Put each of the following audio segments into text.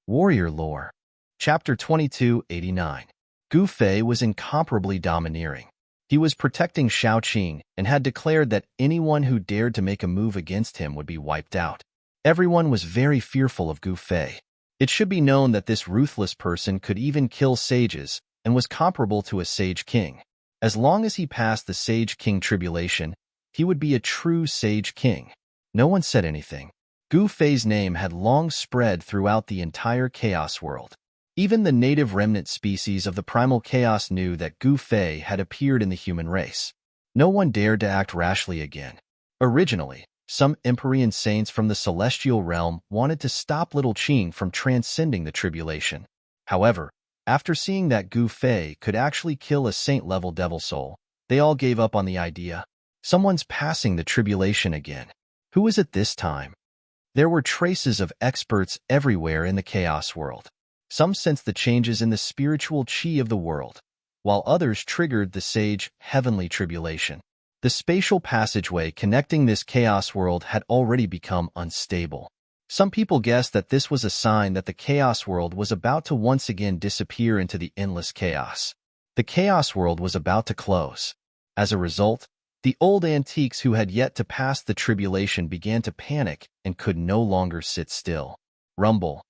Warrior Lore. Chapter 2289. Gu Fei was incomparably domineering. He was protecting Shaoqing and had declared that anyone who dared to make a move against him would be wiped out. Everyone was very fearful of Gu Fei. It should be known that this ruthless person could even kill sages and was comparable to a sage king. As long as he passed the sage king tribulation, he would be a true sage king. No one said anything. Gu Fei's name had long spread throughout the entire chaos world. Even the native remnant species of the primal chaos knew that Gu Fei had appeared in the human race. No one dared to act rashly again. Originally, some Empyrean saints from the celestial realm wanted to stop little Qing from transcending the tribulation. However, after seeing that Gu Fei could actually kill a saint-level devil soul, they all gave up on the idea. Someone's passing the tribulation again. Who is it this time? There were traces of experts everywhere in the chaos world. Some sensed the changes in the spiritual chi of the world, while others triggered the sage heavenly tribulation. The spatial passageway connecting this chaos world had already become unstable. Some people guessed that this was a sign that the chaos world was about to once again disappear into the endless chaos. The chaos world was about to close. As a result, the old antiques who had yet to pass the tribulation began to panic and could no longer sit still. Rumble.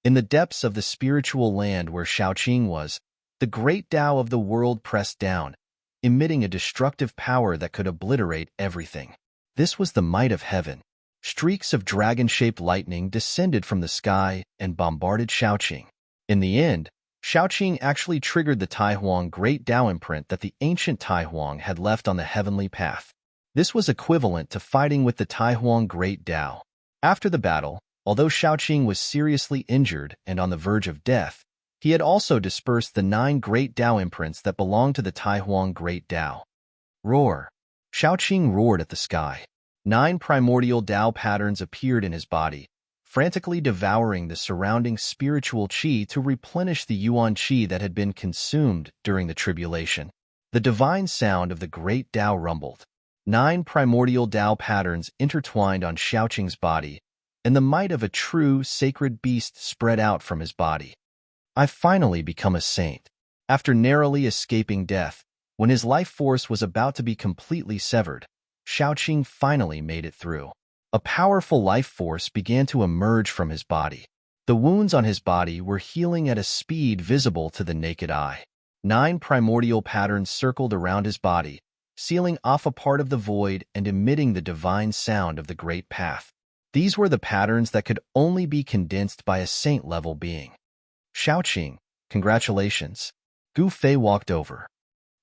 In the depths of the spiritual land where Shaoqing was, the great Tao of the world pressed down, emitting a destructive power that could obliterate everything. This was the might of heaven. Streaks of dragon-shaped lightning descended from the sky and bombarded Shaoqing. In the end, Shaoqing actually triggered the Taihuang Great Tao imprint that the ancient Taihuang had left on the heavenly path. This was equivalent to fighting with the Taihuang Great Tao. After the battle, although Shaoqing was seriously injured and on the verge of death, he had also dispersed the 9 Great Tao imprints that belonged to the Taihuang Great Tao. Roar. Shaoqing roared at the sky. 9 primordial Tao patterns appeared in his body, frantically devouring the surrounding spiritual qi to replenish the yuan qi that had been consumed during the tribulation. The divine sound of the great Tao rumbled. 9 primordial Tao patterns intertwined on Shaoqing's body, and the might of a true sacred beast spread out from his body. I finally become a saint. After narrowly escaping death, when his life force was about to be completely severed, Shaoqing finally made it through. A powerful life force began to emerge from his body. The wounds on his body were healing at a speed visible to the naked eye. 9 primordial patterns circled around his body, sealing off a part of the void and emitting the divine sound of the great path. These were the patterns that could only be condensed by a saint-level being. Shaoqing, congratulations. Gu Fei walked over.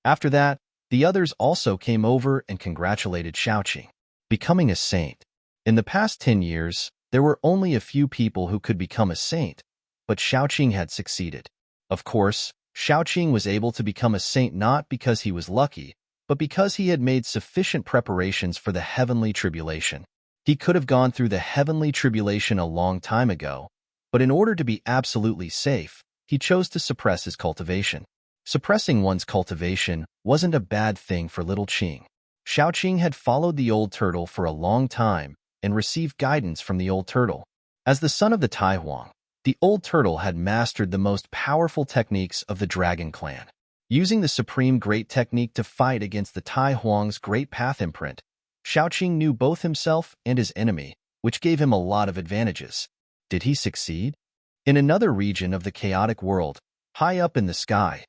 After that, the others also came over and congratulated Shaoqing. Becoming a saint. In the past 10 years, there were only a few people who could become a saint, but Shaoqing had succeeded. Of course, Shaoqing was able to become a saint not because he was lucky, but because he had made sufficient preparations for the heavenly tribulation. He could have gone through the heavenly tribulation a long time ago, but in order to be absolutely safe, he chose to suppress his cultivation. Suppressing one's cultivation wasn't a bad thing for little Qing. Shaoqing had followed the old turtle for a long time and received guidance from the old turtle. As the son of the Taihuang, the old turtle had mastered the most powerful techniques of the dragon clan. Using the supreme great technique to fight against the Taihuang's great path imprint, Shaoqing knew both himself and his enemy, which gave him a lot of advantages. Did he succeed? In another region of the chaotic world, high up in the sky,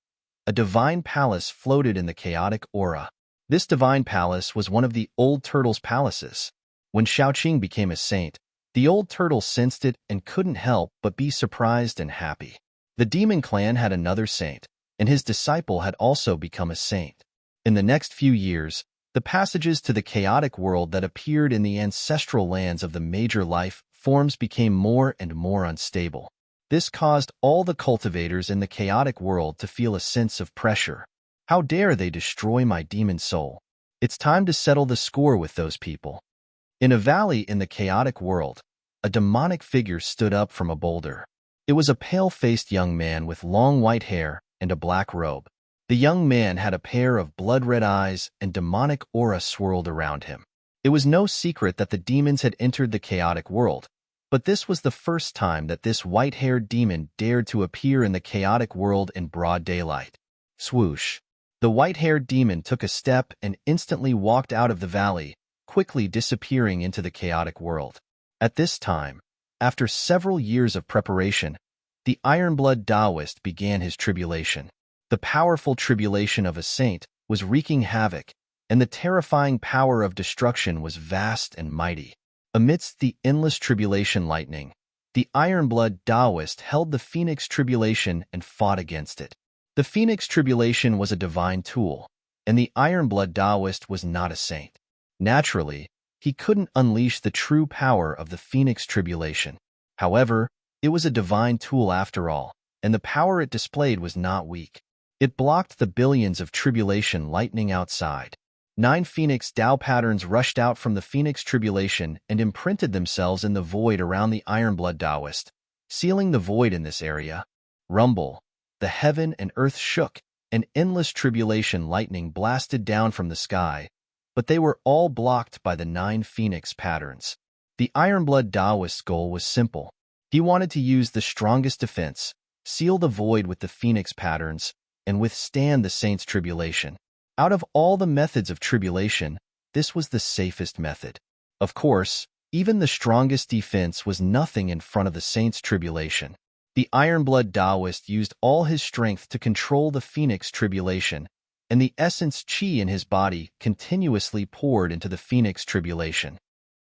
a divine palace floated in the chaotic aura. This divine palace was one of the old turtle's palaces. When Shaoqing became a saint, the old turtle sensed it and couldn't help but be surprised and happy. The demon clan had another saint, and his disciple had also become a saint. In the next few years, the passages to the chaotic world that appeared in the ancestral lands of the major life forms became more and more unstable. This caused all the cultivators in the chaotic world to feel a sense of pressure. How dare they destroy my demon soul? It's time to settle the score with those people. In a valley in the chaotic world, a demonic figure stood up from a boulder. It was a pale-faced young man with long white hair and a black robe. The young man had a pair of blood-red eyes and demonic aura swirled around him. It was no secret that the demons had entered the chaotic world, But this was the first time that this white-haired demon dared to appear in the chaotic world in broad daylight. Swoosh! The white-haired demon took a step and instantly walked out of the valley, quickly disappearing into the chaotic world. At this time, after several years of preparation, the Ironblood Taoist began his tribulation. The powerful tribulation of a saint was wreaking havoc, and the terrifying power of destruction was vast and mighty. Amidst the endless tribulation lightning, the Ironblood Taoist held the Phoenix Tribulation and fought against it. The Phoenix Tribulation was a divine tool, and the Ironblood Taoist was not a saint. Naturally, he couldn't unleash the true power of the Phoenix Tribulation. However, it was a divine tool after all, and the power it displayed was not weak. It blocked the billions of tribulation lightning outside. 9 Phoenix Tao patterns rushed out from the Phoenix Tribulation and imprinted themselves in the void around the Ironblood Taoist, sealing the void in this area. Rumble! The heaven and earth shook, and endless tribulation lightning blasted down from the sky, but they were all blocked by the 9 Phoenix patterns. The Ironblood Taoist's goal was simple. He wanted to use the strongest defense, seal the void with the Phoenix patterns, and withstand the saints' tribulation. Out of all the methods of tribulation, this was the safest method. Of course, even the strongest defense was nothing in front of the saints' tribulation. The Ironblood Taoist used all his strength to control the Phoenix Tribulation, and the essence Qi in his body continuously poured into the Phoenix Tribulation.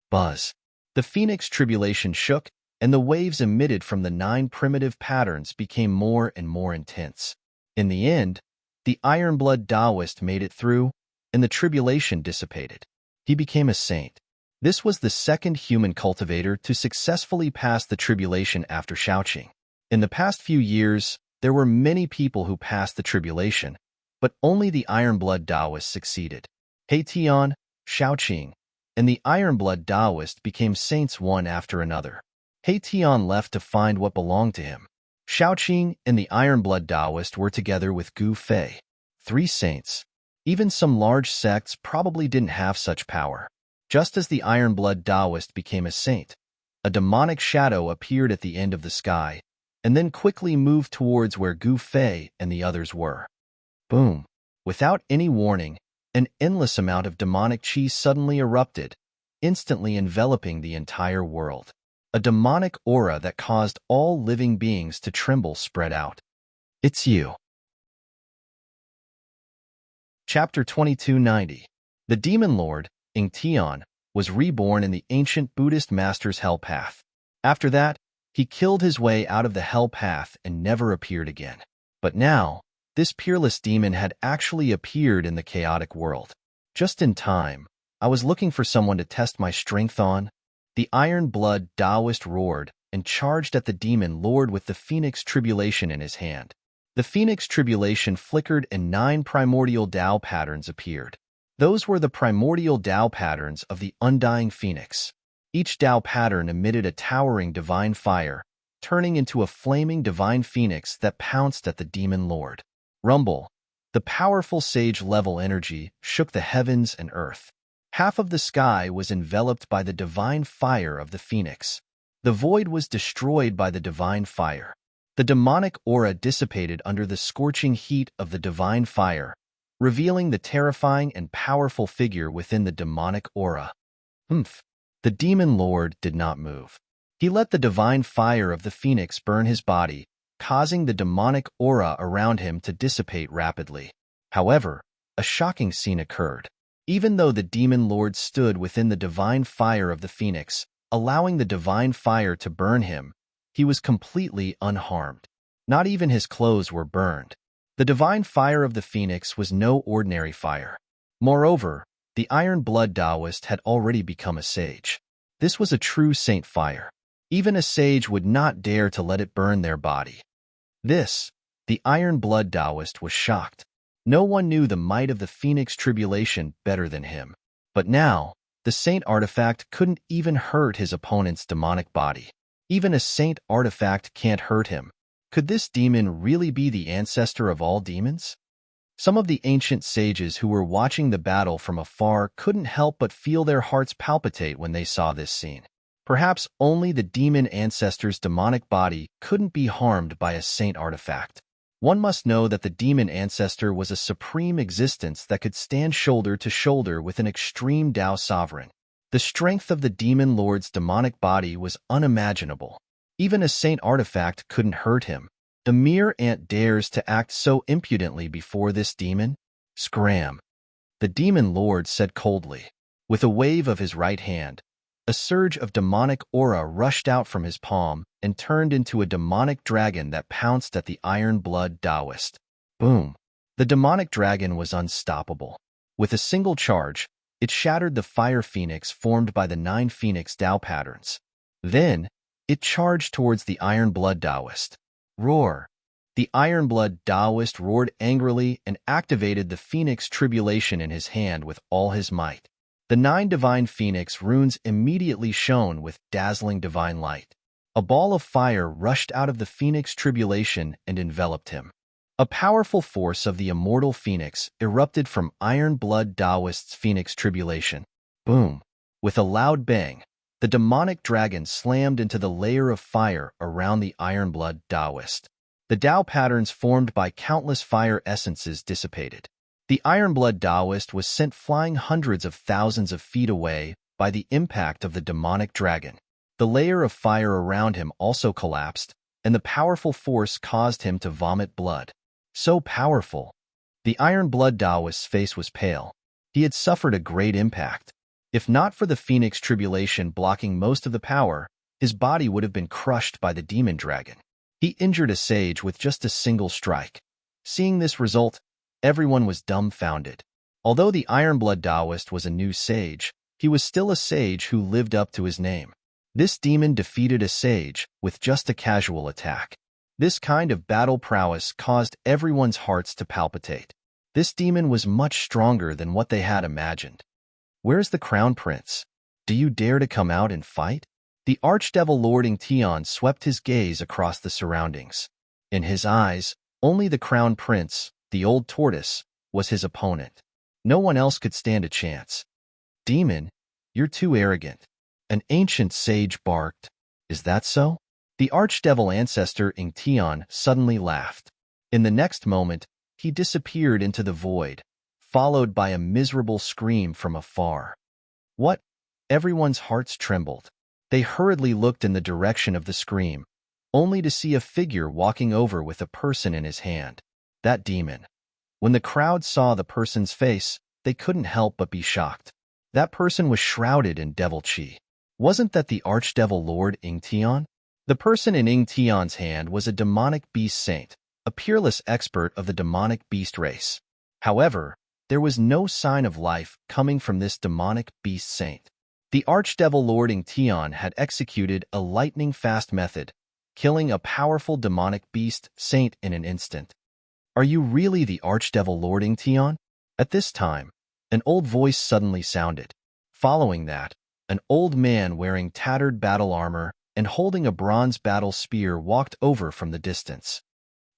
Buzz! The Phoenix Tribulation shook, and the waves emitted from the 9 primitive patterns became more and more intense. In the end, the Ironblood Taoist made it through, and the tribulation dissipated. He became a saint. This was the second human cultivator to successfully pass the tribulation after Shaoqing. In the past few years, there were many people who passed the tribulation, but only the Ironblood Taoist succeeded. He Tian, Shaoqing, and the Ironblood Taoist became saints one after another. He Tian left to find what belonged to him. Shaoqing and the Ironblood Taoist were together with Gu Fei. 3 saints. Even some large sects probably didn't have such power. Just as the Ironblood Taoist became a saint, a demonic shadow appeared at the end of the sky, and then quickly moved towards where Gu Fei and the others were. Boom! Without any warning, an endless amount of demonic qi suddenly erupted, instantly enveloping the entire world. A demonic aura that caused all living beings to tremble spread out. It's you. Chapter 2290. The Demon Lord, Ing Tian, was reborn in the ancient Buddhist master's hell path. After that, he killed his way out of the hell path and never appeared again. But now, this peerless demon had actually appeared in the chaotic world. Just in time, I was looking for someone to test my strength on. The Ironblood Taoist roared and charged at the demon lord with the Phoenix Tribulation in his hand. The Phoenix Tribulation flickered and 9 primordial Tao patterns appeared. Those were the primordial Tao patterns of the undying Phoenix. Each Tao pattern emitted a towering divine fire, turning into a flaming divine phoenix that pounced at the demon lord. Rumble! The powerful sage-level energy shook the heavens and earth. Half of the sky was enveloped by the divine fire of the phoenix. The void was destroyed by the divine fire. The demonic aura dissipated under the scorching heat of the divine fire, revealing the terrifying and powerful figure within the demonic aura. The demon lord did not move. He let the divine fire of the phoenix burn his body, causing the demonic aura around him to dissipate rapidly. However, a shocking scene occurred. Even though the demon lord stood within the divine fire of the phoenix, allowing the divine fire to burn him, he was completely unharmed. Not even his clothes were burned. The divine fire of the phoenix was no ordinary fire. Moreover, the Ironblood Taoist had already become a sage. This was a true saint fire. Even a sage would not dare to let it burn their body. The Ironblood Taoist was shocked. No one knew the might of the Phoenix Tribulation better than him. But now, the saint artifact couldn't even hurt his opponent's demonic body. Even a saint artifact can't hurt him. Could this demon really be the ancestor of all demons? Some of the ancient sages who were watching the battle from afar couldn't help but feel their hearts palpitate when they saw this scene. Perhaps only the demon ancestor's demonic body couldn't be harmed by a saint artifact. One must know that the demon ancestor was a supreme existence that could stand shoulder to shoulder with an extreme Tao sovereign. The strength of the demon lord's demonic body was unimaginable. Even a saint artifact couldn't hurt him. The mere ant dares to act so impudently before this demon? Scram! The demon lord said coldly. With a wave of his right hand, a surge of demonic aura rushed out from his palm and turned into a demonic dragon that pounced at the iron-blood Taoist. Boom! The demonic dragon was unstoppable. With a single charge, it shattered the fire phoenix formed by the 9 phoenix Tao patterns. Then, it charged towards the iron-blood Taoist. Roar! The iron-blood Taoist roared angrily and activated the phoenix tribulation in his hand with all his might. The 9 divine phoenix runes immediately shone with dazzling divine light. A ball of fire rushed out of the phoenix tribulation and enveloped him. A powerful force of the immortal phoenix erupted from iron-blood Taoist's phoenix tribulation. Boom! With a loud bang, the demonic dragon slammed into the layer of fire around the iron-blood Taoist. The Tao patterns formed by countless fire essences dissipated. The iron-blood Taoist was sent flying hundreds of thousands of feet away by the impact of the demonic dragon. The layer of fire around him also collapsed, and the powerful force caused him to vomit blood. So powerful! The iron-blood Taoist's face was pale. He had suffered a great impact. If not for the phoenix tribulation blocking most of the power, his body would have been crushed by the demon dragon. He injured a sage with just a single strike. Seeing this result, everyone was dumbfounded. Although the iron-blood Taoist was a new sage, he was still a sage who lived up to his name. This demon defeated a sage with just a casual attack. This kind of battle prowess caused everyone's hearts to palpitate. This demon was much stronger than what they had imagined. Where's the crown prince? Do you dare to come out and fight? The archdevil lording Tian swept his gaze across the surroundings. In his eyes, only the crown prince, the old tortoise, was his opponent. No one else could stand a chance. Demon, you're too arrogant. An ancient sage barked. Is that so? The archdevil ancestor Ing Tian suddenly laughed. In the next moment, he disappeared into the void, followed by a miserable scream from afar. What? Everyone's hearts trembled. They hurriedly looked in the direction of the scream, only to see a figure walking over with a person in his hand. That demon. When the crowd saw the person's face, they couldn't help but be shocked. That person was shrouded in devil chi. Wasn't that the archdevil lord Ing Tian? The person in Ing Tian's hand was a demonic beast saint, a peerless expert of the demonic beast race. However, there was no sign of life coming from this demonic beast saint. The archdevil lord Ing Tian had executed a lightning-fast method, killing a powerful demonic beast saint in an instant. Are you really the archdevil lord Ing Tian? At this time, an old voice suddenly sounded. Following that, an old man wearing tattered battle armor and holding a bronze battle spear walked over from the distance.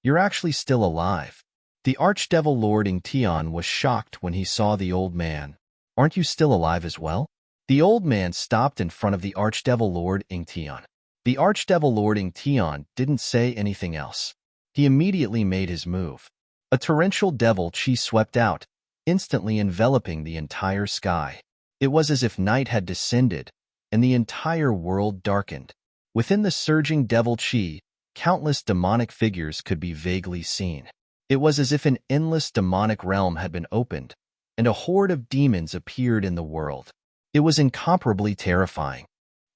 You're actually still alive. The archdevil lord Ing Tian was shocked when he saw the old man. Aren't you still alive as well? The old man stopped in front of the archdevil lord Ing Tian. The archdevil lord Ing Tian didn't say anything else. He immediately made his move. A torrential devil chi swept out, instantly enveloping the entire sky. It was as if night had descended, and the entire world darkened. Within the surging devil chi, countless demonic figures could be vaguely seen. It was as if an endless demonic realm had been opened, and a horde of demons appeared in the world. It was incomparably terrifying.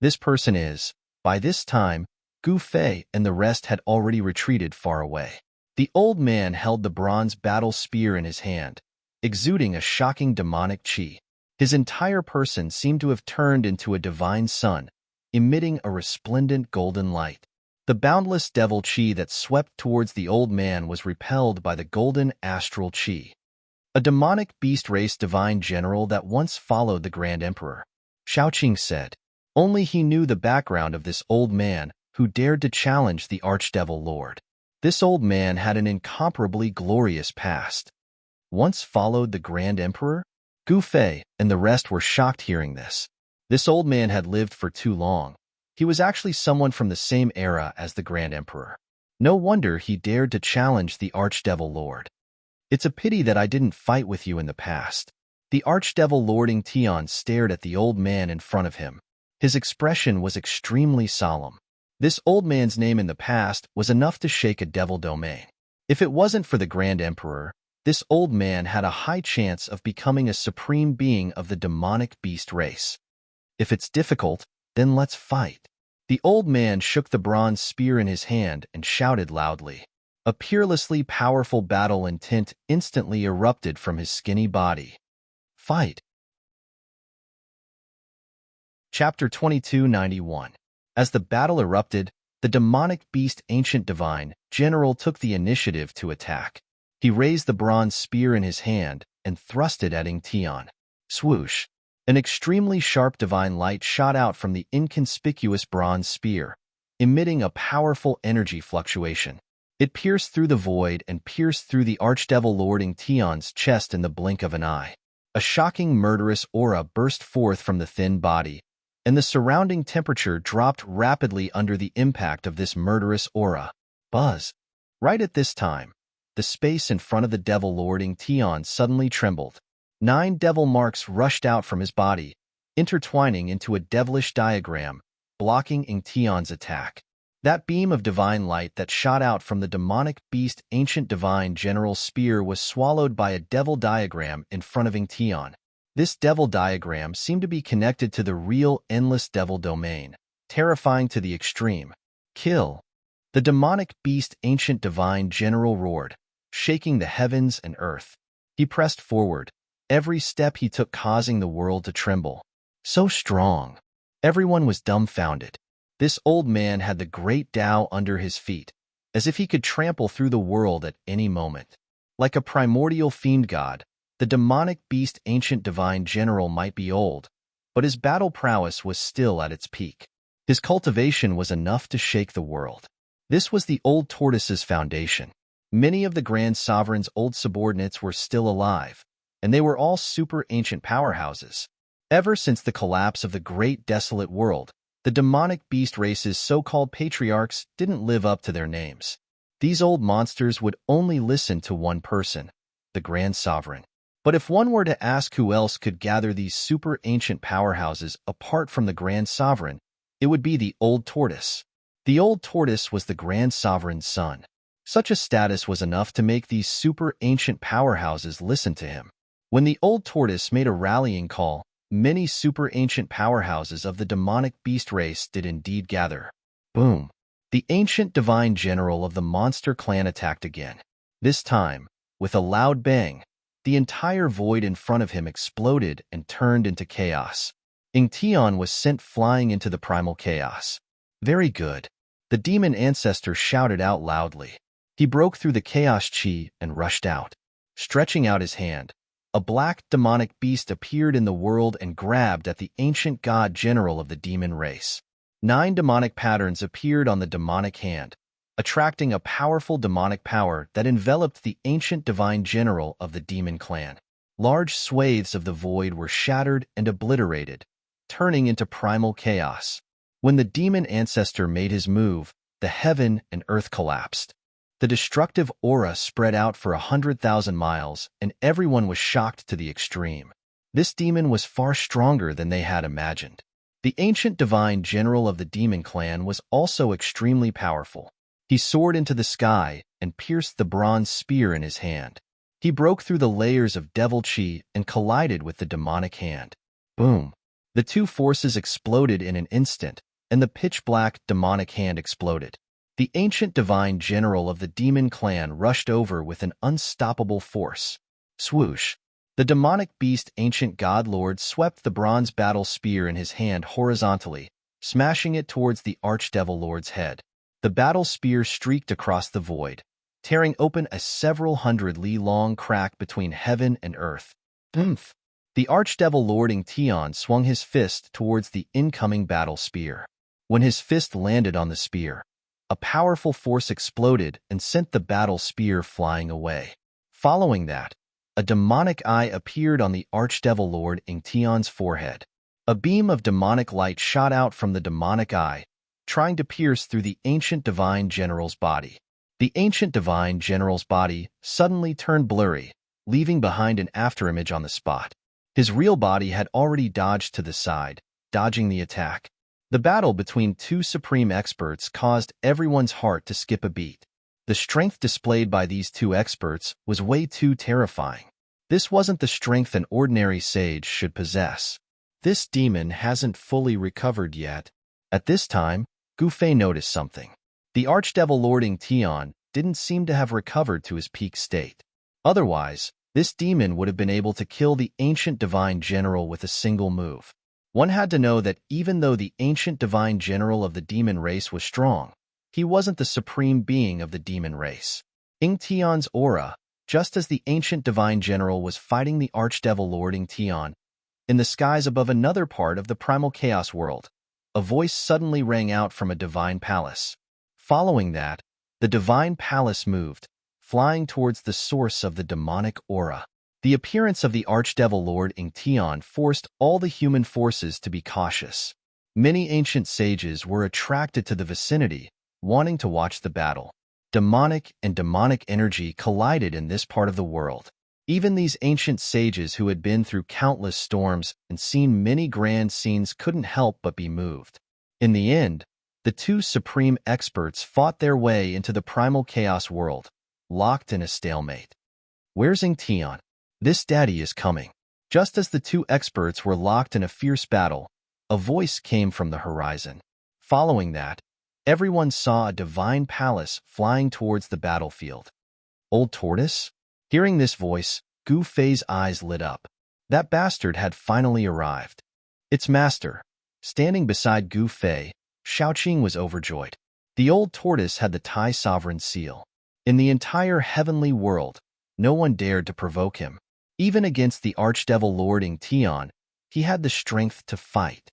This person is, by this time, Gu Fei and the rest had already retreated far away. The old man held the bronze battle spear in his hand, exuding a shocking demonic chi. His entire person seemed to have turned into a divine sun, emitting a resplendent golden light. The boundless devil chi that swept towards the old man was repelled by the golden astral chi. A demonic beast race divine general that once followed the Grand Emperor. Shaoqing said. Only he knew the background of this old man who dared to challenge the archdevil lord. This old man had an incomparably glorious past. Once followed the Grand Emperor? Gu Fei and the rest were shocked hearing this. This old man had lived for too long. He was actually someone from the same era as the Grand Emperor. No wonder he dared to challenge the Archdevil Lord. It's a pity that I didn't fight with you in the past. The Archdevil Lord Ingtion stared at the old man in front of him. His expression was extremely solemn. This old man's name in the past was enough to shake a devil domain. If it wasn't for the Grand Emperor, this old man had a high chance of becoming a supreme being of the demonic beast race. If it's difficult, then let's fight. The old man shook the bronze spear in his hand and shouted loudly. A peerlessly powerful battle intent instantly erupted from his skinny body. Fight. Chapter 2291. As the battle erupted, the demonic beast Ancient Divine General took the initiative to attack. He raised the bronze spear in his hand and thrust it at Ingtion. Swoosh! An extremely sharp divine light shot out from the inconspicuous bronze spear, emitting a powerful energy fluctuation. It pierced through the void and pierced through the Archdevil Lord Ingtion's chest in the blink of an eye. A shocking murderous aura burst forth from the thin body, and the surrounding temperature dropped rapidly under the impact of this murderous aura. Buzz! Right at this time, the space in front of the Devil Lord Ingtion suddenly trembled. 9 devil marks rushed out from his body, intertwining into a devilish diagram, blocking Ingtion's attack. That beam of divine light that shot out from the demonic beast Ancient Divine General's spear was swallowed by a devil diagram in front of Ingtion. This devil diagram seemed to be connected to the real endless devil domain, terrifying to the extreme. Kill! The demonic beast Ancient Divine General roared, shaking the heavens and earth. He pressed forward, every step he took causing the world to tremble. So strong. Everyone was dumbfounded. This old man had the great Tao under his feet, as if he could trample through the world at any moment. Like a primordial fiend god, the demonic beast Ancient Divine General might be old, but his battle prowess was still at its peak. His cultivation was enough to shake the world. This was the old tortoise's foundation. Many of the Grand Sovereign's old subordinates were still alive, and they were all super ancient powerhouses. Ever since the collapse of the great desolate world, the demonic beast race's so-called patriarchs didn't live up to their names. These old monsters would only listen to one person, the Grand Sovereign. But if one were to ask who else could gather these super ancient powerhouses apart from the Grand Sovereign, it would be the old tortoise. The old tortoise was the Grand Sovereign's son. Such a status was enough to make these super ancient powerhouses listen to him. When the old tortoise made a rallying call, many super ancient powerhouses of the demonic beast race did indeed gather. Boom! The Ancient Divine General of the monster clan attacked again. This time, with a loud bang, the entire void in front of him exploded and turned into chaos. Ingtion was sent flying into the primal chaos. Very good. The demon ancestor shouted out loudly. He broke through the chaos chi and rushed out. Stretching out his hand, a black demonic beast appeared in the world and grabbed at the ancient god general of the demon race. 9 demonic patterns appeared on the demonic hand, attracting a powerful demonic power that enveloped the ancient divine general of the demon clan. Large swathes of the void were shattered and obliterated, turning into primal chaos. When the demon ancestor made his move, the heaven and earth collapsed. The destructive aura spread out for 100,000 miles, and everyone was shocked to the extreme. This demon was far stronger than they had imagined. The ancient divine general of the demon clan was also extremely powerful. He soared into the sky and pierced the bronze spear in his hand. He broke through the layers of devil chi and collided with the demonic hand. Boom! The two forces exploded in an instant, and the pitch-black demonic hand exploded. The ancient divine general of the demon clan rushed over with an unstoppable force. Swoosh! The demonic beast ancient god lord swept the bronze battle spear in his hand horizontally, smashing it towards the archdevil lord's head. The battle spear streaked across the void, tearing open a several hundred li-long crack between heaven and earth. Oomph! The archdevil lord Ingtion swung his fist towards the incoming battle spear. When his fist landed on the spear, a powerful force exploded and sent the battle spear flying away. Following that, a demonic eye appeared on the Archdevil Lord Ingtion's forehead. A beam of demonic light shot out from the demonic eye, trying to pierce through the ancient divine general's body. The ancient divine general's body suddenly turned blurry, leaving behind an afterimage on the spot. His real body had already dodged to the side, dodging the attack. The battle between two supreme experts caused everyone's heart to skip a beat. The strength displayed by these two experts was way too terrifying. This wasn't the strength an ordinary sage should possess. This demon hasn't fully recovered yet. At this time, Gu Fei noticed something. The archdevil lording Tian didn't seem to have recovered to his peak state. Otherwise, this demon would have been able to kill the ancient divine general with a single move. One had to know that even though the ancient divine general of the demon race was strong, he wasn't the supreme being of the demon race. In Tian's aura, just as the ancient divine general was fighting the archdevil lording Tian, in the skies above another part of the primal chaos world, a voice suddenly rang out from a divine palace. Following that, the divine palace moved, flying towards the source of the demonic aura. The appearance of the archdevil lord in Tian forced all the human forces to be cautious. Many ancient sages were attracted to the vicinity, wanting to watch the battle. Demonic and demonic energy collided in this part of the world. Even these ancient sages who had been through countless storms and seen many grand scenes couldn't help but be moved. In the end, the two supreme experts fought their way into the primal chaos world, locked in a stalemate. "Where's Tian? This daddy is coming." Just as the two experts were locked in a fierce battle, a voice came from the horizon. Following that, everyone saw a divine palace flying towards the battlefield. Old Tortoise? Hearing this voice, Gu Fei's eyes lit up. That bastard had finally arrived. Its master. Standing beside Gu Fei, Shaoqing was overjoyed. The old tortoise had the Tai sovereign seal. In the entire heavenly world, no one dared to provoke him. Even against the archdevil lording Tian, he had the strength to fight.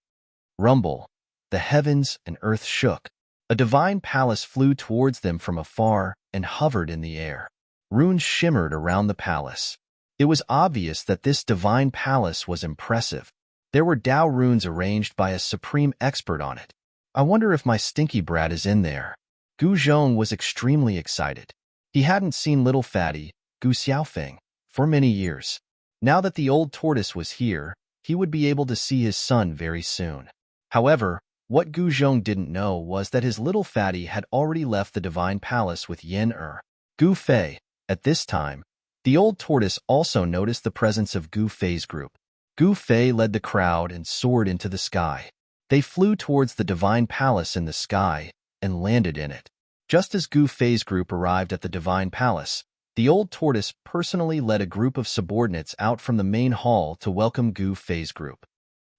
Rumble. The heavens and earth shook. A divine palace flew towards them from afar and hovered in the air. Runes shimmered around the palace. It was obvious that this divine palace was impressive. There were Tao runes arranged by a supreme expert on it. "I wonder if my stinky brat is in there." Gu Zhong was extremely excited. He hadn't seen little fatty, Gu Xiaofeng, for many years. Now that the old tortoise was here, he would be able to see his son very soon. However, what Gu Zhong didn't know was that his little fatty had already left the divine palace with Yen Er. Gu Fei. At this time, the old tortoise also noticed the presence of Gu Fei's group. Gu Fei led the crowd and soared into the sky. They flew towards the divine palace in the sky and landed in it. Just as Gu Fei's group arrived at the divine palace, the old tortoise personally led a group of subordinates out from the main hall to welcome Gu Fei's group.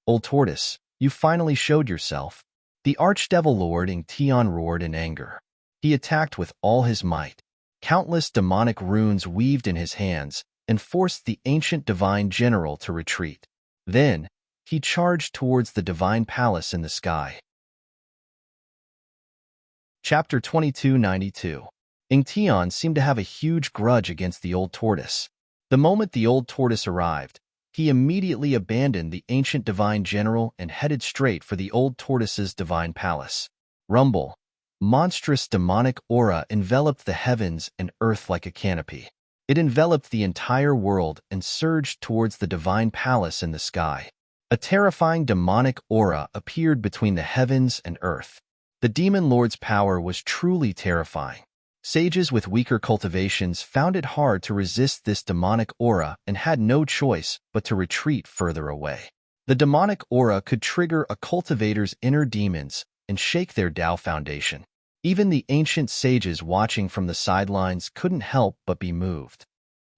"Old tortoise, you finally showed yourself." The archdevil lord in Tian roared in anger. He attacked with all his might. Countless demonic runes weaved in his hands and forced the ancient divine general to retreat. Then, he charged towards the divine palace in the sky. Chapter 2292. Tian seemed to have a huge grudge against the old tortoise. The moment the old tortoise arrived, he immediately abandoned the ancient divine general and headed straight for the old tortoise's divine palace. Rumble. Monstrous demonic aura enveloped the heavens and earth like a canopy. It enveloped the entire world and surged towards the divine palace in the sky. A terrifying demonic aura appeared between the heavens and earth. The demon lord's power was truly terrifying. Sages with weaker cultivations found it hard to resist this demonic aura and had no choice but to retreat further away. The demonic aura could trigger a cultivator's inner demons and shake their Tao foundation. Even the ancient sages watching from the sidelines couldn't help but be moved.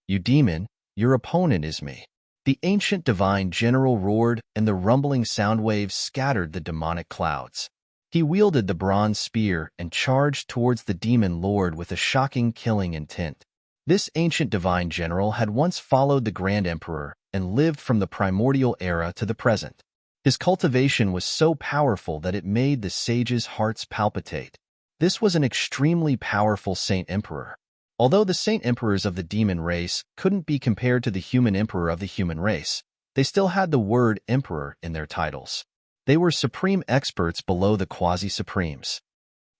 "You demon, your opponent is me." The ancient divine general roared, and the rumbling sound waves scattered the demonic clouds. He wielded the bronze spear and charged towards the demon lord with a shocking killing intent. This ancient divine general had once followed the Grand Emperor and lived from the primordial era to the present. His cultivation was so powerful that it made the sages' hearts palpitate. This was an extremely powerful Saint Emperor. Although the Saint Emperors of the demon race couldn't be compared to the human emperor of the human race, they still had the word emperor in their titles. They were supreme experts below the quasi-supremes.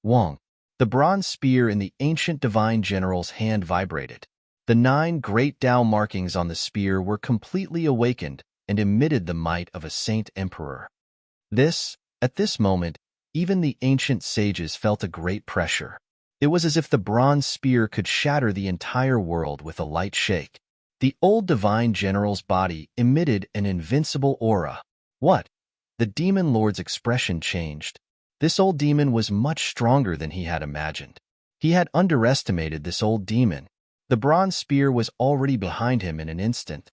Wang. The bronze spear in the ancient divine general's hand vibrated. The 9 great Tao markings on the spear were completely awakened and emitted the might of a saint emperor. At this moment, even the ancient sages felt a great pressure. It was as if the bronze spear could shatter the entire world with a light shake. The old divine general's body emitted an invincible aura. What? The demon lord's expression changed. This old demon was much stronger than he had imagined. He had underestimated this old demon. The bronze spear was already behind him in an instant.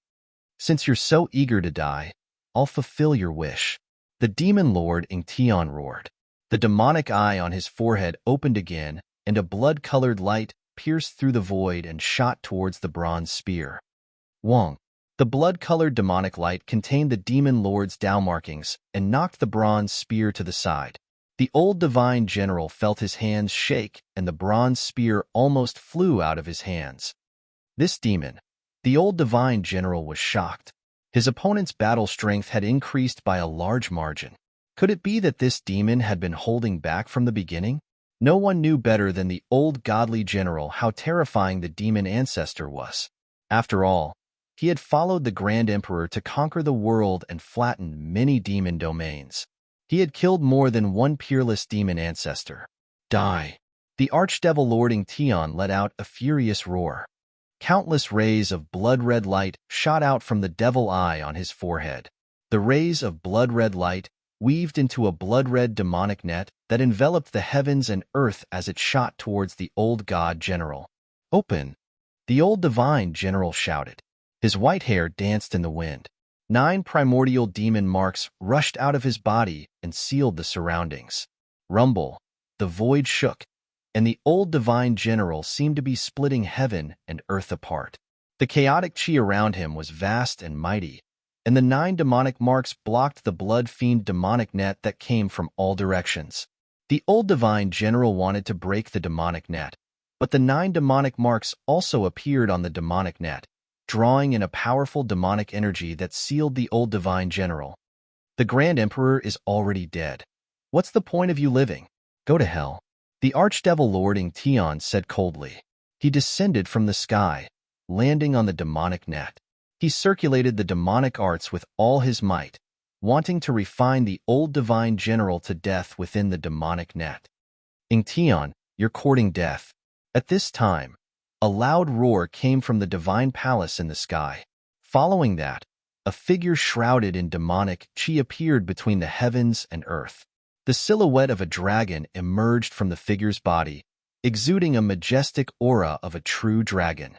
Since you're so eager to die, I'll fulfill your wish. The demon lord Ingtian roared. The demonic eye on his forehead opened again, and a blood-colored light pierced through the void and shot towards the bronze spear. Wang. The blood-colored demonic light contained the demon lord's Tao markings and knocked the bronze spear to the side. The old divine general felt his hands shake, and the bronze spear almost flew out of his hands. This demon. The old divine general was shocked. His opponent's battle strength had increased by a large margin. Could it be that this demon had been holding back from the beginning? No one knew better than the old godly general how terrifying the demon ancestor was. After all, he had followed the Grand Emperor to conquer the world and flatten many demon domains. He had killed more than one peerless demon ancestor. Die! The Archdevil Lord Ingtian let out a furious roar. Countless rays of blood-red light shot out from the devil eye on his forehead. The rays of blood-red light weaved into a blood-red demonic net that enveloped the heavens and earth as it shot towards the old god general. Open! The old divine general shouted. His white hair danced in the wind. 9 primordial demon marks rushed out of his body and sealed the surroundings. Rumble! The void shook, and the old divine general seemed to be splitting heaven and earth apart. The chaotic chi around him was vast and mighty, and the 9 demonic marks blocked the blood-fiend demonic net that came from all directions. The old divine general wanted to break the demonic net, but the 9 demonic marks also appeared on the demonic net, drawing in a powerful demonic energy that sealed the old divine general. The Grand Emperor is already dead. What's the point of you living? Go to hell. The Archdevil Lord Ingtian said coldly. He descended from the sky, landing on the demonic net. He circulated the demonic arts with all his might, wanting to refine the old divine general to death within the demonic net. Ingtian, you're courting death. At this time, a loud roar came from the divine palace in the sky. Following that, a figure shrouded in demonic chi appeared between the heavens and earth. The silhouette of a dragon emerged from the figure's body, exuding a majestic aura of a true dragon.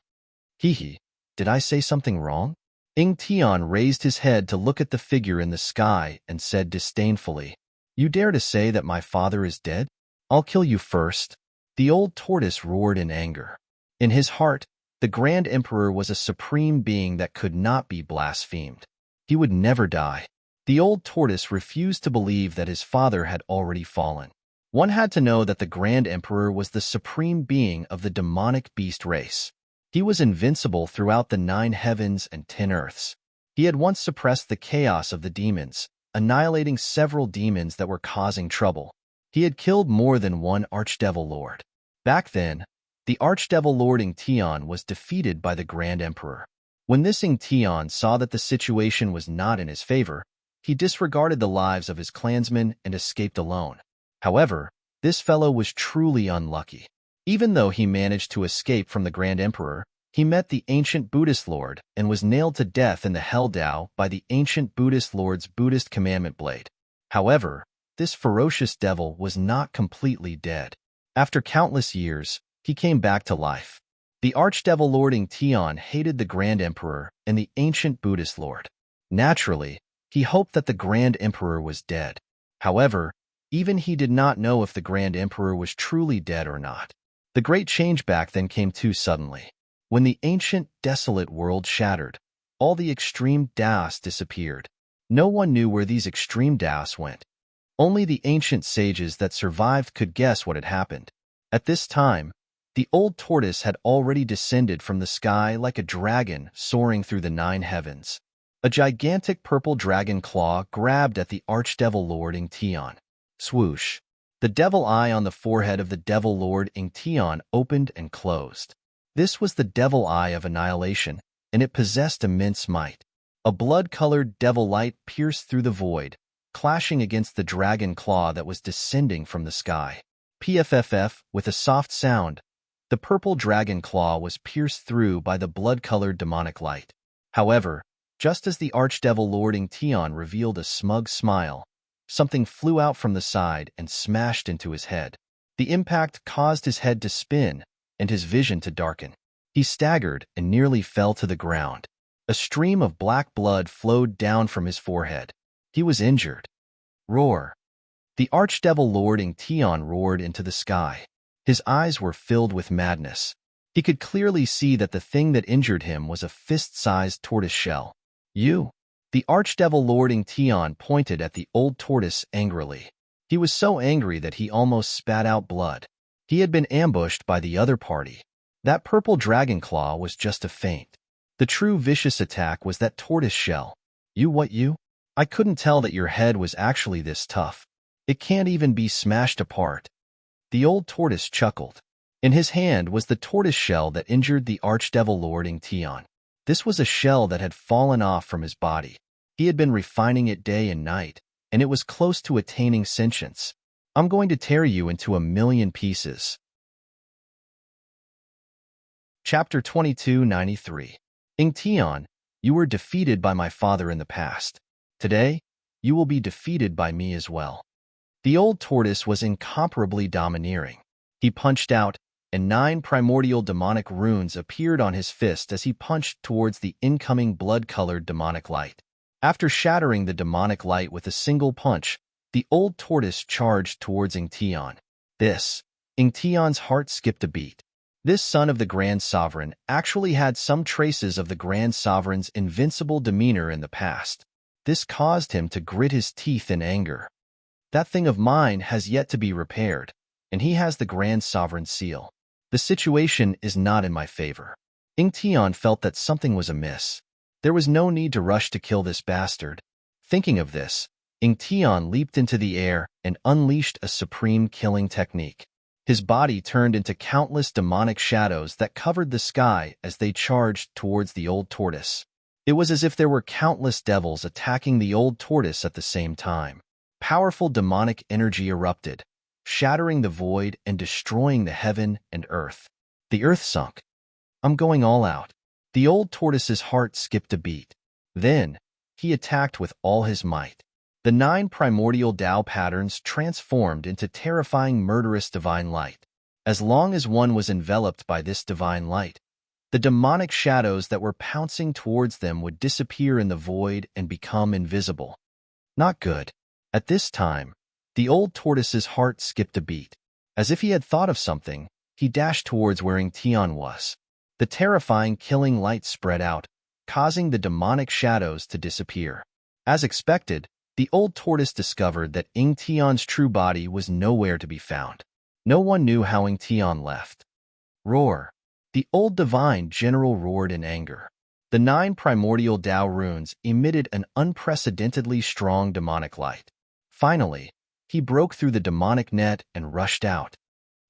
Hee, did I say something wrong? Ingtian raised his head to look at the figure in the sky and said disdainfully, You dare to say that my father is dead? I'll kill you first. The old tortoise roared in anger. In his heart, the Grand Emperor was a supreme being that could not be blasphemed. He would never die. The old tortoise refused to believe that his father had already fallen. One had to know that the Grand Emperor was the supreme being of the demonic beast race. He was invincible throughout the 9 heavens and 10 earths. He had once suppressed the chaos of the demons, annihilating several demons that were causing trouble. He had killed more than one Archdevil Lord. Back then, the Archdevil Lord Ingtian was defeated by the Grand Emperor. When this Ingtian saw that the situation was not in his favor, he disregarded the lives of his clansmen and escaped alone. However, this fellow was truly unlucky. Even though he managed to escape from the Grand Emperor, he met the ancient Buddhist Lord and was nailed to death in the Hell Dao by the ancient Buddhist Lord's Buddhist commandment blade. However, this ferocious devil was not completely dead. After countless years, he came back to life. The Archdevil Lord Ingtian hated the Grand Emperor and the ancient Buddhist Lord. Naturally, he hoped that the Grand Emperor was dead. However, even he did not know if the Grand Emperor was truly dead or not. The great change back then came too suddenly. When the ancient, desolate world shattered, all the extreme Taoists disappeared. No one knew where these extreme Taoists went. Only the ancient sages that survived could guess what had happened. At this time, the old tortoise had already descended from the sky like a dragon soaring through the 9 heavens. A gigantic purple dragon claw grabbed at the archdevil Lord Ingtion. Swoosh! The devil eye on the forehead of the devil Lord Ingtion opened and closed. This was the devil eye of annihilation, and it possessed immense might. A blood-colored devil light pierced through the void, clashing against the dragon claw that was descending from the sky. Pfff, with a soft sound, the purple dragon claw was pierced through by the blood-colored demonic light. However, just as the archdevil Lord Ingtion revealed a smug smile, something flew out from the side and smashed into his head. The impact caused his head to spin and his vision to darken. He staggered and nearly fell to the ground. A stream of black blood flowed down from his forehead. He was injured. Roar! The archdevil Lord Ingtion roared into the sky. His eyes were filled with madness. He could clearly see that the thing that injured him was a fist-sized tortoise shell. You! The archdevil Lord Ingtion pointed at the old tortoise angrily. He was so angry that he almost spat out blood. He had been ambushed by the other party. That purple dragon claw was just a feint. The true vicious attack was that tortoise shell. You what you? I couldn't tell that your head was actually this tough. It can't even be smashed apart. The old tortoise chuckled. In his hand was the tortoise shell that injured the archdevil Lord Ingtion. This was a shell that had fallen off from his body. He had been refining it day and night, and it was close to attaining sentience. I'm going to tear you into 1,000,000 pieces. Chapter 2293. Ingtion, you were defeated by my father in the past. Today, you will be defeated by me as well. The old tortoise was incomparably domineering. He punched out, and 9 primordial demonic runes appeared on his fist as he punched towards the incoming blood-colored demonic light. After shattering the demonic light with a single punch, the old tortoise charged towards Ingtion. Ingtion's heart skipped a beat. This son of the Grand Sovereign actually had some traces of the Grand Sovereign's invincible demeanor in the past. This caused him to grit his teeth in anger. That thing of mine has yet to be repaired, and he has the Grand Sovereign's seal. The situation is not in my favor. Ingtion felt that something was amiss. There was no need to rush to kill this bastard. Thinking of this, Ingtion leaped into the air and unleashed a supreme killing technique. His body turned into countless demonic shadows that covered the sky as they charged towards the old tortoise. It was as if there were countless devils attacking the old tortoise at the same time. Powerful demonic energy erupted, shattering the void and destroying the heaven and earth. The earth sunk. I'm going all out. The old tortoise's heart skipped a beat. Then, he attacked with all his might. The 9 primordial Tao patterns transformed into terrifying murderous divine light. As long as one was enveloped by this divine light, the demonic shadows that were pouncing towards them would disappear in the void and become invisible. Not good. At this time, the old tortoise's heart skipped a beat. As if he had thought of something, he dashed towards where Ingtion was. The terrifying killing light spread out, causing the demonic shadows to disappear. As expected, the old tortoise discovered that Ingtion's true body was nowhere to be found. No one knew how Ingtion left. Roar! The old divine general roared in anger. The 9 primordial Tao runes emitted an unprecedentedly strong demonic light. Finally, he broke through the demonic net and rushed out.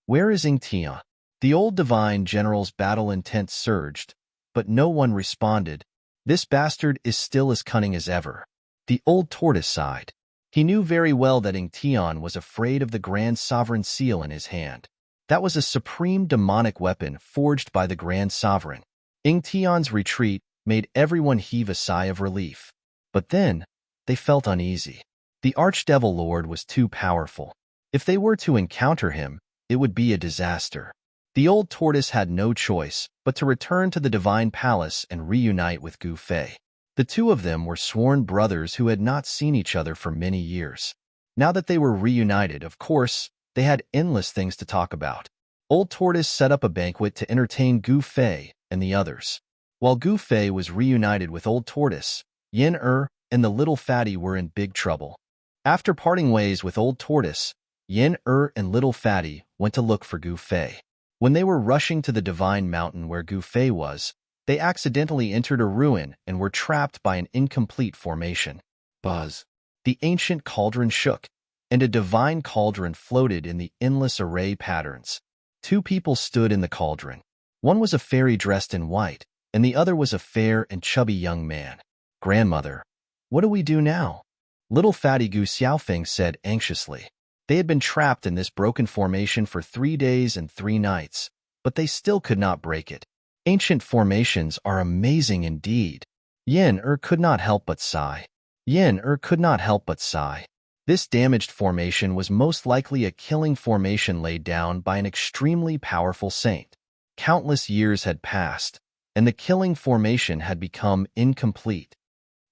Where is Ingtion? The old divine general's battle intent surged, but no one responded. This bastard is still as cunning as ever. The old tortoise sighed. He knew very well that Ingtion was afraid of the Grand Sovereign's seal in his hand. That was a supreme demonic weapon forged by the Grand Sovereign. Ingtion's retreat made everyone heave a sigh of relief. But then, they felt uneasy. The Archdevil Lord was too powerful. If they were to encounter him, it would be a disaster. The old tortoise had no choice but to return to the Divine Palace and reunite with Gu Fei. The two of them were sworn brothers who had not seen each other for many years. Now that they were reunited, of course, they had endless things to talk about. Old Tortoise set up a banquet to entertain Gu Fei and the others. While Gu Fei was reunited with Old Tortoise, Yin and the little fatty were in big trouble. After parting ways with Old Tortoise, Yin and little fatty went to look for Gu Fei. When they were rushing to the Divine Mountain where Gu Fei was, They accidentally entered a ruin and were trapped by an incomplete formation. Buzz. The ancient cauldron shook, and a divine cauldron floated in the endless array patterns. Two people stood in the cauldron. One was a fairy dressed in white, and the other was a fair and chubby young man. Grandmother, what do we do now? Little fatty Gu Xiaofeng said anxiously. They had been trapped in this broken formation for 3 days and 3 nights, but they still could not break it. Ancient formations are amazing indeed. Yin could not help but sigh. Could not help but sigh. This damaged formation was most likely a killing formation laid down by an extremely powerful saint. Countless years had passed, and the killing formation had become incomplete.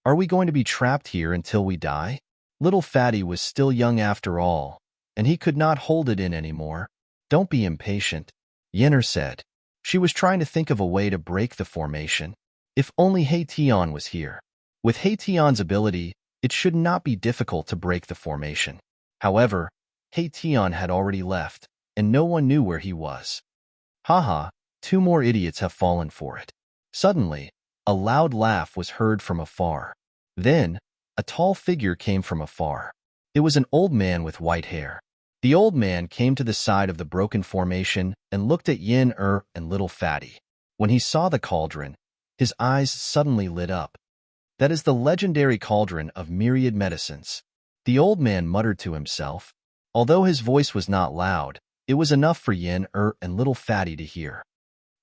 Are we going to be trapped here until we die? Little Fatty was still young after all, and he could not hold it in anymore. Don't be impatient, Yenner said. She was trying to think of a way to break the formation. If only He Tian was here. With He Tian's ability, it should not be difficult to break the formation. However, He Tian had already left, and no one knew where he was. Haha, 2 more idiots have fallen for it. Suddenly, a loud laugh was heard from afar. Then, a tall figure came from afar. It was an old man with white hair. The old man came to the side of the broken formation and looked at Yin and Little Fatty. When he saw the cauldron, his eyes suddenly lit up. That is the legendary cauldron of myriad medicines. The old man muttered to himself. Although his voice was not loud, it was enough for Yin and Little Fatty to hear.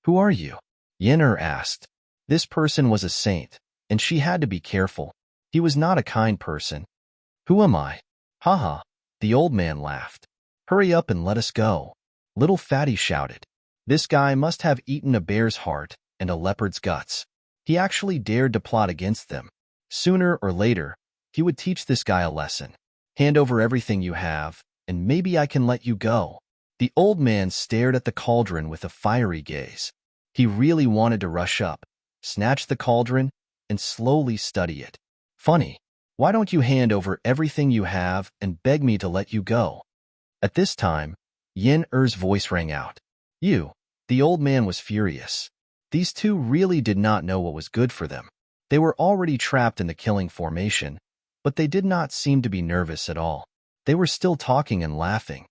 Who are you? Yin asked. This person was a saint, and she had to be careful. He was not a kind person. Who am I? Haha, the old man laughed. Hurry up and let us go. Little Fatty shouted. This guy must have eaten a bear's heart and a leopard's guts. He actually dared to plot against them. Sooner or later, he would teach this guy a lesson. Hand over everything you have, and maybe I can let you go. The old man stared at the cauldron with a fiery gaze. He really wanted to rush up, snatch the cauldron, and slowly study it. Funny, why don't you hand over everything you have and beg me to let you go? At this time, Yin-er's voice rang out. You. The old man was furious. These two really did not know what was good for them. They were already trapped in the killing formation, but they did not seem to be nervous at all. They were still talking and laughing.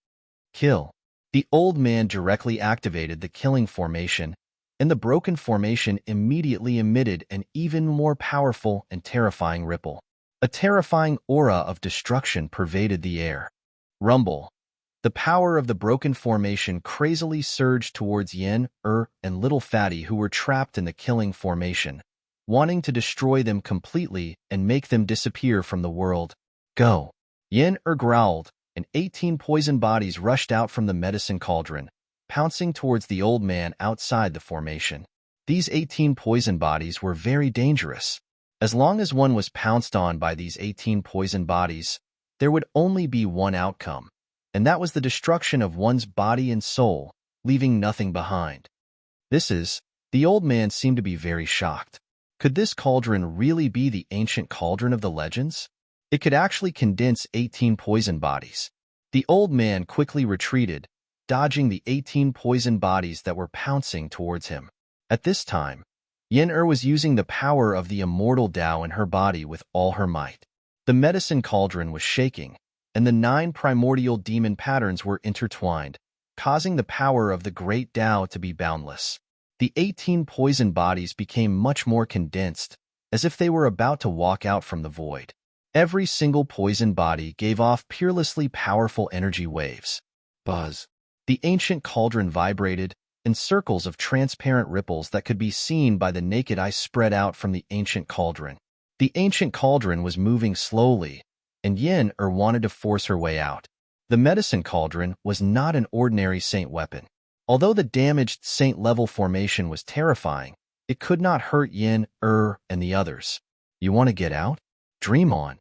Kill. The old man directly activated the killing formation, and the broken formation immediately emitted an even more powerful and terrifying ripple. A terrifying aura of destruction pervaded the air. Rumble. The power of the broken formation crazily surged towards Yin, and Little Fatty who were trapped in the killing formation, wanting to destroy them completely and make them disappear from the world. Go. Yin growled, and 18 poison bodies rushed out from the medicine cauldron, pouncing towards the old man outside the formation. These 18 poison bodies were very dangerous. As long as one was pounced on by these 18 poison bodies, there would only be one outcome, and that was the destruction of one's body and soul, leaving nothing behind. The old man seemed to be very shocked. Could this cauldron really be the ancient cauldron of the legends? It could actually condense 18 poison bodies. The old man quickly retreated, dodging the 18 poison bodies that were pouncing towards him. At this time, Yin was using the power of the immortal Tao in her body with all her might. The medicine cauldron was shaking, and the 9 primordial demon patterns were intertwined, causing the power of the great Tao to be boundless. The 18 poison bodies became much more condensed, as if they were about to walk out from the void. Every single poison body gave off peerlessly powerful energy waves. Buzz. The ancient cauldron vibrated, and circles of transparent ripples that could be seen by the naked eye spread out from the ancient cauldron. The ancient cauldron was moving slowly, and Yin wanted to force her way out. The medicine cauldron was not an ordinary saint weapon. Although the damaged saint-level formation was terrifying, it could not hurt Yin, and the others. You want to get out? Dream on.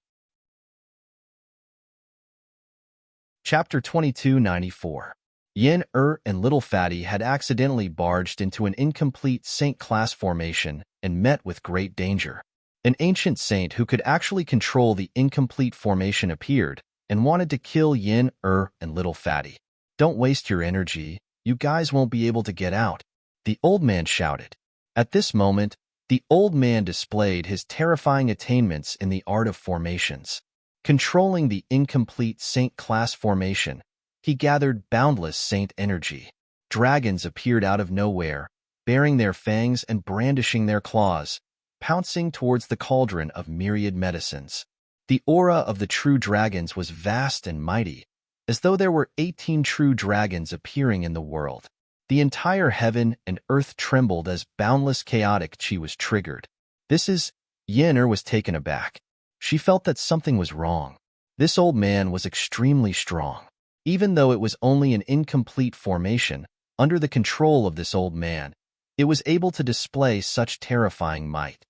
Chapter 2294. Yin, and Little Fatty had accidentally barged into an incomplete saint-class formation and met with great danger. An ancient saint who could actually control the incomplete formation appeared and wanted to kill Yin, and Little Fatty. Don't waste your energy. You guys won't be able to get out, the old man shouted. At this moment, the old man displayed his terrifying attainments in the art of formations. Controlling the incomplete saint class formation, he gathered boundless saint energy. Dragons appeared out of nowhere, baring their fangs and brandishing their claws, pouncing towards the cauldron of myriad medicines. The aura of the true dragons was vast and mighty, as though there were 18 true dragons appearing in the world. The entire heaven and earth trembled as boundless chaotic chi was triggered. Yin was taken aback. She felt that something was wrong. This old man was extremely strong. Even though it was only an incomplete formation, under the control of this old man, it was able to display such terrifying might.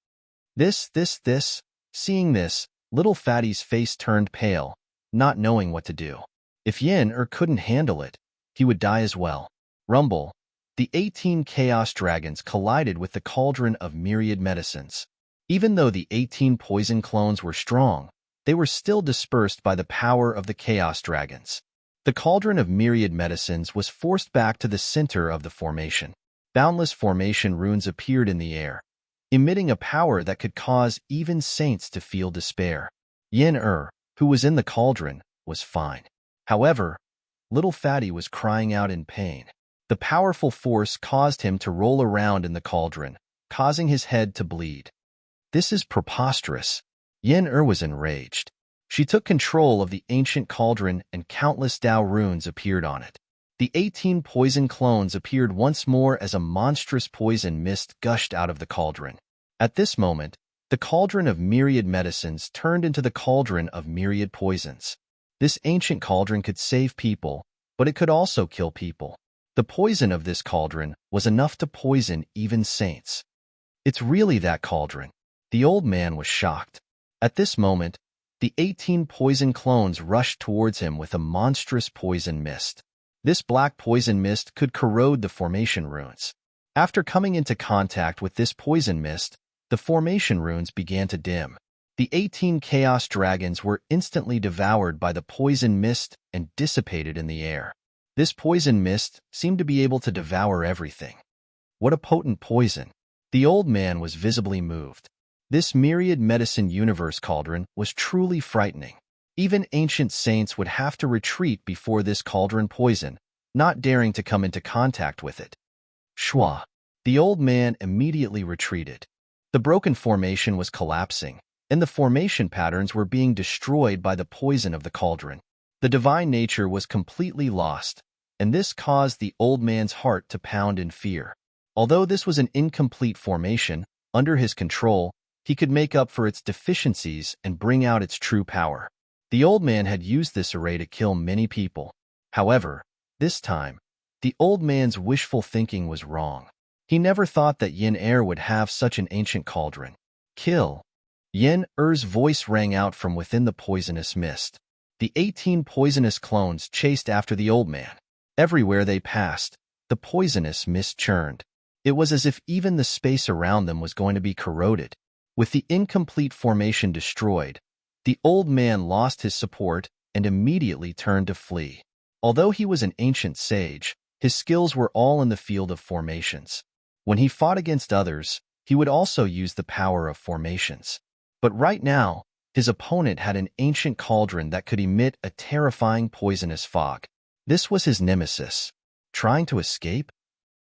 Seeing this, little Fatty's face turned pale, not knowing what to do. If Yin couldn't handle it, he would die as well. Rumble. The 18 chaos dragons collided with the cauldron of myriad medicines. Even though the 18 poison clones were strong, they were still dispersed by the power of the chaos dragons. The cauldron of myriad medicines was forced back to the center of the formation. Boundless formation runes appeared in the air, emitting a power that could cause even saints to feel despair. Yin who was in the cauldron, was fine. However, little Fatty was crying out in pain. The powerful force caused him to roll around in the cauldron, causing his head to bleed. This is preposterous. Yin was enraged. She took control of the ancient cauldron and countless Tao runes appeared on it. The 18 poison clones appeared once more as a monstrous poison mist gushed out of the cauldron. At this moment, the cauldron of myriad medicines turned into the cauldron of myriad poisons. This ancient cauldron could save people, but it could also kill people. The poison of this cauldron was enough to poison even saints. It's really that cauldron. The old man was shocked. At this moment, the 18 poison clones rushed towards him with a monstrous poison mist. This black poison mist could corrode the formation runes. After coming into contact with this poison mist, the formation runes began to dim. The 18 chaos dragons were instantly devoured by the poison mist and dissipated in the air. This poison mist seemed to be able to devour everything. What a potent poison! The old man was visibly moved. This myriad medicine universe cauldron was truly frightening. Even ancient saints would have to retreat before this cauldron poison, not daring to come into contact with it. Shwa. The old man immediately retreated. The broken formation was collapsing, and the formation patterns were being destroyed by the poison of the cauldron. The divine nature was completely lost, and this caused the old man's heart to pound in fear. Although this was an incomplete formation, under his control, he could make up for its deficiencies and bring out its true power. The old man had used this array to kill many people. However, this time, the old man's wishful thinking was wrong. He never thought that Yin would have such an ancient cauldron. Kill! Yin voice rang out from within the poisonous mist. The 18 poisonous clones chased after the old man. Everywhere they passed, the poisonous mist churned. It was as if even the space around them was going to be corroded. With the incomplete formation destroyed, the old man lost his support and immediately turned to flee. Although he was an ancient sage, his skills were all in the field of formations. When he fought against others, he would also use the power of formations. But right now, his opponent had an ancient cauldron that could emit a terrifying poisonous fog. This was his nemesis. Trying to escape?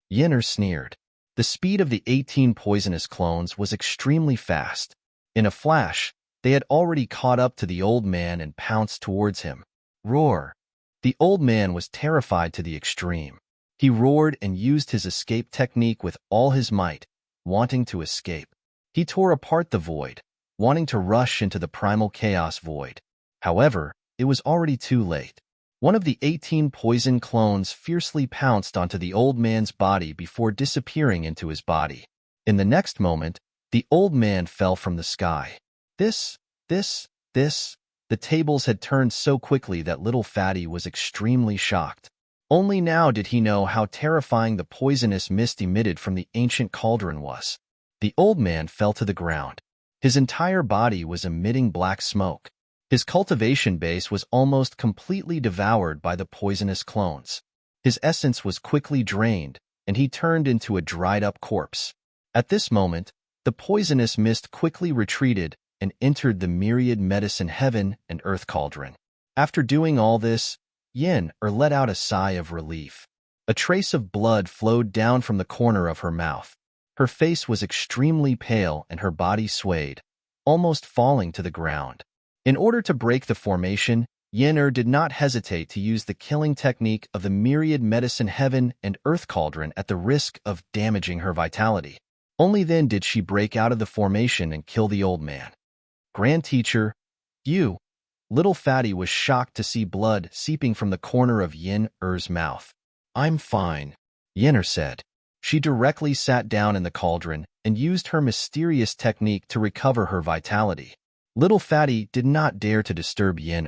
Yin sneered. The speed of the 18 poisonous clones was extremely fast. In a flash, they had already caught up to the old man and pounced towards him. Roar! The old man was terrified to the extreme. He roared and used his escape technique with all his might, wanting to escape. He tore apart the void, wanting to rush into the primal chaos void. However, it was already too late. One of the 18 poison clones fiercely pounced onto the old man's body before disappearing into his body. In the next moment, the old man fell from the sky. The tables had turned so quickly that little Fatty was extremely shocked. Only now did he know how terrifying the poisonous mist emitted from the ancient cauldron was. The old man fell to the ground. His entire body was emitting black smoke. His cultivation base was almost completely devoured by the poisonous clones. His essence was quickly drained, and he turned into a dried-up corpse. At this moment, the poisonous mist quickly retreated and entered the myriad medicine heaven and earth cauldron. After doing all this, Yin let out a sigh of relief. A trace of blood flowed down from the corner of her mouth. Her face was extremely pale and her body swayed, almost falling to the ground. In order to break the formation, Yin did not hesitate to use the killing technique of the myriad medicine heaven and earth cauldron at the risk of damaging her vitality. Only then did she break out of the formation and kill the old man. Grand Teacher, you. Little Fatty was shocked to see blood seeping from the corner of Yin-er's mouth. I'm fine, Yin said. She directly sat down in the cauldron and used her mysterious technique to recover her vitality. Little Fatty did not dare to disturb Yin.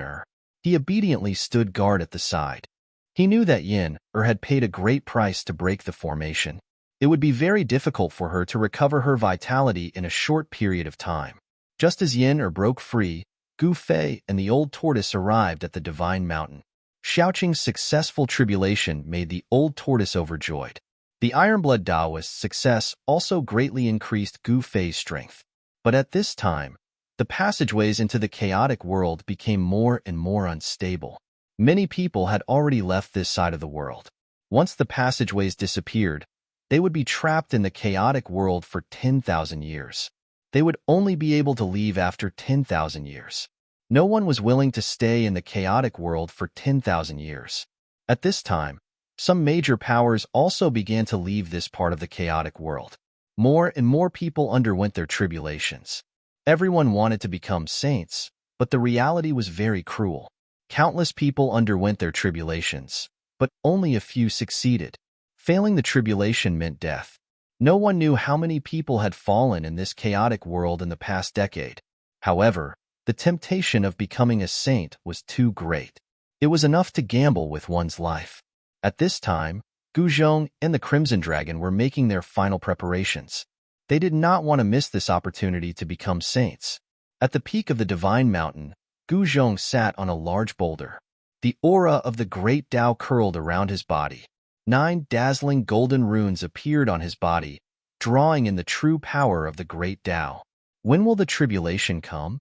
He obediently stood guard at the side. He knew that Yin had paid a great price to break the formation. It would be very difficult for her to recover her vitality in a short period of time. Just as Yin broke free, Gu Fei and the old tortoise arrived at the divine mountain. Xiaoqing's successful tribulation made the old tortoise overjoyed. The Ironblood Taoist's success also greatly increased Gu Fei's strength. But at this time, the passageways into the chaotic world became more and more unstable. Many people had already left this side of the world. Once the passageways disappeared, they would be trapped in the chaotic world for 10,000 years. They would only be able to leave after 10,000 years. No one was willing to stay in the chaotic world for 10,000 years. At this time, some major powers also began to leave this part of the chaotic world. More and more people underwent their tribulations. Everyone wanted to become saints, but the reality was very cruel. Countless people underwent their tribulations, but only a few succeeded. Failing the tribulation meant death. No one knew how many people had fallen in this chaotic world in the past decade. However, the temptation of becoming a saint was too great. It was enough to gamble with one's life. At this time, Gu Zhong and the Crimson Dragon were making their final preparations. They did not want to miss this opportunity to become saints. At the peak of the divine mountain, Gu Zhong sat on a large boulder. The aura of the great Tao curled around his body. 9 dazzling golden runes appeared on his body, drawing in the true power of the great Tao. When will the tribulation come?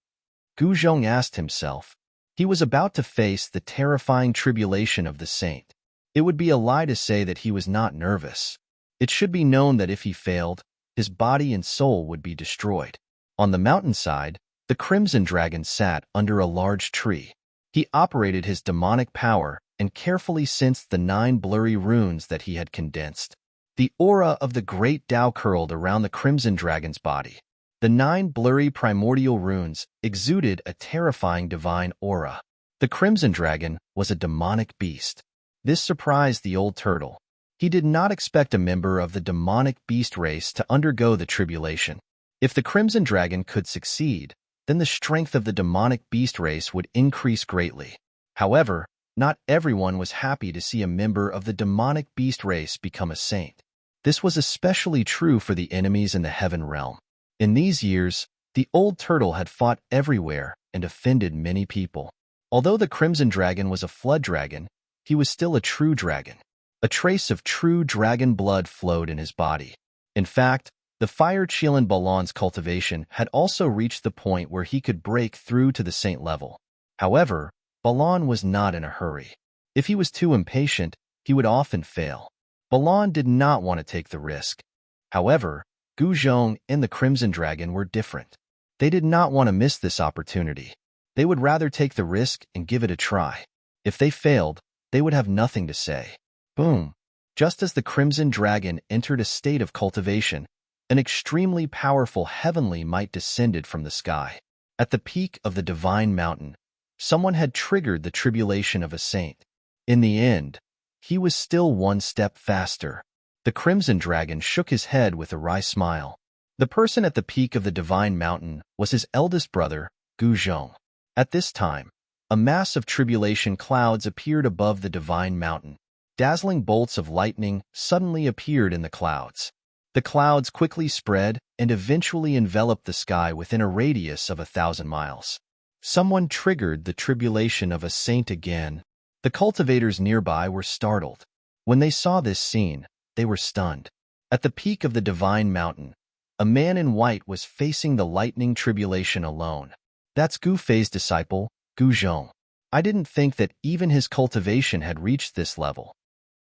Gu Zhong asked himself. He was about to face the terrifying tribulation of the saint. It would be a lie to say that he was not nervous. It should be known that if he failed, his body and soul would be destroyed. On the mountainside, the Crimson Dragon sat under a large tree. He operated his demonic power and carefully sensed the 9 blurry runes that he had condensed. The aura of the great Tao curled around the Crimson Dragon's body. The 9 blurry primordial runes exuded a terrifying divine aura. The Crimson Dragon was a demonic beast. This surprised the old turtle. He did not expect a member of the demonic beast race to undergo the tribulation. If the Crimson Dragon could succeed, then the strength of the demonic beast race would increase greatly. However, not everyone was happy to see a member of the demonic beast race become a saint. This was especially true for the enemies in the heaven realm. In these years, the old turtle had fought everywhere and offended many people. Although the Crimson Dragon was a flood dragon, he was still a true dragon. A trace of true dragon blood flowed in his body. In fact, the fire Qilin Balan's cultivation had also reached the point where he could break through to the saint level. However, Balan was not in a hurry. If he was too impatient, he would often fail. Balan did not want to take the risk. However, Gu Zhong and the Crimson Dragon were different. They did not want to miss this opportunity. They would rather take the risk and give it a try. If they failed, they would have nothing to say. Boom! Just as the Crimson Dragon entered a state of cultivation, an extremely powerful heavenly might descended from the sky. At the peak of the divine mountain, someone had triggered the tribulation of a saint. In the end, he was still one step faster. The Crimson Dragon shook his head with a wry smile. The person at the peak of the divine mountain was his eldest brother, Gu Zhong. At this time, a mass of tribulation clouds appeared above the divine mountain. Dazzling bolts of lightning suddenly appeared in the clouds. The clouds quickly spread and eventually enveloped the sky within a radius of 1,000 miles. Someone triggered the tribulation of a saint again. The cultivators nearby were startled. When they saw this scene, they were stunned. At the peak of the divine mountain, A man in white was facing the lightning tribulation alone. That's Gu Fei's disciple, Gu Zhong. I didn't think that even his cultivation had reached this level.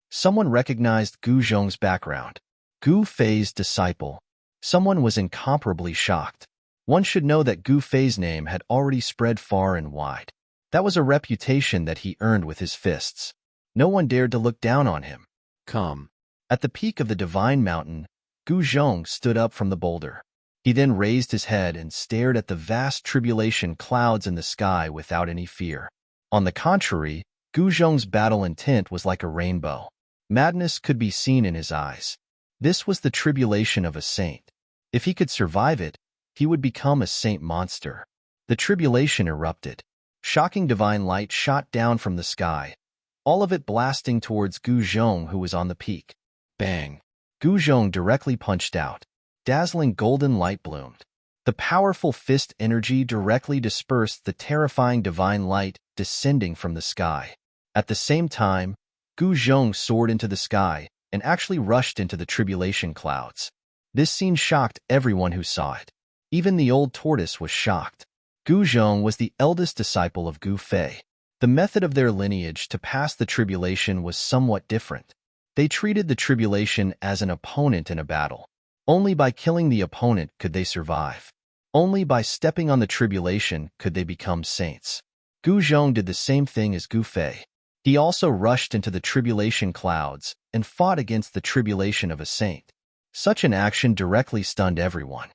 Someone recognized Gu Zhong's background. Gu Fei's disciple. Someone was incomparably shocked. One should know that Gu Fei's name had already spread far and wide. That was a reputation that he earned with his fists. No one dared to look down on him. Come. At the peak of the divine mountain, Gu Zhong stood up from the boulder. He then raised his head and stared at the vast tribulation clouds in the sky without any fear. On the contrary, Gu Zhong's battle intent was like a rainbow. Madness could be seen in his eyes. This was the tribulation of a saint. If he could survive it, he would become a saint monster. The tribulation erupted. Shocking divine light shot down from the sky, all of it blasting towards Gu Zhong, who was on the peak. Bang! Gu Zhong directly punched out. Dazzling golden light bloomed. The powerful fist energy directly dispersed the terrifying divine light descending from the sky. At the same time, Gu Zhong soared into the sky and actually rushed into the tribulation clouds. This scene shocked everyone who saw it. Even the old tortoise was shocked. Gu Zhong was the eldest disciple of Gu Fei. The method of their lineage to pass the tribulation was somewhat different. They treated the tribulation as an opponent in a battle. Only by killing the opponent could they survive. Only by stepping on the tribulation could they become saints. Gu Zhong did the same thing as Gu Fei. He also rushed into the tribulation clouds and fought against the tribulation of a saint. Such an action directly stunned everyone.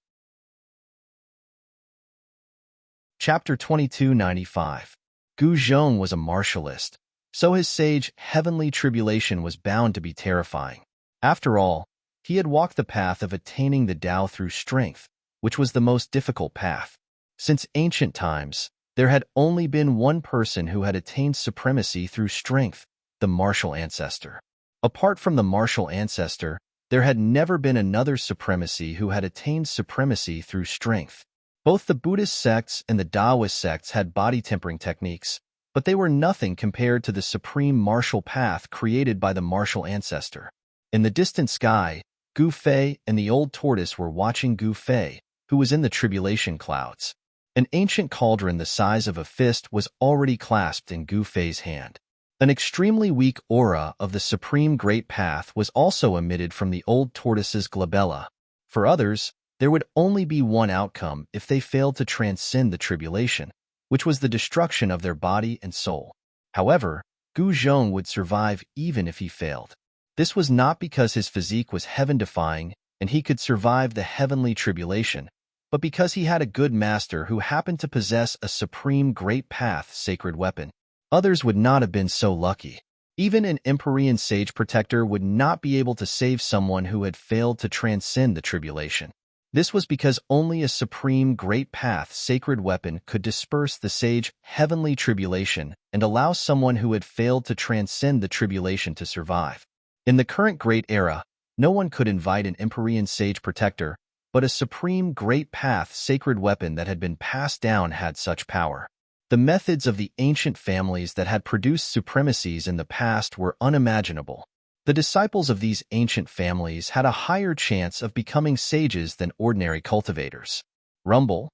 Chapter 2295. Gu Zhong was a martialist, so his sage heavenly tribulation was bound to be terrifying. After all, he had walked the path of attaining the Tao through strength, which was the most difficult path. Since ancient times, there had only been one person who had attained supremacy through strength, the martial ancestor. Apart from the martial ancestor, there had never been another supremacy who had attained supremacy through strength. Both the Buddhist sects and the Taoist sects had body tempering techniques, but they were nothing compared to the supreme martial path created by the martial ancestor. In the distant sky, Gu Fei and the old tortoise were watching Gu Fei, who was in the tribulation clouds. An ancient cauldron the size of a fist was already clasped in Gu Fei's hand. An extremely weak aura of the supreme great path was also emitted from the old tortoise's glabella. For others, there would only be one outcome if they failed to transcend the tribulation, which was the destruction of their body and soul. However, Gu Zhong would survive even if he failed. This was not because his physique was heaven-defying and he could survive the heavenly tribulation, but because he had a good master who happened to possess a supreme great path sacred weapon. Others would not have been so lucky. Even an Empyrean sage protector would not be able to save someone who had failed to transcend the tribulation. This was because only a supreme great path sacred weapon could disperse the sage heavenly tribulation and allow someone who had failed to transcend the tribulation to survive. In the current great era, no one could invite an Empyrean sage protector, but a supreme great path sacred weapon that had been passed down had such power. The methods of the ancient families that had produced supremacies in the past were unimaginable. The disciples of these ancient families had a higher chance of becoming sages than ordinary cultivators. Rumble,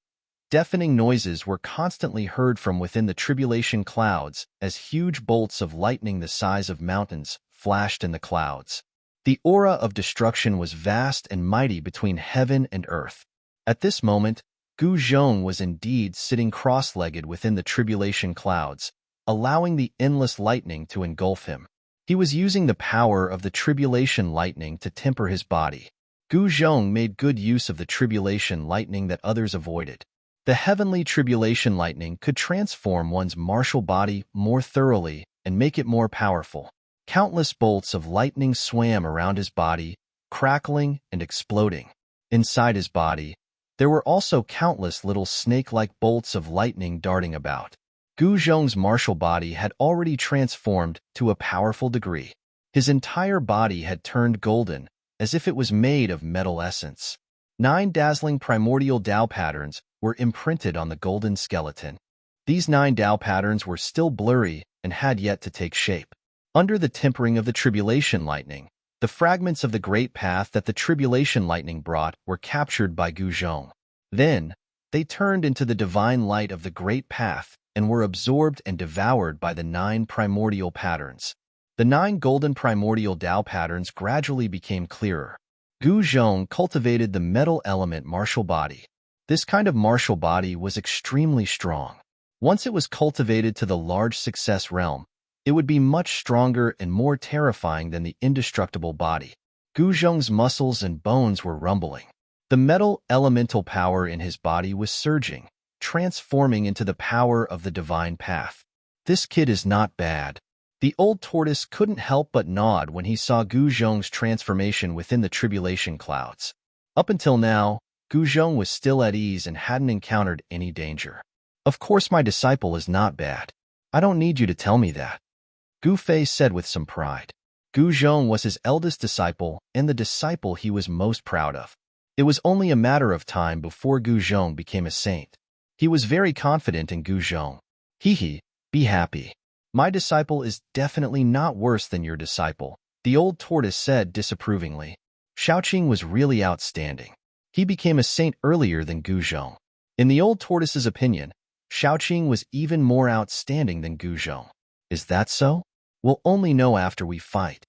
deafening noises were constantly heard from within the tribulation clouds as huge bolts of lightning the size of mountains flashed in the clouds. The aura of destruction was vast and mighty between heaven and earth. At this moment, Gu Zhong was indeed sitting cross-legged within the tribulation clouds, allowing the endless lightning to engulf him. He was using the power of the tribulation lightning to temper his body. Gu Zhong made good use of the tribulation lightning that others avoided. The heavenly tribulation lightning could transform one's martial body more thoroughly and make it more powerful. Countless bolts of lightning swam around his body, crackling and exploding. Inside his body, there were also countless little snake-like bolts of lightning darting about. Gu Zhong's martial body had already transformed to a powerful degree. His entire body had turned golden, as if it was made of metal essence. 9 dazzling primordial Tao patterns were imprinted on the golden skeleton. These 9 Tao patterns were still blurry and had yet to take shape. Under the tempering of the tribulation lightning, The fragments of the great path that the tribulation lightning brought were captured by Gu Zhong. Then, they turned into the divine light of the great path and were absorbed and devoured by the 9 primordial patterns. The 9 golden primordial Tao patterns gradually became clearer. Gu Zhong cultivated the metal element martial body. This kind of martial body was extremely strong. Once it was cultivated to the large success realm, it would be much stronger and more terrifying than the indestructible body. Gu Zhong's muscles and bones were rumbling. The metal elemental power in his body was surging, transforming into the power of the divine path. This kid is not bad. The old tortoise couldn't help but nod when he saw Gu Zhong's transformation within the tribulation clouds. Up until now, Gu Zhong was still at ease and hadn't encountered any danger. Of course my disciple is not bad. I don't need you to tell me that, Gu Fei said with some pride. Gu Zhong was his eldest disciple and the disciple he was most proud of. It was only a matter of time before Gu Zhong became a saint. He was very confident in Gu Zhong. Hee, be happy. My disciple is definitely not worse than your disciple, the old tortoise said disapprovingly. Shaoqing was really outstanding. He became a saint earlier than Gu Zhong. In the old tortoise's opinion, Shaoqing was even more outstanding than Gu Zhong. Is that so? We'll only know after we fight.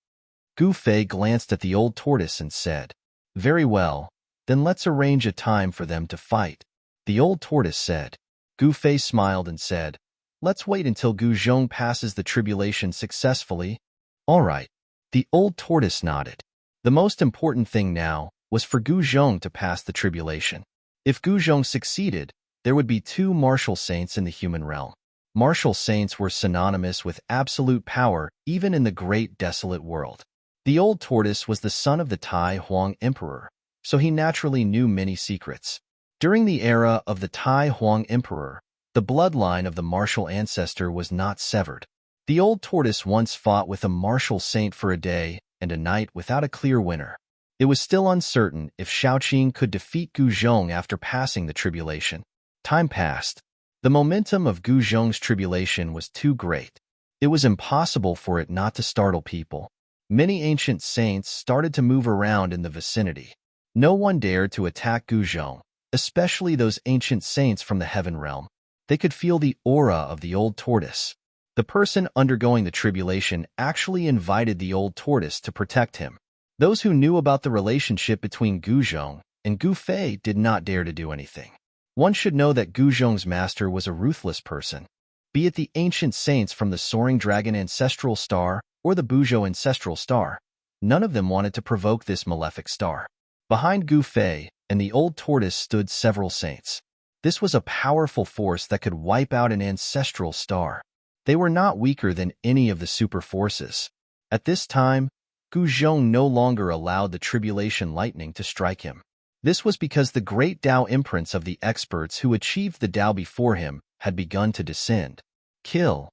Gu Fei glanced at the old tortoise and said, Very well, then let's arrange a time for them to fight, the old tortoise said. Gu Fei smiled and said, Let's wait until Gu Zhong passes the tribulation successfully. All right. The old tortoise nodded. The most important thing now was for Gu Zhong to pass the tribulation. If Gu Zhong succeeded, there would be 2 martial saints in the human realm. Martial saints were synonymous with absolute power even in the great desolate world. The old tortoise was the son of the Tai Huang Emperor, so he naturally knew many secrets. During the era of the Tai Huang Emperor, the bloodline of the martial ancestor was not severed. The old tortoise once fought with a martial saint for a day and a night without a clear winner. It was still uncertain if Shaoqing could defeat Gu Zhong after passing the tribulation. Time passed. The momentum of Gu Zhong's tribulation was too great. It was impossible for it not to startle people. Many ancient saints started to move around in the vicinity. No one dared to attack Gu Zhong, especially those ancient saints from the heaven realm. They could feel the aura of the old tortoise. The person undergoing the tribulation actually invited the old tortoise to protect him. Those who knew about the relationship between Gu Zhong and Gu Fei did not dare to do anything. One should know that Gu Zhong's master was a ruthless person. Be it the ancient saints from the Soaring Dragon Ancestral Star or the Buzhou Ancestral Star, none of them wanted to provoke this malefic star. Behind Gu Fei and the old tortoise stood several saints. This was a powerful force that could wipe out an ancestral star. They were not weaker than any of the super forces. At this time, Gu Zhong no longer allowed the tribulation lightning to strike him. This was because the great Tao imprints of the experts who achieved the Tao before him had begun to descend. Kill.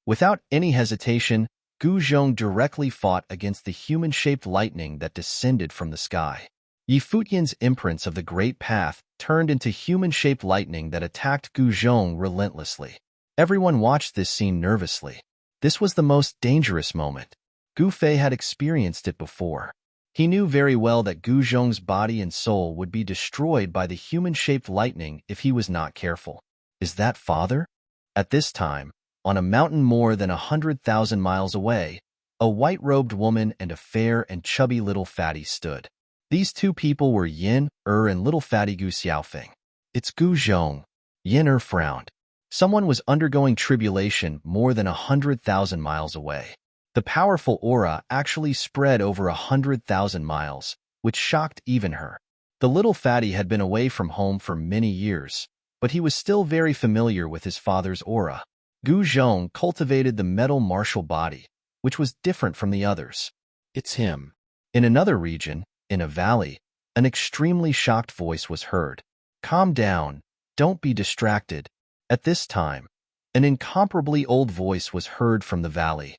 Without any hesitation, Gu Zhong directly fought against the human-shaped lightning that descended from the sky. Yi Futian's imprints of the Great Path turned into human-shaped lightning that attacked Gu Zhong relentlessly. Everyone watched this scene nervously. This was the most dangerous moment. Gu Fei had experienced it before. He knew very well that Gu Zhong's body and soul would be destroyed by the human-shaped lightning if he was not careful. Is that father? At this time, on a mountain more than 100,000 miles away, a white-robed woman and a fair and chubby little fatty stood. These 2 people were Yin and little fatty Gu Xiaofeng. It's Gu Zhong. Yin frowned. Someone was undergoing tribulation more than 100,000 miles away. The powerful aura actually spread over 100,000 miles, which shocked even her. The little fatty had been away from home for many years, but he was still very familiar with his father's aura. Gu Zhong cultivated the metal martial body, which was different from the others. It's him. In another region, in a valley, an extremely shocked voice was heard. Calm down, don't be distracted. At this time, an incomparably old voice was heard from the valley.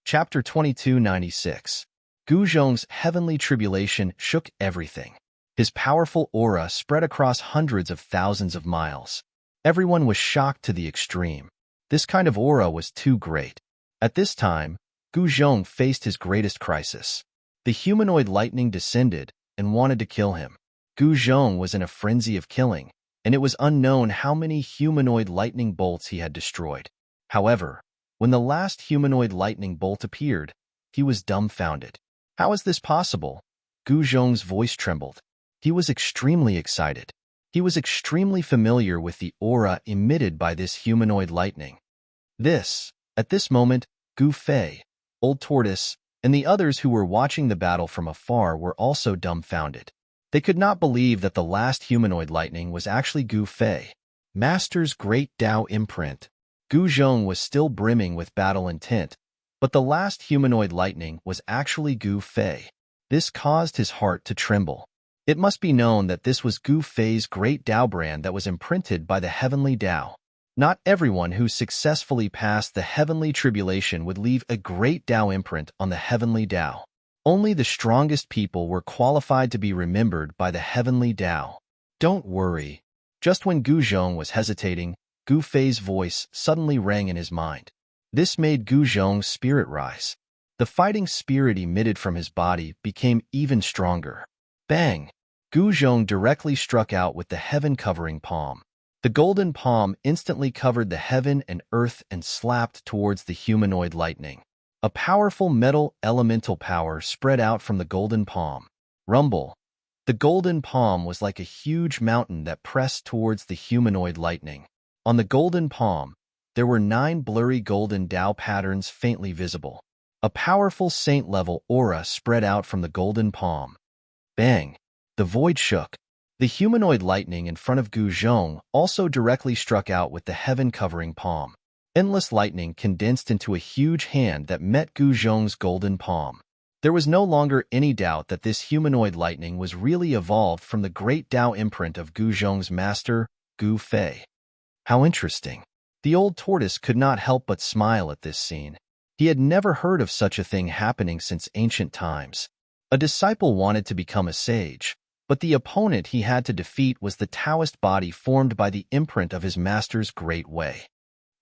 Chapter 2296. Gu Zhong's heavenly tribulation shook everything. His powerful aura spread across hundreds of thousands of miles. Everyone was shocked to the extreme. This kind of aura was too great. At this time, Gu Zhong faced his greatest crisis. The humanoid lightning descended and wanted to kill him. Gu Zhong was in a frenzy of killing, and it was unknown how many humanoid lightning bolts he had destroyed. However, when the last humanoid lightning bolt appeared, he was dumbfounded. How is this possible? Gu Zhong's voice trembled. He was extremely excited. He was extremely familiar with the aura emitted by this humanoid lightning. At this moment, Gu Fei, Old Tortoise, and the others who were watching the battle from afar were also dumbfounded. They could not believe that the last humanoid lightning was actually Gu Fei, Master's great Tao imprint. Gu Zhong was still brimming with battle intent, but the last humanoid lightning was actually Gu Fei. This caused his heart to tremble. It must be known that this was Gu Fei's great Tao brand that was imprinted by the heavenly Tao. Not everyone who successfully passed the heavenly tribulation would leave a great Tao imprint on the heavenly Tao. Only the strongest people were qualified to be remembered by the heavenly Tao. Don't worry. Just when Gu Zhong was hesitating, Gu Fei's voice suddenly rang in his mind. This made Gu Zhong's spirit rise. The fighting spirit emitted from his body became even stronger. Bang! Gu Zhong directly struck out with the heaven-covering palm. The golden palm instantly covered the heaven and earth and slapped towards the humanoid lightning. A powerful metal elemental power spread out from the golden palm. Rumble! The golden palm was like a huge mountain that pressed towards the humanoid lightning. On the golden palm, there were 9 blurry golden Tao patterns faintly visible. A powerful saint-level aura spread out from the golden palm. Bang! The void shook. The humanoid lightning in front of Gu Zhong also directly struck out with the heaven-covering palm. Endless lightning condensed into a huge hand that met Gu Zhong's golden palm. There was no longer any doubt that this humanoid lightning was really evolved from the great Tao imprint of Gu Zhong's master, Gu Fei. How interesting. The old tortoise could not help but smile at this scene. He had never heard of such a thing happening since ancient times. A disciple wanted to become a sage, but the opponent he had to defeat was the Taoist body formed by the imprint of his master's great way.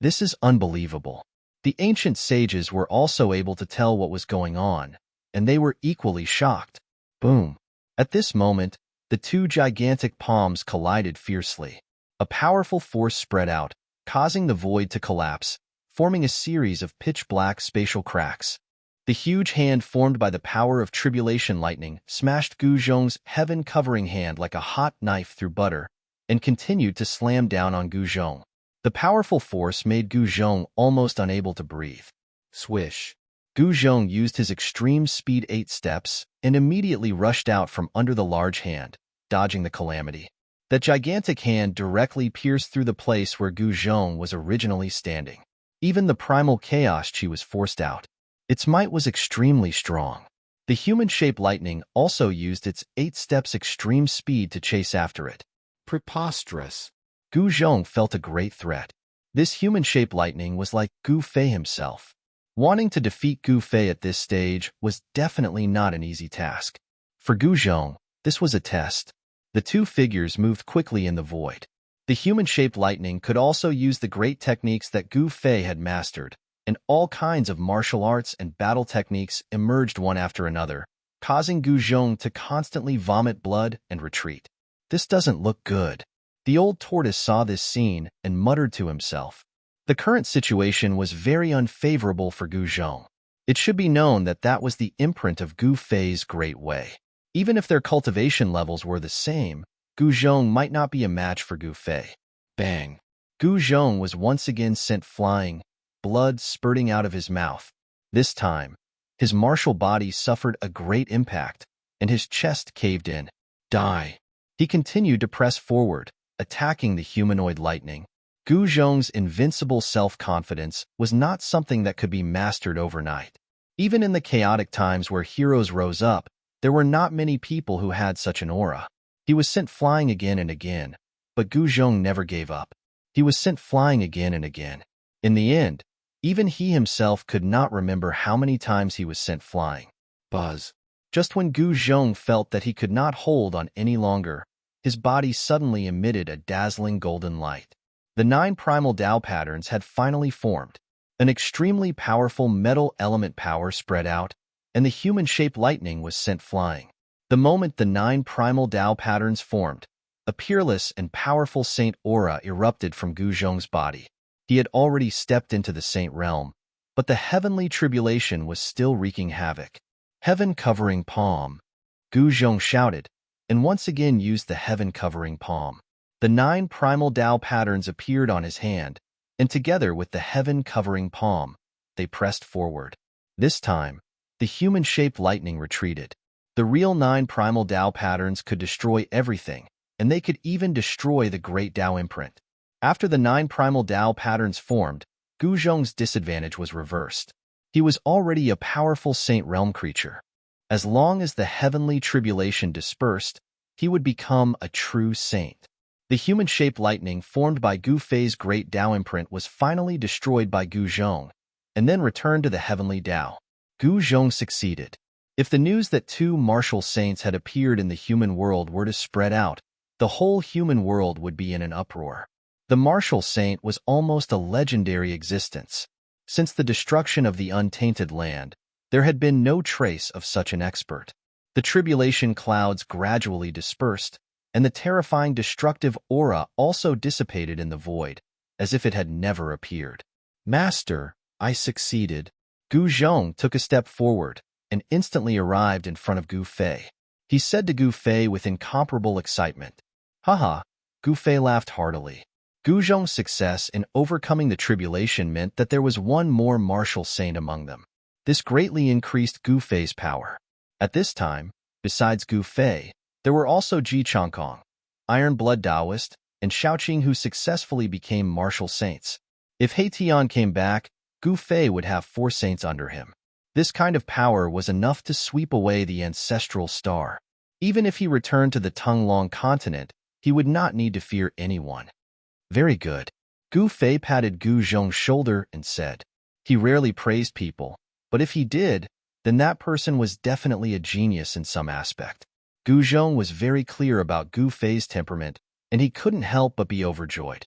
This is unbelievable. The ancient sages were also able to tell what was going on, and they were equally shocked. Boom! At this moment, the 2 gigantic palms collided fiercely. A powerful force spread out, causing the void to collapse, forming a series of pitch-black spatial cracks. The huge hand formed by the power of tribulation lightning smashed Gu Zhong's heaven-covering hand like a hot knife through butter, and continued to slam down on Gu Zhong. The powerful force made Gu Zhong almost unable to breathe. Swish! Gu Zhong used his extreme speed 8 steps and immediately rushed out from under the large hand, dodging the calamity. That gigantic hand directly pierced through the place where Gu Zhong was originally standing. Even the primal chaos chi was forced out. Its might was extremely strong. The human-shaped lightning also used its 8 steps extreme speed to chase after it. Preposterous. Gu Zhong felt a great threat. This human-shaped lightning was like Gu Fei himself. Wanting to defeat Gu Fei at this stage was definitely not an easy task. For Gu Zhong, this was a test. The 2 figures moved quickly in the void. The human-shaped lightning could also use the great techniques that Gu Fei had mastered, and all kinds of martial arts and battle techniques emerged one after another, causing Gu Zhong to constantly vomit blood and retreat. This doesn't look good. The old tortoise saw this scene and muttered to himself. The current situation was very unfavorable for Gu Zhong. It should be known that that was the imprint of Gu Fei's great way. Even if their cultivation levels were the same, Gu Zhong might not be a match for Gu Fei. Bang! Gu Zhong was once again sent flying, blood spurting out of his mouth. This time, his martial body suffered a great impact, and his chest caved in. Die! He continued to press forward, attacking the humanoid lightning. Gu Zhong's invincible self-confidence was not something that could be mastered overnight. Even in the chaotic times where heroes rose up, there were not many people who had such an aura. He was sent flying again and again, but Gu Zhong never gave up. He was sent flying again and again. In the end, even he himself could not remember how many times he was sent flying. Buzz. Just when Gu Zhong felt that he could not hold on any longer, his body suddenly emitted a dazzling golden light. The 9 primal Tao patterns had finally formed. An extremely powerful metal element power spread out, and the human-shaped lightning was sent flying. The moment the 9 primal Tao patterns formed, a peerless and powerful saint aura erupted from Gu Zhong's body. He had already stepped into the saint realm, but the heavenly tribulation was still wreaking havoc. Heaven-covering palm, Gu Zhong shouted, and once again used the heaven-covering palm. The 9 primal Tao patterns appeared on his hand, and together with the heaven-covering palm, they pressed forward. This time, the human-shaped lightning retreated. The real 9 primal Tao patterns could destroy everything, and they could even destroy the great Tao imprint. After the 9 primal Tao patterns formed, Gu Zhong's disadvantage was reversed. He was already a powerful saint realm creature. As long as the heavenly tribulation dispersed, he would become a true saint. The human-shaped lightning formed by Gu Fei's great Tao imprint was finally destroyed by Gu Zhong, and then returned to the heavenly Tao. Gu Zhong succeeded. If the news that 2 martial saints had appeared in the human world were to spread out, the whole human world would be in an uproar. The martial saint was almost a legendary existence. Since the destruction of the untainted land, there had been no trace of such an expert. The tribulation clouds gradually dispersed, and the terrifying destructive aura also dissipated in the void, as if it had never appeared. Master, I succeeded. Gu Zhong took a step forward and instantly arrived in front of Gu Fei. He said to Gu Fei with incomparable excitement. Haha, Gu Fei laughed heartily. Gu Zhong's success in overcoming the tribulation meant that there was one more martial saint among them. This greatly increased Gu Fei's power. At this time, besides Gu Fei, there were also Ji Changkong, Iron Blood Taoist, and Shaoqing who successfully became martial saints. If He Tian came back, Gu Fei would have 4 saints under him. This kind of power was enough to sweep away the ancestral star. Even if he returned to the Tunglong continent, he would not need to fear anyone. Very good. Gu Fei patted Gu Zhong's shoulder and said, he rarely praised people, but if he did, then that person was definitely a genius in some aspect. Gu Zhong was very clear about Gu Fei's temperament, and he couldn't help but be overjoyed.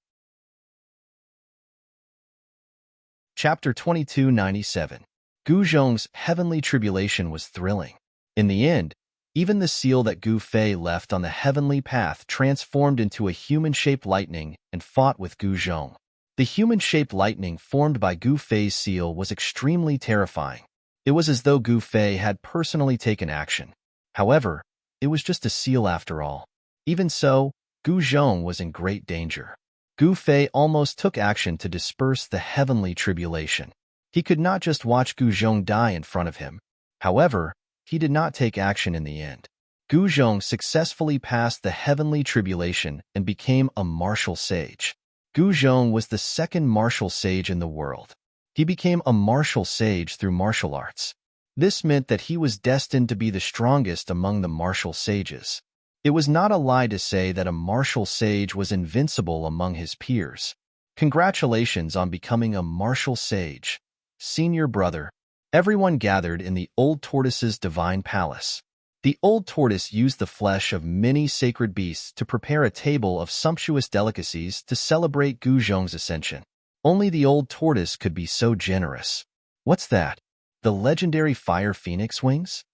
Chapter 2297. Gu Zhong's heavenly tribulation was thrilling. In the end, even the seal that Gu Fei left on the heavenly path transformed into a human-shaped lightning and fought with Gu Zhong. The human-shaped lightning formed by Gu Fei's seal was extremely terrifying. It was as though Gu Fei had personally taken action. However, it was just a seal after all. Even so, Gu Zhong was in great danger. Gu Fei almost took action to disperse the heavenly tribulation. He could not just watch Gu Zhong die in front of him. However, he did not take action in the end. Gu Zhong successfully passed the heavenly tribulation and became a martial sage. Gu Zhong was the 2nd martial sage in the world. He became a martial sage through martial arts. This meant that he was destined to be the strongest among the martial sages. It was not a lie to say that a martial sage was invincible among his peers. Congratulations on becoming a martial sage, senior brother. Everyone gathered in the old tortoise's divine palace. The old tortoise used the flesh of many sacred beasts to prepare a table of sumptuous delicacies to celebrate Gu Zhong's ascension. Only the old tortoise could be so generous. What's that? The legendary fire phoenix wings?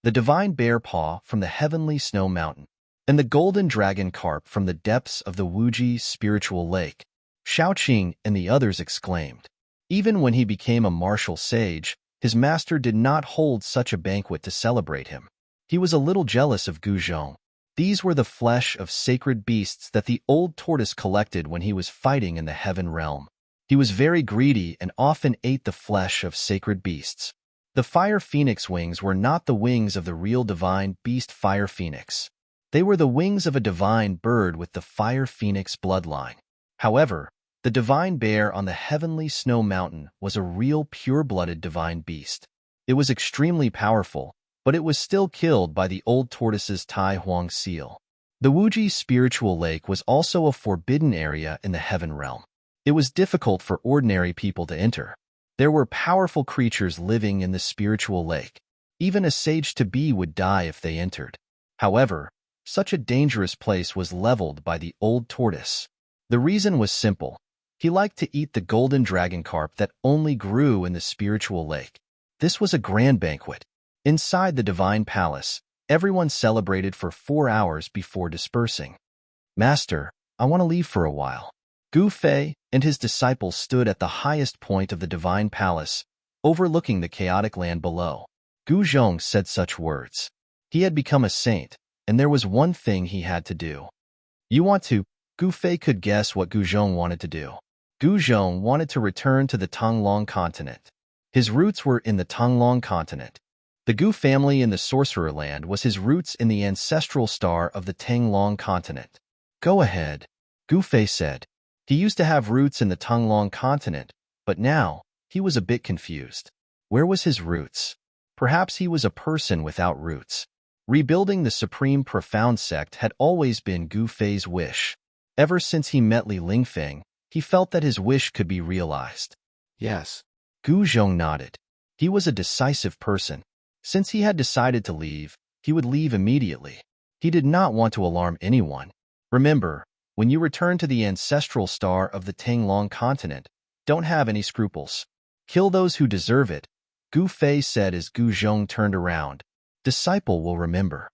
The divine bear paw from the heavenly snow mountain, and the golden dragon carp from the depths of the Wuji spiritual lake. Shaoqing and the others exclaimed. Even when he became a martial sage, his master did not hold such a banquet to celebrate him. He was a little jealous of Gu Zhong. These were the flesh of sacred beasts that the old tortoise collected when he was fighting in the heaven realm. He was very greedy and often ate the flesh of sacred beasts. The fire phoenix wings were not the wings of the real divine beast fire phoenix. They were the wings of a divine bird with the fire phoenix bloodline. However, the divine bear on the heavenly snow mountain was a real pure-blooded divine beast. It was extremely powerful, but it was still killed by the old tortoise's Tai Huang seal. The Wuji spiritual lake was also a forbidden area in the heaven realm. It was difficult for ordinary people to enter. There were powerful creatures living in the spiritual lake. Even a sage-to-be would die if they entered. However, such a dangerous place was leveled by the old tortoise. The reason was simple. He liked to eat the golden dragon carp that only grew in the spiritual lake. This was a grand banquet. Inside the divine palace, everyone celebrated for 4 hours before dispersing. Master, I want to leave for a while. Gu Fei and his disciples stood at the highest point of the divine palace, overlooking the chaotic land below. Gu Zhong said such words. He had become a saint, and there was one thing he had to do. You want to? Gu Fei could guess what Gu Zhong wanted to do. Gu Zhong wanted to return to the Tonglong continent. His roots were in the Tonglong continent. The Gu family in the Sorcerer Land was his roots in the ancestral star of the Tanglong continent. Go ahead, Gu Fei said. He used to have roots in the Tonglong continent, but now he was a bit confused. Where was his roots? Perhaps he was a person without roots. Rebuilding the Supreme Profound Sect had always been Gu Fei's wish. Ever since he met Li Lingfeng, he felt that his wish could be realized. Yes. Gu Zhong nodded. He was a decisive person. Since he had decided to leave, he would leave immediately. He did not want to alarm anyone. Remember, when you return to the ancestral star of the Tanglong continent, don't have any scruples. Kill those who deserve it, Gu Fei said as Gu Zhong turned around. Disciple will remember.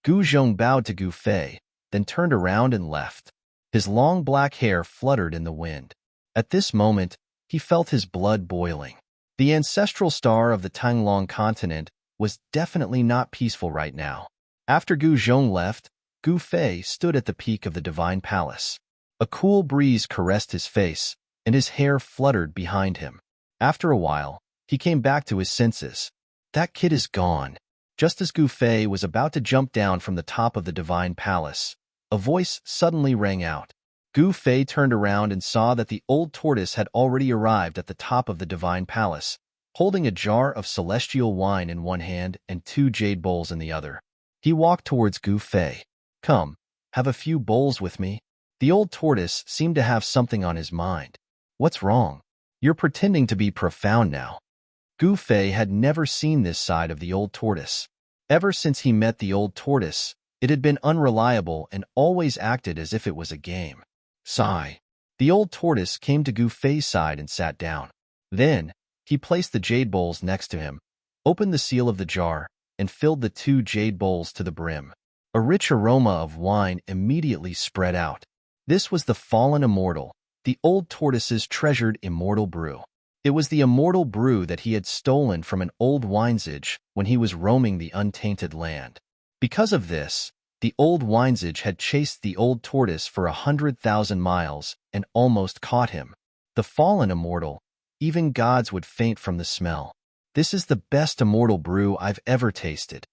Gu Zhong bowed to Gu Fei, then turned around and left. His long black hair fluttered in the wind. At this moment, he felt his blood boiling. The ancestral star of the Tanglong continent was definitely not peaceful right now. After Gu Zhong left, Gu Fei stood at the peak of the divine palace. A cool breeze caressed his face, and his hair fluttered behind him. After a while, he came back to his senses. That kid is gone. Just as Gu Fei was about to jump down from the top of the divine palace, a voice suddenly rang out. Gu Fei turned around and saw that the old tortoise had already arrived at the top of the divine palace, holding a jar of celestial wine in one hand and 2 jade bowls in the other. He walked towards Gu Fei. Come, have a few bowls with me. The old tortoise seemed to have something on his mind. What's wrong? You're pretending to be profound now. Gu Fei had never seen this side of the old tortoise. Ever since he met the old tortoise, it had been unreliable and always acted as if it was a game. Sigh. The old tortoise came to Gu Fei's side and sat down. Then, he placed the jade bowls next to him, opened the seal of the jar, and filled the 2 jade bowls to the brim. A rich aroma of wine immediately spread out. This was the fallen immortal, the old tortoise's treasured immortal brew. It was the immortal brew that he had stolen from an old winesage when he was roaming the untainted land. Because of this, the old winesage had chased the old tortoise for 100,000 miles and almost caught him. The fallen immortal, even gods would faint from the smell. This is the best immortal brew I've ever tasted.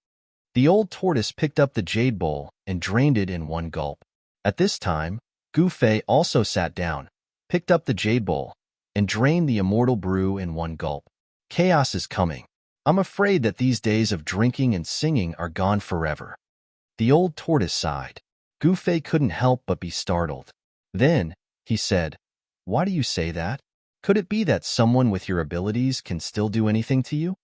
The old tortoise picked up the jade bowl and drained it in one gulp. At this time, Gu Fei also sat down, picked up the jade bowl, and drained the immortal brew in one gulp. Chaos is coming. I'm afraid that these days of drinking and singing are gone forever. The old tortoise sighed. Gu Fei couldn't help but be startled. Then, he said, Why do you say that? Could it be that someone with your abilities can still do anything to you?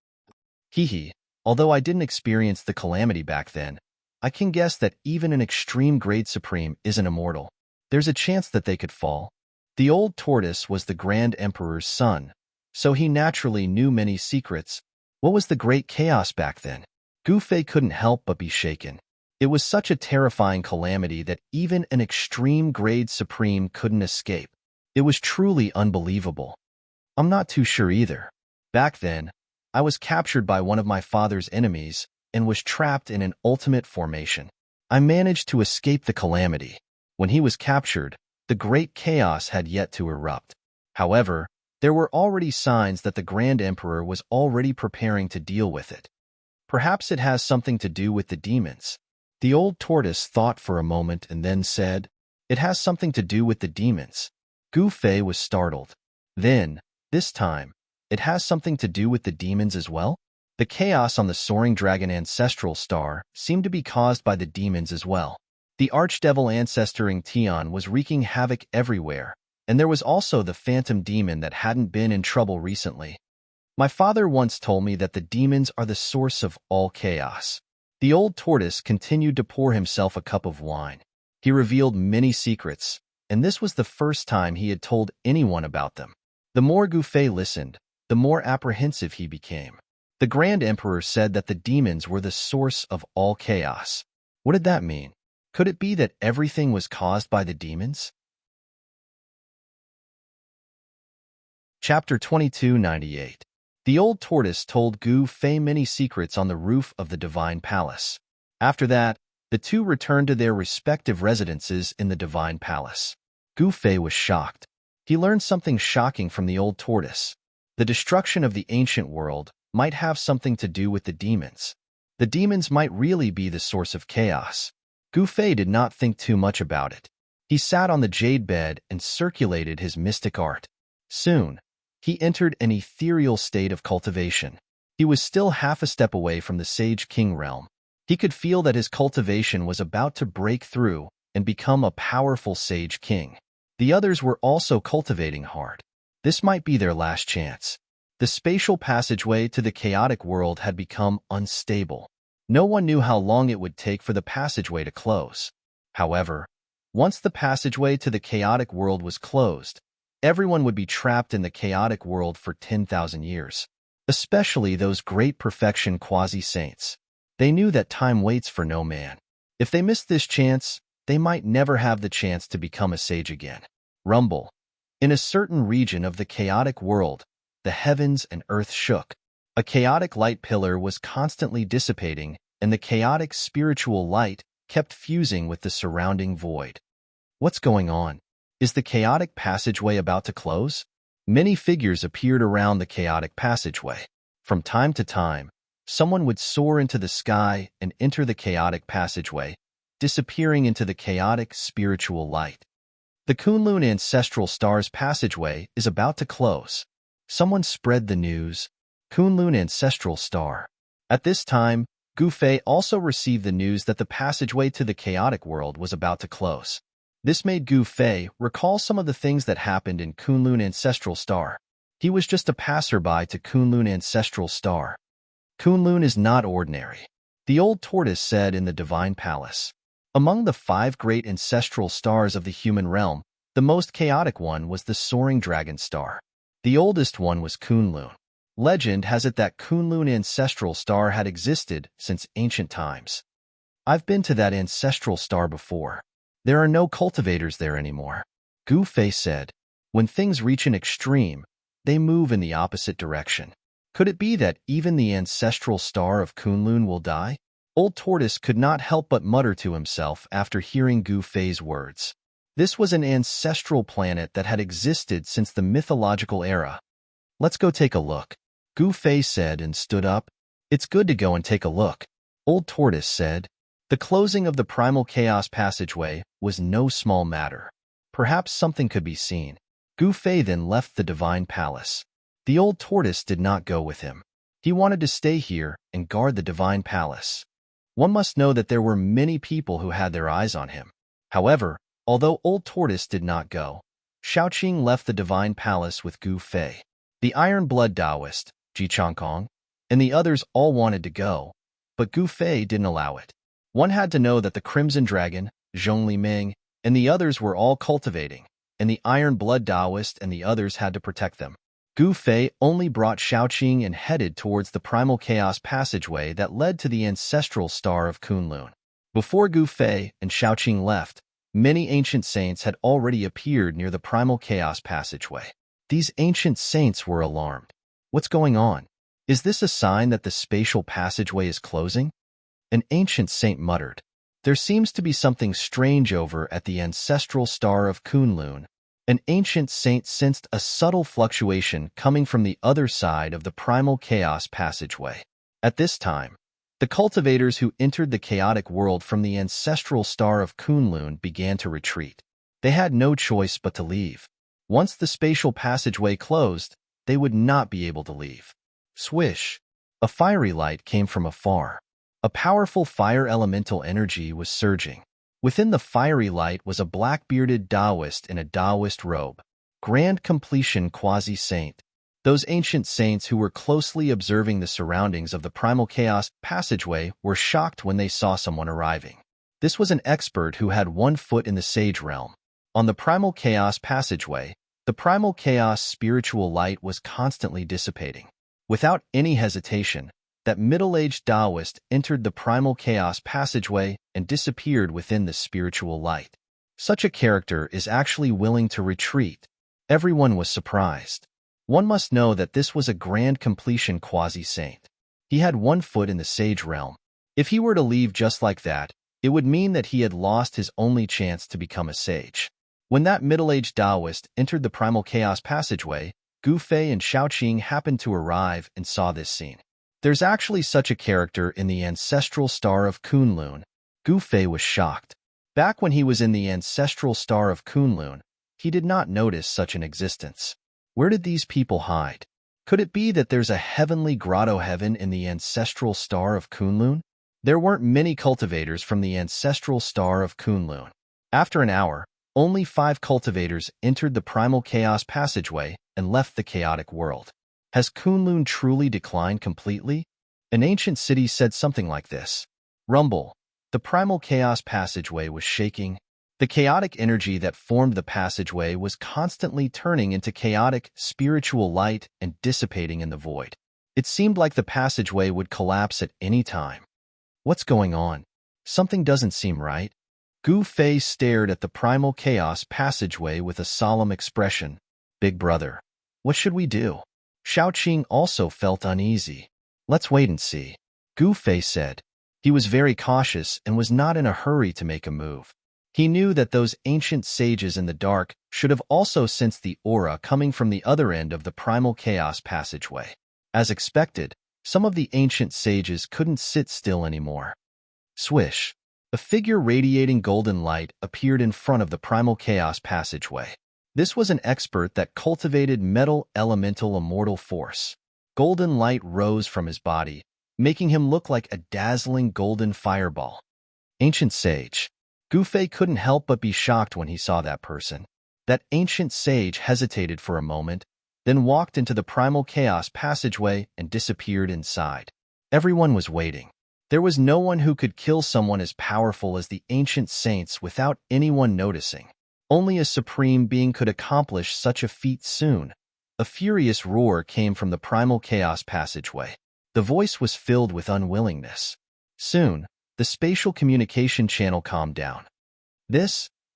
Hee. Although I didn't experience the calamity back then, I can guess that even an extreme grade supreme isn't immortal. There's a chance that they could fall. The old tortoise was the Grand Emperor's son, so he naturally knew many secrets. What was the great chaos back then? Gu Fei couldn't help but be shaken. It was such a terrifying calamity that even an extreme grade supreme couldn't escape. It was truly unbelievable. I'm not too sure either. Back then, I was captured by one of my father's enemies and was trapped in an ultimate formation. I managed to escape the calamity. When he was captured, the great chaos had yet to erupt. However, there were already signs that the Grand Emperor was already preparing to deal with it. Perhaps it has something to do with the demons. The old tortoise thought for a moment and then said, It has something to do with the demons. Gu Fei was startled. Then, this time, it has something to do with the demons as well? The chaos on the soaring dragon ancestral star seemed to be caused by the demons as well. The archdevil ancestoring Tian was wreaking havoc everywhere, and there was also the phantom demon that hadn't been in trouble recently. My father once told me that the demons are the source of all chaos. The old tortoise continued to pour himself a cup of wine. He revealed many secrets, and this was the first time he had told anyone about them. The more Gu Fei listened, the more apprehensive he became. The Grand Emperor said that the demons were the source of all chaos. What did that mean? Could it be that everything was caused by the demons? Chapter 2298. The old tortoise told Gu Fei many secrets on the roof of the divine palace. After that, the two returned to their respective residences in the divine palace. Gu Fei was shocked. He learned something shocking from the old tortoise. The destruction of the ancient world might have something to do with the demons. The demons might really be the source of chaos. Gu Fei did not think too much about it. He sat on the jade bed and circulated his mystic art. Soon, he entered an ethereal state of cultivation. He was still half a step away from the Sage King realm. He could feel that his cultivation was about to break through and become a powerful Sage King. The others were also cultivating hard. This might be their last chance. The spatial passageway to the chaotic world had become unstable. No one knew how long it would take for the passageway to close. However, once the passageway to the chaotic world was closed, everyone would be trapped in the chaotic world for 10,000 years, especially those great perfection quasi-saints. They knew that time waits for no man. If they missed this chance, they might never have the chance to become a sage again. Rumble. In a certain region of the chaotic world, the heavens and earth shook. A chaotic light pillar was constantly dissipating, and the chaotic spiritual light kept fusing with the surrounding void. What's going on? Is the chaotic passageway about to close? Many figures appeared around the chaotic passageway. From time to time, someone would soar into the sky and enter the chaotic passageway, disappearing into the chaotic spiritual light. The Kunlun ancestral star's passageway is about to close. Someone spread the news. Kunlun ancestral star. At this time, Gu Fei also received the news that the passageway to the chaotic world was about to close. This made Gu Fei recall some of the things that happened in Kunlun ancestral star. He was just a passerby to Kunlun ancestral star. Kunlun is not ordinary, the old tortoise said in the divine palace. Among the 5 great ancestral stars of the human realm, the most chaotic one was the soaring dragon star. The oldest one was Kunlun. Legend has it that Kunlun ancestral star had existed since ancient times. I've been to that ancestral star before. There are no cultivators there anymore. Gu Fei said, when things reach an extreme, they move in the opposite direction. Could it be that even the ancestral star of Kunlun will die? Old Tortoise could not help but mutter to himself after hearing Gu Fei's words. This was an ancestral planet that had existed since the mythological era. Let's go take a look, Gu Fei said and stood up. It's good to go and take a look, Old Tortoise said. The closing of the primal chaos passageway was no small matter. Perhaps something could be seen. Gu Fei then left the divine palace. The old tortoise did not go with him. He wanted to stay here and guard the divine palace. One must know that there were many people who had their eyes on him. However, although old tortoise did not go, Shaoqing left the divine palace with Gu Fei. The Iron Blood Taoist, Ji Changkong, and the others all wanted to go, but Gu Fei didn't allow it. One had to know that the Crimson Dragon, Zhong Liming, and the others were all cultivating, and the Iron Blood Taoist and the others had to protect them. Gu Fei only brought Shaoqing and headed towards the primal chaos passageway that led to the ancestral star of Kunlun. Before Gu Fei and Shaoqing left, many ancient saints had already appeared near the primal chaos passageway. These ancient saints were alarmed. What's going on? Is this a sign that the spatial passageway is closing? An ancient saint muttered. There seems to be something strange over at the ancestral star of Kunlun. An ancient saint sensed a subtle fluctuation coming from the other side of the primal chaos passageway. At this time, the cultivators who entered the chaotic world from the ancestral star of Kunlun began to retreat. They had no choice but to leave. Once the spatial passageway closed, they would not be able to leave. Swish! A fiery light came from afar. A powerful fire elemental energy was surging. Within the fiery light was a black-bearded Taoist in a Taoist robe. Grand Completion Quasi-Saint. Those ancient saints who were closely observing the surroundings of the primal chaos passageway were shocked when they saw someone arriving. This was an expert who had 1 foot in the sage realm. On the primal chaos passageway, the primal chaos spiritual light was constantly dissipating. Without any hesitation, that middle-aged Taoist entered the primal chaos passageway and disappeared within the spiritual light. Such a character is actually willing to retreat. Everyone was surprised. One must know that this was a grand completion quasi-saint. He had one foot in the sage realm. If he were to leave just like that, it would mean that he had lost his only chance to become a sage. When that middle-aged Taoist entered the primal chaos passageway, Gu Fei and Xiaoqing happened to arrive and saw this scene. There's actually such a character in the ancestral star of Kunlun. Gu Fei was shocked. Back when he was in the ancestral star of Kunlun, he did not notice such an existence. Where did these people hide? Could it be that there's a heavenly grotto heaven in the ancestral star of Kunlun? There weren't many cultivators from the ancestral star of Kunlun. After an hour, only 5 cultivators entered the primal chaos passageway and left the chaotic world. Has Kunlun truly declined completely? An ancient city said something like this. Rumble. The primal chaos passageway was shaking. The chaotic energy that formed the passageway was constantly turning into chaotic, spiritual light and dissipating in the void. It seemed like the passageway would collapse at any time. What's going on? Something doesn't seem right. Gu Fei stared at the primal chaos passageway with a solemn expression. Big brother, what should we do? Xiaoqing also felt uneasy. Let's wait and see, Gu Fei said. He was very cautious and was not in a hurry to make a move. He knew that those ancient sages in the dark should have also sensed the aura coming from the other end of the primal chaos passageway. As expected, some of the ancient sages couldn't sit still anymore. Swish! A figure radiating golden light appeared in front of the primal chaos passageway. This was an expert that cultivated metal elemental immortal force. Golden light rose from his body, making him look like a dazzling golden fireball. Ancient sage. Gu Fei couldn't help but be shocked when he saw that person. That ancient sage hesitated for a moment, then walked into the primal chaos passageway and disappeared inside. Everyone was waiting. There was no one who could kill someone as powerful as the ancient saints without anyone noticing. Only a supreme being could accomplish such a feat soon. A furious roar came from the primal chaos passageway. The voice was filled with unwillingness. Soon, the spatial communication channel calmed down.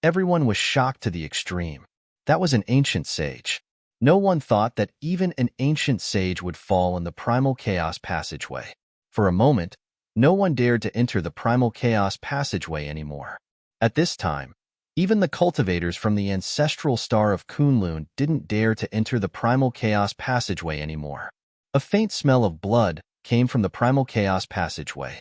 Everyone was shocked to the extreme. That was an ancient sage. No one thought that even an ancient sage would fall in the primal chaos passageway. For a moment, no one dared to enter the primal chaos passageway anymore. At this time, even the cultivators from the ancestral star of Kunlun didn't dare to enter the primal chaos passageway anymore. A faint smell of blood came from the primal chaos passageway.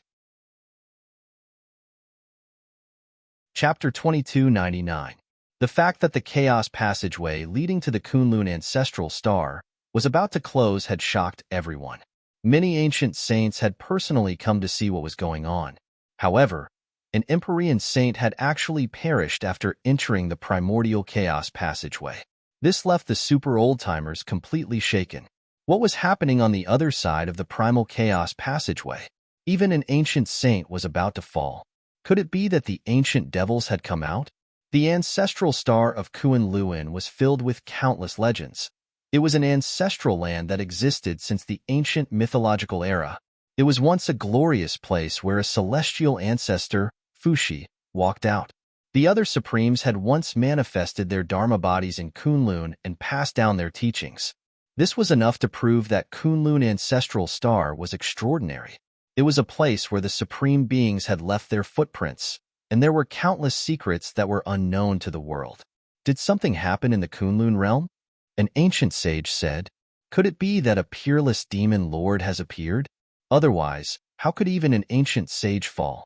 Chapter 2299. The fact that the chaos passageway leading to the Kunlun ancestral star was about to close had shocked everyone. Many ancient saints had personally come to see what was going on. However, an Empyrean saint had actually perished after entering the primordial chaos passageway. This left the super old-timers completely shaken. What was happening on the other side of the primal chaos passageway? Even an ancient saint was about to fall. Could it be that the ancient devils had come out? The ancestral star of Kunlun was filled with countless legends. It was an ancestral land that existed since the ancient mythological era. It was once a glorious place where a celestial ancestor, Fuxi, walked out. The other supremes had once manifested their dharma bodies in Kunlun and passed down their teachings. This was enough to prove that Kunlun ancestral star was extraordinary. It was a place where the supreme beings had left their footprints, and there were countless secrets that were unknown to the world. Did something happen in the Kunlun realm? An ancient sage said. Could it be that a peerless demon lord has appeared? Otherwise, how could even an ancient sage fall?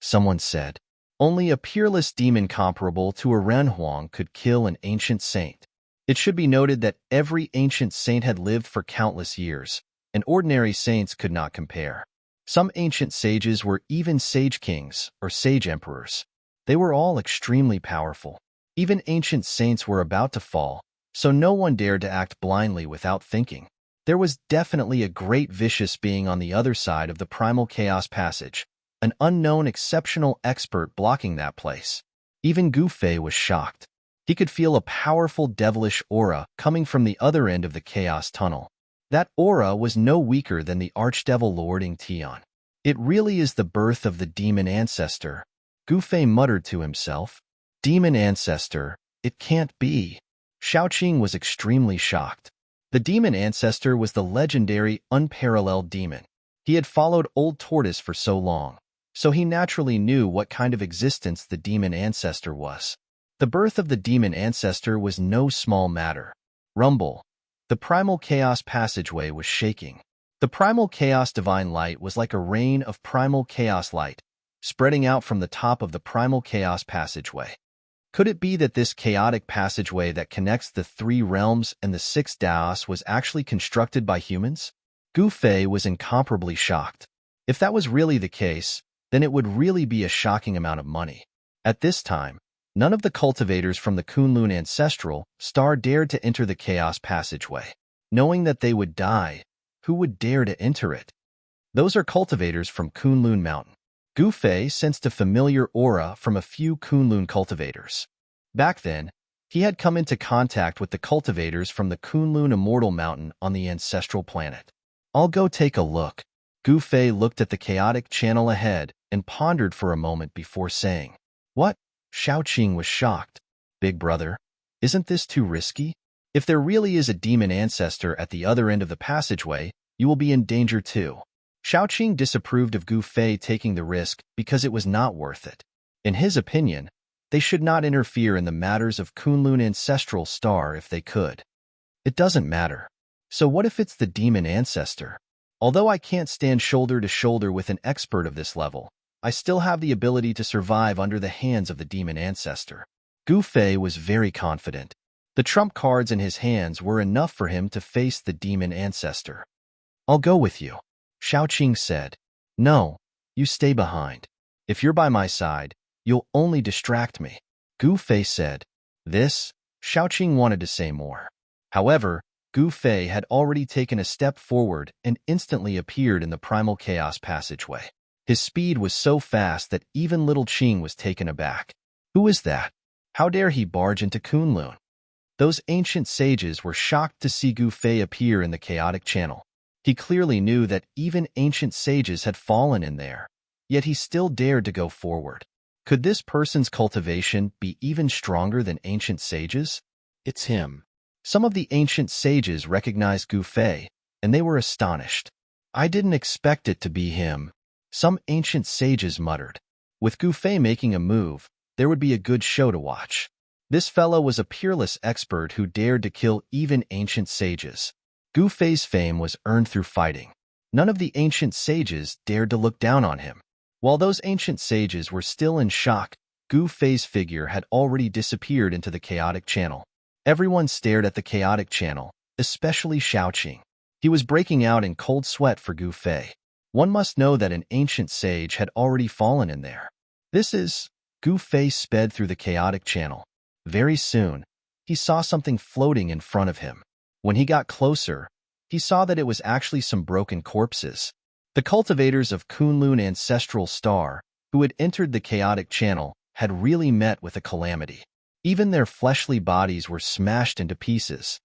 Someone said. Only a peerless demon comparable to a Renhuang could kill an ancient saint. It should be noted that every ancient saint had lived for countless years, and ordinary saints could not compare. Some ancient sages were even sage kings or sage emperors. They were all extremely powerful. Even ancient saints were about to fall, so no one dared to act blindly without thinking. There was definitely a great vicious being on the other side of the primal chaos passage, an unknown exceptional expert blocking that place. Even Gu Fei was shocked. He could feel a powerful devilish aura coming from the other end of the chaos tunnel. That aura was no weaker than the archdevil lording Tion. It really is the birth of the demon ancestor, Gu Fei muttered to himself. Demon ancestor, it can't be. Xiaoqing was extremely shocked. The demon ancestor was the legendary, unparalleled demon. He had followed Old Tortoise for so long, so he naturally knew what kind of existence the demon ancestor was. The birth of the demon ancestor was no small matter. Rumble. The primal chaos passageway was shaking. The primal chaos divine light was like a rain of primal chaos light, spreading out from the top of the primal chaos passageway. Could it be that this chaotic passageway that connects the 3 realms and the 6 Daos was actually constructed by humans? Gu Fei was incomparably shocked. If that was really the case, then it would really be a shocking amount of money. At this time, none of the cultivators from the Kunlun ancestral star dared to enter the chaos passageway. Knowing that they would die, who would dare to enter it? Those are cultivators from Kunlun Mountain. Gu Fei sensed a familiar aura from a few Kunlun cultivators. Back then, he had come into contact with the cultivators from the Kunlun Immortal Mountain on the ancestral planet. I'll go take a look. Gu Fei looked at the chaotic channel ahead and pondered for a moment before saying, What? Xiaoqing was shocked. Big brother, isn't this too risky? If there really is a demon ancestor at the other end of the passageway, you will be in danger too. Xiaoqing disapproved of Gu Fei taking the risk because it was not worth it. In his opinion, they should not interfere in the matters of Kunlun ancestral star if they could. It doesn't matter. So what if it's the demon ancestor? Although I can't stand shoulder to shoulder with an expert of this level, I still have the ability to survive under the hands of the demon ancestor. Gu Fei was very confident. The trump cards in his hands were enough for him to face the demon ancestor. I'll go with you. Xiaoqing said. No, you stay behind. If you're by my side, you'll only distract me. Gu Fei said. This? Xiaoqing wanted to say more. However, Gu Fei had already taken a step forward and instantly appeared in the primal chaos passageway. His speed was so fast that even little Qing was taken aback. Who is that? How dare he barge into Kunlun? Those ancient sages were shocked to see Gu Fei appear in the chaotic channel. He clearly knew that even ancient sages had fallen in there, yet he still dared to go forward. Could this person's cultivation be even stronger than ancient sages? It's him. Some of the ancient sages recognized Gu Fei, and they were astonished. I didn't expect it to be him, some ancient sages muttered. With Gu Fei making a move, there would be a good show to watch. This fellow was a peerless expert who dared to kill even ancient sages. Gu Fei's fame was earned through fighting. None of the ancient sages dared to look down on him. While those ancient sages were still in shock, Gu Fei's figure had already disappeared into the chaotic channel. Everyone stared at the chaotic channel, especially Xiaoqing. He was breaking out in cold sweat for Gu Fei. One must know that an ancient sage had already fallen in there. This is... Gu Fei sped through the chaotic channel. Very soon, he saw something floating in front of him. When he got closer, he saw that it was actually some broken corpses. The cultivators of Kunlun ancestral star, who had entered the chaotic channel, had really met with a calamity. Even their fleshly bodies were smashed into pieces.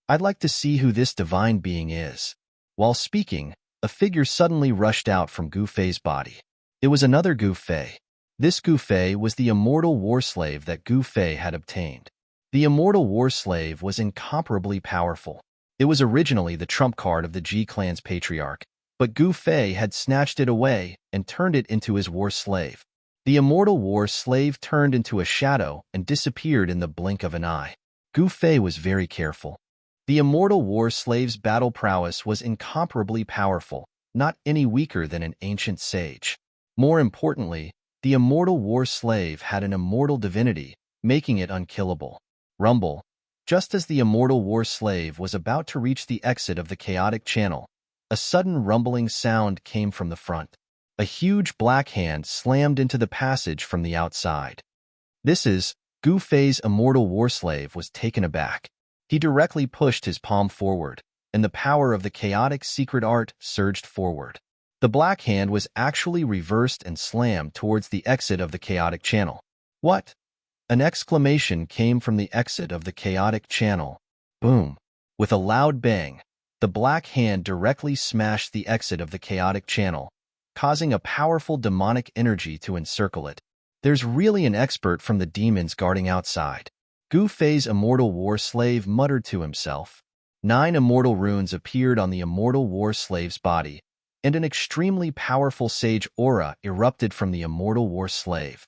I'd like to see who this divine being is. While speaking, a figure suddenly rushed out from Gu Fei's body. It was another Gu Fei. This Gu Fei was the immortal war slave that Gu Fei had obtained. The immortal war slave was incomparably powerful. It was originally the trump card of the Ji clan's patriarch, but Gu Fei had snatched it away and turned it into his war slave. The immortal war slave turned into a shadow and disappeared in the blink of an eye. Gu Fei was very careful. The immortal war slave's battle prowess was incomparably powerful, not any weaker than an ancient sage. More importantly, the immortal war slave had an immortal divinity, making it unkillable. Rumble. Just as the immortal war slave was about to reach the exit of the chaotic channel, a sudden rumbling sound came from the front. A huge black hand slammed into the passage from the outside. This is... Gu Fei's immortal war slave was taken aback. He directly pushed his palm forward, and the power of the chaotic secret art surged forward. The black hand was actually reversed and slammed towards the exit of the chaotic channel. What? An exclamation came from the exit of the chaotic channel. Boom! With a loud bang, the black hand directly smashed the exit of the chaotic channel, causing a powerful demonic energy to encircle it. There's really an expert from the demons guarding outside. Gu Fei's immortal war slave muttered to himself. 9 immortal runes appeared on the immortal war slave's body, and an extremely powerful sage aura erupted from the immortal war slave.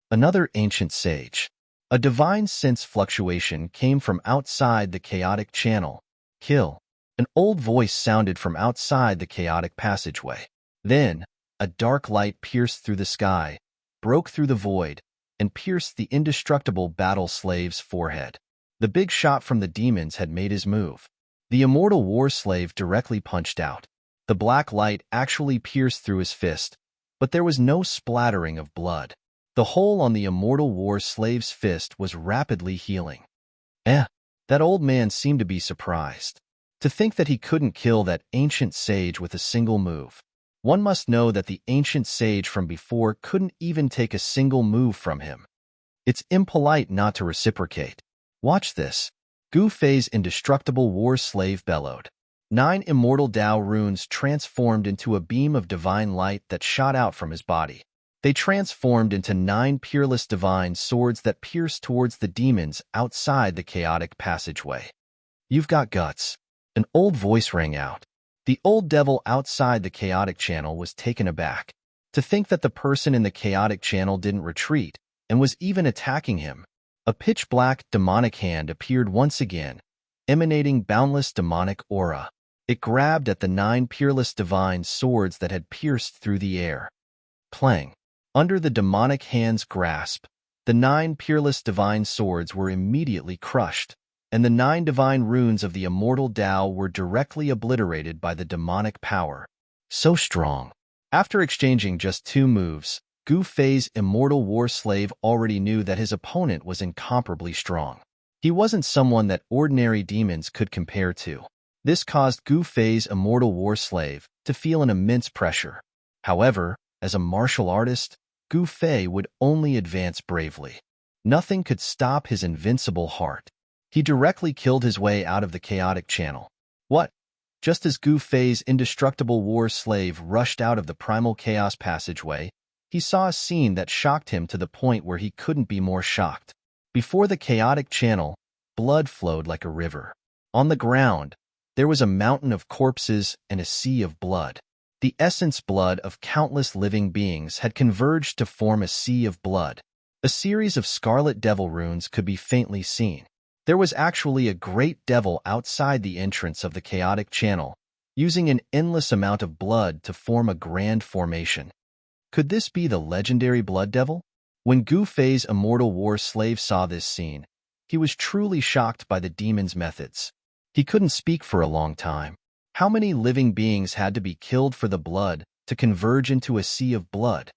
Another ancient sage. A divine sense fluctuation came from outside the chaotic channel. Kill. An old voice sounded from outside the chaotic passageway. Then, a dark light pierced through the sky, broke through the void, and pierced the indestructible battle slave's forehead. The big shot from the demons had made his move. The immortal war slave directly punched out. The black light actually pierced through his fist, but there was no splattering of blood. The hole on the immortal war slave's fist was rapidly healing. That old man seemed to be surprised. To think that he couldn't kill that ancient sage with a single move. One must know that the ancient sage from before couldn't even take a single move from him. It's impolite not to reciprocate. Watch this. Gu Fei's indestructible war slave bellowed. 9 immortal Tao runes transformed into a beam of divine light that shot out from his body. They transformed into 9 peerless divine swords that pierced towards the demons outside the chaotic passageway. You've got guts. An old voice rang out. The old devil outside the chaotic channel was taken aback. To think that the person in the chaotic channel didn't retreat and was even attacking him. A pitch-black demonic hand appeared once again, emanating boundless demonic aura. It grabbed at the 9 peerless divine swords that had pierced through the air. Plang. Under the demonic hand's grasp, the 9 peerless divine swords were immediately crushed, and the 9 divine runes of the immortal Tao were directly obliterated by the demonic power. So strong. After exchanging just 2 moves, Gu Fei's immortal war slave already knew that his opponent was incomparably strong. He wasn't someone that ordinary demons could compare to. This caused Gu Fei's immortal war slave to feel an immense pressure. However, as a martial artist, Gu Fei would only advance bravely. Nothing could stop his invincible heart. He directly killed his way out of the chaotic channel. What? Just as Gu Fei's indestructible war slave rushed out of the primal chaos passageway, he saw a scene that shocked him to the point where he couldn't be more shocked. Before the chaotic channel, blood flowed like a river. On the ground, there was a mountain of corpses and a sea of blood. The essence blood of countless living beings had converged to form a sea of blood. A series of scarlet devil runes could be faintly seen. There was actually a great devil outside the entrance of the chaotic channel, using an endless amount of blood to form a grand formation. Could this be the legendary blood devil? When Gu Fei's immortal war slave saw this scene, he was truly shocked by the demon's methods. He couldn't speak for a long time. How many living beings had to be killed for the blood to converge into a sea of blood?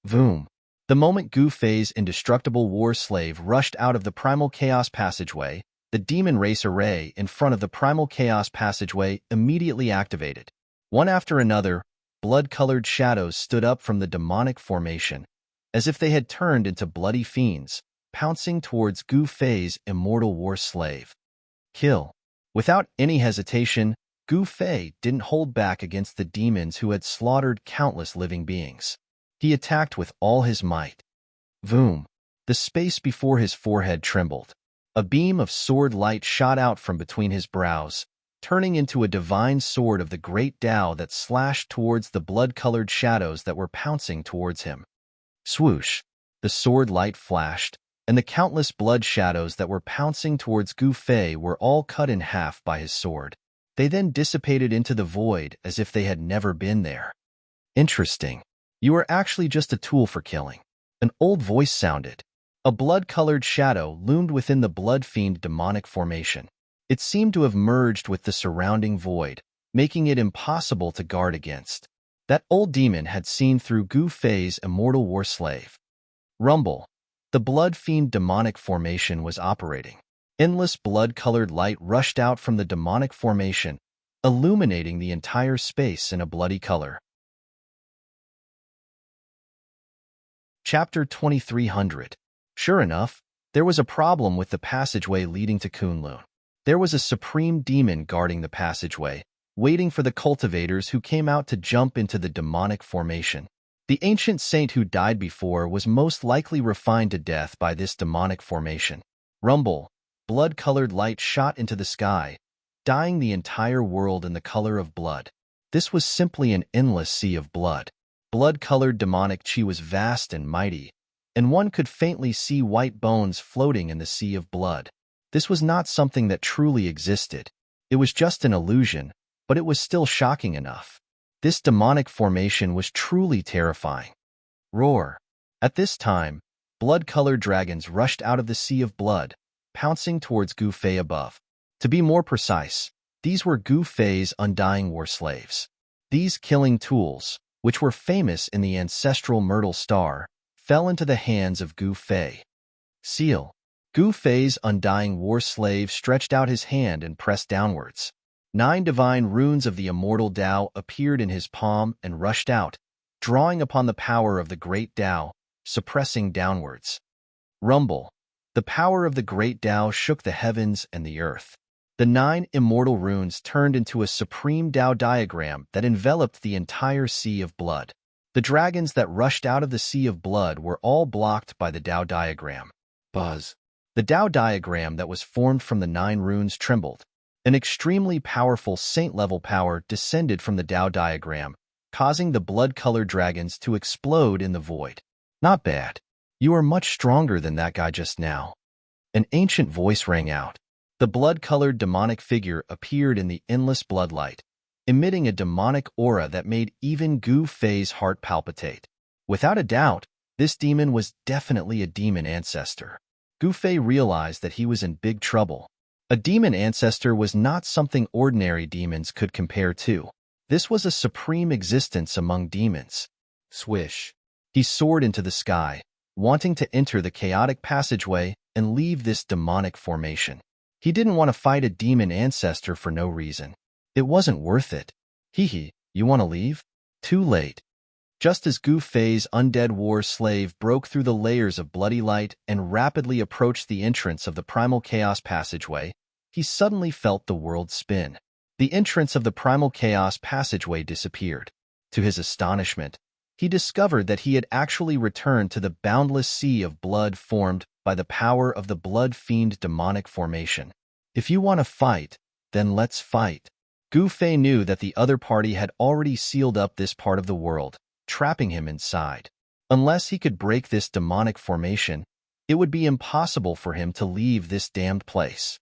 Voom. The moment Gu Fei's indestructible war slave rushed out of the primal chaos passageway, the demon race array in front of the primal chaos passageway immediately activated. One after another, blood-colored shadows stood up from the demonic formation, as if they had turned into bloody fiends, pouncing towards Gu Fei's immortal war slave. Kill. Without any hesitation, Gu Fei didn't hold back against the demons who had slaughtered countless living beings. He attacked with all his might. Voom! The space before his forehead trembled. A beam of sword light shot out from between his brows, turning into a divine sword of the great Tao that slashed towards the blood-colored shadows that were pouncing towards him. Swoosh! The sword light flashed, and the countless blood shadows that were pouncing towards Gu Fei were all cut in half by his sword. They then dissipated into the void as if they had never been there. Interesting. You are actually just a tool for killing. An old voice sounded. A blood-colored shadow loomed within the blood-fiend demonic formation. It seemed to have merged with the surrounding void, making it impossible to guard against. That old demon had seen through Gu Fei's immortal war slave. Rumble. The blood-fiend demonic formation was operating. Endless blood-colored light rushed out from the demonic formation, illuminating the entire space in a bloody color. Chapter 2300. Sure enough, There was a problem with the passageway leading to Kunlun. There was a supreme demon guarding the passageway, waiting for the cultivators who came out to jump into the demonic formation. The ancient saint who died before was most likely refined to death by this demonic formation. Rumble, blood-colored light shot into the sky, dyeing the entire world in the color of blood. This was simply an endless sea of blood. Blood-colored demonic chi was vast and mighty, and one could faintly see white bones floating in the sea of blood. This was not something that truly existed. It was just an illusion, but it was still shocking enough. This demonic formation was truly terrifying. Roar! At this time, blood-colored dragons rushed out of the sea of blood, pouncing towards Gu Fei above. To be more precise, these were Gu Fei's undying war slaves. These killing tools, which were famous in the ancestral Myrtle Star, fell into the hands of Gu Fei. Seal. Gu Fei's undying war slave stretched out his hand and pressed downwards. 9 divine runes of the immortal Tao appeared in his palm and rushed out, drawing upon the power of the great Tao, suppressing downwards. Rumble. The power of the great Tao shook the heavens and the earth. The 9 immortal runes turned into a supreme Tao diagram that enveloped the entire sea of blood. The dragons that rushed out of the sea of blood were all blocked by the Tao diagram. Buzz. The Tao diagram that was formed from the 9 runes trembled. An extremely powerful saint-level power descended from the Tao diagram, causing the blood-colored dragons to explode in the void. Not bad. You are much stronger than that guy just now. An ancient voice rang out. The blood-colored demonic figure appeared in the endless bloodlight, emitting a demonic aura that made even Gu Fei's heart palpitate. Without a doubt, this demon was definitely a demon ancestor. Gu Fei realized that he was in big trouble. A demon ancestor was not something ordinary demons could compare to. This was a supreme existence among demons. Swish. He soared into the sky, wanting to enter the chaotic passageway and leave this demonic formation. He didn't want to fight a demon ancestor for no reason. It wasn't worth it. Hee, you want to leave? Too late. Just as Gu Fei's undead war slave broke through the layers of bloody light and rapidly approached the entrance of the primal chaos passageway, he suddenly felt the world spin. The entrance of the primal chaos passageway disappeared. To his astonishment, he discovered that he had actually returned to the boundless sea of blood formed by the power of the blood fiend demonic formation. If you want to fight, then let's fight. Gu Fei knew that the other party had already sealed up this part of the world, trapping him inside. Unless he could break this demonic formation, it would be impossible for him to leave this damned place.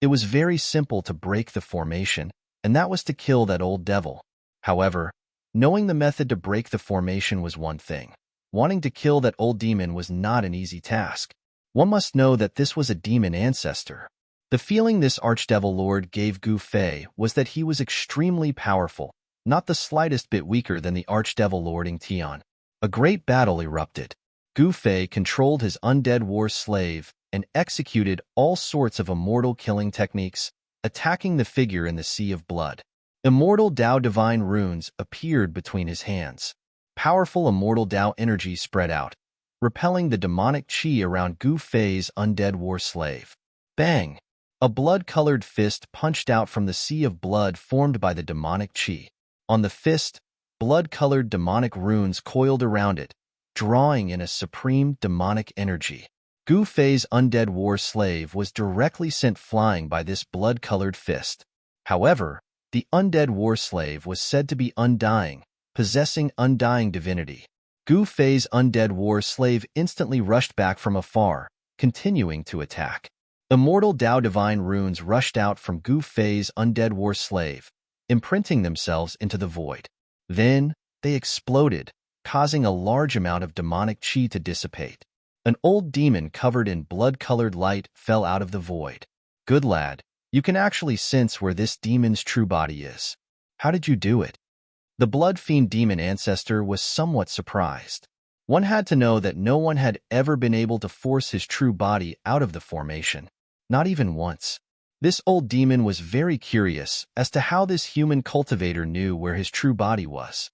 It was very simple to break the formation, and that was to kill that old devil. However, knowing the method to break the formation was one thing. Wanting to kill that old demon was not an easy task. One must know that this was a demon ancestor. The feeling this Archdevil Lord gave Gu Fei was that he was extremely powerful, not the slightest bit weaker than the Archdevil Lord Tian. A great battle erupted. Gu Fei controlled his undead war slave and executed all sorts of immortal killing techniques, attacking the figure in the sea of blood. Immortal Tao divine runes appeared between his hands. Powerful immortal Tao energy spread out, repelling the demonic chi around Gu Fei's undead war slave. Bang! A blood-colored fist punched out from the sea of blood formed by the demonic chi. On the fist, blood-colored demonic runes coiled around it, drawing in a supreme demonic energy. Gu Fei's undead war slave was directly sent flying by this blood-colored fist. However, the undead war slave was said to be undying, possessing undying divinity. Gu Fei's undead war slave instantly rushed back from afar, continuing to attack. Immortal Tao divine runes rushed out from Gu Fei's undead war slave, imprinting themselves into the void. Then, they exploded, causing a large amount of demonic chi to dissipate. An old demon covered in blood-colored light fell out of the void. Good lad, you can actually sense where this demon's true body is. How did you do it? The blood fiend demon ancestor was somewhat surprised. One had to know that no one had ever been able to force his true body out of the formation. Not even once. This old demon was very curious as to how this human cultivator knew where his true body was.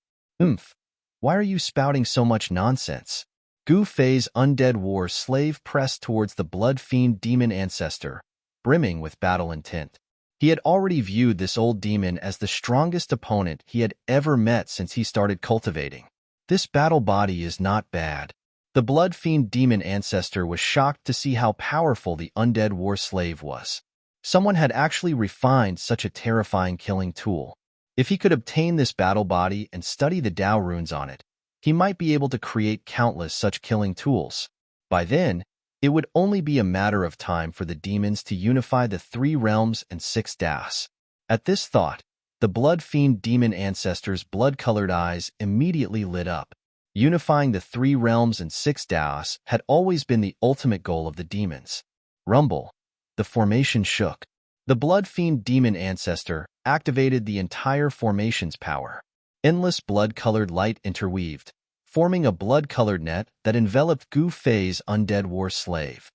Why are you spouting so much nonsense? Gu Fei's undead war slave pressed towards the blood fiend demon ancestor, brimming with battle intent. He had already viewed this old demon as the strongest opponent he had ever met since he started cultivating. This battle body is not bad. The blood fiend demon ancestor was shocked to see how powerful the undead war slave was. Someone had actually refined such a terrifying killing tool. If he could obtain this battle body and study the Tao runes on it, he might be able to create countless such killing tools. By then, it would only be a matter of time for the demons to unify the 3 realms and 6 Taos. At this thought, the blood fiend demon ancestor's blood-colored eyes immediately lit up. Unifying the 3 realms and 6 Taos had always been the ultimate goal of the demons. Rumble. The formation shook. The blood fiend demon ancestor activated the entire formation's power. Endless blood-colored light interweaved, forming a blood-colored net that enveloped Gu Fei's undead war slave.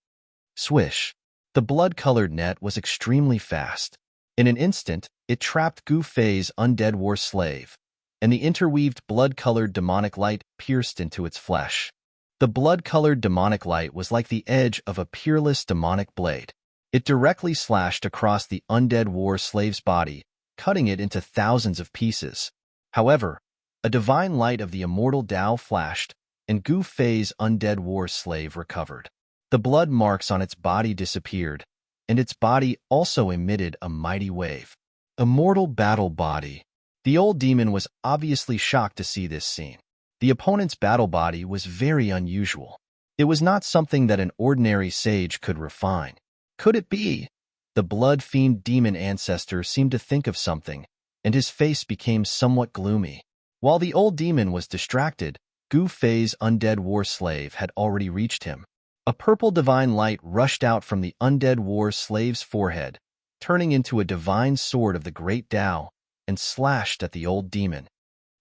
Swish. The blood-colored net was extremely fast. In an instant, it trapped Gu Fei's undead war slave, and the interweaved blood-colored demonic light pierced into its flesh. The blood-colored demonic light was like the edge of a peerless demonic blade. It directly slashed across the undead war slave's body, cutting it into thousands of pieces. However, a divine light of the immortal Tao flashed, and Gu Fei's undead war slave recovered. The blood marks on its body disappeared, and its body also emitted a mighty wave. Immortal battle body. The old demon was obviously shocked to see this scene. The opponent's battle body was very unusual. It was not something that an ordinary sage could refine. Could it be? The blood fiend demon ancestor seemed to think of something, and his face became somewhat gloomy. While the old demon was distracted, Gu Fei's undead war slave had already reached him. A purple divine light rushed out from the undead war slave's forehead, turning into a divine sword of the great Tao, and slashed at the old demon.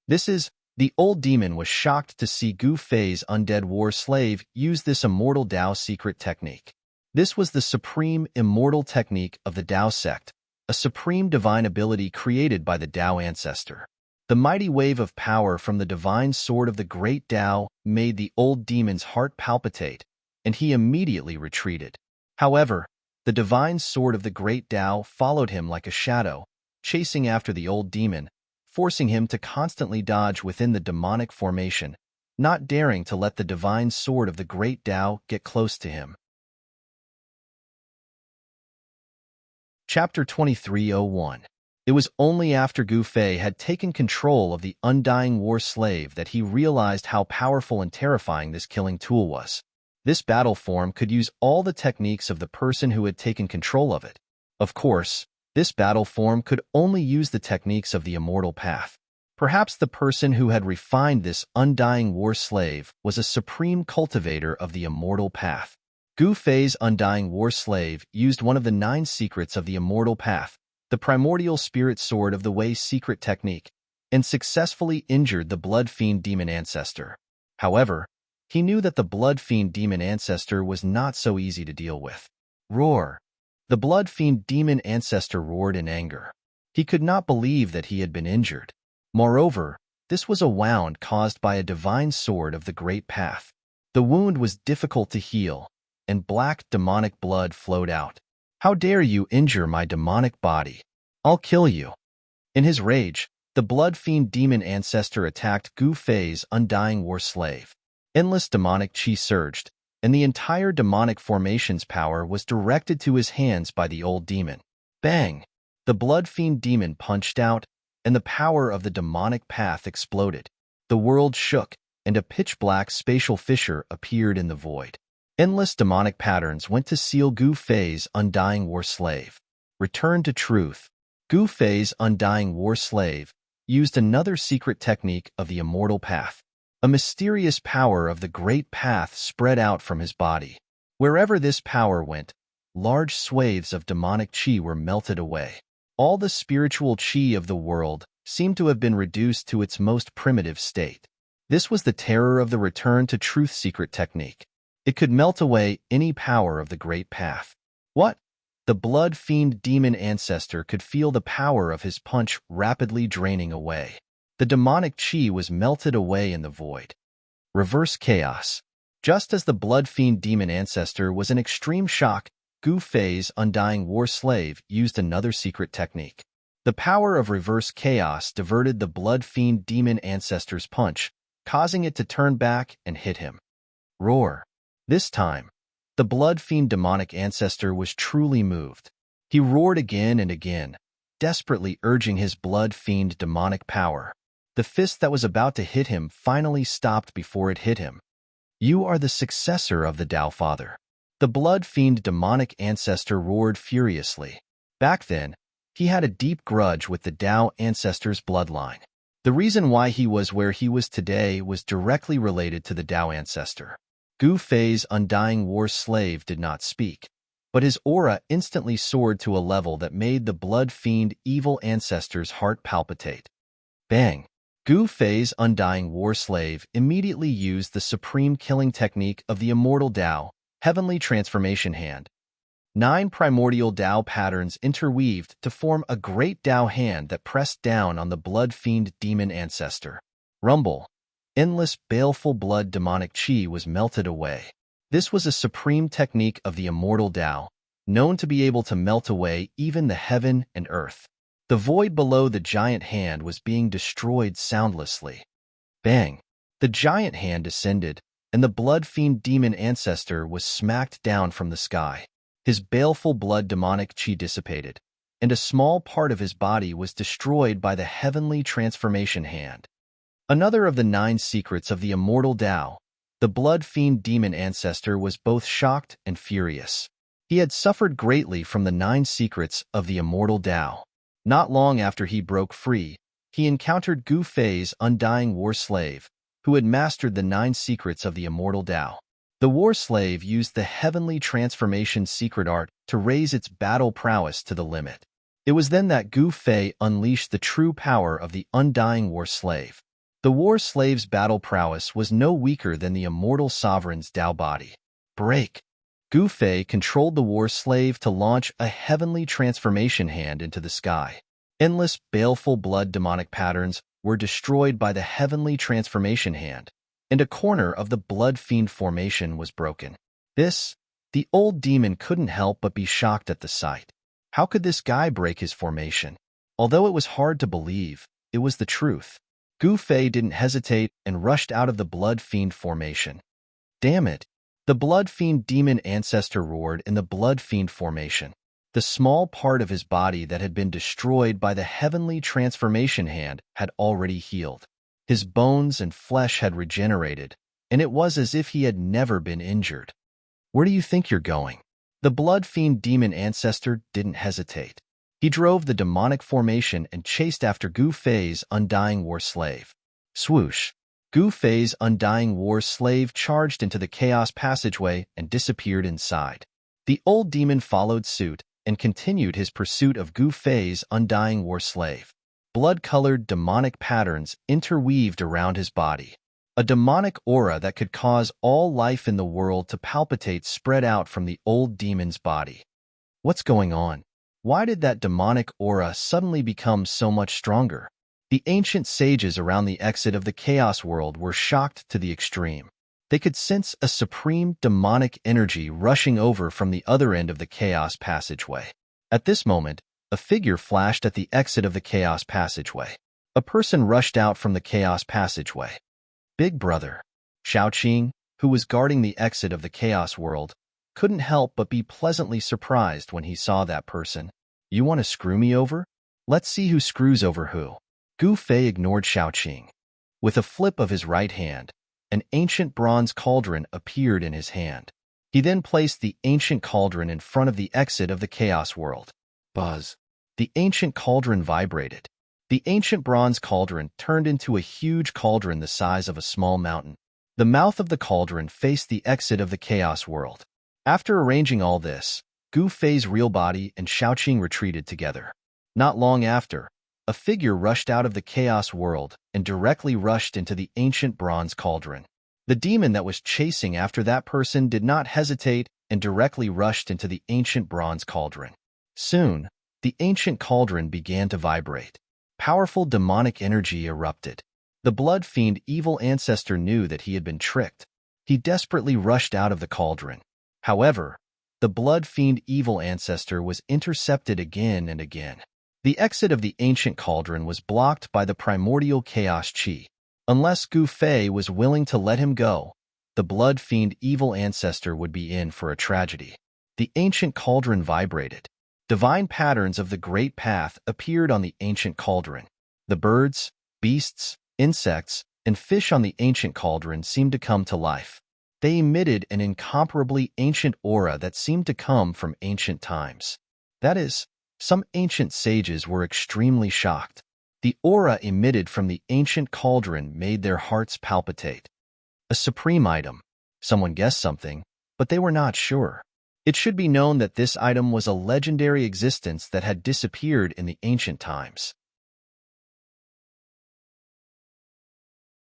The old demon was shocked to see Gu Fei's undead war slave use this immortal Tao secret technique. This was the supreme immortal technique of the Tao sect, a supreme divine ability created by the Tao ancestor. The mighty wave of power from the divine sword of the great Tao made the old demon's heart palpitate, and he immediately retreated. However, the divine sword of the great Tao followed him like a shadow, chasing after the old demon, forcing him to constantly dodge within the demonic formation, not daring to let the divine sword of the great Tao get close to him. Chapter 2301. It was only after Gu Fei had taken control of the undying war slave that he realized how powerful and terrifying this killing tool was. This battle form could use all the techniques of the person who had taken control of it. Of course, this battle form could only use the techniques of the immortal path. Perhaps the person who had refined this undying war slave was a supreme cultivator of the immortal path. Gu Fei's undying war slave used one of the 9 secrets of the immortal path, the primordial spirit sword of the Wei's secret technique, and successfully injured the blood fiend demon ancestor. However, he knew that the blood fiend demon ancestor was not so easy to deal with. Roar! The blood fiend demon ancestor roared in anger. He could not believe that he had been injured. Moreover, this was a wound caused by a divine sword of the great path. The wound was difficult to heal, and black demonic blood flowed out. How dare you injure my demonic body? I'll kill you. In his rage, the blood fiend demon ancestor attacked Gu Fei's undying war slave. Endless demonic chi surged, and the entire demonic formation's power was directed to his hands by the old demon. Bang! The blood fiend demon punched out, and the power of the demonic path exploded. The world shook, and a pitch-black spatial fissure appeared in the void. Endless demonic patterns went to seal Gu Fei's undying war slave. Return to truth. Gu Fei's undying war slave used another secret technique of the immortal path. A mysterious power of the great path spread out from his body. Wherever this power went, large swathes of demonic chi were melted away. All the spiritual chi of the world seemed to have been reduced to its most primitive state. This was the terror of the return to truth secret technique. It could melt away any power of the great path. What? The blood fiend demon ancestor could feel the power of his punch rapidly draining away. The demonic chi was melted away in the void. Reverse chaos. Just as the blood fiend demon ancestor was in extreme shock, Gu Fei's undying war slave used another secret technique. The power of reverse chaos diverted the blood fiend demon ancestor's punch, causing it to turn back and hit him. Roar. This time, the blood fiend demonic ancestor was truly moved. He roared again and again, desperately urging his blood fiend demonic power. The fist that was about to hit him finally stopped before it hit him. You are the successor of the Tao Father. The blood fiend demonic ancestor roared furiously. Back then, he had a deep grudge with the Tao ancestor's bloodline. The reason why he was where he was today was directly related to the Tao ancestor. Gu Fei's undying war slave did not speak, but his aura instantly soared to a level that made the blood fiend evil ancestor's heart palpitate. Bang! Gu Fei's undying war slave immediately used the supreme killing technique of the immortal Tao, heavenly transformation hand. 9 primordial Tao patterns interweaved to form a great Tao hand that pressed down on the blood fiend demon ancestor. Rumble. Endless, baleful blood demonic chi was melted away. This was a supreme technique of the immortal Tao, known to be able to melt away even the heaven and earth. The void below the giant hand was being destroyed soundlessly. Bang! The giant hand descended, and the blood fiend demon ancestor was smacked down from the sky. His baleful blood demonic chi dissipated, and a small part of his body was destroyed by the heavenly transformation hand. Another of the 9 secrets of the immortal Tao, the blood fiend demon ancestor was both shocked and furious. He had suffered greatly from the 9 secrets of the immortal Tao. Not long after he broke free, he encountered Gu Fei's undying war slave, who had mastered the 9 secrets of the immortal Tao. The war slave used the heavenly transformation secret art to raise its battle prowess to the limit. It was then that Gu Fei unleashed the true power of the undying war slave. The war slave's battle prowess was no weaker than the immortal sovereign's Tao body. Break! Gu Fei controlled the war slave to launch a heavenly transformation hand into the sky. Endless, baleful blood demonic patterns were destroyed by the heavenly transformation hand, and a corner of the blood fiend formation was broken. The old demon couldn't help but be shocked at the sight. How could this guy break his formation? Although it was hard to believe, it was the truth. Gu Fei didn't hesitate and rushed out of the blood fiend formation. Damn it! The blood fiend demon ancestor roared in the blood fiend formation. The small part of his body that had been destroyed by the heavenly transformation hand had already healed. His bones and flesh had regenerated, and it was as if he had never been injured. Where do you think you're going? The blood fiend demon ancestor didn't hesitate. He drove the demonic formation and chased after Gu Fei's undying war slave. Swoosh! Gu Fei's undying war slave charged into the chaos passageway and disappeared inside. The old demon followed suit and continued his pursuit of Gu Fei's undying war slave. Blood-colored demonic patterns interweaved around his body. A demonic aura that could cause all life in the world to palpitate spread out from the old demon's body. What's going on? Why did that demonic aura suddenly become so much stronger? The ancient sages around the exit of the chaos world were shocked to the extreme. They could sense a supreme demonic energy rushing over from the other end of the chaos passageway. At this moment, a figure flashed at the exit of the chaos passageway. A person rushed out from the chaos passageway. Big Brother, Shaoqing, who was guarding the exit of the chaos world, couldn't help but be pleasantly surprised when he saw that person. You want to screw me over? Let's see who screws over who. Gu Fei ignored Shaoqing. With a flip of his right hand, an ancient bronze cauldron appeared in his hand. He then placed the ancient cauldron in front of the exit of the chaos world. Buzz. The ancient cauldron vibrated. The ancient bronze cauldron turned into a huge cauldron the size of a small mountain. The mouth of the cauldron faced the exit of the chaos world. After arranging all this, Gu Fei's real body and Shaoqing retreated together. Not long after, a figure rushed out of the chaos world and directly rushed into the ancient bronze cauldron. The demon that was chasing after that person did not hesitate and directly rushed into the ancient bronze cauldron. Soon, the ancient cauldron began to vibrate. Powerful demonic energy erupted. The blood fiend evil ancestor knew that he had been tricked. He desperately rushed out of the cauldron. However, the blood fiend evil ancestor was intercepted again and again. The exit of the ancient cauldron was blocked by the primordial chaos chi. Unless Gu Fei was willing to let him go, the blood fiend evil ancestor would be in for a tragedy. The ancient cauldron vibrated. Divine patterns of the great path appeared on the ancient cauldron. The birds, beasts, insects, and fish on the ancient cauldron seemed to come to life. They emitted an incomparably ancient aura that seemed to come from ancient times. That is, some ancient sages were extremely shocked. The aura emitted from the ancient cauldron made their hearts palpitate. A supreme item. Someone guessed something, but they were not sure. It should be known that this item was a legendary existence that had disappeared in the ancient times.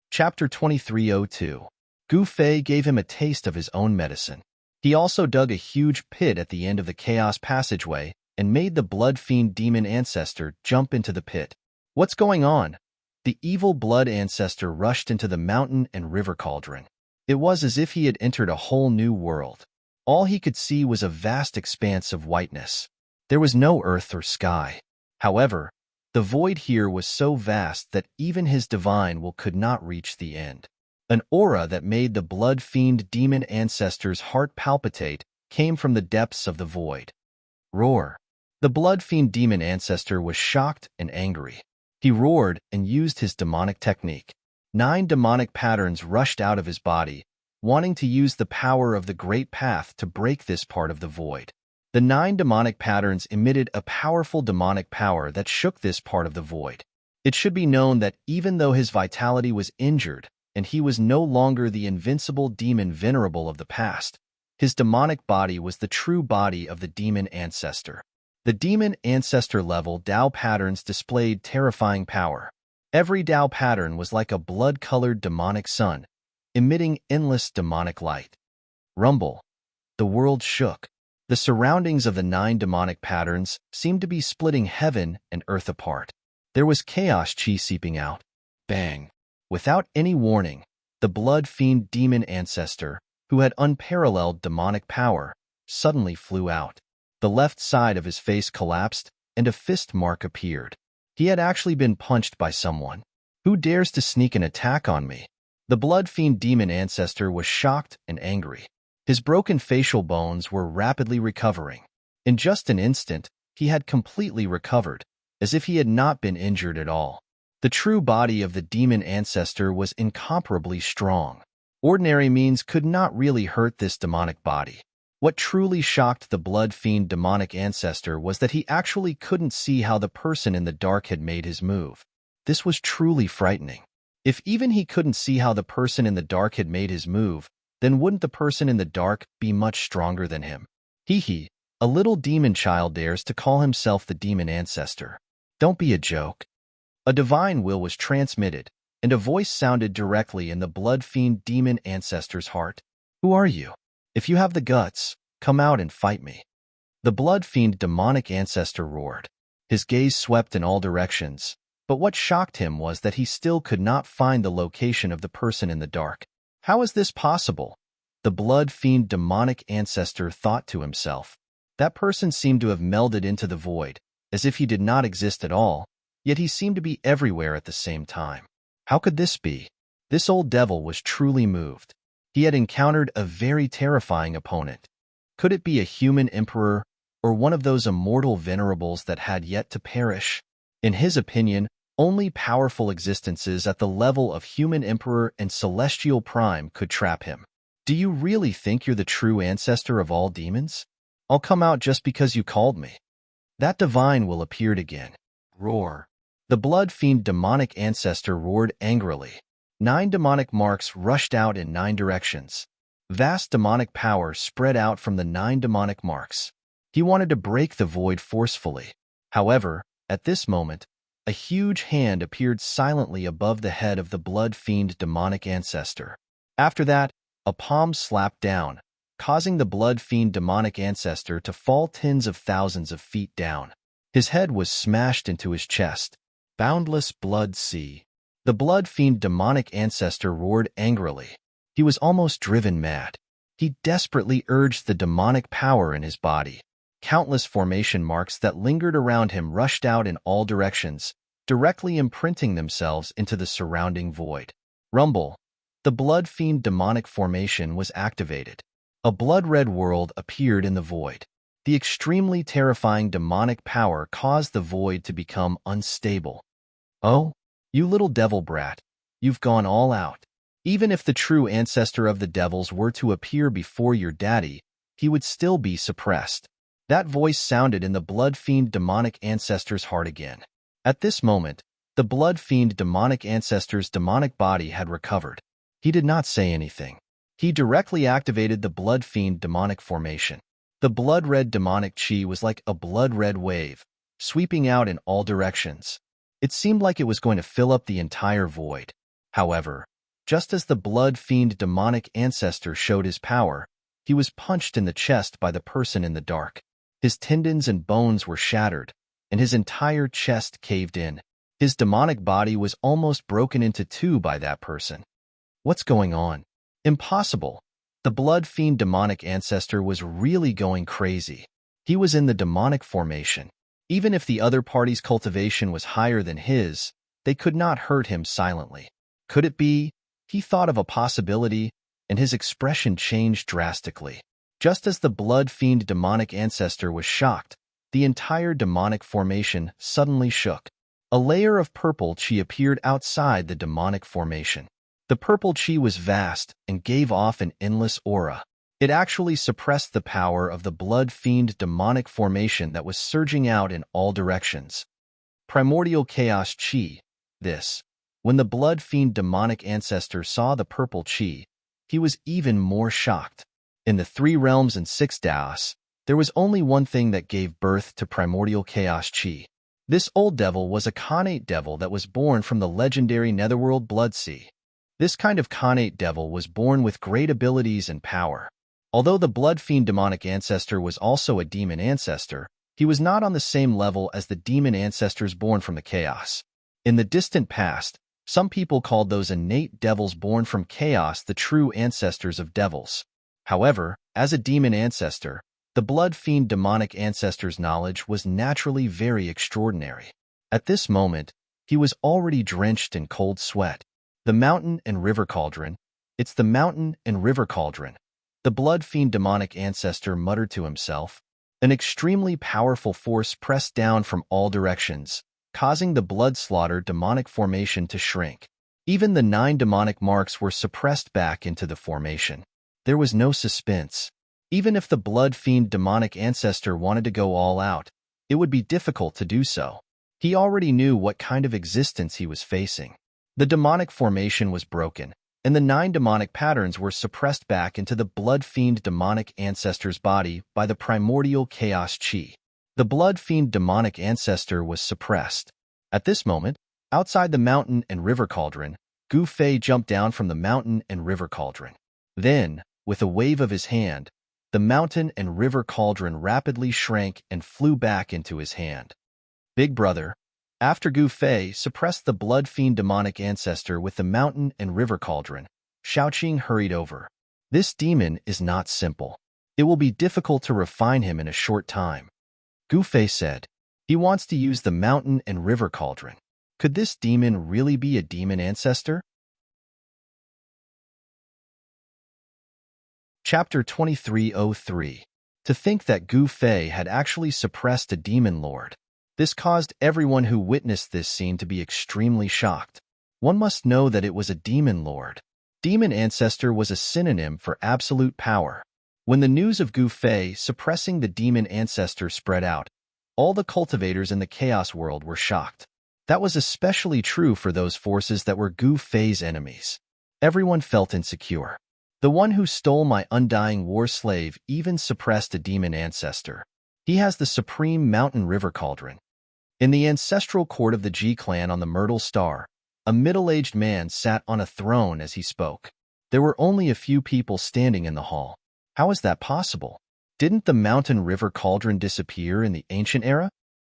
Chapter 2302. Gu Fei gave him a taste of his own medicine. He also dug a huge pit at the end of the chaos passageway and made the blood fiend demon ancestor jump into the pit. What's going on? The evil blood ancestor rushed into the mountain and river cauldron. It was as if he had entered a whole new world. All he could see was a vast expanse of whiteness. There was no earth or sky. However, the void here was so vast that even his divine will could not reach the end. An aura that made the blood fiend demon ancestor's heart palpitate came from the depths of the void. Roar. The blood fiend demon ancestor was shocked and angry. He roared and used his demonic technique. 9 demonic patterns rushed out of his body, wanting to use the power of the great path to break this part of the void. The 9 demonic patterns emitted a powerful demonic power that shook this part of the void. It should be known that even though his vitality was injured and he was no longer the invincible demon Venerable of the past, his demonic body was the true body of the demon ancestor. The demon ancestor level Tao patterns displayed terrifying power. Every Tao pattern was like a blood-colored demonic sun, emitting endless demonic light. Rumble. The world shook. The surroundings of the 9 demonic patterns seemed to be splitting heaven and earth apart. There was chaos chi seeping out. Bang! Without any warning, the blood fiend demon ancestor, who had unparalleled demonic power, suddenly flew out. The left side of his face collapsed, and a fist mark appeared. He had actually been punched by someone. Who dares to sneak an attack on me? The blood fiend demon ancestor was shocked and angry. His broken facial bones were rapidly recovering. In just an instant, he had completely recovered, as if he had not been injured at all. The true body of the demon ancestor was incomparably strong. Ordinary means could not really hurt this demonic body. What truly shocked the blood fiend demonic ancestor was that he actually couldn't see how the person in the dark had made his move. This was truly frightening. If even he couldn't see how the person in the dark had made his move, then wouldn't the person in the dark be much stronger than him? Hee, a little demon child dares to call himself the demon ancestor. Don't be a joke. A divine will was transmitted, and a voice sounded directly in the blood fiend demon ancestor's heart. Who are you? If you have the guts, come out and fight me. The blood fiend demonic ancestor roared. His gaze swept in all directions, but what shocked him was that he still could not find the location of the person in the dark. How is this possible? The blood fiend demonic ancestor thought to himself. That person seemed to have melded into the void, as if he did not exist at all, yet he seemed to be everywhere at the same time. How could this be? This old devil was truly moved. He had encountered a very terrifying opponent. Could it be a human emperor, or one of those immortal venerables that had yet to perish? In his opinion, only powerful existences at the level of human emperor and celestial prime could trap him. Do you really think you're the true ancestor of all demons? I'll come out just because you called me. That divine will appeared again. Roar. The blood fiend demonic ancestor roared angrily. 9 demonic marks rushed out in 9 directions. Vast demonic power spread out from the 9 demonic marks. He wanted to break the void forcefully. However, at this moment, a huge hand appeared silently above the head of the blood fiend demonic ancestor. After that, a palm slapped down, causing the blood fiend demonic ancestor to fall tens of thousands of feet down. His head was smashed into his chest. Boundless blood sea. The blood fiend demonic ancestor roared angrily. He was almost driven mad. He desperately urged the demonic power in his body. Countless formation marks that lingered around him rushed out in all directions, directly imprinting themselves into the surrounding void. Rumble. The blood fiend demonic formation was activated. A blood-red world appeared in the void. The extremely terrifying demonic power caused the void to become unstable. Oh, you little devil brat, you've gone all out. Even if the true ancestor of the devils were to appear before your daddy, he would still be suppressed. That voice sounded in the blood fiend demonic ancestor's heart again. At this moment, the blood fiend demonic ancestor's demonic body had recovered. He did not say anything. He directly activated the blood fiend demonic formation. The blood-red demonic chi was like a blood-red wave, sweeping out in all directions. It seemed like it was going to fill up the entire void. However, just as the blood fiend demonic ancestor showed his power, he was punched in the chest by the person in the dark. His tendons and bones were shattered, and his entire chest caved in. His demonic body was almost broken into two by that person. What's going on? Impossible. The blood fiend demonic ancestor was really going crazy. He was in the demonic formation. Even if the other party's cultivation was higher than his, they could not hurt him silently. Could it be? He thought of a possibility, and his expression changed drastically. Just as the blood fiend demonic ancestor was shocked, the entire demonic formation suddenly shook. A layer of purple chi appeared outside the demonic formation. The purple chi was vast and gave off an endless aura. It actually suppressed the power of the blood fiend demonic formation that was surging out in all directions. Primordial chaos chi. When the blood fiend demonic ancestor saw the purple chi, he was even more shocked. In the 3 realms and 6 daos, there was only one thing that gave birth to primordial chaos chi. This old devil was a connate devil that was born from the legendary netherworld blood sea. This kind of connate devil was born with great abilities and power. Although the blood fiend demonic ancestor was also a demon ancestor, he was not on the same level as the demon ancestors born from the chaos. In the distant past, some people called those innate devils born from chaos the true ancestors of devils. However, as a demon ancestor, the blood fiend demonic ancestor's knowledge was naturally very extraordinary. At this moment, he was already drenched in cold sweat. The mountain and river cauldron. It's the mountain and river cauldron. The blood fiend demonic ancestor muttered to himself. An extremely powerful force pressed down from all directions, causing the blood slaughter demonic formation to shrink. Even the 9 demonic marks were suppressed back into the formation. There was no suspense. Even if the blood fiend demonic ancestor wanted to go all out, it would be difficult to do so. He already knew what kind of existence he was facing. The demonic formation was broken, and the 9 demonic patterns were suppressed back into the blood fiend demonic ancestor's body by the primordial chaos chi. The blood fiend demonic ancestor was suppressed. At this moment, outside the mountain and river cauldron, Gu Fei jumped down from the mountain and river cauldron. Then, with a wave of his hand, the mountain and river cauldron rapidly shrank and flew back into his hand. Big brother, after Gu Fei suppressed the blood fiend demonic ancestor with the mountain and river cauldron, Shaoqing hurried over. This demon is not simple. It will be difficult to refine him in a short time. Gu Fei said. He wants to use the mountain and river cauldron. Could this demon really be a demon ancestor? Chapter 2303. To think that Gu Fei had actually suppressed a demon lord. This caused everyone who witnessed this scene to be extremely shocked. One must know that it was a demon lord. Demon ancestor was a synonym for absolute power. When the news of Gu Fei suppressing the demon ancestor spread out, all the cultivators in the chaos world were shocked. That was especially true for those forces that were Gu Fei's enemies. Everyone felt insecure. The one who stole my undying war slave even suppressed a demon ancestor. He has the supreme mountain river cauldron. In the ancestral court of the Ji clan on the Myrtle Star, a middle-aged man sat on a throne as he spoke. There were only a few people standing in the hall. How is that possible? Didn't the mountain river cauldron disappear in the ancient era?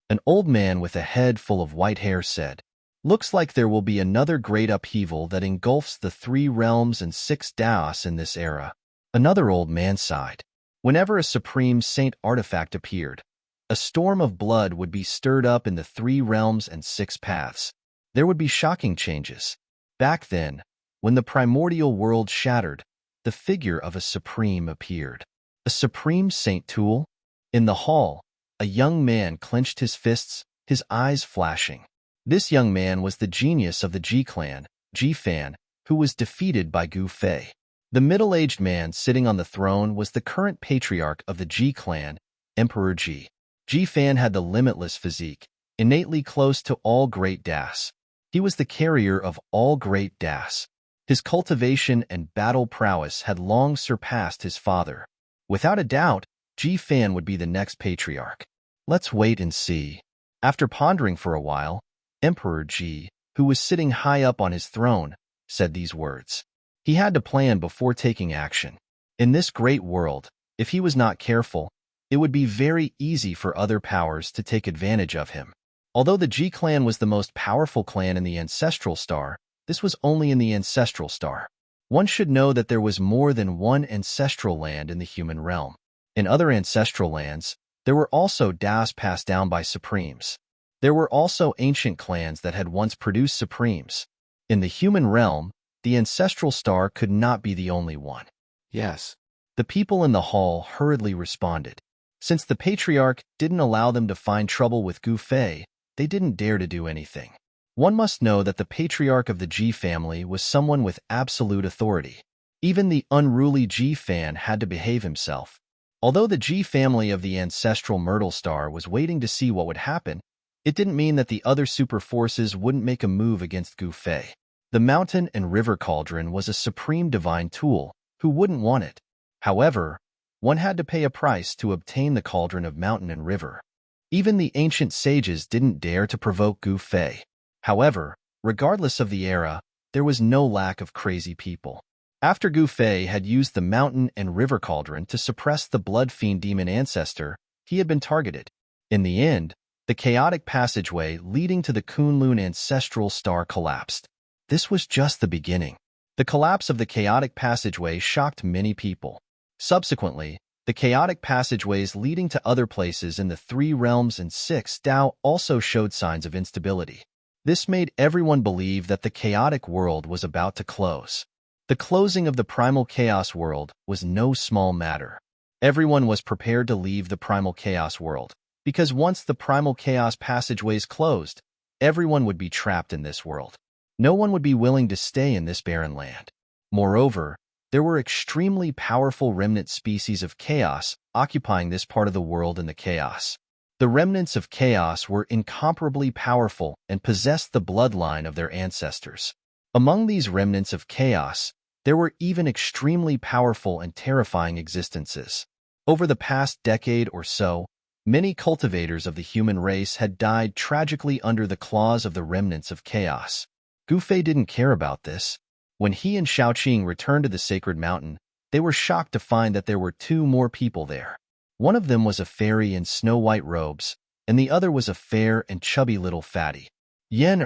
An old man with a head full of white hair said. Looks like there will be another great upheaval that engulfs the 3 realms and 6 Daos in this era. Another old man sighed. Whenever a Supreme Saint artifact appeared, a storm of blood would be stirred up in the 3 realms and 6 paths. There would be shocking changes. Back then, when the primordial world shattered, the figure of a Supreme appeared. A Supreme Saint tool? In the hall, a young man clenched his fists, his eyes flashing. This young man was the genius of the G-clan, G-Fan, who was defeated by Gu Fei. The middle-aged man sitting on the throne was the current patriarch of the G-clan, Emperor G. G-Fan had the limitless physique, innately close to all great Das. He was the carrier of all great Das. His cultivation and battle prowess had long surpassed his father. Without a doubt, G-Fan would be the next patriarch. Let's wait and see. After pondering for a while, Emperor G, who was sitting high up on his throne, said these words. He had to plan before taking action. In this great world, if he was not careful, it would be very easy for other powers to take advantage of him. Although the G-clan was the most powerful clan in the Ancestral Star, this was only in the Ancestral Star. One should know that there was more than one ancestral land in the human realm. In other ancestral lands, there were also Daos passed down by Supremes. There were also ancient clans that had once produced Supremes. In the human realm, the Ancestral Star could not be the only one. Yes. The people in the hall hurriedly responded. Since the Patriarch didn't allow them to find trouble with Gu Fei, they didn't dare to do anything. One must know that the Patriarch of the G family was someone with absolute authority. Even the unruly G fan had to behave himself. Although the G family of the ancestral Myrtle Star was waiting to see what would happen, it didn't mean that the other super forces wouldn't make a move against Gu Fei. The Mountain and River Cauldron was a supreme divine tool. Who wouldn't want it? However, one had to pay a price to obtain the Cauldron of Mountain and River. Even the ancient sages didn't dare to provoke Gu Fei. However, regardless of the era, there was no lack of crazy people. After Gu Fei had used the Mountain and River Cauldron to suppress the Blood Fiend demon ancestor, he had been targeted. In the end, the chaotic passageway leading to the Kunlun ancestral star collapsed. This was just the beginning. The collapse of the chaotic passageway shocked many people. Subsequently, the chaotic passageways leading to other places in the 3 realms and 6 Dao also showed signs of instability. This made everyone believe that the chaotic world was about to close. The closing of the primal chaos world was no small matter. Everyone was prepared to leave the primal chaos world, because once the primal chaos passageways closed, everyone would be trapped in this world. No one would be willing to stay in this barren land. Moreover, there were extremely powerful remnant species of chaos occupying this part of the world in the chaos. The remnants of chaos were incomparably powerful and possessed the bloodline of their ancestors. Among these remnants of chaos, there were even extremely powerful and terrifying existences. Over the past decade or so, many cultivators of the human race had died tragically under the claws of the remnants of chaos. Gu Fei didn't care about this. When he and Shaoqing returned to the sacred mountain, they were shocked to find that there were 2 more people there. One of them was a fairy in snow-white robes, and the other was a fair and chubby little fatty. Yen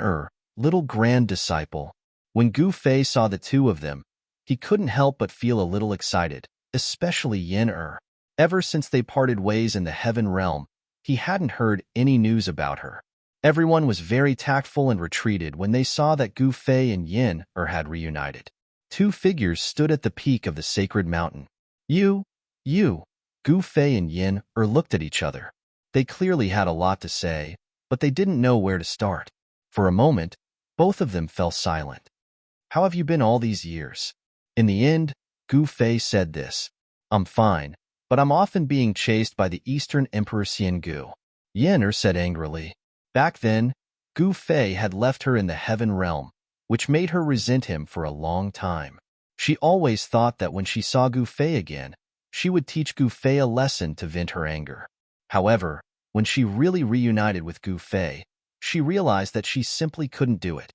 little grand disciple. When Gu Fei saw the 2 of them, he couldn't help but feel a little excited, especially Yen Ever since they parted ways in the heaven realm, he hadn't heard any news about her. Everyone was very tactful and retreated when they saw that Gu Fei and Yen had reunited. 2 figures stood at the peak of the sacred mountain. You. Gu Fei and Yen looked at each other. They clearly had a lot to say, but they didn't know where to start. For a moment, both of them fell silent. How have you been all these years? In the end, Gu Fei said this. I'm fine, but I'm often being chased by the Eastern Emperor Xiangu. Yen said angrily. Back then, Gu Fei had left her in the heaven realm, which made her resent him for a long time. She always thought that when she saw Gu Fei again, she would teach Gu Fei a lesson to vent her anger. However, when she really reunited with Gu Fei, she realized that she simply couldn't do it.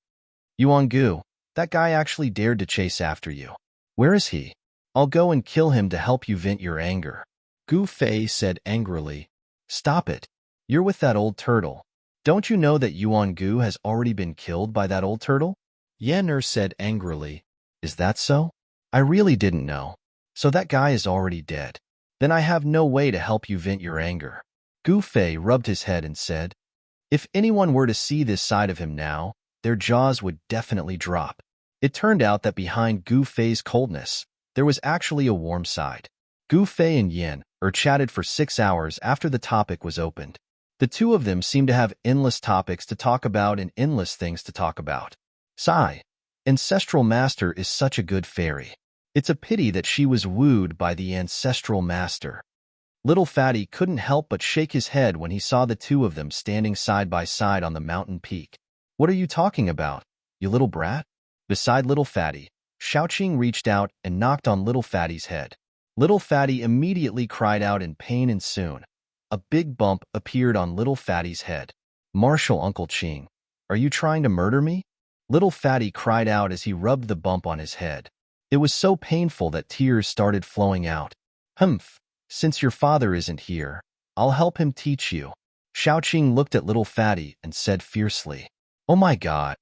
Yuan Gu, that guy actually dared to chase after you. Where is he? I'll go and kill him to help you vent your anger. Gu Fei said angrily. Stop it. You're with that old turtle. Don't you know that Yuan Gu has already been killed by that old turtle? Yen said angrily. Is that so? I really didn't know. So that guy is already dead. Then I have no way to help you vent your anger. Gu Fei rubbed his head and said, if anyone were to see this side of him now, their jaws would definitely drop. It turned out that behind Gu Fei's coldness, there was actually a warm side. Gu Fei and Yen chatted for 6 hours after the topic was opened. The two of them seemed to have endless topics to talk about and endless things to talk about. Sigh. Ancestral Master is such a good fairy. It's a pity that she was wooed by the Ancestral Master. Little Fatty couldn't help but shake his head when he saw the two of them standing side by side on the mountain peak. What are you talking about, you little brat? Beside Little Fatty, Xiaoqing reached out and knocked on Little Fatty's head. Little Fatty immediately cried out in pain and soon, a big bump appeared on Little Fatty's head. Marshal Uncle Qing, are you trying to murder me? Little Fatty cried out as he rubbed the bump on his head. It was so painful that tears started flowing out. Humph, since your father isn't here, I'll help him teach you. Xiaoqing looked at Little Fatty and said fiercely, oh my God.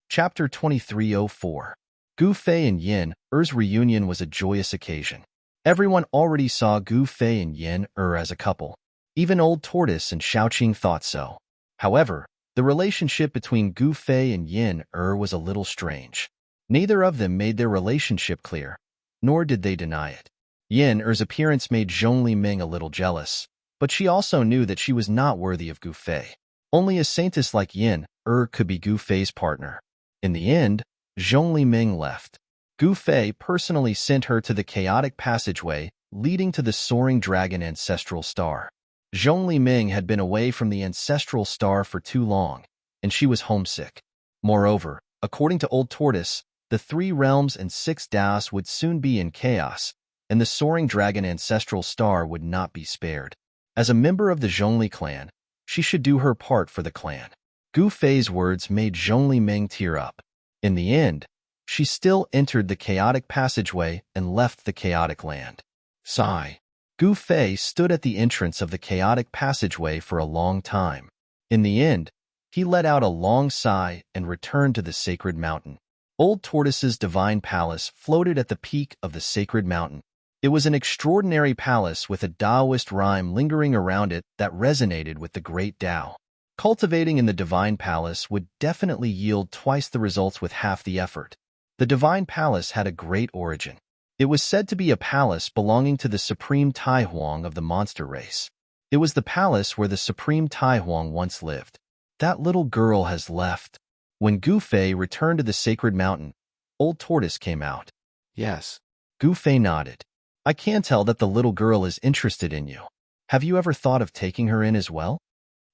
Chapter 2304. Gu Fei and Yin Er's reunion was a joyous occasion. Everyone already saw Gu Fei and Yin as a couple. Even Old Tortoise and Xiaoqing thought so. However, the relationship between Gu Fei and Yin was a little strange. Neither of them made their relationship clear, nor did they deny it. Yin appearance made Zhongli Ming a little jealous, but she also knew that she was not worthy of Gu Fei. Only a saintess like Yin could be Gu Fei's partner. In the end, Zhongli Ming left. Gu Fei personally sent her to the chaotic passageway leading to the soaring dragon ancestral star. Zhongli Ming had been away from the ancestral star for too long, and she was homesick. Moreover, according to Old Tortoise, the 3 realms and 6 Daos would soon be in chaos, and the soaring dragon ancestral star would not be spared. As a member of the Zhongli clan, she should do her part for the clan. Gu Fei's words made Zhongli Ming tear up. In the end, she still entered the chaotic passageway and left the chaotic land. Sigh. Gu Fei stood at the entrance of the chaotic passageway for a long time. In the end, he let out a long sigh and returned to the sacred mountain. Old Tortoise's divine palace floated at the peak of the sacred mountain. It was an extraordinary palace with a Taoist rhyme lingering around it that resonated with the great Tao. Cultivating in the divine palace would definitely yield twice the results with half the effort. The divine palace had a great origin. It was said to be a palace belonging to the supreme Tai Huang of the monster race. It was the palace where the supreme Tai Huang once lived. That little girl has left. When Gu Fei returned to the sacred mountain, Old Tortoise came out. Yes. Gu Fei nodded. I can tell that the little girl is interested in you. Have you ever thought of taking her in as well?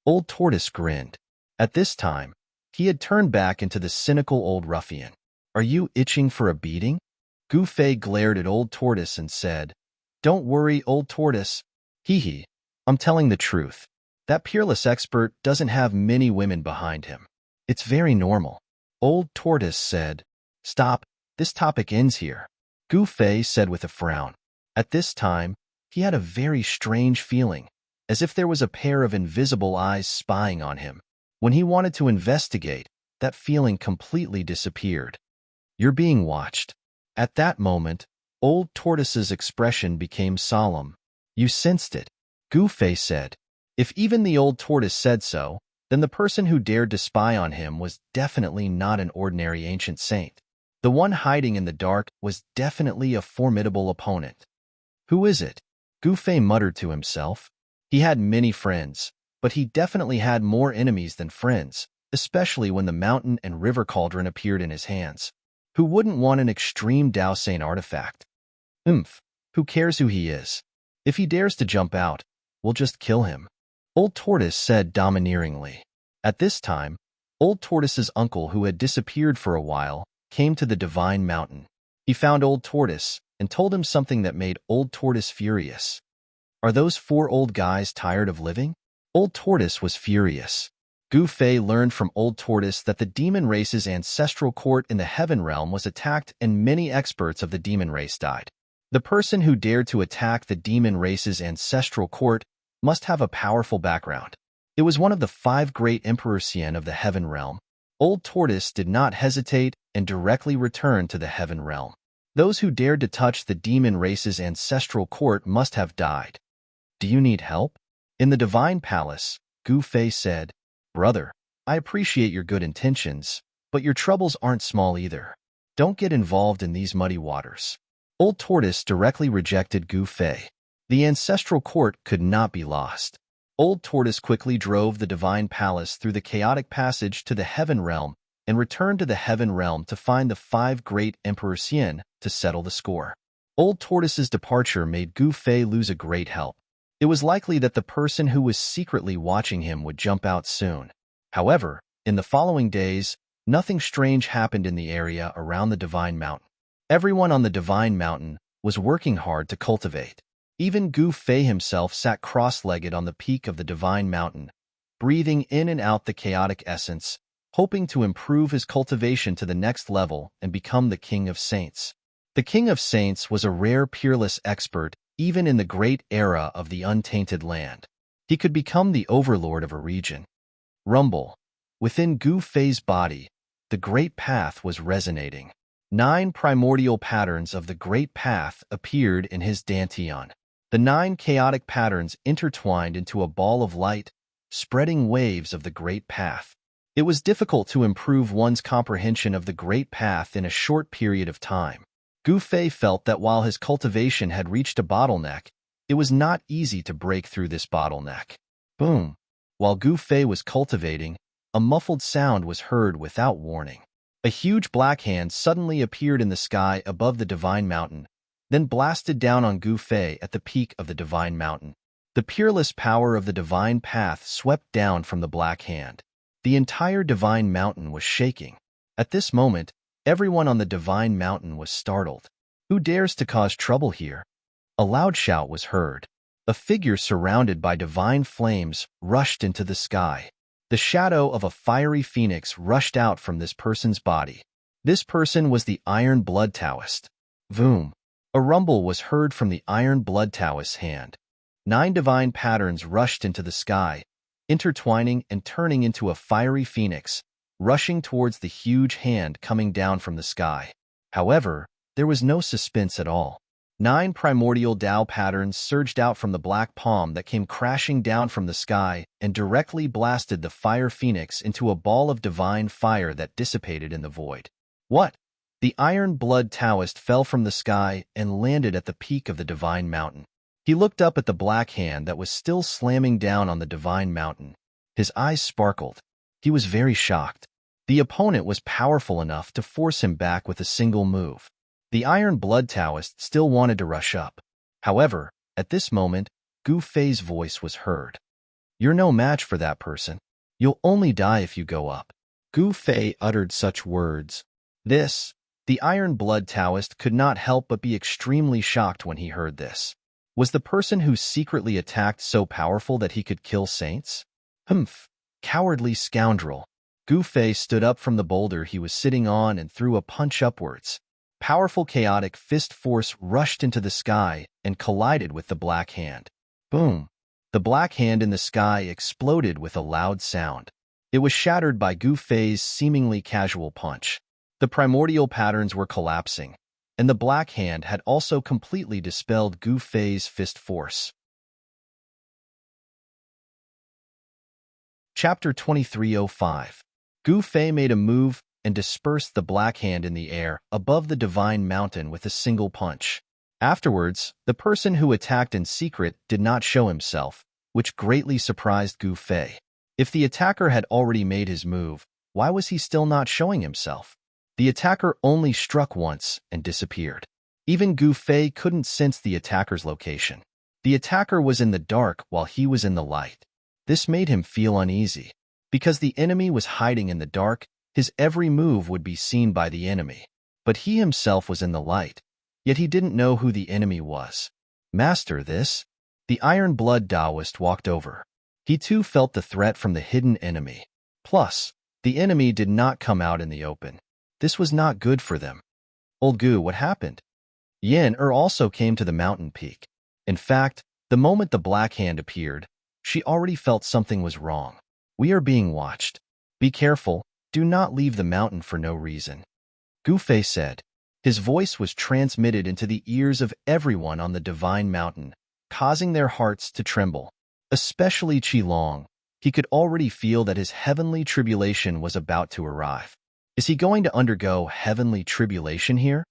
Old Tortoise grinned. At this time, he had turned back into the cynical old ruffian. Are you itching for a beating? Gu Fei glared at Old Tortoise and said, Don't worry, Old Tortoise. Hee, I'm telling the truth. That peerless expert doesn't have many women behind him. It's very normal. Old Tortoise said, Stop, this topic ends here. Gu Fei said with a frown. At this time, he had a very strange feeling, as if there was a pair of invisible eyes spying on him. When he wanted to investigate, that feeling completely disappeared. You're being watched. At that moment, Old Tortoise's expression became solemn. You sensed it. Gu Fei said. If even the Old Tortoise said so, then the person who dared to spy on him was definitely not an ordinary ancient saint. The one hiding in the dark was definitely a formidable opponent. Who is it? Gu Fei muttered to himself. He had many friends, but he definitely had more enemies than friends, especially when the mountain and river cauldron appeared in his hands. Who wouldn't want an extreme Daosain artifact? Who cares who he is? If he dares to jump out, we'll just kill him. Old Tortoise said domineeringly. At this time, Old Tortoise's uncle, who had disappeared for a while, came to the divine mountain. He found Old Tortoise and told him something that made Old Tortoise furious. Are those 4 old guys tired of living? Old Tortoise was furious. Gu Fei learned from Old Tortoise that the demon race's ancestral court in the heaven realm was attacked and many experts of the demon race died. The person who dared to attack the demon race's ancestral court must have a powerful background. It was one of the 5 great Emperor Xian of the Heaven Realm. Old Tortoise did not hesitate and directly returned to the Heaven Realm. Those who dared to touch the demon race's ancestral court must have died. Do you need help? In the Divine Palace, Gu Fei said, Brother, I appreciate your good intentions, but your troubles aren't small either. Don't get involved in these muddy waters. Old Tortoise directly rejected Gu Fei. The ancestral court could not be lost. Old Tortoise quickly drove the Divine Palace through the chaotic passage to the Heaven Realm and returned to the Heaven Realm to find the 5 great Emperor Xian to settle the score. Old Tortoise's departure made Gu Fei lose a great help. It was likely that the person who was secretly watching him would jump out soon. However, in the following days, nothing strange happened in the area around the Divine Mountain. Everyone on the Divine Mountain was working hard to cultivate. Even Gu Fei himself sat cross-legged on the peak of the Divine Mountain, breathing in and out the chaotic essence, hoping to improve his cultivation to the next level and become the King of Saints. The King of Saints was a rare peerless expert even in the great era of the untainted land. He could become the overlord of a region. Rumble. Within Gu Fei's body, the Great Path was resonating. 9 primordial patterns of the Great Path appeared in his dantian. The 9 chaotic patterns intertwined into a ball of light, spreading waves of the Great Path. It was difficult to improve one's comprehension of the Great Path in a short period of time. Gu Fei felt that while his cultivation had reached a bottleneck, it was not easy to break through this bottleneck. Boom! While Gu Fei was cultivating, a muffled sound was heard without warning. A huge black hand suddenly appeared in the sky above the Divine Mountain, then blasted down on Gu Fei at the peak of the Divine Mountain. The peerless power of the Divine Path swept down from the black hand. The entire Divine Mountain was shaking. At this moment, everyone on the Divine Mountain was startled. Who dares to cause trouble here? A loud shout was heard. A figure surrounded by divine flames rushed into the sky. The shadow of a fiery phoenix rushed out from this person's body. This person was the Iron Blood Taoist. Voom! A rumble was heard from the Iron Blood Taoist's hand. 9 divine patterns rushed into the sky, intertwining and turning into a fiery phoenix, rushing towards the huge hand coming down from the sky. However, there was no suspense at all. 9 primordial Tao patterns surged out from the black palm that came crashing down from the sky and directly blasted the fire phoenix into a ball of divine fire that dissipated in the void. What? The Iron Blood Taoist fell from the sky and landed at the peak of the Divine Mountain. He looked up at the black hand that was still slamming down on the Divine Mountain. His eyes sparkled. He was very shocked. The opponent was powerful enough to force him back with a single move. The Iron Blood Taoist still wanted to rush up. However, at this moment, Gu Fei's voice was heard. You're no match for that person. You'll only die if you go up. Gu Fei uttered such words. The Iron Blood Taoist could not help but be extremely shocked when he heard this. Was the person who secretly attacked so powerful that he could kill saints? Humph! Cowardly scoundrel! Gu Fei stood up from the boulder he was sitting on and threw a punch upwards. Powerful chaotic fist force rushed into the sky and collided with the black hand. Boom! The black hand in the sky exploded with a loud sound. It was shattered by Gu Fei's seemingly casual punch. The primordial patterns were collapsing, and the black hand had also completely dispelled Gu Fei's fist force. Chapter 2305. Gu Fei made a move and dispersed the black hand in the air above the Divine Mountain with a single punch. Afterwards, the person who attacked in secret did not show himself, which greatly surprised Gu Fei. If the attacker had already made his move, why was he still not showing himself? The attacker only struck once and disappeared. Even Gu Fei couldn't sense the attacker's location. The attacker was in the dark while he was in the light. This made him feel uneasy. Because the enemy was hiding in the dark, his every move would be seen by the enemy. But he himself was in the light, yet he didn't know who the enemy was. Master this? The Iron Blood Taoist walked over. He too felt the threat from the hidden enemy. Plus, the enemy did not come out in the open. This was not good for them. Old Gu, what happened? Yen also came to the mountain peak. In fact, The moment the black hand appeared, she already felt something was wrong. "We are being watched. Be careful, do not leave the mountain for no reason," Gu Fei said. His voice was transmitted into the ears of everyone on the divine mountain, causing their hearts to tremble. Especially Qilong. He could already feel that his heavenly tribulation was about to arrive. Is he going to undergo heavenly tribulation here?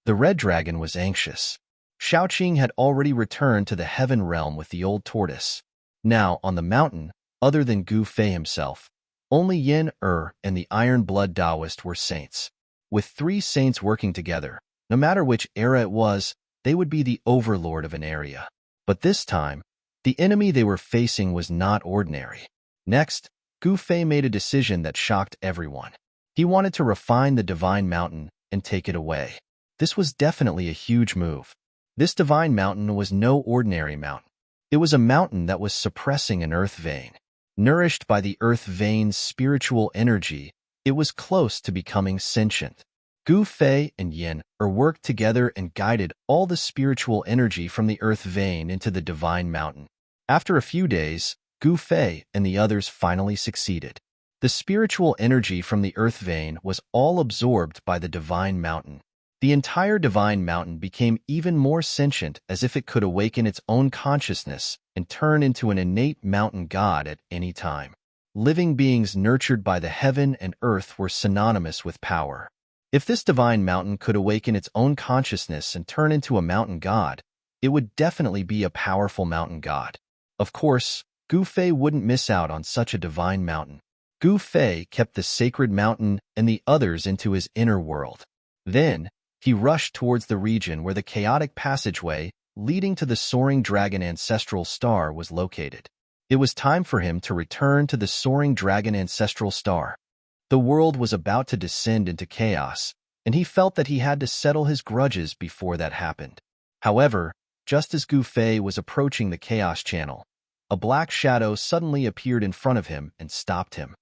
The red dragon was anxious. Shaoqing had already returned to the heaven realm with the old tortoise. Now, on the mountain, other than Gu Fei himself, only Yin and the Iron Blood Taoist were saints. With 3 saints working together, no matter which era it was, they would be the overlord of an area. But this time, the enemy they were facing was not ordinary. Next, Gu Fei made a decision that shocked everyone. He wanted to refine the divine mountain and take it away. This was definitely a huge move. This divine mountain was no ordinary mountain. It was a mountain that was suppressing an earth vein. Nourished by the earth vein's spiritual energy, it was close to becoming sentient. Gu Fei and Yin worked together and guided all the spiritual energy from the earth vein into the divine mountain. After a few days, Gu Fei and the others finally succeeded. The spiritual energy from the earth vein was all absorbed by the divine mountain. The entire divine mountain became even more sentient, as if it could awaken its own consciousness and turn into an innate mountain god at any time. Living beings nurtured by the heaven and earth were synonymous with power. If this divine mountain could awaken its own consciousness and turn into a mountain god, it would definitely be a powerful mountain god. Of course, Gu Fei wouldn't miss out on such a divine mountain. Gu Fei kept the sacred mountain and the others into his inner world. Then, he rushed towards the region where the chaotic passageway leading to the soaring dragon ancestral star was located. It was time for him to return to the soaring dragon ancestral star. The world was about to descend into chaos, and he felt that he had to settle his grudges before that happened. However, just as Gu Fei was approaching the chaos channel, a black shadow suddenly appeared in front of him and stopped him.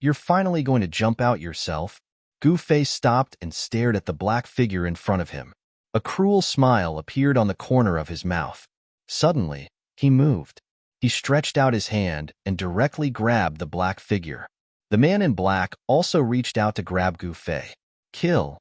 You're finally going to jump out yourself." Gu Fei stopped and stared at the black figure in front of him. A cruel smile appeared on the corner of his mouth. Suddenly, he moved. He stretched out his hand and directly grabbed the black figure. The man in black also reached out to grab Gu Fei. "Kill!"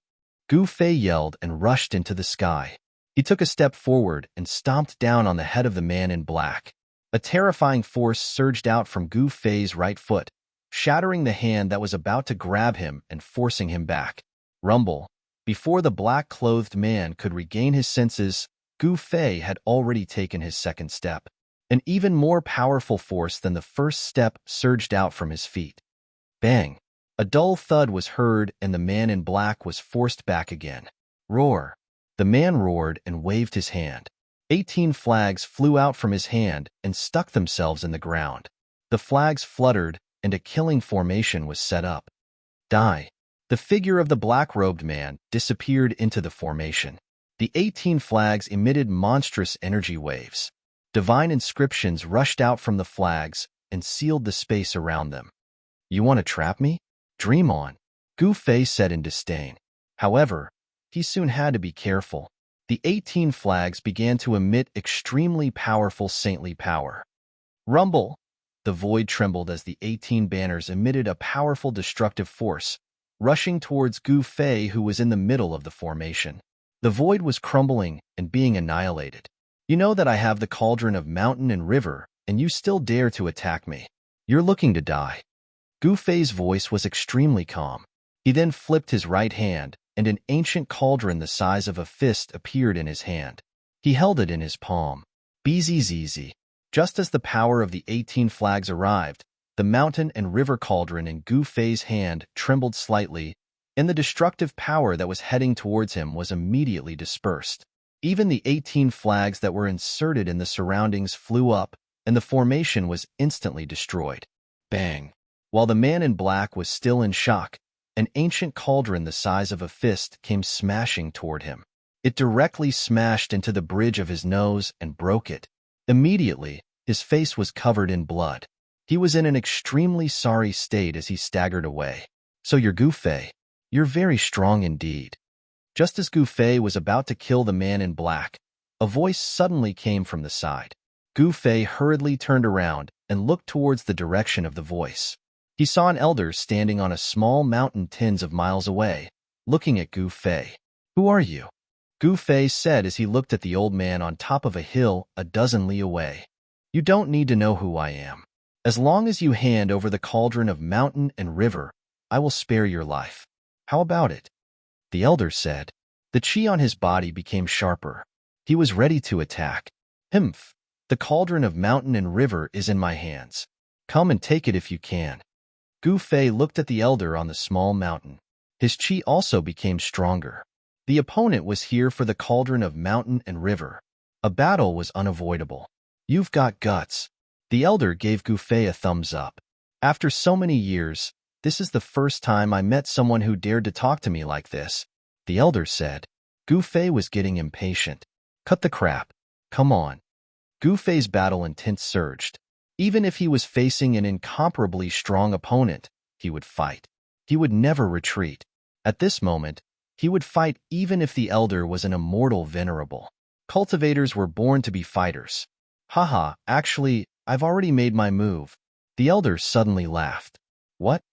Gu Fei yelled and rushed into the sky. He took a step forward and stomped down on the head of the man in black. A terrifying force surged out from Gu Fei's right foot, shattering the hand that was about to grab him and forcing him back. Rumble. Before the black-clothed man could regain his senses, Gu Fei had already taken his second step. An even more powerful force than the first step surged out from his feet. Bang! A dull thud was heard and the man in black was forced back again. Roar! The man roared and waved his hand. 18 flags flew out from his hand and stuck themselves in the ground. The flags fluttered and a killing formation was set up. Die! The figure of the black-robed man disappeared into the formation. The 18 flags emitted monstrous energy waves. Divine inscriptions rushed out from the flags and sealed the space around them. "You want to trap me? Dream on," Gu Fei said in disdain. However, he soon had to be careful. The 18 flags began to emit extremely powerful saintly power. Rumble! The void trembled as the 18 banners emitted a powerful destructive force, rushing towards Gu Fei, who was in the middle of the formation. The void was crumbling and being annihilated. "You know that I have the cauldron of mountain and river, and you still dare to attack me. You're looking to die." Gu Fei's voice was extremely calm. He then flipped his right hand, and an ancient cauldron the size of a fist appeared in his hand. He held it in his palm. Bzzz. Just as the power of the 18 flags arrived, the mountain and river cauldron in Gu Fei's hand trembled slightly, and the destructive power that was heading towards him was immediately dispersed. Even the 18 flags that were inserted in the surroundings flew up, and the formation was instantly destroyed. Bang! While the man in black was still in shock, an ancient cauldron the size of a fist came smashing toward him. It directly smashed into the bridge of his nose and broke it. Immediately, his face was covered in blood. He was in an extremely sorry state as he staggered away. "So you're Gu Fei. You're very strong indeed." Just as Gu Fei was about to kill the man in black, A voice suddenly came from the side. Gu Fei hurriedly turned around and looked towards the direction of the voice. He saw an elder standing on a small mountain tens of miles away, looking at Gu Fei. "Who are you?" Gu Fei said as he looked at the old man on top of a hill a dozen li away. "You don't need to know who I am. As long as you hand over the cauldron of mountain and river, I will spare your life. How about it?" The elder said. The chi on his body became sharper. He was ready to attack. "Humph! The cauldron of mountain and river is in my hands. Come and take it if you can." Gu Fei looked at the elder on the small mountain. His chi also became stronger. The opponent was here for the cauldron of mountain and river. A battle was unavoidable. "You've got guts." The elder gave Gu Fei a thumbs up. "After so many years, this is the first time I met someone who dared to talk to me like this," the elder said. Gu Fei was getting impatient. "Cut the crap. Come on." Gu Fei's battle intent surged. Even if he was facing an incomparably strong opponent, he would fight. He would never retreat. At this moment, he would fight even if the elder was an immortal Venerable. Cultivators were born to be fighters. "Haha, actually, I've already made my move." The elder suddenly laughed. "What?"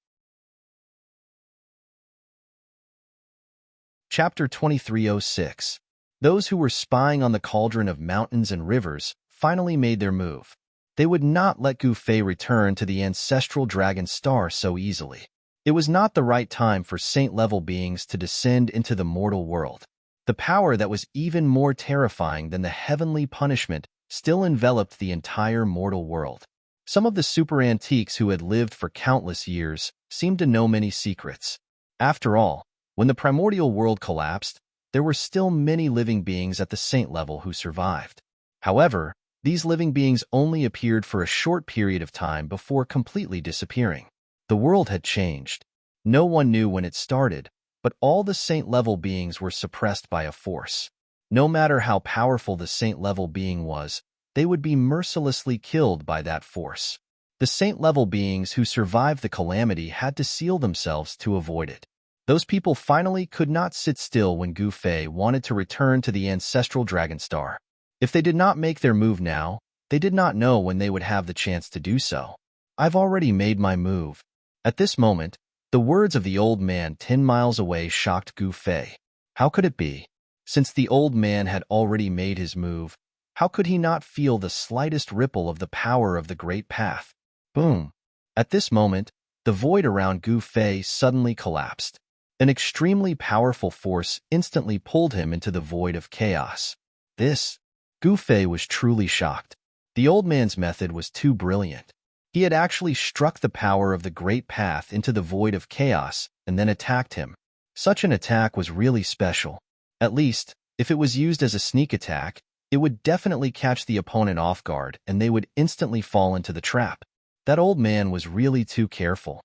Chapter 2306. Those who were spying on the cauldron of mountains and rivers finally made their move. They would not let Gu Fei return to the ancestral dragon star so easily. It was not the right time for saint-level beings to descend into the mortal world. The power that was even more terrifying than the heavenly punishment still enveloped the entire mortal world. Some of the super antiques who had lived for countless years seemed to know many secrets. After all, when the primordial world collapsed, there were still many living beings at the saint level who survived. However, these living beings only appeared for a short period of time before completely disappearing. The world had changed. No one knew when it started, but all the saint-level beings were suppressed by a force. No matter how powerful the saint-level being was, they would be mercilessly killed by that force. The saint-level beings who survived the calamity had to seal themselves to avoid it. Those people finally could not sit still when Gu Fei wanted to return to the ancestral dragon star. If they did not make their move now, they did not know when they would have the chance to do so. "I've already made my move." At this moment, the words of the old man 10 miles away shocked Gu Fei. How could it be? Since the old man had already made his move, how could he not feel the slightest ripple of the power of the great path? Boom! At this moment, the void around Gu Fei suddenly collapsed. An extremely powerful force instantly pulled him into the void of chaos. Gu Fei was truly shocked. The old man's method was too brilliant. He had actually struck the power of the great path into the void of chaos and then attacked him. Such an attack was really special. At least, if it was used as a sneak attack, it would definitely catch the opponent off guard and they would instantly fall into the trap. That old man was really too careful.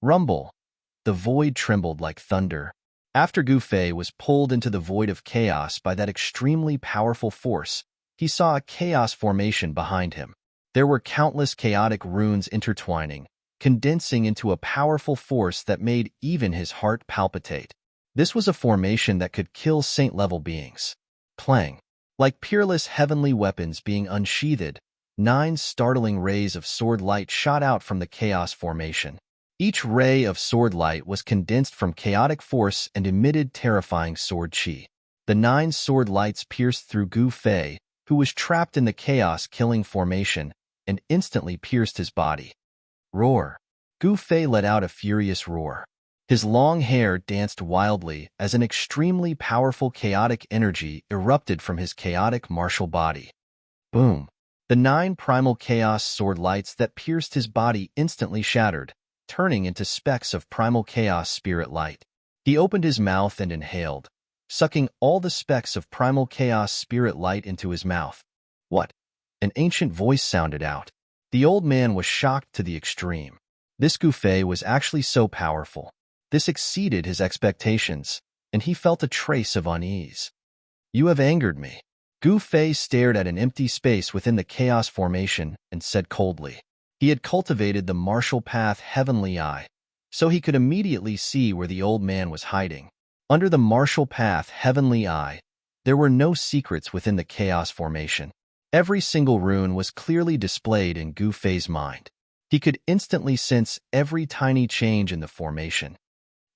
Rumble. The void trembled like thunder. After Gu Fei was pulled into the void of chaos by that extremely powerful force, he saw a chaos formation behind him. There were countless chaotic runes intertwining, condensing into a powerful force that made even his heart palpitate. This was a formation that could kill saint-level beings. Clang. Like peerless heavenly weapons being unsheathed, 9 startling rays of sword light shot out from the chaos formation. Each ray of sword light was condensed from chaotic force and emitted terrifying sword chi. The 9 sword lights pierced through Gu Fei, who was trapped in the chaos-killing formation, and instantly pierced his body. Roar. Gu Fei let out a furious roar. His long hair danced wildly as an extremely powerful chaotic energy erupted from his chaotic martial body. Boom. The 9 primal chaos sword lights that pierced his body instantly shattered, turning into specks of primal chaos spirit light. He opened his mouth and inhaled, sucking all the specks of primal chaos spirit light into his mouth. "What?" An ancient voice sounded out. The old man was shocked to the extreme. This Gu Fei was actually so powerful. This exceeded his expectations, and he felt a trace of unease. "You have angered me." Gu Fei stared at an empty space within the chaos formation and said coldly. He had cultivated the martial path heavenly eye, so he could immediately see where the old man was hiding. Under the martial path heavenly eye, There were no secrets within the chaos formation. Every single rune was clearly displayed in Gu Fei's mind. He could instantly sense every tiny change in the formation.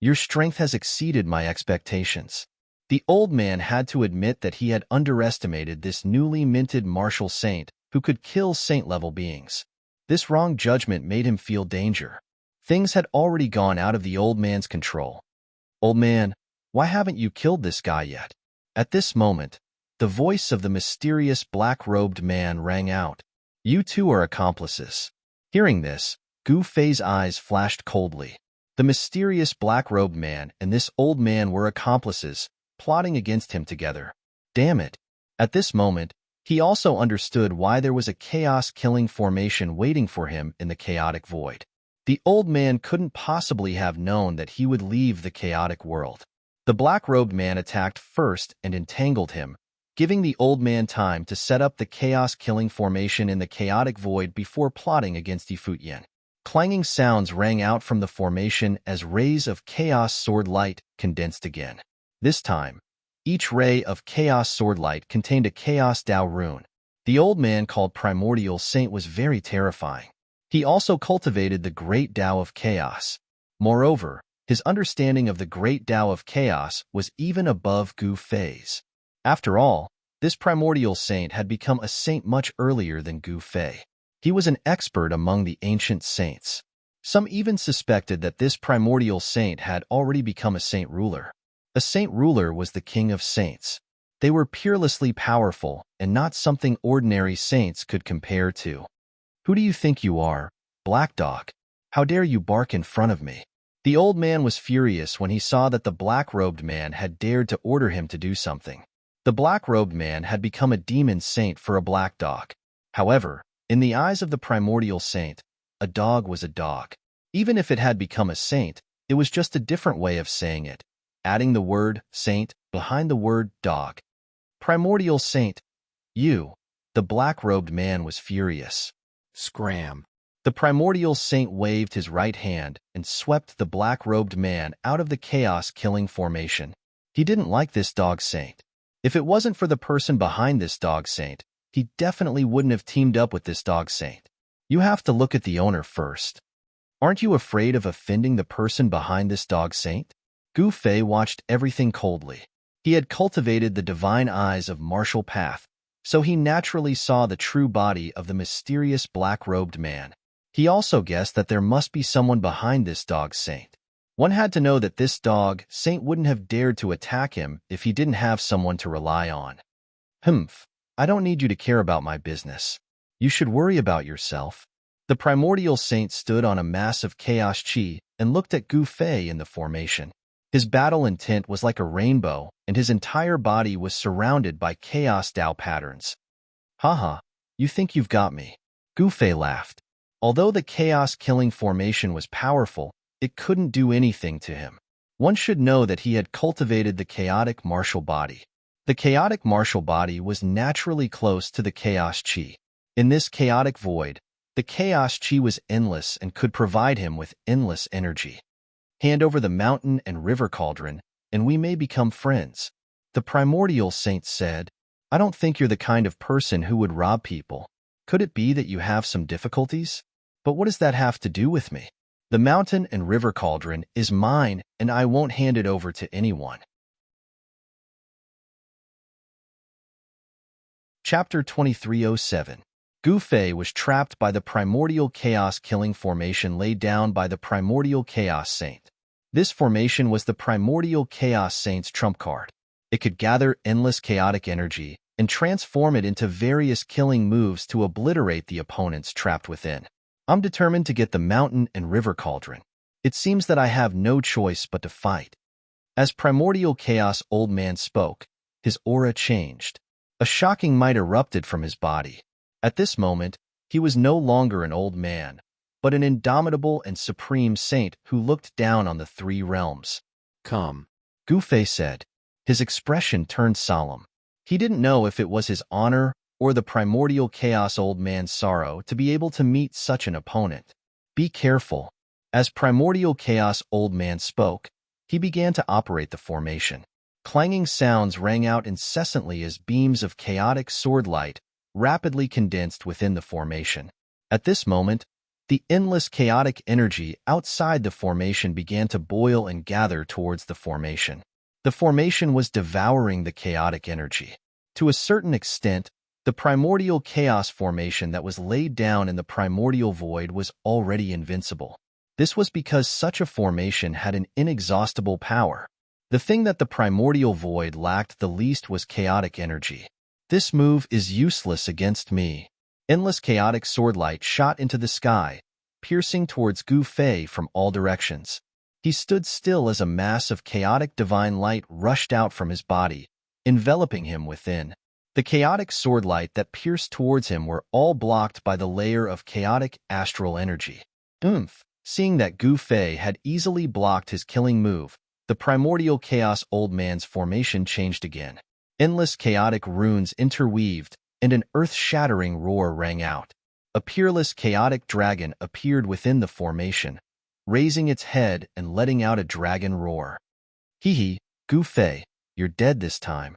Your strength has exceeded my expectations. The old man had to admit that he had underestimated this newly minted martial saint who could kill saint-level beings. This wrong judgment made him feel danger. Things had already gone out of the old man's control. "Old man, why haven't you killed this guy yet?" At this moment, the voice of the mysterious black-robed man rang out. "You two are accomplices." Hearing this, Gu Fei's eyes flashed coldly. The mysterious black-robed man and this old man were accomplices, plotting against him together. Damn it! At this moment, he also understood why there was a chaos-killing formation waiting for him in the chaotic void. The old man couldn't possibly have known that he would leave the chaotic world. The black-robed man attacked first and entangled him, giving the old man time to set up the chaos-killing formation in the chaotic void before plotting against Yifu Yin. Clanging sounds rang out from the formation as rays of chaos sword light condensed again. This time, each ray of chaos sword light contained a chaos Dao rune. The old man called Primordial Saint was very terrifying. He also cultivated the great Dao of chaos. Moreover, his understanding of the great Dao of chaos was even above Gu Fei's. After all, this Primordial Saint had become a saint much earlier than Gu Fei. He was an expert among the ancient saints. Some even suspected that this Primordial Saint had already become a saint ruler. A saint ruler was the king of saints. They were peerlessly powerful and not something ordinary saints could compare to. "Who do you think you are, Black Dog? How dare you bark in front of me?" The old man was furious when he saw that the black-robed man had dared to order him to do something. The black-robed man had become a demon saint for a black dog. However, in the eyes of the Primordial Saint, a dog was a dog. Even if it had become a saint, it was just a different way of saying it, adding the word saint behind the word dog. "Primordial Saint, you." The black-robed man was furious. Scram. The Primordial Saint waved his right hand and swept the black-robed man out of the chaos-killing formation. He didn't like this dog saint. If it wasn't for the person behind this dog saint, he definitely wouldn't have teamed up with this dog saint. You have to look at the owner first. Aren't you afraid of offending the person behind this dog saint? Gu Fei watched everything coldly. He had cultivated the divine eyes of martial path, so he naturally saw the true body of the mysterious black-robed man. He also guessed that there must be someone behind this dog saint. One had to know that this dog saint wouldn't have dared to attack him if he didn't have someone to rely on. "Humph, I don't need you to care about my business. You should worry about yourself." The Primordial Saint stood on a mass of chaos chi and looked at Gu Fei in the formation. His battle intent was like a rainbow, and his entire body was surrounded by chaos Dao patterns. "Haha, you think you've got me." Gu Fei laughed. Although the chaos-killing formation was powerful, it couldn't do anything to him. One should know that he had cultivated the chaotic martial body. The chaotic martial body was naturally close to the chaos chi. In this chaotic void, the chaos chi was endless and could provide him with endless energy. "Hand over the mountain and river cauldron, and we may become friends," the Primordial Saint said. "I don't think you're the kind of person who would rob people. Could it be that you have some difficulties? But what does that have to do with me? The mountain and river cauldron is mine, and I won't hand it over to anyone." Chapter 2307. Gu Fei was trapped by the primordial chaos-killing formation laid down by the Primordial Chaos Saint. This formation was the Primordial Chaos Saint's trump card. It could gather endless chaotic energy and transform it into various killing moves to obliterate the opponents trapped within. "I'm determined to get the mountain and river cauldron. It seems that I have no choice but to fight." As Primordial Chaos Old Man spoke, his aura changed. A shocking might erupted from his body. At this moment, he was no longer an old man, but an indomitable and supreme saint who looked down on the three realms. "Come," Gu Fei said. His expression turned solemn. He didn't know if it was his honor or the Primordial Chaos Old Man's sorrow to be able to meet such an opponent. "Be careful." As Primordial Chaos Old Man spoke, he began to operate the formation. Clanging sounds rang out incessantly as beams of chaotic sword light rapidly condensed within the formation. At this moment, the endless chaotic energy outside the formation began to boil and gather towards the formation. The formation was devouring the chaotic energy. To a certain extent, the primordial chaos formation that was laid down in the primordial void was already invincible. This was because such a formation had an inexhaustible power. The thing that the primordial void lacked the least was chaotic energy. This move is useless against me. Endless chaotic swordlight shot into the sky, piercing towards Gu Fei from all directions. He stood still as a mass of chaotic divine light rushed out from his body, enveloping him within. The chaotic swordlight that pierced towards him were all blocked by the layer of chaotic astral energy. Seeing that Gu Fei had easily blocked his killing move, the primordial chaos old man's formation changed again. Endless chaotic runes interweaved, and an earth-shattering roar rang out. A peerless chaotic dragon appeared within the formation, raising its head and letting out a dragon roar. Hee, Gu Fei, you're dead this time.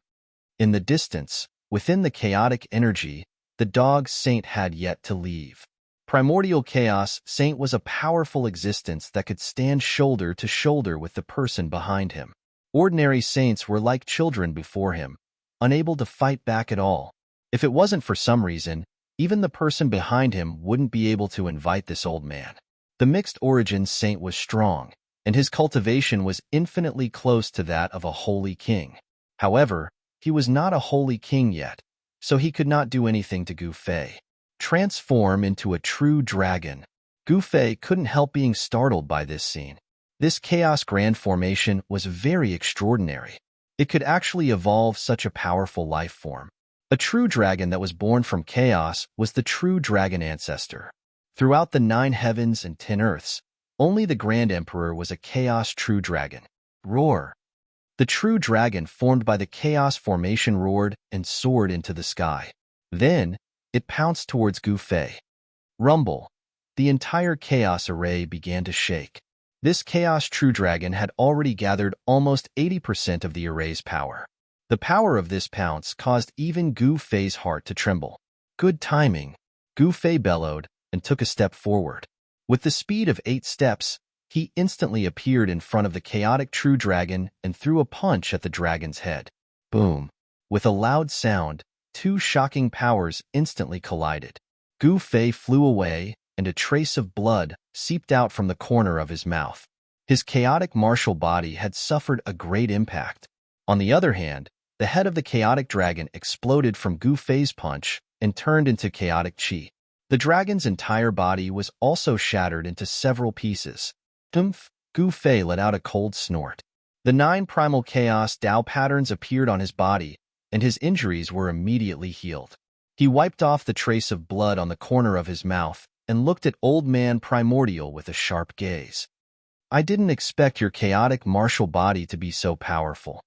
In the distance, within the chaotic energy, the dog saint had yet to leave. Primordial Chaos Saint was a powerful existence that could stand shoulder to shoulder with the person behind him. Ordinary saints were like children before him, unable to fight back at all. If it wasn't for some reason, even the person behind him wouldn't be able to invite this old man. The mixed origin saint was strong, and his cultivation was infinitely close to that of a holy king. However, he was not a holy king yet, so he could not do anything to Gu Fei. Transform into a true dragon. Gu Fei couldn't help being startled by this scene. This Chaos Grand formation was very extraordinary. It could actually evolve such a powerful life form. A true dragon that was born from chaos was the true dragon ancestor. Throughout the 9 heavens and 10 earths, only the Grand Emperor was a chaos true dragon. Roar. The true dragon formed by the chaos formation roared and soared into the sky. Then, it pounced towards Gu Fei. Rumble. The entire chaos array began to shake. This chaos true dragon had already gathered almost 80% of the array's power. The power of this pounce caused even Gu Fei's heart to tremble. Good timing. Gu Fei bellowed and took a step forward. With the speed of 8 steps, he instantly appeared in front of the chaotic true dragon and threw a punch at the dragon's head. Boom. With a loud sound, 2 shocking powers instantly collided. Gu Fei flew away, and a trace of blood seeped out from the corner of his mouth. His chaotic martial body had suffered a great impact. On the other hand, the head of the chaotic dragon exploded from Gu Fei's punch and turned into chaotic chi. The dragon's entire body was also shattered into several pieces. Gu Fei let out a cold snort. The 9 primal chaos Tao patterns appeared on his body, and his injuries were immediately healed. He wiped off the trace of blood on the corner of his mouth and looked at Old Man Primordial with a sharp gaze. I didn't expect your chaotic martial body to be so powerful.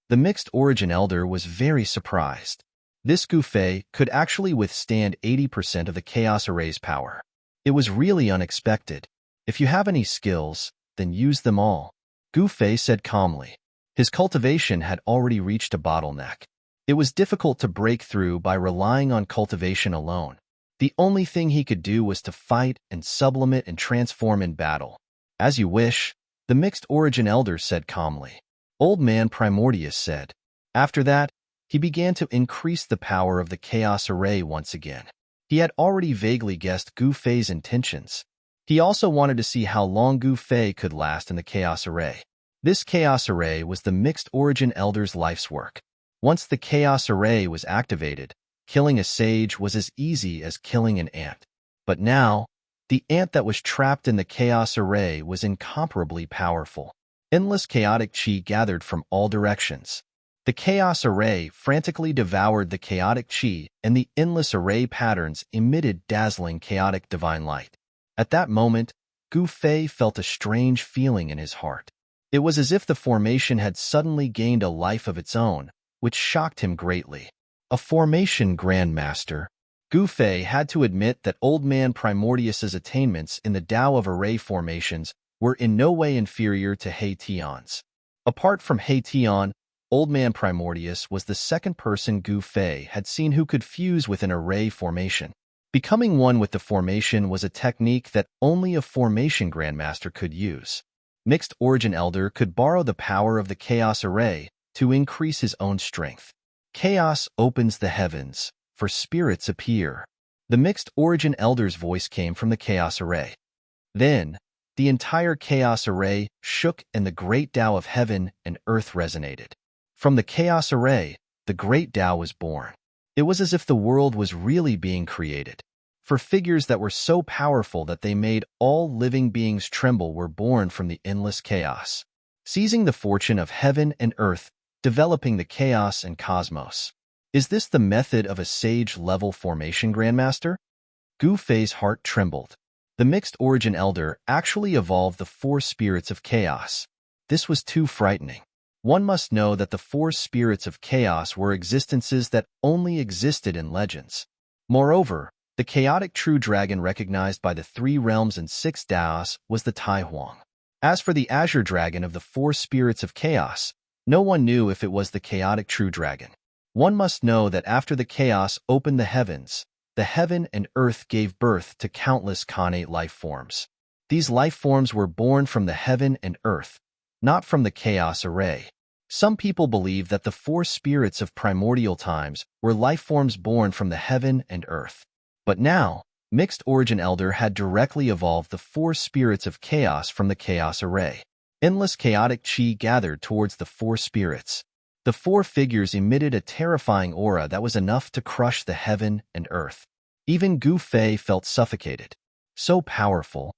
The mixed origin elder was very surprised. This Gu Fei could actually withstand 80% of the chaos array's power. It was really unexpected. If you have any skills, then use them all, Gu Fei said calmly. His cultivation had already reached a bottleneck. It was difficult to break through by relying on cultivation alone. The only thing he could do was to fight and sublimate and transform in battle. As you wish, the mixed origin elder said calmly. Old Man Primordius said. After that, he began to increase the power of the chaos array once again. He had already vaguely guessed Gu Fei's intentions. He also wanted to see how long Gu Fei could last in the chaos array. This chaos array was the mixed origin elder's life's work. Once the chaos array was activated, killing a sage was as easy as killing an ant. But now, the ant that was trapped in the chaos array was incomparably powerful. Endless chaotic chi gathered from all directions. The chaos array frantically devoured the chaotic chi, and the endless array patterns emitted dazzling chaotic divine light. At that moment, Gu Fei felt a strange feeling in his heart. It was as if the formation had suddenly gained a life of its own, which shocked him greatly. A formation grandmaster. Gu Fei had to admit that Old Man Primordius's attainments in the Tao of array formations were in no way inferior to He Tian's. Apart from He Tian, Old Man Primordius was the second person Gu Fei had seen who could fuse with an array formation. Becoming one with the formation was a technique that only a formation grandmaster could use. Mixed Origin Elder could borrow the power of the Chaos Array to increase his own strength. Chaos opens the heavens, for spirits appear. The Mixed Origin Elder's voice came from the Chaos Array. Then, the entire Chaos Array shook and the great Tao of heaven and earth resonated. From the Chaos Array, the great Tao was born. It was as if the world was really being created. For figures that were so powerful that they made all living beings tremble were born from the endless chaos. Seizing the fortune of heaven and earth, developing the chaos and cosmos. Is this the method of a sage-level formation grandmaster? Gu Fei's heart trembled. The Mixed Origin Elder actually evolved the 4 spirits of chaos. This was too frightening. One must know that the 4 spirits of chaos were existences that only existed in legends. Moreover, the chaotic true dragon recognized by the 3 realms and 6 Daos was the Tai Huang. As for the azure dragon of the 4 spirits of chaos, no one knew if it was the chaotic true dragon. One must know that after the chaos opened the heavens, the heaven and earth gave birth to countless connate life forms. These life forms were born from the heaven and earth, not from the Chaos Array. Some people believe that the 4 spirits of primordial times were life forms born from the heaven and earth. But now, Mixed Origin Elder had directly evolved the 4 spirits of chaos from the Chaos Array. Endless chaotic chi gathered towards the 4 spirits. The 4 figures emitted a terrifying aura that was enough to crush the heaven and earth. Even Gu Fei felt suffocated. So powerful.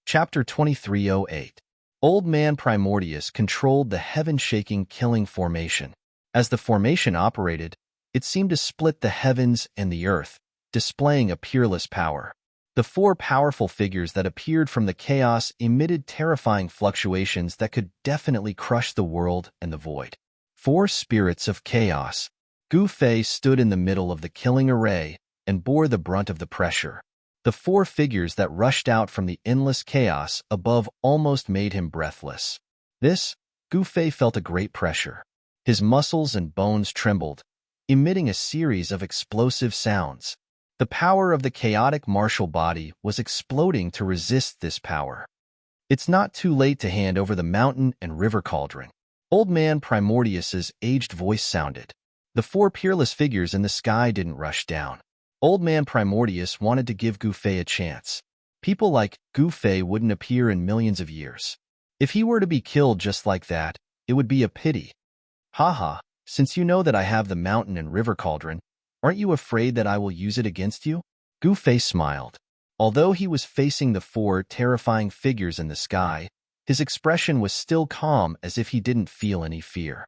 Chapter 2308. Old Man Primordius controlled the heaven-shaking killing formation. As the formation operated, it seemed to split the heavens and the earth, displaying a peerless power. The 4 powerful figures that appeared from the chaos emitted terrifying fluctuations that could definitely crush the world and the void. 4 spirits of chaos. Gu Fei stood in the middle of the killing array and bore the brunt of the pressure. The 4 figures that rushed out from the endless chaos above almost made him breathless. Gu Fei felt a great pressure. His muscles and bones trembled, emitting a series of explosive sounds. The power of the chaotic martial body was exploding to resist this power. It's not too late to hand over the mountain and river cauldron. Old Man Primordius's aged voice sounded. The 4 peerless figures in the sky didn't rush down. Old Man Primordius wanted to give Gu Fei a chance. People like Gu Fei wouldn't appear in millions of years. If he were to be killed just like that, it would be a pity. Haha, since you know that I have the mountain and river cauldron, aren't you afraid that I will use it against you? Gu Fei smiled. Although he was facing the 4 terrifying figures in the sky, his expression was still calm as if he didn't feel any fear.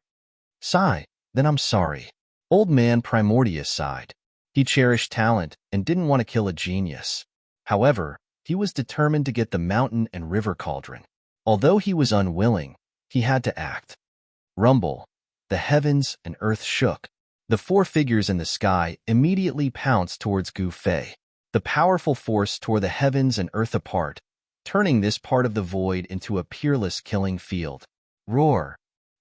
Sigh, then I'm sorry. Old Man Primordius sighed. He cherished talent and didn't want to kill a genius. However, he was determined to get the mountain and river cauldron. Although he was unwilling, he had to act. Rumble. The heavens and earth shook. The 4 figures in the sky immediately pounced towards Gu Fei. The powerful force tore the heavens and earth apart, turning this part of the void into a peerless killing field. Roar.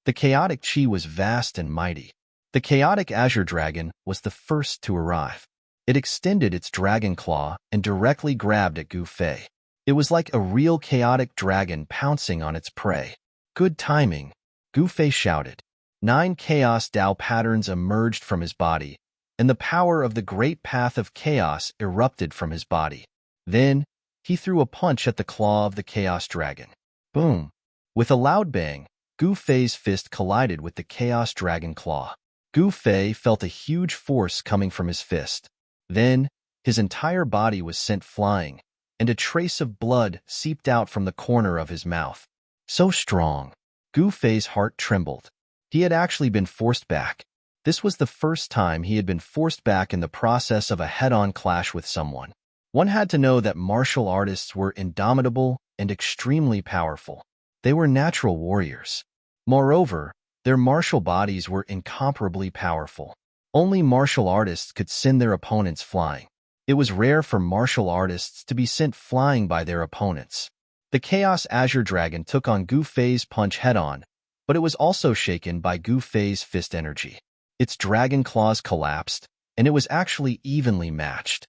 The chaotic chi was vast and mighty. The chaotic azure dragon was the first to arrive. It extended its dragon claw and directly grabbed at Gu Fei. It was like a real chaotic dragon pouncing on its prey. Good timing, Gu Fei shouted. 9 chaos Tao patterns emerged from his body, and the power of the great path of chaos erupted from his body. Then, he threw a punch at the claw of the chaos dragon. Boom! With a loud bang, Gu Fei's fist collided with the chaos dragon claw. Gu Fei felt a huge force coming from his fist. Then, his entire body was sent flying, and a trace of blood seeped out from the corner of his mouth. So strong. Gu Fei's heart trembled. He had actually been forced back. This was the first time he had been forced back in the process of a head-on clash with someone. One had to know that martial artists were indomitable and extremely powerful. They were natural warriors. Moreover, their martial bodies were incomparably powerful. Only martial artists could send their opponents flying. It was rare for martial artists to be sent flying by their opponents. The Chaos Azure Dragon took on Gu Fei's punch head-on, but it was also shaken by Gu Fei's fist energy. Its dragon claws collapsed, and it was actually evenly matched.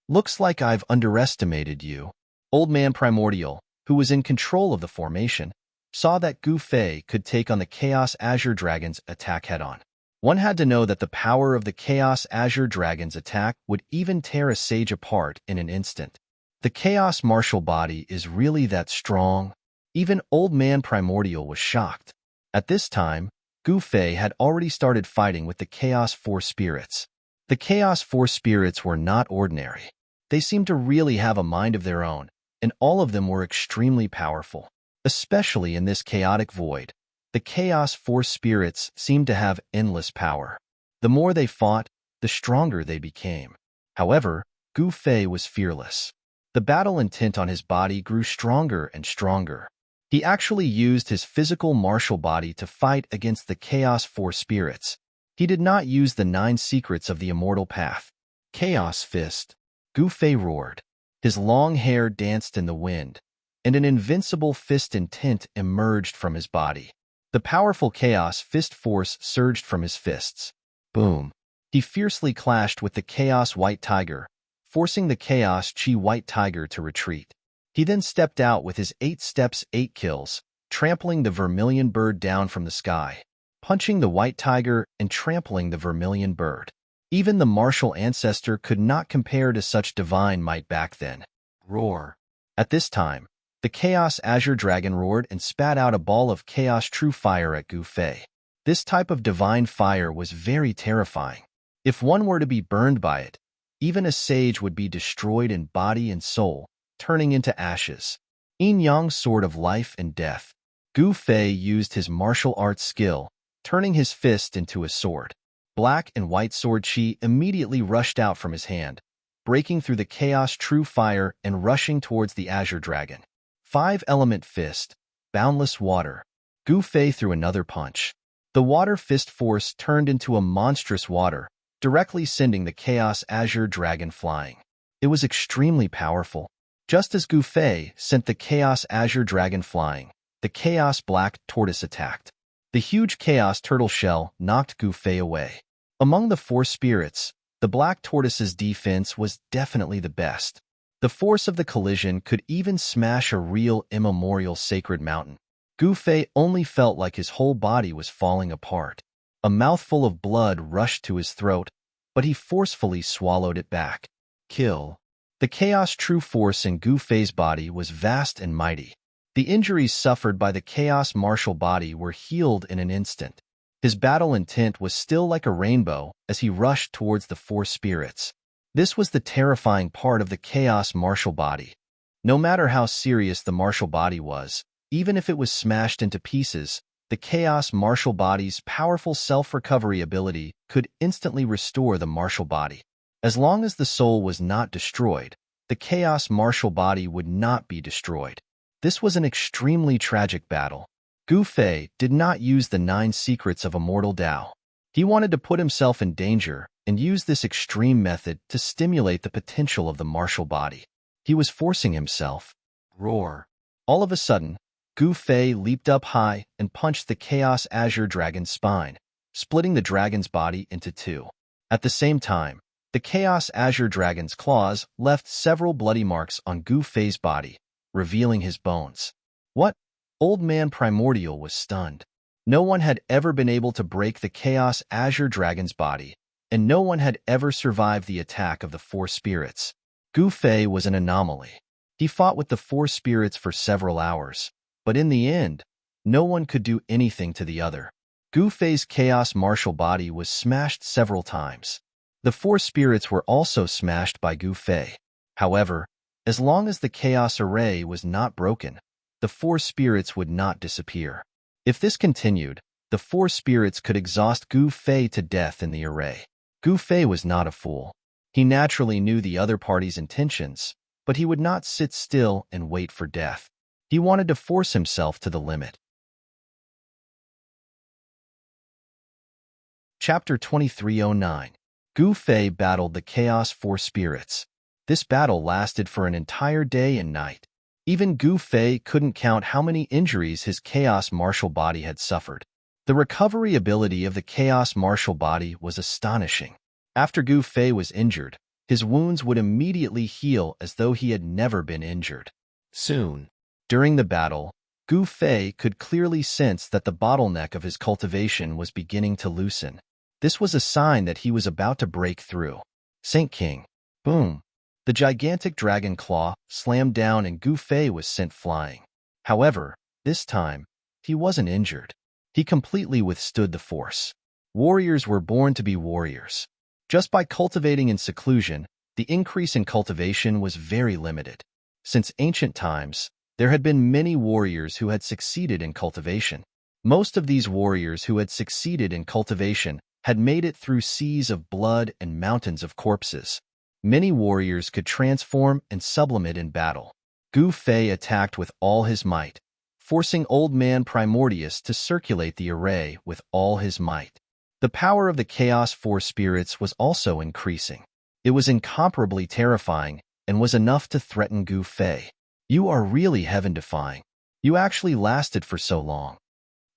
"Looks like I've underestimated you." Old Man Primordial, who was in control of the formation, saw that Gu Fei could take on the Chaos Azure Dragon's attack head-on. One had to know that the power of the Chaos Azure Dragon's attack would even tear a sage apart in an instant. The Chaos Martial Body is really that strong? Even Old Man Primordial was shocked. At this time, Gu Fei had already started fighting with the Chaos Four Spirits. The Chaos Four Spirits were not ordinary. They seemed to really have a mind of their own, and all of them were extremely powerful. Especially in this chaotic void, the Chaos Four Spirits seemed to have endless power. The more they fought, the stronger they became. However, Gu Fei was fearless. The battle intent on his body grew stronger and stronger. He actually used his physical martial body to fight against the Chaos Four Spirits. He did not use the 9 secrets of the immortal path. Chaos Fist. Gu Fei roared. His long hair danced in the wind, and an invincible fist intent emerged from his body. The powerful Chaos Fist force surged from his fists. Boom. He fiercely clashed with the Chaos White Tiger, forcing the Chaos Chi White Tiger to retreat. He then stepped out with his 8 steps 8 kills, trampling the vermilion bird down from the sky, punching the white tiger and trampling the vermilion bird. Even the martial ancestor could not compare to such divine might back then. Roar. At this time, the Chaos Azure Dragon roared and spat out a ball of Chaos True Fire at Gu Fei. This type of divine fire was very terrifying. If one were to be burned by it, even a sage would be destroyed in body and soul, turning into ashes. Yin-yang sword of life and death. Gu Fei used his martial arts skill, turning his fist into a sword. Black and white sword chi immediately rushed out from his hand, breaking through the Chaos True Fire and rushing towards the Azure Dragon. 5-element fist. Boundless water. Gu Fei threw another punch. The water fist force turned into a monstrous water, directly sending the Chaos Azure Dragon flying. It was extremely powerful. Just as Gu Fei sent the Chaos Azure Dragon flying, the Chaos Black Tortoise attacked. The huge Chaos Turtle shell knocked Gu Fei away. Among the 4 spirits, the Black Tortoise's defense was definitely the best. The force of the collision could even smash a real immemorial sacred mountain. Gu Fei only felt like his whole body was falling apart. A mouthful of blood rushed to his throat, but he forcefully swallowed it back. Kill. The Chaos True Force in Gu Fei's body was vast and mighty. The injuries suffered by the Chaos Martial Body were healed in an instant. His battle intent was still like a rainbow as he rushed towards the 4 spirits. This was the terrifying part of the Chaos Martial Body. No matter how serious the martial body was, even if it was smashed into pieces, the Chaos Martial Body's powerful self-recovery ability could instantly restore the martial body. As long as the soul was not destroyed, the Chaos Martial Body would not be destroyed. This was an extremely tragic battle. Gu Fei did not use the 9 secrets of Immortal Tao. He wanted to put himself in danger and use this extreme method to stimulate the potential of the martial body. He was forcing himself. Roar. All of a sudden, Gu Fei leaped up high and punched the Chaos Azure Dragon's spine, splitting the dragon's body into 2. At the same time, the Chaos Azure Dragon's claws left several bloody marks on Gu Fei's body, revealing his bones. What? Old Man Primordial was stunned. No one had ever been able to break the Chaos Azure Dragon's body, and no one had ever survived the attack of the 4 spirits. Gu Fei was an anomaly. He fought with the 4 spirits for several hours, but in the end, no one could do anything to the other. Gu Fei's Chaos Martial Body was smashed several times. The 4 spirits were also smashed by Gu Fei. However, as long as the Chaos Array was not broken, the 4 spirits would not disappear. If this continued, the 4 spirits could exhaust Gu Fei to death in the array. Gu Fei was not a fool. He naturally knew the other party's intentions, but he would not sit still and wait for death. He wanted to force himself to the limit. Chapter 2309. Gu Fei battled the Chaos Four Spirits. This battle lasted for an entire day and night. Even Gu Fei couldn't count how many injuries his chaos martial body had suffered. The recovery ability of the chaos martial body was astonishing. After Gu Fei was injured, his wounds would immediately heal as though he had never been injured. Soon, during the battle, Gu Fei could clearly sense that the bottleneck of his cultivation was beginning to loosen. This was a sign that he was about to break through. Saint King. Boom. The gigantic dragon claw slammed down and Gu Fei was sent flying. However, this time, he wasn't injured. He completely withstood the force. Warriors were born to be warriors. Just by cultivating in seclusion, the increase in cultivation was very limited. Since ancient times, there had been many warriors who had succeeded in cultivation. Most of these warriors who had succeeded in cultivation had made it through seas of blood and mountains of corpses. Many warriors could transform and sublimate in battle. Gu Fei attacked with all his might, forcing Old Man Primordius to circulate the array with all his might. The power of the Chaos Four Spirits was also increasing. It was incomparably terrifying and was enough to threaten Gu Fei. You are really heaven-defying. You actually lasted for so long.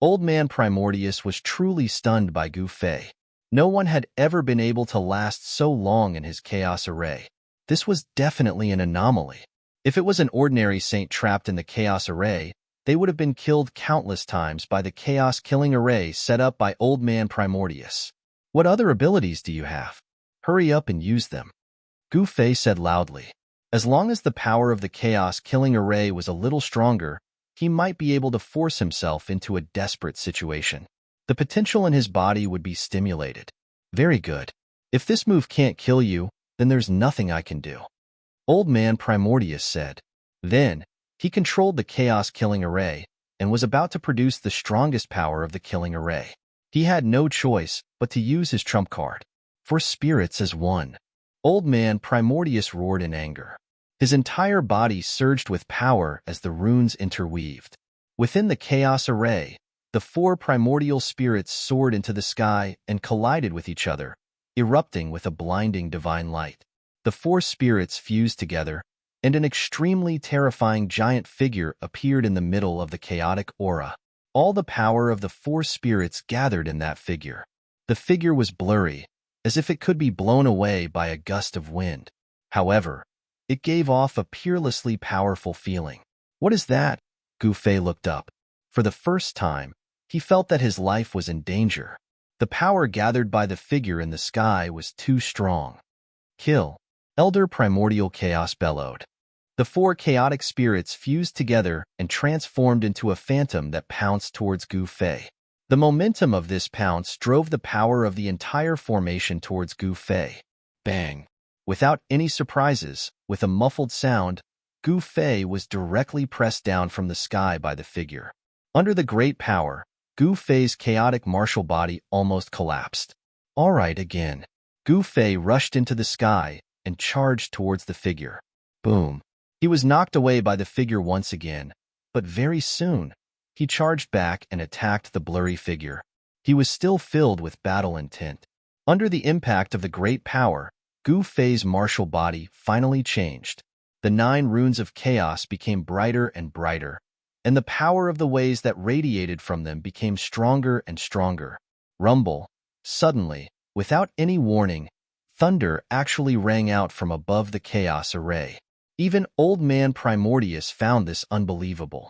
Old Man Primordius was truly stunned by Gu Fei. No one had ever been able to last so long in his chaos array. This was definitely an anomaly. If it was an ordinary saint trapped in the chaos array, they would have been killed countless times by the chaos-killing array set up by Old Man Primordius. What other abilities do you have? Hurry up and use them. Gu Fei said loudly. As long as the power of the chaos-killing array was a little stronger, he might be able to force himself into a desperate situation. The potential in his body would be stimulated. Very good. If this move can't kill you, then there's nothing I can do. Old Man Primordius said. Then, he controlled the chaos-killing array and was about to produce the strongest power of the killing array. He had no choice but to use his trump card. For spirits as one. Old Man Primordius roared in anger. His entire body surged with power as the runes interweaved. Within the chaos array, the four primordial spirits soared into the sky and collided with each other, erupting with a blinding divine light. The four spirits fused together, and an extremely terrifying giant figure appeared in the middle of the chaotic aura. All the power of the four spirits gathered in that figure. The figure was blurry, as if it could be blown away by a gust of wind. However, it gave off a peerlessly powerful feeling. What is that? Gu Fei looked up. For the first time, he felt that his life was in danger. The power gathered by the figure in the sky was too strong. Kill. Elder Primordial Chaos bellowed. The four chaotic spirits fused together and transformed into a phantom that pounced towards Gu Fei. The momentum of this pounce drove the power of the entire formation towards Gu Fei. Bang! Without any surprises, with a muffled sound, Gu Fei was directly pressed down from the sky by the figure. Under the great power, Gu Fei's chaotic martial body almost collapsed. All right again. Gu Fei rushed into the sky and charged towards the figure. Boom. He was knocked away by the figure once again, but very soon, he charged back and attacked the blurry figure. He was still filled with battle intent. Under the impact of the great power, Gu Fei's martial body finally changed. The 9 runes of chaos became brighter and brighter, and the power of the ways that radiated from them became stronger and stronger. Rumble. Suddenly, without any warning, thunder actually rang out from above the chaos array. Even Old Man Primordius found this unbelievable.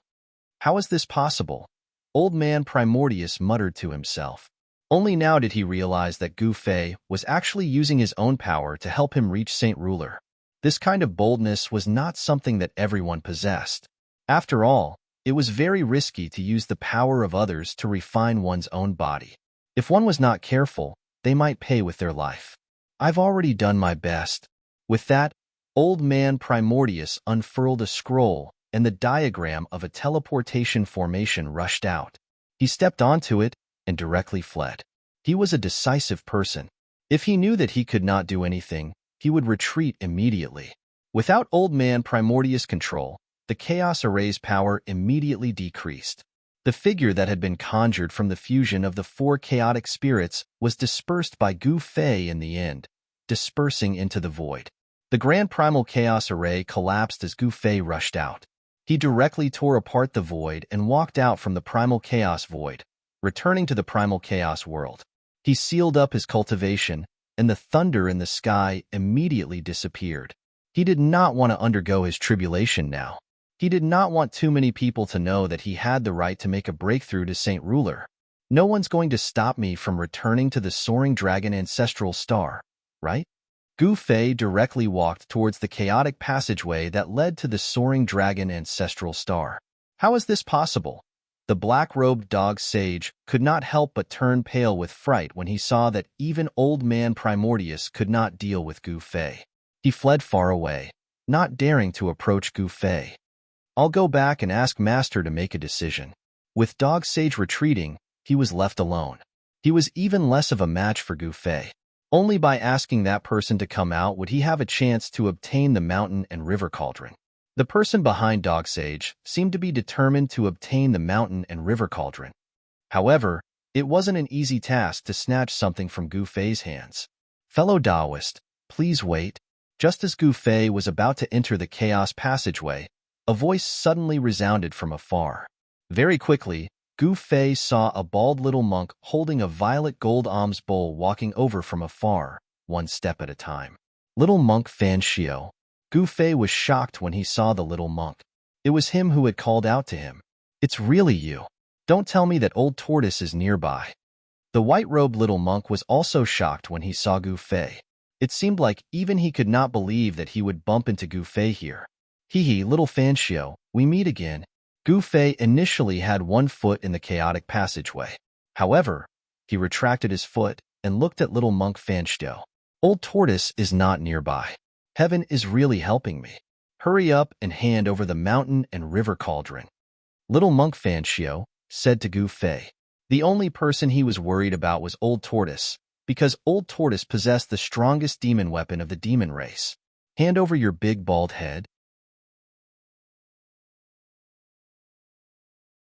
How is this possible? Old Man Primordius muttered to himself. Only now did he realize that Gu Fei was actually using his own power to help him reach Saint Ruler. This kind of boldness was not something that everyone possessed. After all, it was very risky to use the power of others to refine one's own body. If one was not careful, they might pay with their life. I've already done my best. With that, Old Man Primordius unfurled a scroll, and the diagram of a teleportation formation rushed out. He stepped onto it and directly fled. He was a decisive person. If he knew that he could not do anything, he would retreat immediately. Without Old Man Primordius' control, the Chaos Array's power immediately decreased. The figure that had been conjured from the fusion of the 4 chaotic spirits was dispersed by Gu Fei in the end, dispersing into the void. The Grand Primal Chaos Array collapsed as Gu Fei rushed out. He directly tore apart the void and walked out from the primal chaos void, returning to the primal chaos world. He sealed up his cultivation, and the thunder in the sky immediately disappeared. He did not want to undergo his tribulation now. He did not want too many people to know that he had the right to make a breakthrough to Saint Ruler. No one's going to stop me from returning to the soaring dragon ancestral star, right? Gu Fei directly walked towards the chaotic passageway that led to the soaring dragon ancestral star. How is this possible? The black-robed dog sage could not help but turn pale with fright when he saw that even old man Primordius could not deal with Gu Fei. He fled far away, not daring to approach Gu Fei. I'll go back and ask Master to make a decision. With dog sage retreating, he was left alone. He was even less of a match for Gu Fei. Only by asking that person to come out would he have a chance to obtain the mountain and river cauldron. The person behind Dog Sage seemed to be determined to obtain the mountain and river cauldron. However, it wasn't an easy task to snatch something from Gu Fei's hands. Fellow Taoist, please wait. Just as Gu Fei was about to enter the chaos passageway, a voice suddenly resounded from afar. Very quickly, Gu Fei saw a bald little monk holding a violet gold alms bowl walking over from afar, one step at a time. Little monk Fan Xiao. Gu Fei was shocked when he saw the little monk. It was him who had called out to him. It's really you. Don't tell me that old tortoise is nearby. The white-robed little monk was also shocked when he saw Gu Fei. It seemed like even he could not believe that he would bump into Gu Fei here. Hee little Fan Xiao, we meet again. Gu Fei initially had one foot in the chaotic passageway. However, he retracted his foot and looked at little monk Fan Xiao. Old tortoise is not nearby. Heaven is really helping me. Hurry up and hand over the mountain and river cauldron. Little monk Fan Xiao said to Gu Fei. The only person he was worried about was Old Tortoise, because Old Tortoise possessed the strongest demon weapon of the demon race. Hand over your big bald head.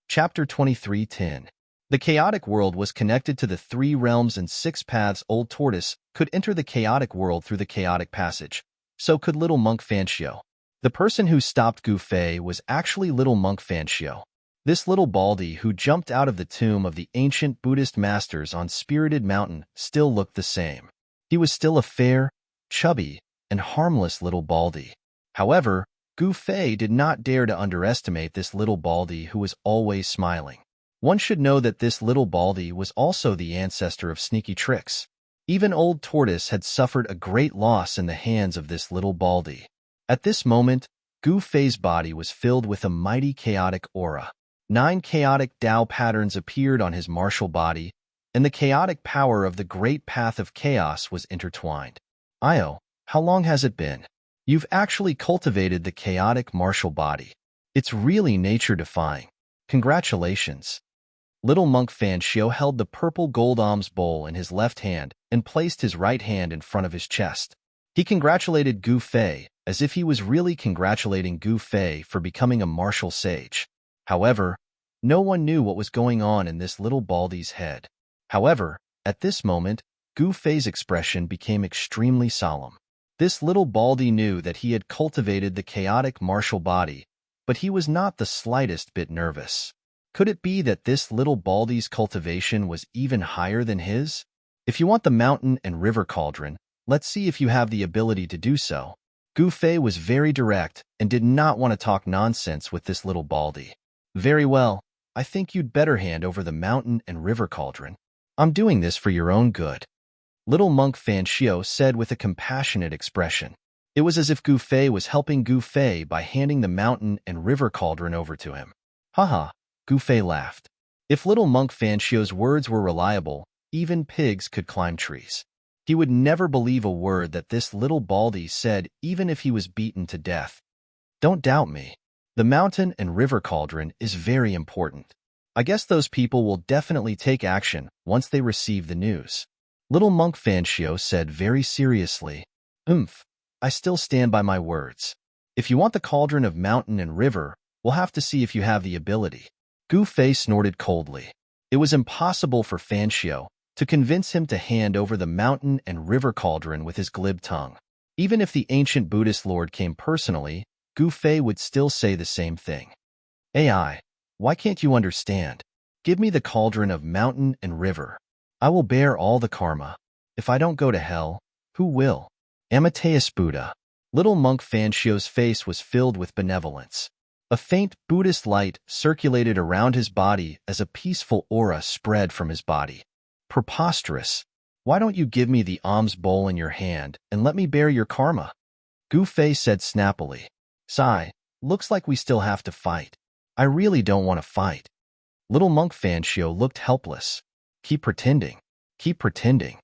Chapter 23:10. The chaotic world was connected to the 3 realms and 6 paths. Old Tortoise could enter the chaotic world through the chaotic passage. So could little monk Fan Xiao. The person who stopped Gu Fei was actually little monk Fan Xiao. This little baldy who jumped out of the tomb of the ancient Buddhist masters on Spirited Mountain still looked the same. He was still a fair, chubby, and harmless little baldy. However, Gu Fei did not dare to underestimate this little baldy who was always smiling. One should know that this little baldy was also the ancestor of sneaky tricks. Even Old Tortoise had suffered a great loss in the hands of this little baldy. At this moment, Gu Fei's body was filled with a mighty chaotic aura. 9 chaotic Tao patterns appeared on his martial body, and the chaotic power of the great path of chaos was intertwined. Io, how long has it been? You've actually cultivated the chaotic martial body. It's really nature-defying. Congratulations. Little monk Fan Xiao held the purple gold alms bowl in his left hand and placed his right hand in front of his chest. He congratulated Gu Fei as if he was really congratulating Gu Fei for becoming a martial sage. However, no one knew what was going on in this little baldy's head. However, at this moment, Gu Fei's expression became extremely solemn. This little baldy knew that he had cultivated the chaotic martial body, but he was not the slightest bit nervous. Could it be that this little baldy's cultivation was even higher than his? If you want the mountain and river cauldron, let's see if you have the ability to do so. Gu Fei was very direct and did not want to talk nonsense with this little baldy. Very well, I think you'd better hand over the mountain and river cauldron. I'm doing this for your own good. Little monk Fan Xiao said with a compassionate expression. It was as if Gu Fei was helping Gu Fei by handing the mountain and river cauldron over to him. Haha, Gu Fei laughed. If little monk Fan Xiao's words were reliable, even pigs could climb trees. He would never believe a word that this little baldy said even if he was beaten to death. Don't doubt me. The mountain and river cauldron is very important. I guess those people will definitely take action once they receive the news. Little monk Fan Xiao said very seriously, I still stand by my words. If you want the cauldron of mountain and river, we'll have to see if you have the ability. Gu Fei snorted coldly. It was impossible for Fan Xiao to convince him to hand over the mountain and river cauldron with his glib tongue. Even if the ancient Buddhist lord came personally, Gu Fei would still say the same thing. AI, why can't you understand? Give me the cauldron of mountain and river. I will bear all the karma. If I don't go to hell, who will? Amateus Buddha. Little monk Fanxio's face was filled with benevolence. A faint Buddhist light circulated around his body as a peaceful aura spread from his body. Preposterous. Why don't you give me the alms bowl in your hand and let me bear your karma? Gu Fei said snappily. Sigh, looks like we still have to fight. I really don't want to fight. Little monk Fanxio looked helpless. Keep pretending. Keep pretending.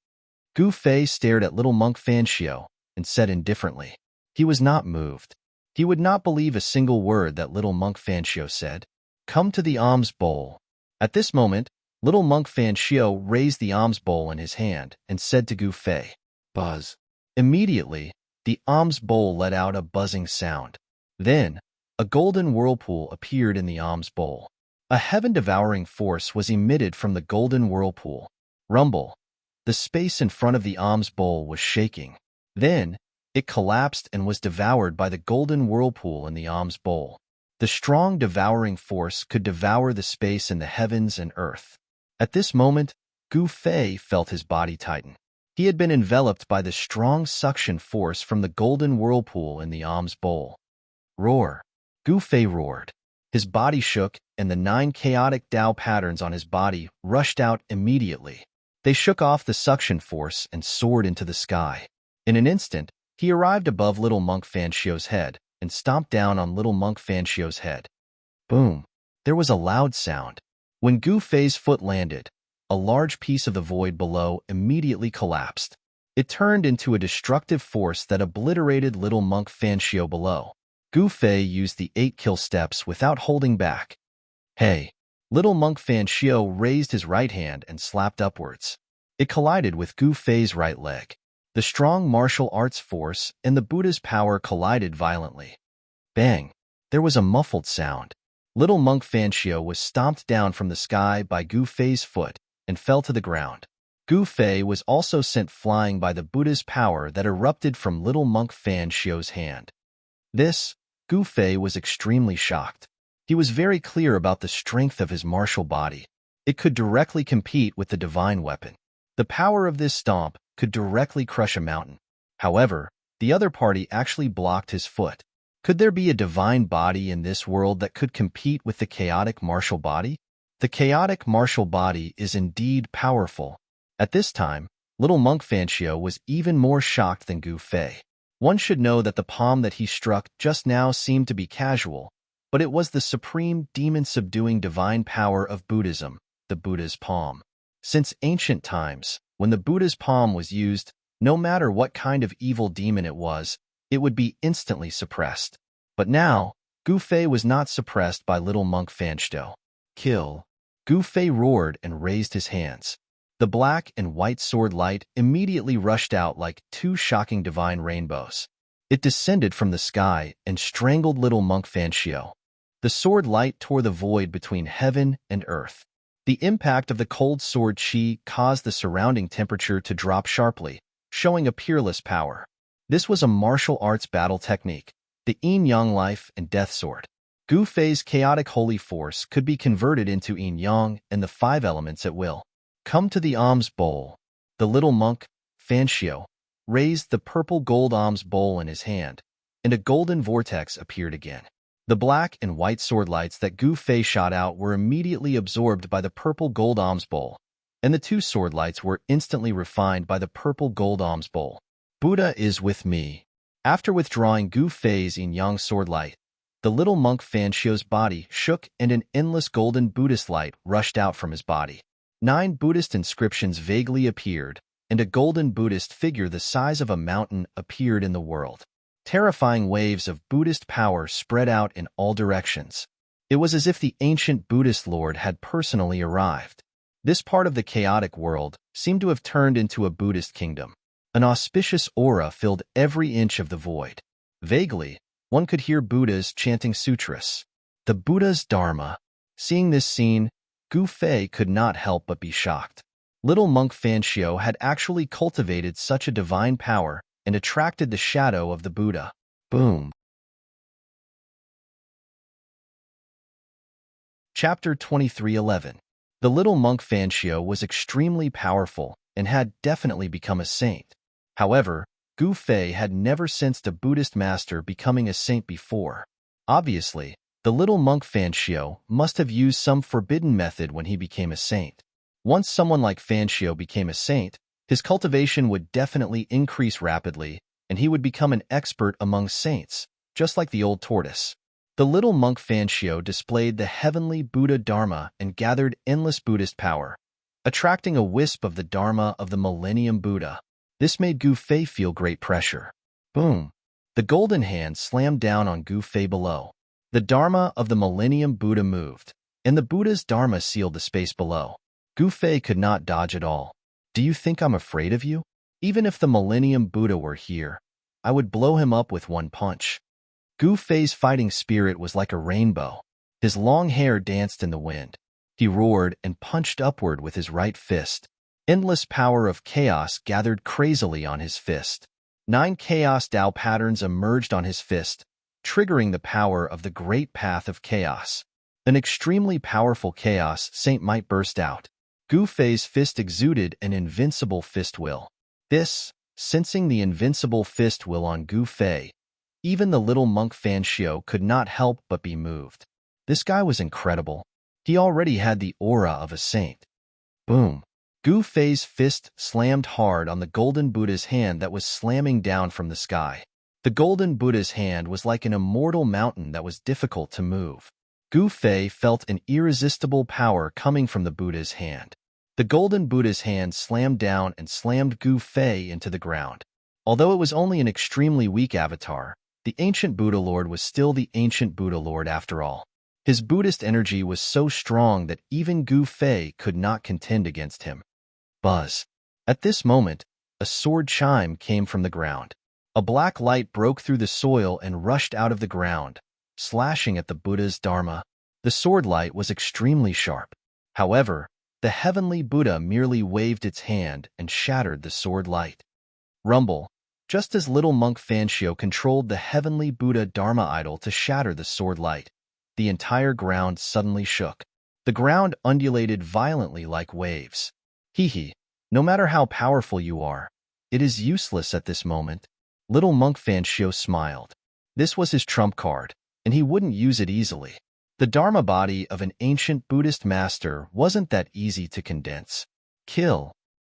Gu Fei stared at little monk Fanxio and said indifferently. He was not moved. He would not believe a single word that little monk Fanxio said. Come to the alms bowl. At this moment, little monk Fanxio raised the alms bowl in his hand and said to Gu Fei, Buzz. Immediately, the alms bowl let out a buzzing sound. Then, a golden whirlpool appeared in the alms bowl. A heaven-devouring force was emitted from the golden whirlpool. Rumble. The space in front of the alms bowl was shaking. Then, it collapsed and was devoured by the golden whirlpool in the alms bowl. The strong devouring force could devour the space in the heavens and earth. At this moment, Gu Fei felt his body tighten. He had been enveloped by the strong suction force from the golden whirlpool in the alms bowl. Roar. Gu Fei roared. His body shook, and the 9 chaotic Tao patterns on his body rushed out immediately. They shook off the suction force and soared into the sky. In an instant, he arrived above little monk Fanxio's head and stomped down on little monk Fanxio's head. Boom! There was a loud sound. When Gu Fei's foot landed, a large piece of the void below immediately collapsed. It turned into a destructive force that obliterated little monk Fanxio below. Gu Fei used the 8 kill steps without holding back. Hey! Little monk Fanxio raised his right hand and slapped upwards. It collided with Gu Fei's right leg. The strong martial arts force and the Buddha's power collided violently. Bang! There was a muffled sound. Little monk Fanxio was stomped down from the sky by Gu Fei's foot and fell to the ground. Gu Fei was also sent flying by the Buddha's power that erupted from little monk Fanxio's hand. Gu Fei was extremely shocked. He was very clear about the strength of his martial body. It could directly compete with the divine weapon. The power of this stomp could directly crush a mountain. However, the other party actually blocked his foot. Could there be a divine body in this world that could compete with the chaotic martial body? The chaotic martial body is indeed powerful. At this time, little monk Fanxio was even more shocked than Gu Fei. One should know that the palm that he struck just now seemed to be casual, but it was the supreme demon-subduing divine power of Buddhism, the Buddha's palm. Since ancient times, when the Buddha's palm was used, no matter what kind of evil demon it would be instantly suppressed. But now, Gu Fei was not suppressed by little monk Fanxio. Kill. Gu Fei roared and raised his hands. The black and white sword light immediately rushed out like 2 shocking divine rainbows. It descended from the sky and strangled little monk Fanxio. The sword light tore the void between heaven and earth. The impact of the cold sword chi caused the surrounding temperature to drop sharply, showing a peerless power. This was a martial arts battle technique, the yin-yang life and death sword. Gu Fei's chaotic holy force could be converted into yin-yang and the 5 elements at will. Come to the alms bowl. The little monk, Fanxio, raised the purple gold alms bowl in his hand, and a golden vortex appeared again. The black and white sword lights that Gu Fei shot out were immediately absorbed by the purple gold alms bowl, and the 2 sword lights were instantly refined by the purple gold alms bowl. Buddha is with me. After withdrawing Gu Fei's yin-yang sword light, the little monk Fanxio's body shook and an endless golden Buddhist light rushed out from his body. 9 Buddhist inscriptions vaguely appeared, and a golden Buddhist figure the size of a mountain appeared in the world. Terrifying waves of Buddhist power spread out in all directions. It was as if the ancient Buddhist Lord had personally arrived. This part of the chaotic world seemed to have turned into a Buddhist kingdom. An auspicious aura filled every inch of the void. Vaguely, one could hear Buddhas chanting sutras. The Buddha's Dharma. Seeing this scene, Gu Fei could not help but be shocked. Little monk Fanxio had actually cultivated such a divine power and attracted the shadow of the Buddha. Boom! Chapter 23:11. The little monk Fanchio was extremely powerful and had definitely become a saint. However, Gu Fei had never sensed a Buddhist master becoming a saint before. Obviously, the little monk Fanchio must have used some forbidden method when he became a saint. Once someone like Fanchio became a saint, his cultivation would definitely increase rapidly, and he would become an expert among saints, just like the old tortoise. The little monk Fanchio displayed the heavenly Buddha Dharma and gathered endless Buddhist power, attracting a wisp of the Dharma of the Millennium Buddha. This made Gu Fei feel great pressure. Boom! The golden hand slammed down on Gu Fei below. The Dharma of the Millennium Buddha moved, and the Buddha's Dharma sealed the space below. Gu Fei could not dodge at all. Do you think I'm afraid of you? Even if the Millennium Buddha were here, I would blow him up with one punch. Gu Fei's fighting spirit was like a rainbow. His long hair danced in the wind. He roared and punched upward with his right fist. Endless power of chaos gathered crazily on his fist. 9 chaos Dao patterns emerged on his fist, triggering the power of the great path of chaos. An extremely powerful chaos saint might burst out. Gu Fei's fist exuded an invincible fist will. Sensing the invincible fist will on Gu Fei, even the little monk Fanchio could not help but be moved. This guy was incredible. He already had the aura of a saint. Boom! Gu Fei's fist slammed hard on the golden Buddha's hand that was slamming down from the sky. The golden Buddha's hand was like an immortal mountain that was difficult to move. Gu Fei felt an irresistible power coming from the Buddha's hand. The golden Buddha's hand slammed down and slammed Gu Fei into the ground. Although it was only an extremely weak avatar, the ancient Buddha Lord was still the ancient Buddha Lord after all. His Buddhist energy was so strong that even Gu Fei could not contend against him. Buzz. At this moment, a sword chime came from the ground. A black light broke through the soil and rushed out of the ground, slashing at the Buddha's Dharma. The sword light was extremely sharp. However, the heavenly Buddha merely waved its hand and shattered the sword light. Rumble. Just as little monk Fanchio controlled the heavenly Buddha Dharma idol to shatter the sword light, the entire ground suddenly shook. The ground undulated violently like waves. Hee. No matter how powerful you are, it is useless at this moment. Little monk Fanchio smiled. This was his trump card, and he wouldn't use it easily. The Dharma body of an ancient Buddhist master wasn't that easy to condense. Kill.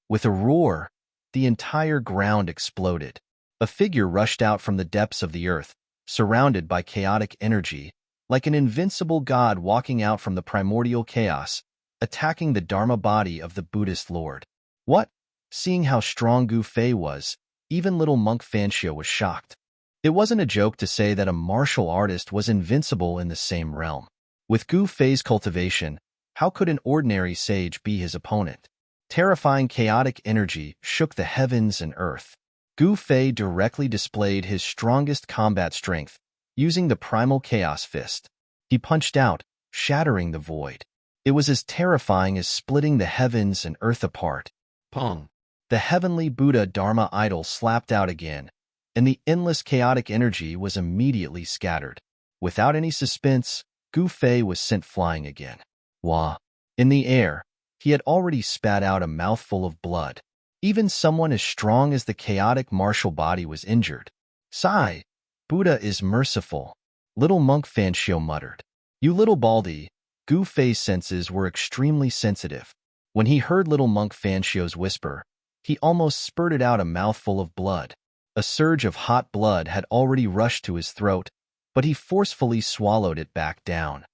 With a roar, the entire ground exploded. A figure rushed out from the depths of the earth, surrounded by chaotic energy, like an invincible god walking out from the primordial chaos, attacking the Dharma body of the Buddhist Lord. What? Seeing how strong Gu Fei was, even little monk Fanchio was shocked. It wasn't a joke to say that a martial artist was invincible in the same realm. With Gu Fei's cultivation, how could an ordinary sage be his opponent? Terrifying chaotic energy shook the heavens and earth. Gu Fei directly displayed his strongest combat strength, using the primal chaos fist. He punched out, shattering the void. It was as terrifying as splitting the heavens and earth apart. Pong! The heavenly Buddha Dharma idol slapped out again, and the endless chaotic energy was immediately scattered. Without any suspense, Gu Fei was sent flying again. Wah! In the air, he had already spat out a mouthful of blood. Even someone as strong as the chaotic martial body was injured. Sigh! Buddha is merciful, little monk Fanchio muttered. You little baldy. Gu Fei's senses were extremely sensitive. When he heard little monk Fanchio's whisper, he almost spurted out a mouthful of blood. A surge of hot blood had already rushed to his throat, but he forcefully swallowed it back down.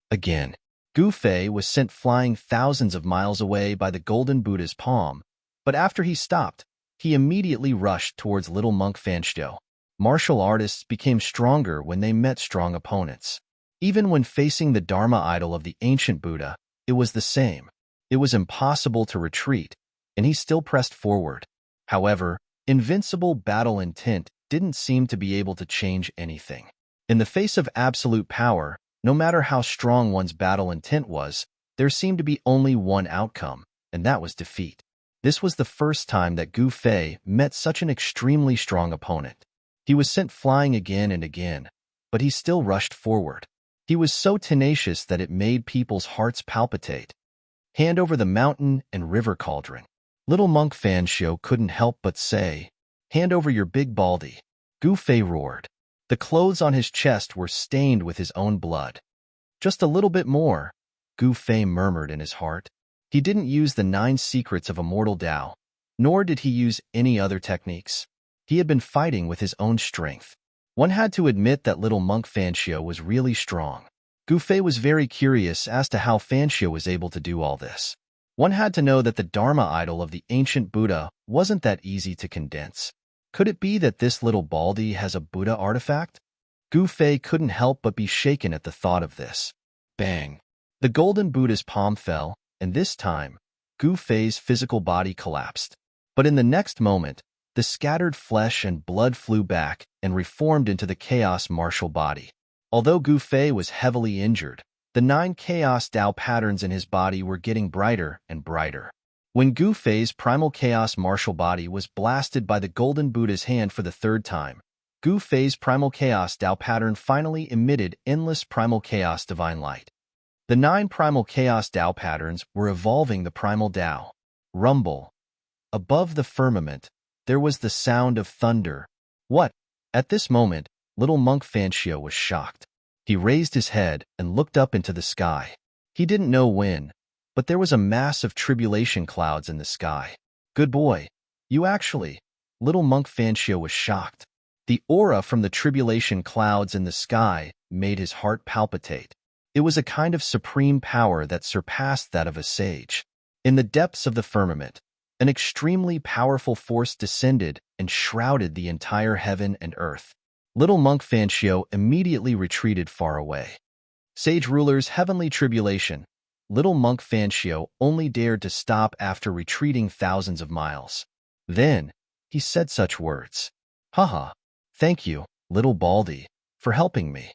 Again, Gu Fei was sent flying thousands of miles away by the golden Buddha's palm, but after he stopped, he immediately rushed towards little monk Fanchio. Martial artists became stronger when they met strong opponents. Even when facing the Dharma idol of the ancient Buddha, it was the same. It was impossible to retreat, and he still pressed forward. However, invincible battle intent didn't seem to be able to change anything. In the face of absolute power, no matter how strong one's battle intent was, there seemed to be only one outcome, and that was defeat. This was the first time that Gu Fei met such an extremely strong opponent. He was sent flying again and again, but he still rushed forward. He was so tenacious that it made people's hearts palpitate. Hand over the mountain and river cauldron. Little monk Fanshio couldn't help but say, "Hand over your big baldy." Gu Fei roared. The clothes on his chest were stained with his own blood. "Just a little bit more," Gu Fei murmured in his heart. He didn't use the 9 secrets of immortal Tao, nor did he use any other techniques. He had been fighting with his own strength. One had to admit that little monk Fanshio was really strong. Gu Fei was very curious as to how Fanshio was able to do all this. One had to know that the Dharma idol of the ancient Buddha wasn't that easy to condense. Could it be that this little baldy has a Buddha artifact? Gu Fei couldn't help but be shaken at the thought of this. Bang! The golden Buddha's palm fell, and this time, Gu Fei's physical body collapsed. But in the next moment, the scattered flesh and blood flew back and reformed into the chaos martial body. Although Gu Fei was heavily injured, the 9 chaos Tao patterns in his body were getting brighter and brighter. When Gu Fei's primal chaos martial body was blasted by the golden Buddha's hand for the 3rd time, Gu Fei's primal chaos Tao pattern finally emitted endless primal chaos divine light. The 9 primal chaos Tao patterns were evolving the primal Tao. Rumble. Above the firmament, there was the sound of thunder. What? At this moment, little monk Fanshio was shocked. He raised his head and looked up into the sky. He didn't know when, but there was a mass of tribulation clouds in the sky. "Good boy. You actually..." Little monk Fanshio was shocked. The aura from the tribulation clouds in the sky made his heart palpitate. It was a kind of supreme power that surpassed that of a sage. In the depths of the firmament, an extremely powerful force descended and shrouded the entire heaven and earth. Little monk Fanshio immediately retreated far away. Sage ruler's heavenly tribulation. Little monk Fanshio only dared to stop after retreating thousands of miles. Then, he said such words. "Haha, thank you, little baldy, for helping me."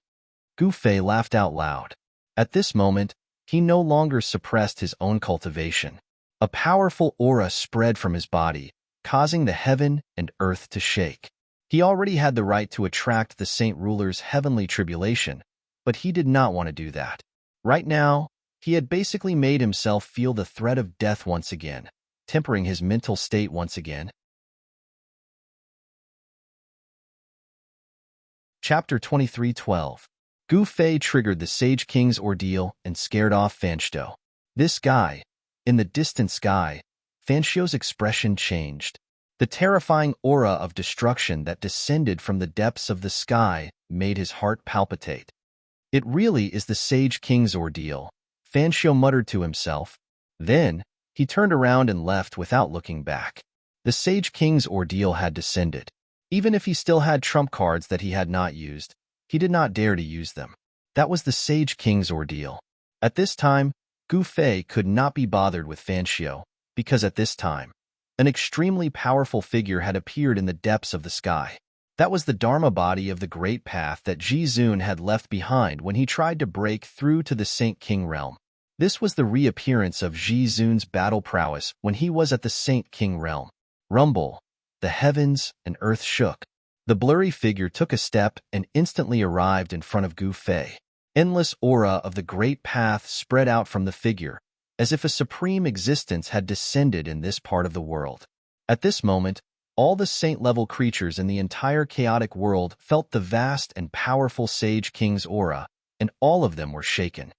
Gu Fei laughed out loud. At this moment, he no longer suppressed his own cultivation. A powerful aura spread from his body, causing the heaven and earth to shake. He already had the right to attract the saint ruler's heavenly tribulation, but he did not want to do that. Right now, he had basically made himself feel the threat of death once again, tempering his mental state once again. Chapter 23:12. Gu Fei triggered the Sage King's ordeal and scared off Fanshio. This guy, in the distant sky, Fanshio's expression changed. The terrifying aura of destruction that descended from the depths of the sky made his heart palpitate. "It really is the Sage King's ordeal," Fanshio muttered to himself. Then, he turned around and left without looking back. The Sage King's ordeal had descended. Even if he still had trump cards that he had not used, he did not dare to use them. That was the Sage King's ordeal. At this time, Gu Fei could not be bothered with Fanshio, because at this time, an extremely powerful figure had appeared in the depths of the sky. That was the Dharma body of the Great Path that Ji Zun had left behind when he tried to break through to the Saint King realm. This was the reappearance of Ji Zun's battle prowess when he was at the Saint King realm. Rumble. The heavens and earth shook. The blurry figure took a step and instantly arrived in front of Gu Fei. Endless aura of the Great Path spread out from the figure, as if a supreme existence had descended in this part of the world. At this moment, all the saint-level creatures in the entire chaotic world felt the vast and powerful Sage King's aura, and all of them were shaken.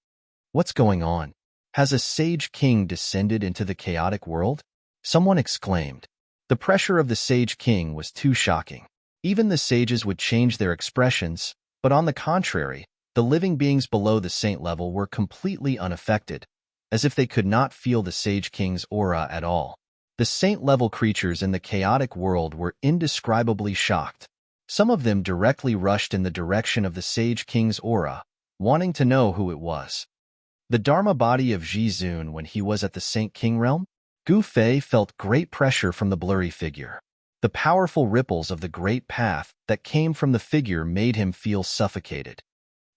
What's going on? Has a Sage King descended into the chaotic world? Someone exclaimed. The pressure of the Sage King was too shocking. Even the sages would change their expressions, but on the contrary, the living beings below the saint level were completely unaffected, as if they could not feel the Sage King's aura at all. The saint-level creatures in the chaotic world were indescribably shocked. Some of them directly rushed in the direction of the Sage King's aura, wanting to know who it was. The Dharma body of Ji Zun when he was at the Saint King realm? Gu Fei felt great pressure from the blurry figure. The powerful ripples of the Great Path that came from the figure made him feel suffocated.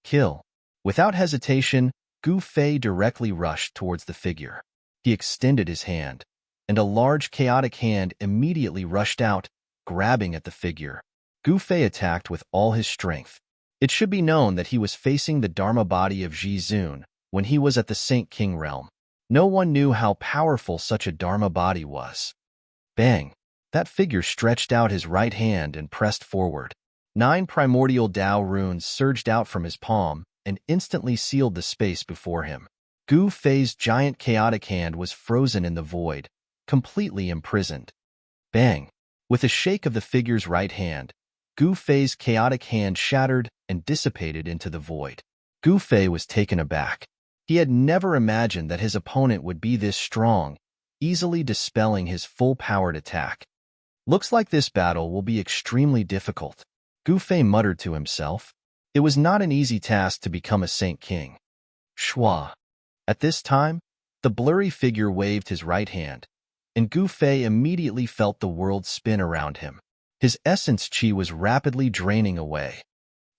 Kill. Without hesitation, Gu Fei directly rushed towards the figure. He extended his hand, and a large chaotic hand immediately rushed out, grabbing at the figure. Gu Fei attacked with all his strength. It should be known that he was facing the Dharma body of Ji Zun when he was at the Saint King realm. No one knew how powerful such a Dharma body was. Bang! That figure stretched out his right hand and pressed forward. 9 primordial Tao runes surged out from his palm and instantly sealed the space before him. Gu Fei's giant chaotic hand was frozen in the void, completely imprisoned. Bang! With a shake of the figure's right hand, Gu Fei's chaotic hand shattered and dissipated into the void. Gu Fei was taken aback. He had never imagined that his opponent would be this strong, easily dispelling his full-powered attack. Looks like this battle will be extremely difficult, Gu Fei muttered to himself. It was not an easy task to become a Saint King. Shwa. At this time, the blurry figure waved his right hand, and Gu Fei immediately felt the world spin around him. His essence chi was rapidly draining away.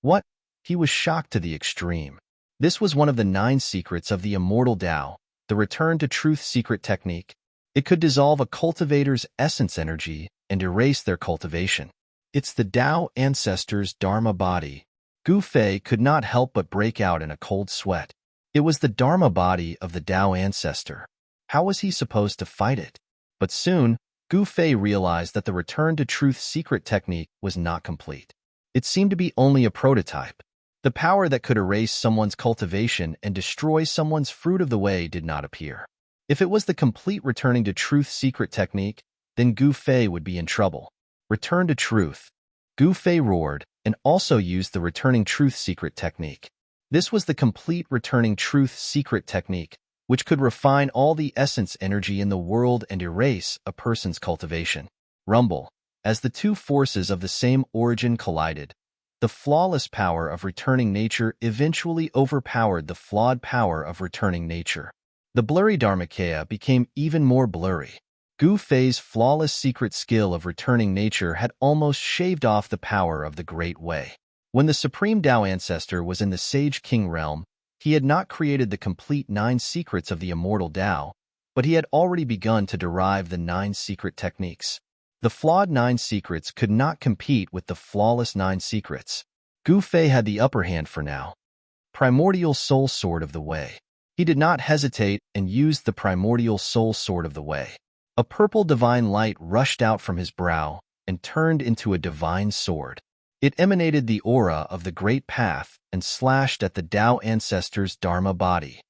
What? He was shocked to the extreme. This was one of the 9 secrets of the immortal Tao, the return to truth secret technique. It could dissolve a cultivator's essence energy and erase their cultivation. It's the Tao ancestor's Dharma body. Gu Fei could not help but break out in a cold sweat. It was the Dharma body of the Tao ancestor. How was he supposed to fight it? But soon, Gu Fei realized that the return to truth secret technique was not complete. It seemed to be only a prototype. The power that could erase someone's cultivation and destroy someone's fruit of the way did not appear. If it was the complete returning to truth secret technique, then Gu Fei would be in trouble. Return to truth. Gu Fei roared and also used the returning truth secret technique. This was the complete returning truth secret technique, which could refine all the essence energy in the world and erase a person's cultivation. Rumble. As the two forces of the same origin collided, the flawless power of returning nature eventually overpowered the flawed power of returning nature. The blurry Dharmakaya became even more blurry. Gu Fei's flawless secret skill of returning nature had almost shaved off the power of the Great Way. When the Supreme Tao Ancestor was in the Sage King realm, he had not created the complete 9 secrets of the immortal Tao, but he had already begun to derive the 9 secret techniques. The flawed 9 secrets could not compete with the flawless 9 secrets. Gu Fei had the upper hand for now. Primordial Soul Sword of the Way. He did not hesitate and used the Primordial Soul Sword of the Way. A purple divine light rushed out from his brow and turned into a divine sword. It emanated the aura of the Great Path and slashed at the Tao Ancestor's Dharma body.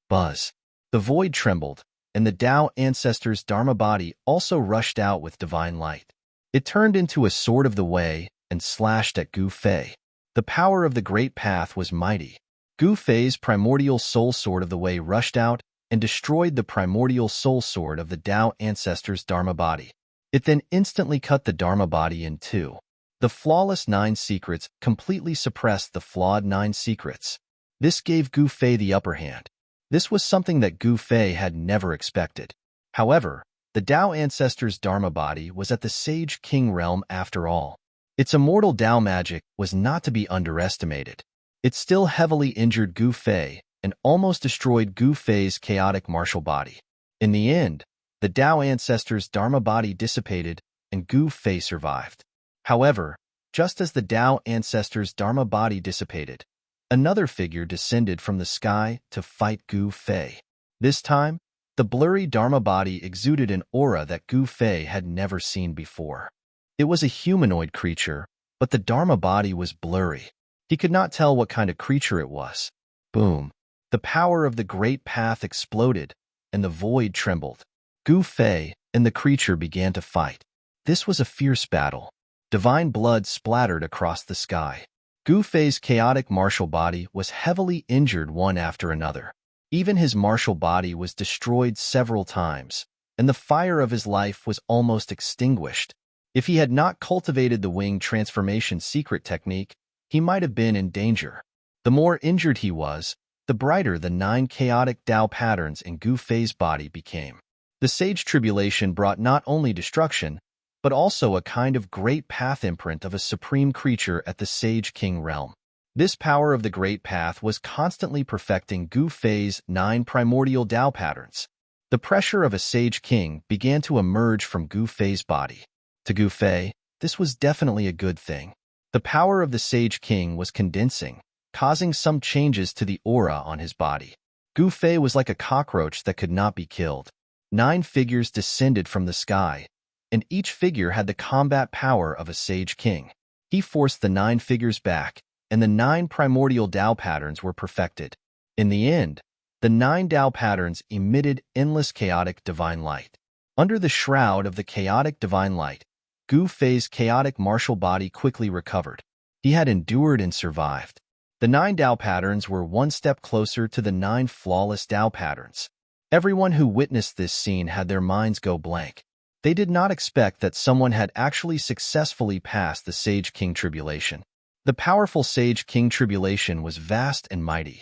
Buzz. The void trembled, and the Tao Ancestor's Dharma body also rushed out with divine light. It turned into a sword of the way and slashed at Gu Fei. The power of the Great Path was mighty. Gu Fei's primordial soul sword of the way rushed out and destroyed the primordial soul sword of the Tao Ancestor's Dharma body. It then instantly cut the Dharma body in two. The flawless 9 secrets completely suppressed the flawed 9 secrets. This gave Gu Fei the upper hand. This was something that Gu Fei had never expected. However, the Tao Ancestor's Dharma body was at the Sage King realm after all. Its immortal Tao magic was not to be underestimated. It still heavily injured Gu Fei and almost destroyed Gu Fei's chaotic martial body. In the end, the Tao Ancestor's Dharma body dissipated and Gu Fei survived. However, just as the Tao Ancestor's Dharma body dissipated, another figure descended from the sky to fight Gu Fei. This time, the blurry Dharma body exuded an aura that Gu Fei had never seen before. It was a humanoid creature, but the Dharma body was blurry. He could not tell what kind of creature it was. Boom. The power of the Great Path exploded, and the void trembled. Gu Fei and the creature began to fight. This was a fierce battle. Divine blood splattered across the sky. Gu Fei's chaotic martial body was heavily injured one after another. Even his martial body was destroyed several times, and the fire of his life was almost extinguished. If he had not cultivated the wing transformation secret technique, he might have been in danger. The more injured he was, the brighter the 9 chaotic Tao patterns in Gu Fei's body became. The Sage Tribulation brought not only destruction, but also a kind of Great Path imprint of a supreme creature at the Sage King realm. This power of the Great Path was constantly perfecting Gu Fei's 9 primordial Tao patterns. The pressure of a Sage King began to emerge from Gu Fei's body. To Gu Fei, this was definitely a good thing. The The power of the Sage King was condensing, causing some changes to the aura on his body. Gu Fei was like a cockroach that could not be killed. 9 figures descended from the sky, and each figure had the combat power of a Sage King. He forced the 9 figures back, and the 9 primordial Tao patterns were perfected. In the end, the 9 Tao patterns emitted endless chaotic divine light. Under the shroud of the chaotic divine light, Gu Fei's chaotic martial body quickly recovered. He had endured and survived. The 9 Tao patterns were one step closer to the 9 flawless Tao patterns. Everyone who witnessed this scene had their minds go blank. They did not expect that someone had actually successfully passed the Sage King Tribulation. The powerful Sage King Tribulation was vast and mighty.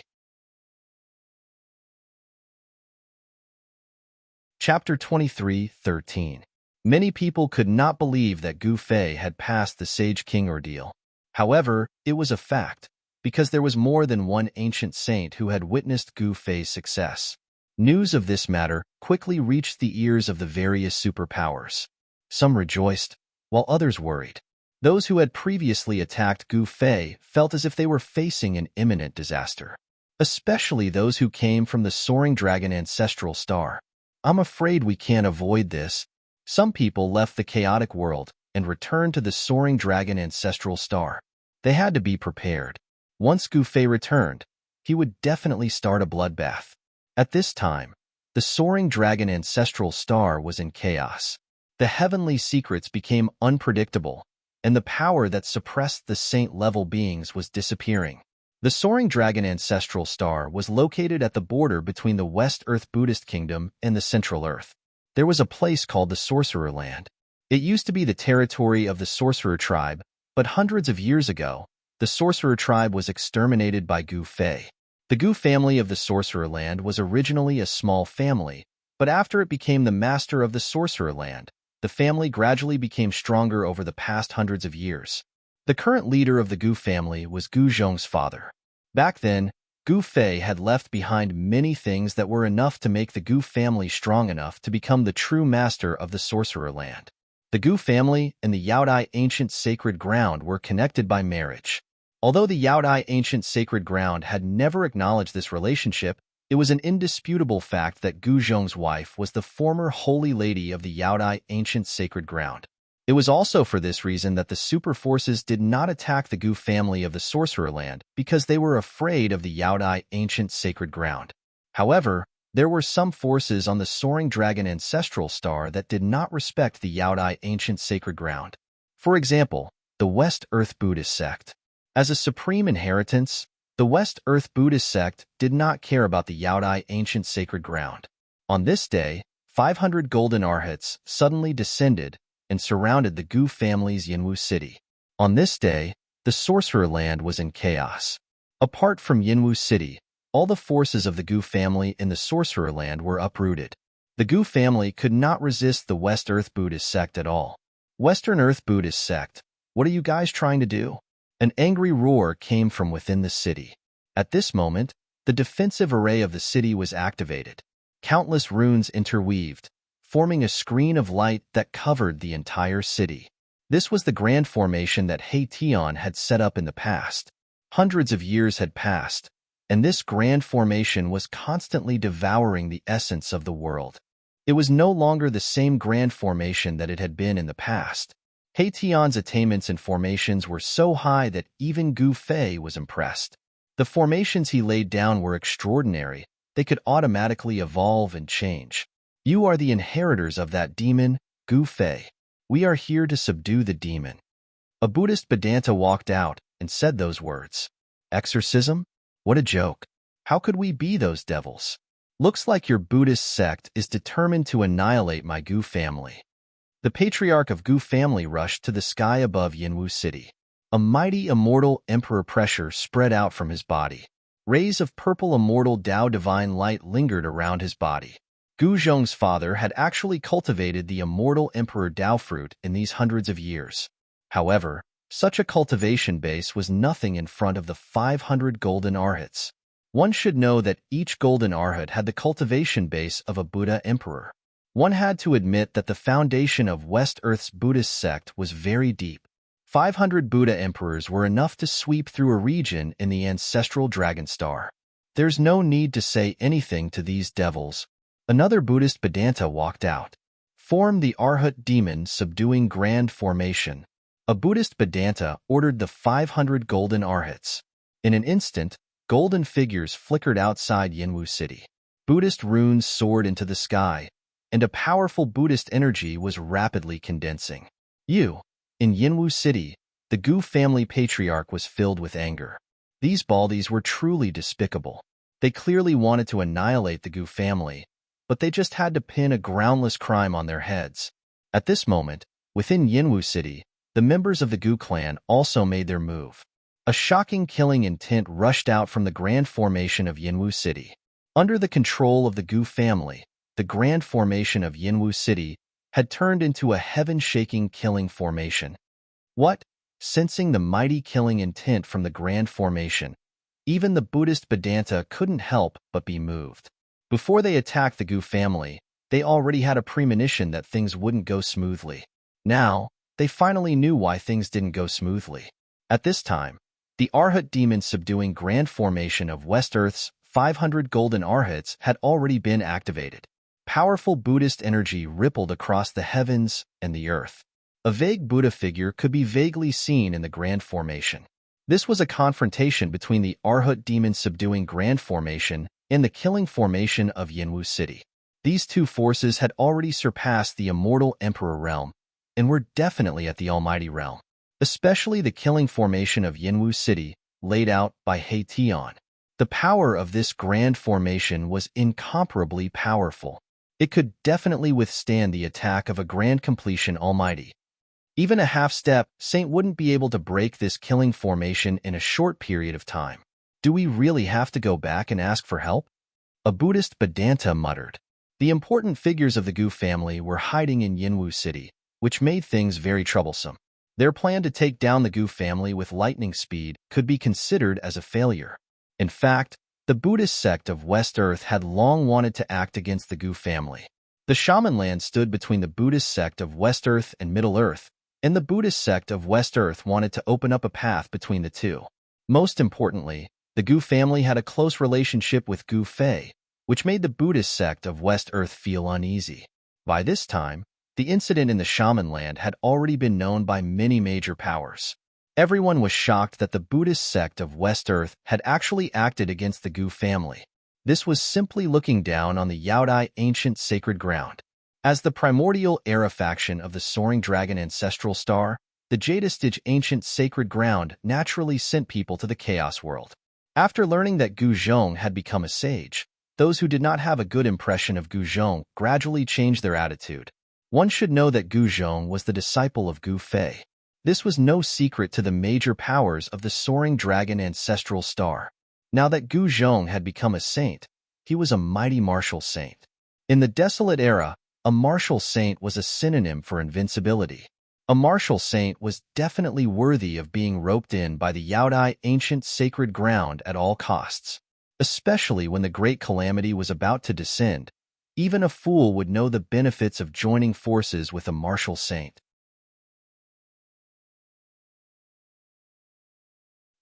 Chapter 23:13. Many people could not believe that Gu Fei had passed the Sage King ordeal. However, it was a fact, because there was more than one ancient saint who had witnessed Gu Fei's success. News of this matter quickly reached the ears of the various superpowers. Some rejoiced, while others worried. Those who had previously attacked Gu Fei felt as if they were facing an imminent disaster, especially those who came from the Soaring Dragon Ancestral Star. "I'm afraid we can't avoid this." Some people left the chaotic world and returned to the Soaring Dragon Ancestral Star. They had to be prepared. Once Gu Fei returned, he would definitely start a bloodbath. At this time, the Soaring Dragon Ancestral Star was in chaos. The heavenly secrets became unpredictable, and the power that suppressed the saint-level beings was disappearing. The Soaring Dragon Ancestral Star was located at the border between the West Earth Buddhist Kingdom and the Central Earth. There was a place called the Sorcerer Land. It used to be the territory of the Sorcerer Tribe, but hundreds of years ago, the Sorcerer Tribe was exterminated by Gu Fei. The Gu family of the Sorcerer Land was originally a small family, but after it became the master of the Sorcerer Land, the family gradually became stronger over the past hundreds of years. The current leader of the Gu family was Gu Zhong's father. Back then, Gu Fei had left behind many things that were enough to make the Gu family strong enough to become the true master of the Sorcerer Land. The Gu family and the Yaodai Ancient Sacred Ground were connected by marriage. Although the Yaodai Ancient Sacred Ground had never acknowledged this relationship, it was an indisputable fact that Gu Zhong's wife was the former Holy Lady of the Yaodai Ancient Sacred Ground. It was also for this reason that the super forces did not attack the Gu family of the Sorcerer Land, because they were afraid of the Yaodai Ancient Sacred Ground. However, there were some forces on the Soaring Dragon Ancestral Star that did not respect the Yaodai Ancient Sacred Ground. For example, the West Earth Buddhist sect. As a supreme inheritance, the West Earth Buddhist sect did not care about the Yaodai Ancient Sacred Ground. On this day, 500 golden arhats suddenly descended and surrounded the Gu family's Yinwu city. On this day, the Sorcerer Land was in chaos. Apart from Yinwu city, all the forces of the Gu family in the Sorcerer Land were uprooted. The Gu family could not resist the West Earth Buddhist sect at all. "Western Earth Buddhist sect, what are you guys trying to do?" An angry roar came from within the city. At this moment, the defensive array of the city was activated. Countless runes interweaved, forming a screen of light that covered the entire city. This was the grand formation that Tian had set up in the past. Hundreds of years had passed, and this grand formation was constantly devouring the essence of the world. It was no longer the same grand formation that it had been in the past. Tian's attainments and formations were so high that even Gu Fei was impressed. The formations he laid down were extraordinary. They could automatically evolve and change. "You are the inheritors of that demon, Gu Fei. We are here to subdue the demon." A Buddhist Vedanta walked out and said those words. "Exorcism? What a joke. How could we be those devils? Looks like your Buddhist sect is determined to annihilate my Gu family." The patriarch of Gu family rushed to the sky above Yinwu city. A mighty immortal emperor pressure spread out from his body. Rays of purple immortal Tao divine light lingered around his body. Gu Zhong's father had actually cultivated the immortal emperor Tao fruit in these hundreds of years. However, such a cultivation base was nothing in front of the 500 golden arhats. One should know that each golden arhat had the cultivation base of a Buddha emperor. One had to admit that the foundation of West Earth's Buddhist sect was very deep. 500 Buddha emperors were enough to sweep through a region in the ancestral dragon star. There's no need to say anything to these devils. Another Buddhist Vedanta walked out. Form the Arhat demon subduing grand formation. A Buddhist Vedanta ordered the 500 golden Arhats. In an instant, golden figures flickered outside Yinwu City. Buddhist runes soared into the sky, and a powerful Buddhist energy was rapidly condensing. In Yinwu City, the Gu family patriarch was filled with anger. These Baldies were truly despicable. They clearly wanted to annihilate the Gu family, but they just had to pin a groundless crime on their heads. At this moment, within Yinwu City, the members of the Gu clan also made their move. A shocking killing intent rushed out from the grand formation of Yinwu City. Under the control of the Gu family, the grand formation of Yinwu City had turned into a heaven-shaking killing formation. What? Sensing the mighty killing intent from the grand formation, even the Buddhist Vedanta couldn't help but be moved. Before they attacked the Gu family, they already had a premonition that things wouldn't go smoothly. Now, they finally knew why things didn't go smoothly. At this time, the Arhat demon subduing grand formation of West Earth's 500 golden Arhats had already been activated. Powerful Buddhist energy rippled across the heavens and the earth. A vague Buddha figure could be vaguely seen in the grand formation. This was a confrontation between the Arhat demon subduing grand formation and the killing formation of Yinwu City. These two forces had already surpassed the immortal Emperor realm and were definitely at the Almighty realm, especially the killing formation of Yinwu City, laid out by He Tian. The power of this grand formation was incomparably powerful. It could definitely withstand the attack of a grand completion Almighty. Even a half-step saint wouldn't be able to break this killing formation in a short period of time. Do we really have to go back and ask for help? A Buddhist Vedanta muttered. The important figures of the Gu family were hiding in Yinwu City, which made things very troublesome. Their plan to take down the Gu family with lightning speed could be considered as a failure. In fact, the Buddhist sect of West Earth had long wanted to act against the Gu family. The Shaman land stood between the Buddhist sect of West Earth and Middle Earth, and the Buddhist sect of West Earth wanted to open up a path between the two. Most importantly, the Gu family had a close relationship with Gu Fei, which made the Buddhist sect of West Earth feel uneasy. By this time, the incident in the Shaman land had already been known by many major powers. Everyone was shocked that the Buddhist sect of West Earth had actually acted against the Gu family. This was simply looking down on the Yaodai ancient sacred ground. As the primordial era faction of the soaring dragon ancestral star, the Jadistage ancient sacred ground naturally sent people to the chaos world. After learning that Gu Zhong had become a sage, those who did not have a good impression of Gu Zhong gradually changed their attitude. One should know that Gu Zhong was the disciple of Gu Fei. This was no secret to the major powers of the soaring dragon ancestral star. Now that Gu Zhong had become a saint, he was a mighty martial saint. In the desolate era, a martial saint was a synonym for invincibility. A martial saint was definitely worthy of being roped in by the Yaodai ancient sacred ground at all costs. Especially when the great calamity was about to descend, even a fool would know the benefits of joining forces with a martial saint.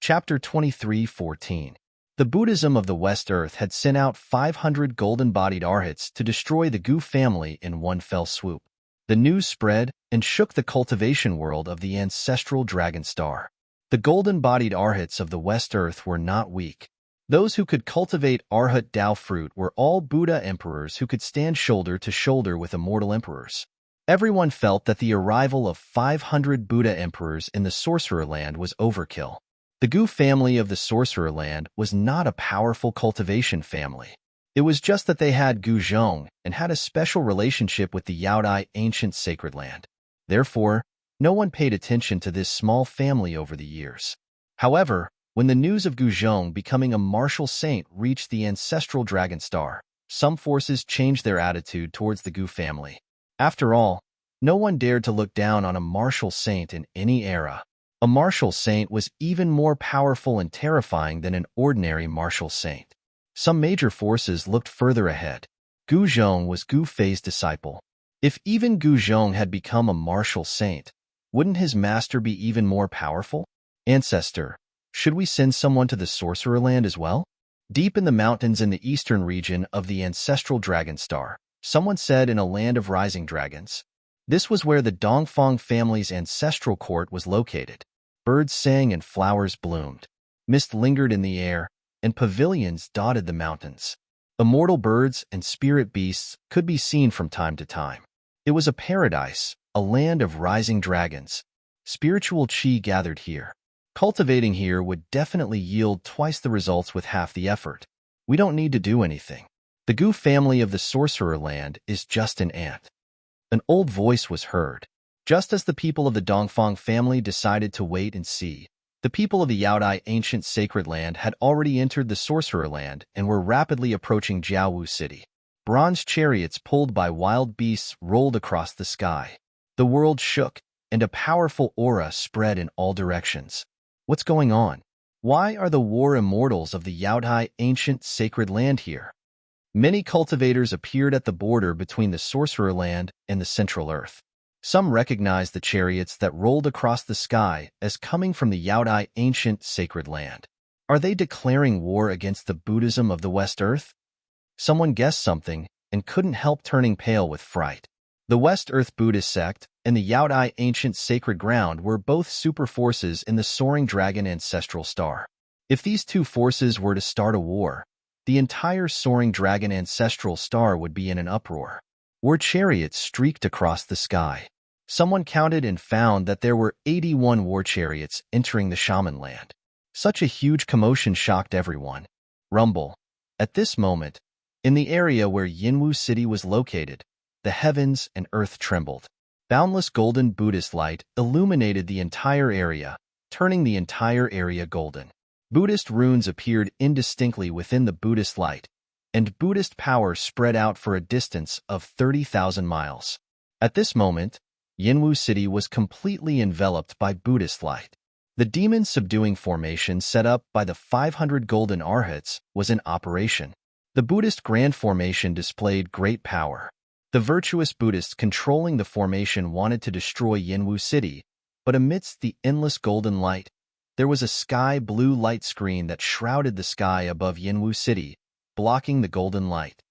Chapter 23:14. The Buddhism of the West Earth had sent out 500 golden-bodied Arhats to destroy the Gu family in one fell swoop. The news spread and shook the cultivation world of the ancestral dragon star. The golden-bodied Arhats of the West Earth were not weak. Those who could cultivate Arhat Tao fruit were all Buddha emperors who could stand shoulder to shoulder with immortal emperors. Everyone felt that the arrival of 500 Buddha emperors in the Sorcerer Land was overkill. The Gu family of the Sorcerer Land was not a powerful cultivation family. It was just that they had Gu Zhong and had a special relationship with the Yaodai ancient sacred land. Therefore, no one paid attention to this small family over the years. However, when the news of Gu Zhong becoming a martial saint reached the ancestral dragon star, some forces changed their attitude towards the Gu family. After all, no one dared to look down on a martial saint in any era. A martial saint was even more powerful and terrifying than an ordinary martial saint. Some major forces looked further ahead. Gu Zhong was Gu Fei's disciple. If even Gu Zhong had become a martial saint, Wouldn't his master be even more powerful? Ancestor, should we send someone to the sorcerer land as well? Deep in the mountains in the eastern region of the ancestral dragon star, someone said, in a land of rising dragons. This was where the Dongfang family's ancestral court was located. Birds sang and flowers bloomed. Mist lingered in the air, and pavilions dotted the mountains. Immortal birds and spirit beasts could be seen from time to time. It was a paradise, a land of rising dragons. Spiritual qi gathered here. Cultivating here would definitely yield twice the results with half the effort. We don't need to do anything. The Gu family of the sorcerer land is just an ant. An old voice was heard. Just as the people of the Dongfang family decided to wait and see, the people of the Yaodai ancient sacred land had already entered the sorcerer land and were rapidly approaching Jiaowu City. Bronze chariots pulled by wild beasts rolled across the sky. The world shook, and a powerful aura spread in all directions. What's going on? Why are the war immortals of the Yaodai ancient sacred land here? Many cultivators appeared at the border between the sorcerer land and the central earth. Some recognized the chariots that rolled across the sky as coming from the Yaodai ancient sacred land. Are they declaring war against the Buddhism of the West Earth? Someone guessed something and couldn't help turning pale with fright. The West Earth Buddhist sect and the Yaodai ancient sacred ground were both super forces in the soaring dragon ancestral star. If these two forces were to start a war, the entire soaring dragon ancestral star would be in an uproar. War chariots streaked across the sky. Someone counted and found that there were 81 war chariots entering the shaman land. Such a huge commotion shocked everyone. Rumble. At this moment, in the area where Yinwu City was located, the heavens and earth trembled. Boundless golden Buddhist light illuminated the entire area, turning the entire area golden. Buddhist runes appeared indistinctly within the Buddhist light, and Buddhist power spread out for a distance of 30,000 miles. At this moment, Yinwu City was completely enveloped by Buddhist light. The demon-subduing formation set up by the 500 golden arhats was in operation. The Buddhist grand formation displayed great power. The virtuous Buddhists controlling the formation wanted to destroy Yinwu City, but amidst the endless golden light, there was a sky-blue light screen that shrouded the sky above Yinwu City, blocking the golden light.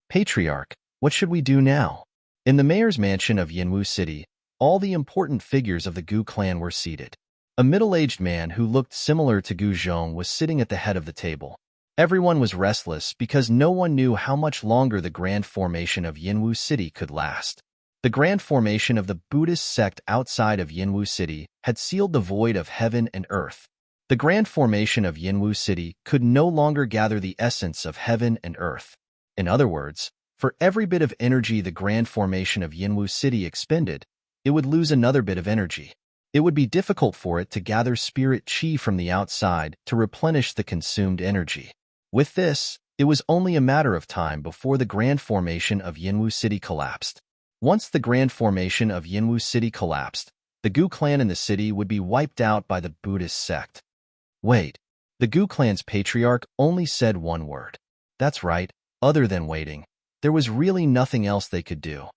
Patriarch, what should we do now? In the mayor's mansion of Yinwu City, all the important figures of the Gu clan were seated. A middle-aged man who looked similar to Gu Zhong was sitting at the head of the table. Everyone was restless because no one knew how much longer the grand formation of Yinwu City could last. The grand formation of the Buddhist sect outside of Yinwu City had sealed the void of heaven and earth. The grand formation of Yinwu City could no longer gather the essence of heaven and earth. In other words, for every bit of energy the grand formation of Yinwu City expended, it would lose another bit of energy. It would be difficult for it to gather spirit qi from the outside to replenish the consumed energy. With this, it was only a matter of time before the grand formation of Yinwu City collapsed. Once the grand formation of Yinwu City collapsed, the Gu clan in the city would be wiped out by the Buddhist sect. Wait, the Gu clan's patriarch only said one word. That's right, other than waiting, there was really nothing else they could do.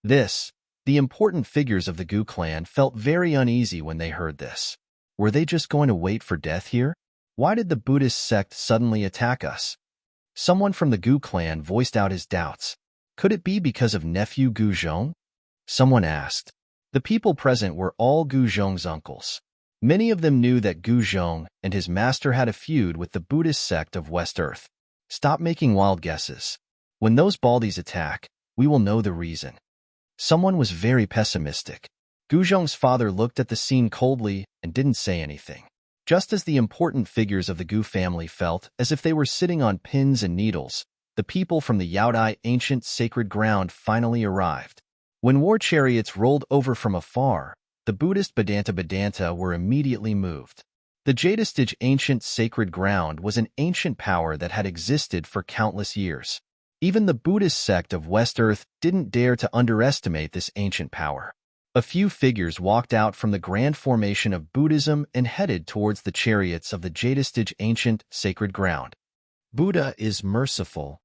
The important figures of the Gu clan felt very uneasy when they heard this. Were they just going to wait for death here? Why did the Buddhist sect suddenly attack us? Someone from the Gu clan voiced out his doubts. Could it be because of nephew Gu Zhong? Someone asked. The people present were all Gu Zhong's uncles. Many of them knew that Gu Zhong and his master had a feud with the Buddhist sect of West Earth. Stop making wild guesses. When those baldies attack, we will know the reason. Someone was very pessimistic. Gu Zhong's father looked at the scene coldly and didn't say anything. Just as the important figures of the Gu family felt as if they were sitting on pins and needles, the people from the Yaodai ancient sacred ground finally arrived. When war chariots rolled over from afar, the Buddhist Vedanta were immediately moved. The Jadistage ancient sacred ground was an ancient power that had existed for countless years. Even the Buddhist sect of West Earth didn't dare to underestimate this ancient power. A few figures walked out from the grand formation of Buddhism and headed towards the chariots of the Jadistage ancient sacred ground. Buddha is merciful.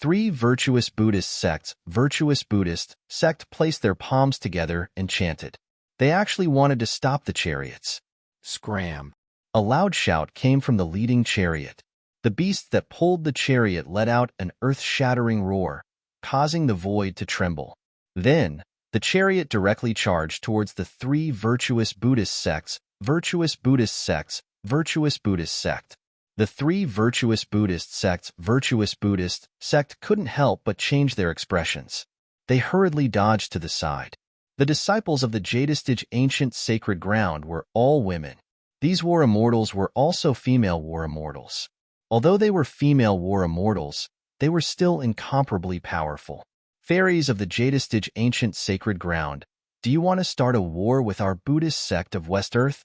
3 virtuous Buddhist sects, Virtuous Buddhist sect placed their palms together and chanted. They actually wanted to stop the chariots. Scram. A loud shout came from the leading chariot. The beast that pulled the chariot let out an earth-shattering roar, causing the void to tremble. Then, the chariot directly charged towards the three virtuous Buddhist sects, virtuous Buddhist sects, virtuous Buddhist sect. The three virtuous Buddhist sects, virtuous Buddhist sect couldn't help but change their expressions. They hurriedly dodged to the side. The disciples of the Jadistage ancient sacred ground were all women. These war immortals were also female war immortals. Although they were female war immortals, they were still incomparably powerful. Fairies of the Jadistage ancient sacred ground, do you want to start a war with our Buddhist sect of West Earth?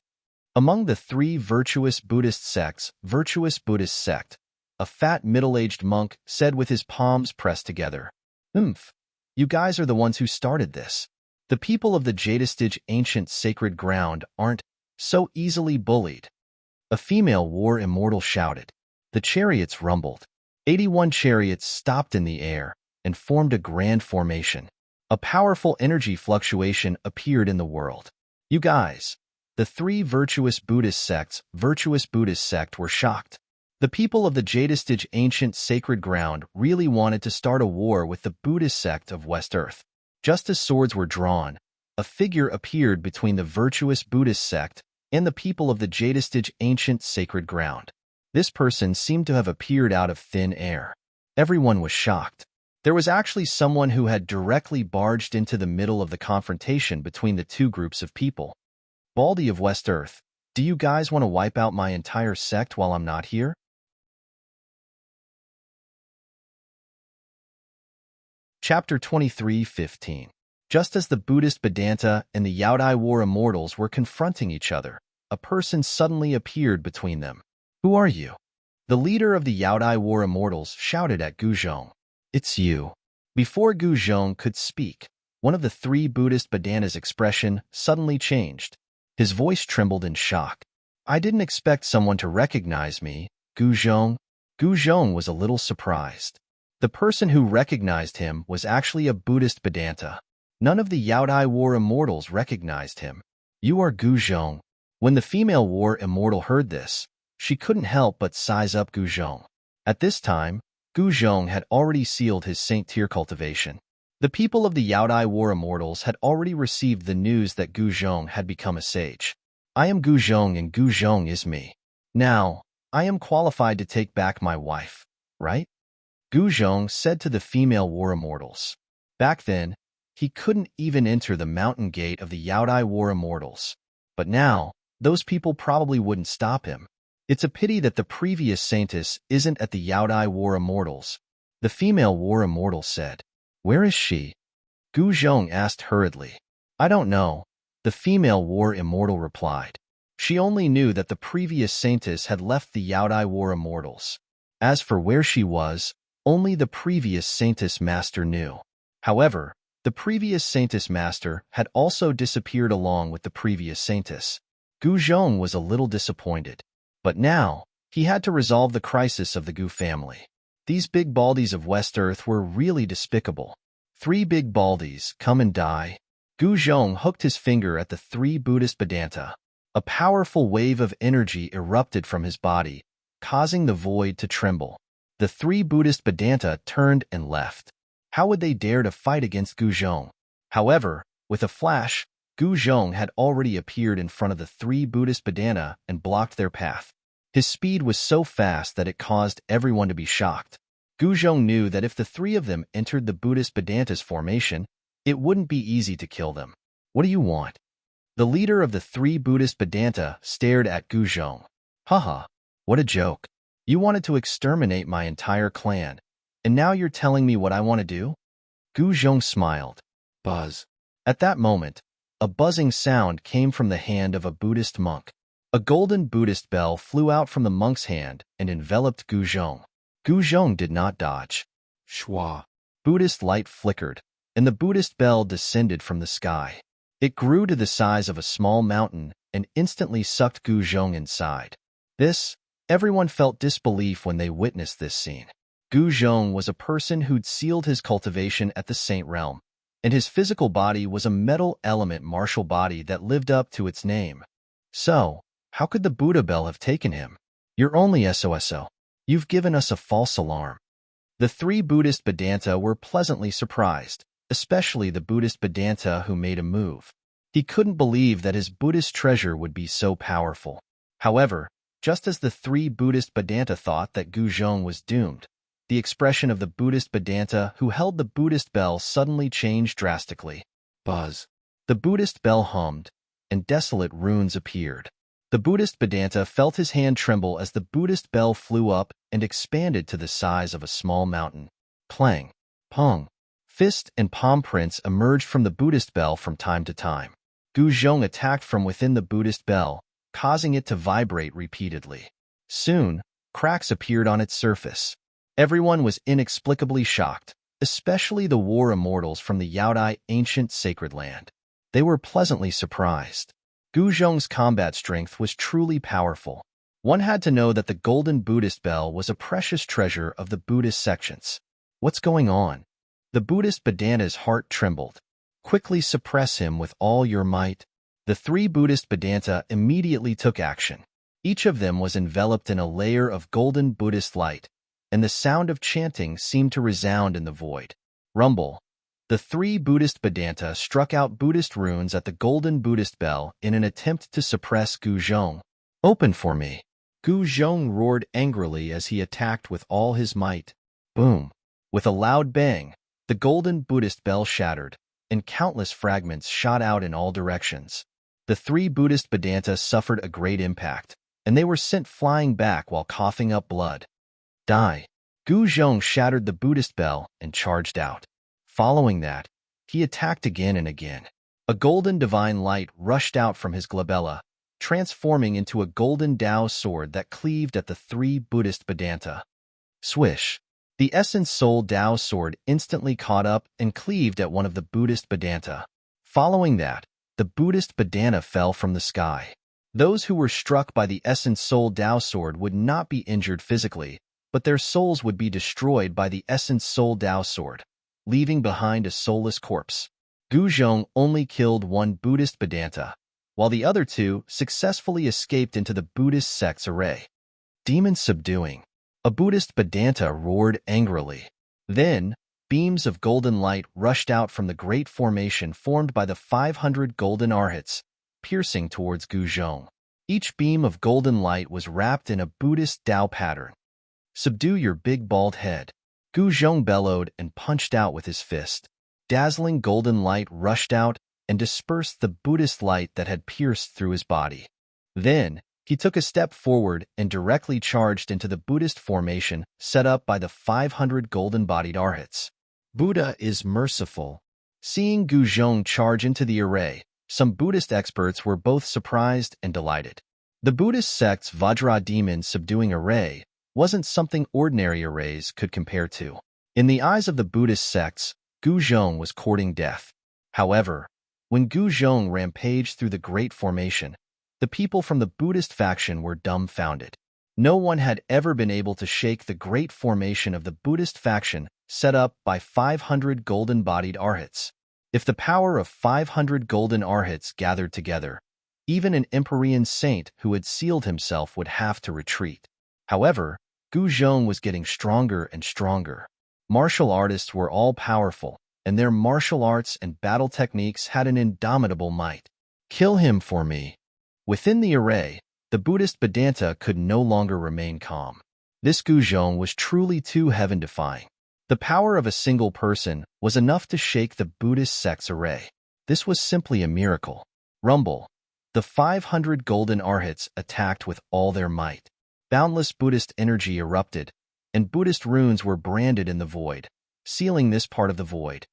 Among the three virtuous Buddhist sects, virtuous Buddhist sect, a fat middle-aged monk said with his palms pressed together, You guys are the ones who started this. The people of the Jadistage ancient sacred ground aren't so easily bullied. A female war immortal shouted. The chariots rumbled. 81 chariots stopped in the air and formed a grand formation. A powerful energy fluctuation appeared in the world. You guys, the three virtuous Buddhist sects, virtuous Buddhist sect, were shocked. The people of the Jadistage ancient sacred ground really wanted to start a war with the Buddhist sect of West Earth. Just as swords were drawn, a figure appeared between the virtuous Buddhist sect and the people of the Jadistage ancient sacred ground. This person seemed to have appeared out of thin air. Everyone was shocked. There was actually someone who had directly barged into the middle of the confrontation between the two groups of people. Baldy of West Earth, do you guys want to wipe out my entire sect while I'm not here? Chapter 23:15. Just as the Buddhist Vedanta and the Yaodai War Immortals were confronting each other, a person suddenly appeared between them. Who are you? The leader of the Yaodai War Immortals shouted at Guzhong. It's you. Before Guzhong could speak, one of the three Buddhist Vedanta's expression suddenly changed. His voice trembled in shock. I didn't expect someone to recognize me, Guzhong. Guzhong was a little surprised. The person who recognized him was actually a Buddhist Vedanta. None of the Yaodai War Immortals recognized him. You are Guzhong. When the female war immortal heard this, she couldn't help but size up Guzhong. At this time, Guzhong had already sealed his Saint Tier cultivation. The people of the Yaodai War Immortals had already received the news that Guzhong had become a sage. I am Guzhong and Guzhong is me. Now, I am qualified to take back my wife, right? Guzhong said to the female war immortals. Back then, he couldn't even enter the mountain gate of the Yaodai War Immortals. But now, those people probably wouldn't stop him. It's a pity that the previous saintess isn't at the Yaodai War Immortals. The female war immortal said. Where is she? Guzhong asked hurriedly. I don't know, the female war immortal replied. She only knew that the previous saintess had left the Yaodai War Immortals. As for where she was, only the previous saintess master knew. However, the previous saintess master had also disappeared along with the previous saintess. Guzhong was a little disappointed. But now, he had to resolve the crisis of the Gu family. These big baldies of West Earth were really despicable. Three big baldies, come and die. Guzhong hooked his finger at the three Buddhist Vedanta. A powerful wave of energy erupted from his body, causing the void to tremble. The three Buddhist Vedanta turned and left. How would they dare to fight against Guzhong? However, with a flash, Guzhong had already appeared in front of the three Buddhist Vedanta and blocked their path. His speed was so fast that it caused everyone to be shocked. Guzhong knew that if the three of them entered the Buddhist Vedanta's formation, it wouldn't be easy to kill them. What do you want? The leader of the three Buddhist Vedanta stared at Guzhong. Haha, what a joke. You wanted to exterminate my entire clan, and now you're telling me what I want to do? Guzhong smiled. Buzz. At that moment, a buzzing sound came from the hand of a Buddhist monk. A golden Buddhist bell flew out from the monk's hand and enveloped Guzhong. Guzhong did not dodge. Shwa. Buddhist light flickered, and the Buddhist bell descended from the sky. It grew to the size of a small mountain and instantly sucked Guzhong inside. Everyone felt disbelief when they witnessed this scene. Guzhong was a person who'd sealed his cultivation at the Saint Realm. and his physical body was a metal element martial body that lived up to its name. So, how could the Buddha bell have taken him? You're only SOSO. You've given us a false alarm. The three Buddhist Vedanta were pleasantly surprised, especially the Buddhist Vedanta who made a move. He couldn't believe that his Buddhist treasure would be so powerful. However, just as the three Buddhist Vedanta thought that Gu Zhong was doomed, the expression of the Buddhist Vedanta who held the Buddhist bell suddenly changed drastically. Buzz. The Buddhist bell hummed, and desolate runes appeared. The Buddhist Vedanta felt his hand tremble as the Buddhist bell flew up and expanded to the size of a small mountain. Clang. Pong. Fist and palm prints emerged from the Buddhist bell from time to time. Gu Zhong attacked from within the Buddhist bell, causing it to vibrate repeatedly. Soon, cracks appeared on its surface. Everyone was inexplicably shocked, especially the war immortals from the Yaodai ancient sacred land. They were pleasantly surprised. Gu Zhong's combat strength was truly powerful. One had to know that the golden Buddhist bell was a precious treasure of the Buddhist sections. What's going on? The Buddhist Vedanta's heart trembled. Quickly suppress him with all your might. The three Buddhist Vedanta immediately took action. Each of them was enveloped in a layer of golden Buddhist light, and the sound of chanting seemed to resound in the void. Rumble. The three Buddhist Vedanta struck out Buddhist runes at the golden Buddhist bell in an attempt to suppress Gu Zhong. Open for me. Gu Zhong roared angrily as he attacked with all his might. Boom. With a loud bang, the golden Buddhist bell shattered, and countless fragments shot out in all directions. The three Buddhist Vedanta suffered a great impact, and they were sent flying back while coughing up blood. Die. Gu Zhong shattered the Buddhist bell and charged out. Following that, he attacked again and again. A golden divine light rushed out from his glabella, transforming into a golden Tao sword that cleaved at the three Buddhist Vedanta. Swish. The essence soul Tao sword instantly caught up and cleaved at one of the Buddhist Vedanta. Following that, the Buddhist Vedanta fell from the sky. Those who were struck by the essence soul Tao sword would not be injured physically, but their souls would be destroyed by the essence soul Tao sword, leaving behind a soulless corpse. Gu Zhong only killed one Buddhist Vedanta, while the other two successfully escaped into the Buddhist sect's array. Demon subduing. A Buddhist Vedanta roared angrily. Then, beams of golden light rushed out from the great formation formed by the 500 golden arhats, piercing towards Gu Zhong. Each beam of golden light was wrapped in a Buddhist Tao pattern. Subdue your big bald head. Gu Zhong bellowed and punched out with his fist. Dazzling golden light rushed out and dispersed the Buddhist light that had pierced through his body. Then, he took a step forward and directly charged into the Buddhist formation set up by the 500 golden-bodied arhats. Buddha is merciful. Seeing Gu Zhong charge into the array, some Buddhist experts were both surprised and delighted. The Buddhist sect's Vajra demon subduing array wasn't something ordinary arrays could compare to. In the eyes of the Buddhist sects, Gu Zhong was courting death. However, when Gu Zhong rampaged through the Great Formation, the people from the Buddhist faction were dumbfounded. No one had ever been able to shake the Great Formation of the Buddhist faction set up by 500 golden-bodied arhats. If the power of 500 golden arhats gathered together, even an Empyrean saint who had sealed himself would have to retreat. However, Gu Zhong was getting stronger and stronger. Martial artists were all-powerful, and their martial arts and battle techniques had an indomitable might. Kill him for me. Within the array, the Buddhist Vedanta could no longer remain calm. This Gu Zhong was truly too heaven-defying. The power of a single person was enough to shake the Buddhist sect's array. This was simply a miracle. Rumble. The 500 golden arhats attacked with all their might. Boundless Buddhist energy erupted, and Buddhist runes were branded in the void, sealing this part of the void.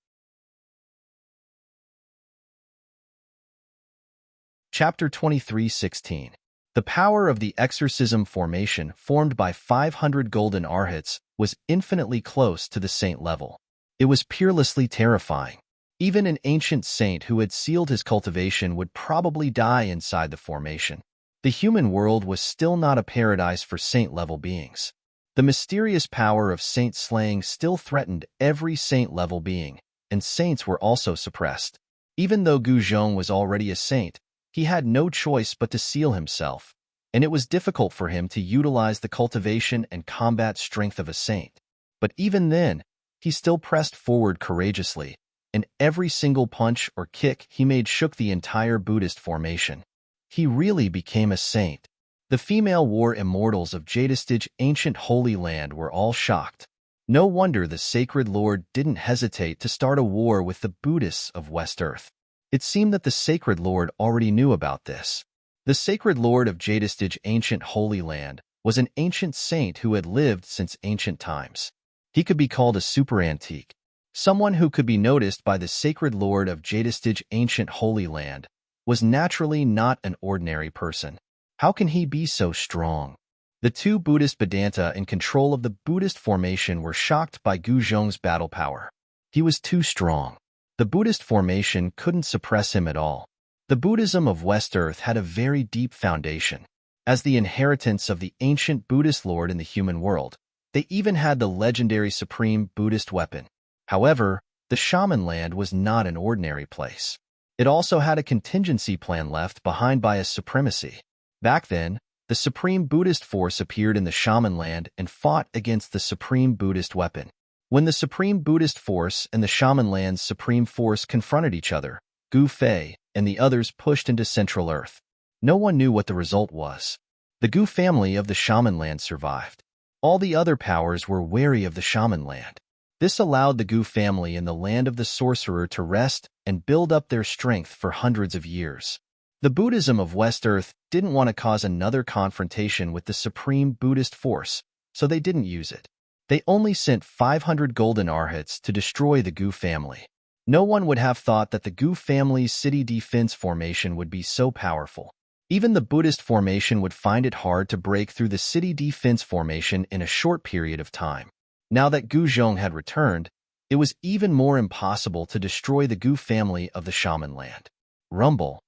Chapter 23:16. The power of the exorcism formation formed by 500 golden arhats was infinitely close to the saint level. It was peerlessly terrifying. Even an ancient saint who had sealed his cultivation would probably die inside the formation. The human world was still not a paradise for saint-level beings. The mysterious power of saint slaying still threatened every saint-level being, and saints were also suppressed. Even though Gu Zhong was already a saint, he had no choice but to seal himself, and it was difficult for him to utilize the cultivation and combat strength of a saint. But even then, he still pressed forward courageously, and every single punch or kick he made shook the entire Buddhist formation. He really became a saint. The female war immortals of Jadestige ancient Holy Land were all shocked. No wonder the Sacred Lord didn't hesitate to start a war with the Buddhists of West Earth. It seemed that the Sacred Lord already knew about this. The Sacred Lord of Jadestige ancient Holy Land was an ancient saint who had lived since ancient times. He could be called a super antique, someone who could be noticed by the Sacred Lord of Jadestige ancient Holy Land was naturally not an ordinary person. How can he be so strong? The two Buddhist Vedanta in control of the Buddhist formation were shocked by Gu Zhong's battle power. He was too strong. The Buddhist formation couldn't suppress him at all. The Buddhism of West Earth had a very deep foundation. As the inheritance of the ancient Buddhist Lord in the human world, they even had the legendary supreme Buddhist weapon. However, the Shaman Land was not an ordinary place. It also had a contingency plan left behind by a supremacy. Back then, the supreme Buddhist force appeared in the Shaman Land and fought against the supreme Buddhist weapon. When the supreme Buddhist force and the Shaman Land's supreme force confronted each other, Gu Fei and the others pushed into Central Earth. No one knew what the result was. The Gu family of the Shaman Land survived. All the other powers were wary of the Shaman Land. This allowed the Gu family in the Land of the Sorcerer to rest and build up their strength for hundreds of years. The Buddhism of West Earth didn't want to cause another confrontation with the supreme Buddhist force, so they didn't use it. They only sent 500 golden arhats to destroy the Gu family. No one would have thought that the Gu family's city defense formation would be so powerful. Even the Buddhist formation would find it hard to break through the city defense formation in a short period of time. Now that Gu Zhong had returned, it was even more impossible to destroy the Gu family of the Shaman Land. Rumble.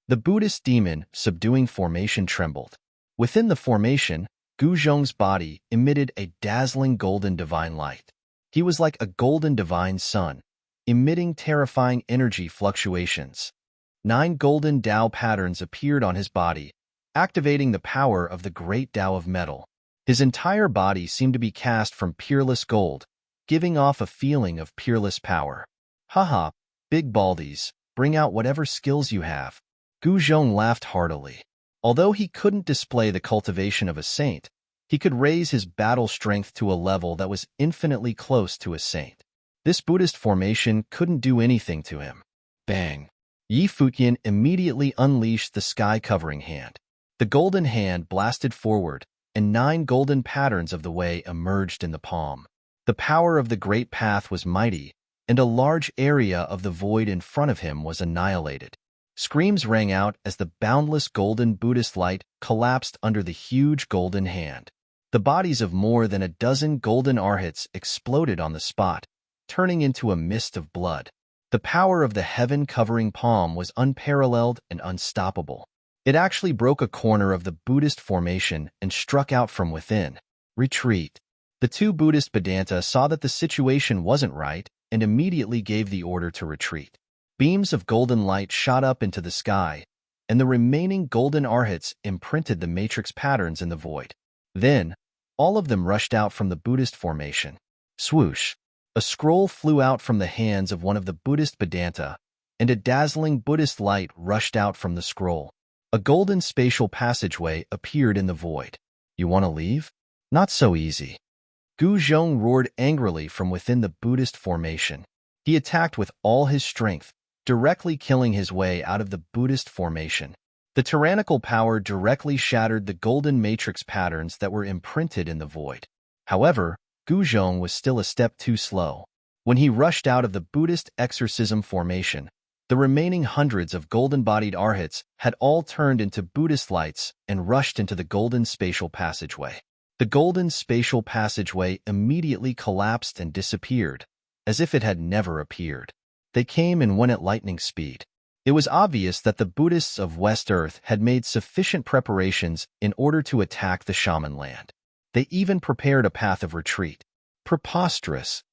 The Buddhist demon subduing formation trembled. Within the formation, Gu Zhong's body emitted a dazzling golden divine light. He was like a golden divine sun, emitting terrifying energy fluctuations. 9 golden Tao patterns appeared on his body, activating the power of the great Tao of metal. His entire body seemed to be cast from peerless gold, giving off a feeling of peerless power. Haha, big baldies, bring out whatever skills you have. Gu Zhong laughed heartily. Although he couldn't display the cultivation of a saint, he could raise his battle strength to a level that was infinitely close to a saint. This Buddhist formation couldn't do anything to him. Bang! Yi Fuqian immediately unleashed the sky-covering hand. The golden hand blasted forward, and 9 golden patterns of the way emerged in the palm. The power of the great path was mighty, and a large area of the void in front of him was annihilated. Screams rang out as the boundless golden Buddhist light collapsed under the huge golden hand. The bodies of more than a dozen golden arhats exploded on the spot, turning into a mist of blood. The power of the heaven-covering palm was unparalleled and unstoppable. It actually broke a corner of the Buddhist formation and struck out from within. Retreat. The two Buddhist Vedanta saw that the situation wasn't right and immediately gave the order to retreat. Beams of golden light shot up into the sky, and the remaining golden arhats imprinted the matrix patterns in the void. Then, all of them rushed out from the Buddhist formation. Swoosh! A scroll flew out from the hands of one of the Buddhist Vedanta, and a dazzling Buddhist light rushed out from the scroll. A golden spatial passageway appeared in the void. You want to leave? Not so easy. Gu Zhong roared angrily from within the Buddhist formation. He attacked with all his strength, directly killing his way out of the Buddhist formation. The tyrannical power directly shattered the golden matrix patterns that were imprinted in the void. However, Gu Zhong was still a step too slow. When he rushed out of the Buddhist exorcism formation, the remaining hundreds of golden-bodied arhats had all turned into Buddhist lights and rushed into the golden spatial passageway. The golden spatial passageway immediately collapsed and disappeared, as if it had never appeared. They came and went at lightning speed. It was obvious that the Buddhists of West Earth had made sufficient preparations in order to attack the Shaman Land. They even prepared a path of retreat. Preposterous.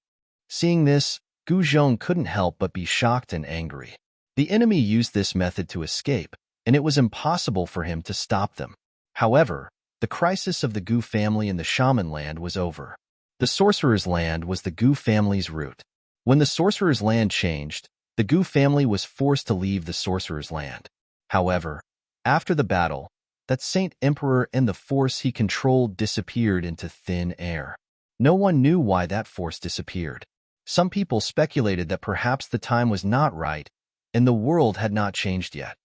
Seeing this, Gu Zhong couldn't help but be shocked and angry. The enemy used this method to escape, and it was impossible for him to stop them. However, the crisis of the Gu family in the Shaman land was over. The Sorcerer's Land was the Gu family's root. When the Sorcerer's Land changed, the Gu family was forced to leave the Sorcerer's Land. However, after the battle, that Saint Emperor and the force he controlled disappeared into thin air. No one knew why that force disappeared. Some people speculated that perhaps the time was not right, and the world had not changed yet.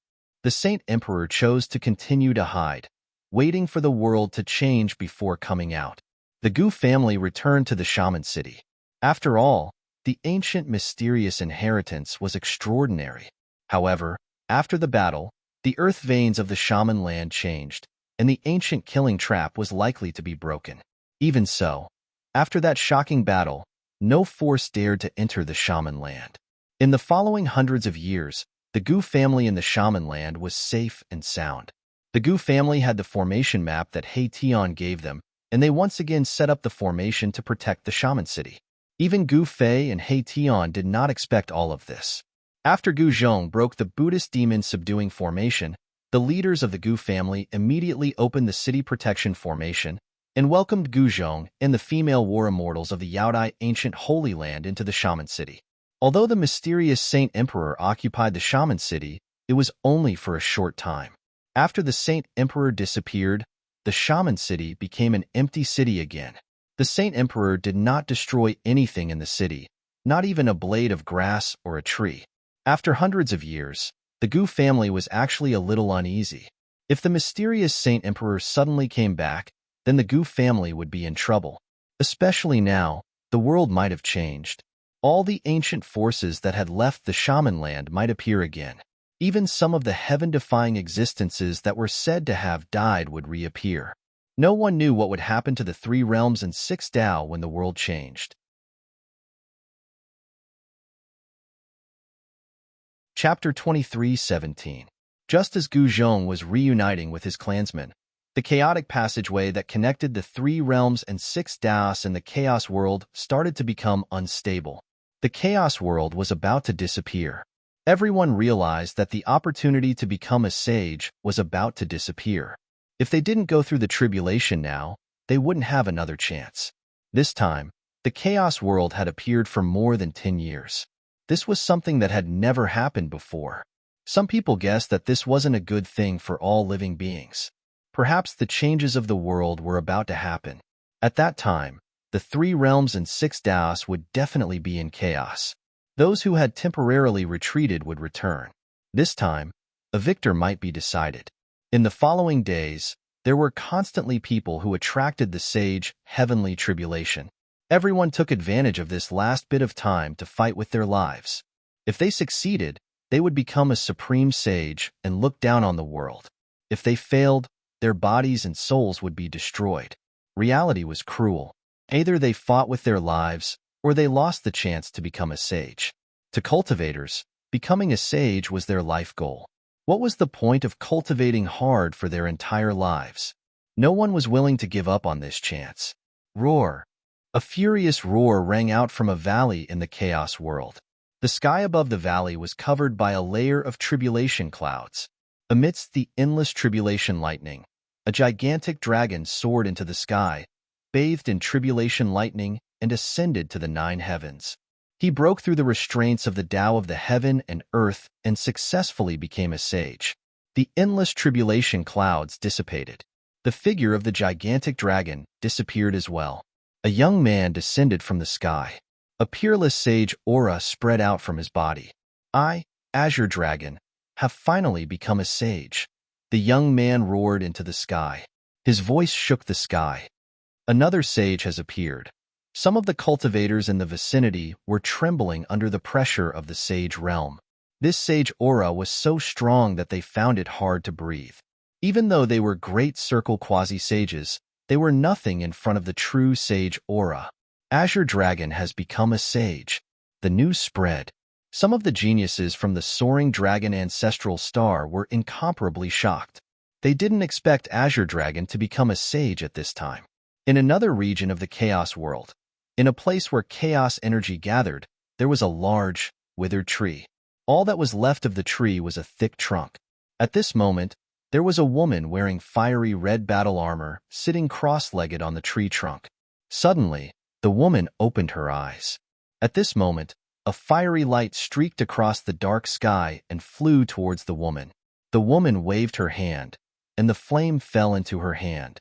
The Saint Emperor chose to continue to hide, waiting for the world to change before coming out. The Gu family returned to the Shaman city. After all, the ancient mysterious inheritance was extraordinary. However, after the battle, the earth veins of the Shaman land changed, and the ancient killing trap was likely to be broken. Even so, after that shocking battle, no force dared to enter the Shaman land. In the following hundreds of years, the Gu family in the Shaman land was safe and sound. The Gu family had the formation map that He Tian gave them, and they once again set up the formation to protect the Shaman city. Even Gu Fei and He Tian did not expect all of this. After Gu Zhong broke the Buddhist demon subduing formation, the leaders of the Gu family immediately opened the city protection formation and welcomed Gu Zhong and the female war immortals of the Yaodai ancient Holy Land into the Shaman city. Although the mysterious Saint Emperor occupied the Shaman city, it was only for a short time. After the Saint Emperor disappeared, the Shaman city became an empty city again. The Saint Emperor did not destroy anything in the city, not even a blade of grass or a tree. After hundreds of years, the Gu family was actually a little uneasy. If the mysterious Saint Emperor suddenly came back, then the Gu family would be in trouble. Especially now, the world might have changed. All the ancient forces that had left the Shaman land might appear again. Even some of the heaven-defying existences that were said to have died would reappear. No one knew what would happen to the 3 realms and 6 Tao when the world changed. Chapter 23:17. Just as Gu Zhong was reuniting with his clansmen, the chaotic passageway that connected the 3 realms and 6 Taos in the Chaos World started to become unstable. The Chaos World was about to disappear. Everyone realized that the opportunity to become a sage was about to disappear. If they didn't go through the tribulation now, they wouldn't have another chance. This time, the Chaos World had appeared for more than 10 years. This was something that had never happened before. Some people guessed that this wasn't a good thing for all living beings. Perhaps the changes of the world were about to happen. At that time, the 3 realms and 6 Taos would definitely be in chaos. Those who had temporarily retreated would return. This time, a victor might be decided. In the following days, there were constantly people who attracted the sage heavenly tribulation. Everyone took advantage of this last bit of time to fight with their lives. If they succeeded, they would become a supreme sage and look down on the world. If they failed, their bodies and souls would be destroyed. Reality was cruel. Either they fought with their lives, or they lost the chance to become a sage. To cultivators, becoming a sage was their life goal. What was the point of cultivating hard for their entire lives? No one was willing to give up on this chance. Roar! A furious roar rang out from a valley in the Chaos World. The sky above the valley was covered by a layer of tribulation clouds. Amidst the endless tribulation lightning, a gigantic dragon soared into the sky, bathed in tribulation lightning, and ascended to the 9 heavens. He broke through the restraints of the Tao of the heaven and earth and successfully became a sage. The endless tribulation clouds dissipated. The figure of the gigantic dragon disappeared as well. A young man descended from the sky. A peerless sage aura spread out from his body. I, Azure Dragon, have finally become a sage. The young man roared into the sky. His voice shook the sky. Another sage has appeared. Some of the cultivators in the vicinity were trembling under the pressure of the sage realm. This sage aura was so strong that they found it hard to breathe. Even though they were great circle quasi-sages, they were nothing in front of the true sage aura. Azure Dragon has become a sage. The news spread. Some of the geniuses from the soaring dragon ancestral star were incomparably shocked. They didn't expect Azure Dragon to become a sage at this time. In another region of the Chaos World, in a place where chaos energy gathered, there was a large, withered tree. All that was left of the tree was a thick trunk. At this moment, there was a woman wearing fiery red battle armor sitting cross-legged on the tree trunk. Suddenly, the woman opened her eyes. At this moment, a fiery light streaked across the dark sky and flew towards the woman. The woman waved her hand, and the flame fell into her hand.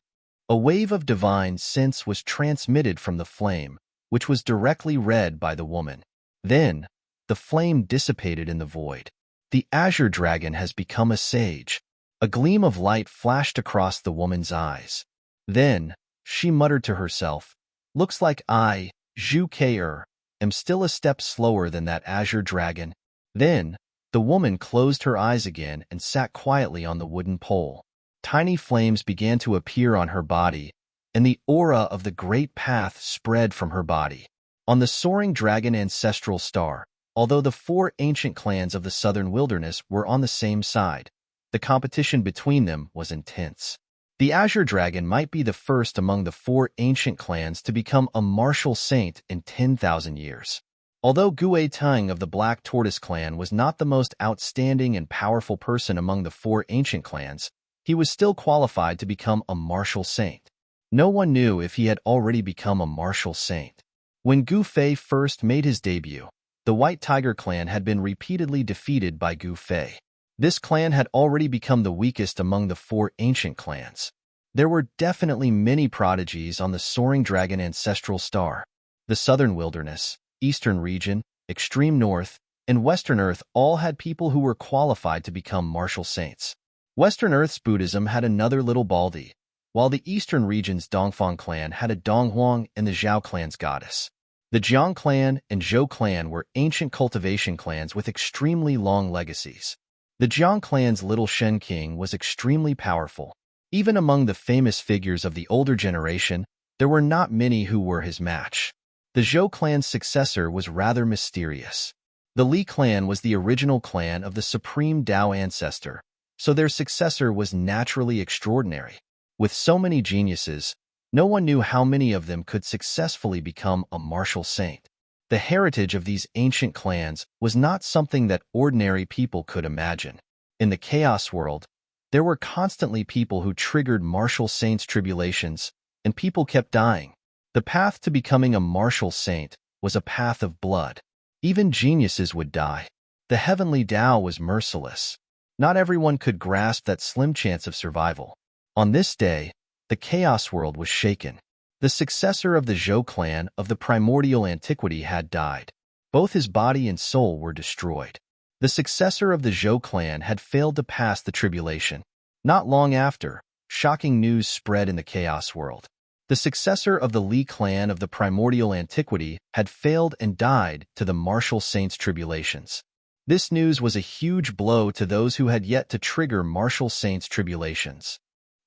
A wave of divine sense was transmitted from the flame, which was directly read by the woman. Then, the flame dissipated in the void. The azure dragon has become a sage. A gleam of light flashed across the woman's eyes. Then, she muttered to herself, "Looks like I, Zhu Ke am still a step slower than that azure dragon." Then, the woman closed her eyes again and sat quietly on the wooden pole. Tiny flames began to appear on her body, and the aura of the great path spread from her body. On the soaring dragon ancestral star, although the 4 ancient clans of the southern wilderness were on the same side, the competition between them was intense. The azure dragon might be the first among the 4 ancient clans to become a martial saint in 10,000 years. Although Gue Tang of the Black Tortoise clan was not the most outstanding and powerful person among the 4 ancient clans, he was still qualified to become a martial saint. No one knew if he had already become a martial saint. When Gu Fei first made his debut, the White Tiger clan had been repeatedly defeated by Gu Fei. This clan had already become the weakest among the 4 ancient clans. There were definitely many prodigies on the soaring dragon ancestral star. The southern wilderness, eastern region, extreme north, and western earth all had people who were qualified to become martial saints. Western Earth's Buddhism had another little Baldi, while the eastern region's Dongfang clan had a Donghuang and the Zhao clan's goddess. The Jiang clan and Zhou clan were ancient cultivation clans with extremely long legacies. The Jiang clan's little Shen King was extremely powerful. Even among the famous figures of the older generation, there were not many who were his match. The Zhou clan's successor was rather mysterious. The Li clan was the original clan of the supreme Tao ancestor, so their successor was naturally extraordinary. With so many geniuses, no one knew how many of them could successfully become a martial saint. The heritage of these ancient clans was not something that ordinary people could imagine. In the chaos world, there were constantly people who triggered martial saints' tribulations, and people kept dying. The path to becoming a martial saint was a path of blood. Even geniuses would die. The heavenly Tao was merciless. Not everyone could grasp that slim chance of survival. On this day, the chaos world was shaken. The successor of the Zhou clan of the primordial antiquity had died. Both his body and soul were destroyed. The successor of the Zhou clan had failed to pass the tribulation. Not long after, shocking news spread in the chaos world. The successor of the Li clan of the primordial antiquity had failed and died to the martial saints' tribulations. This news was a huge blow to those who had yet to trigger martial saints' tribulations.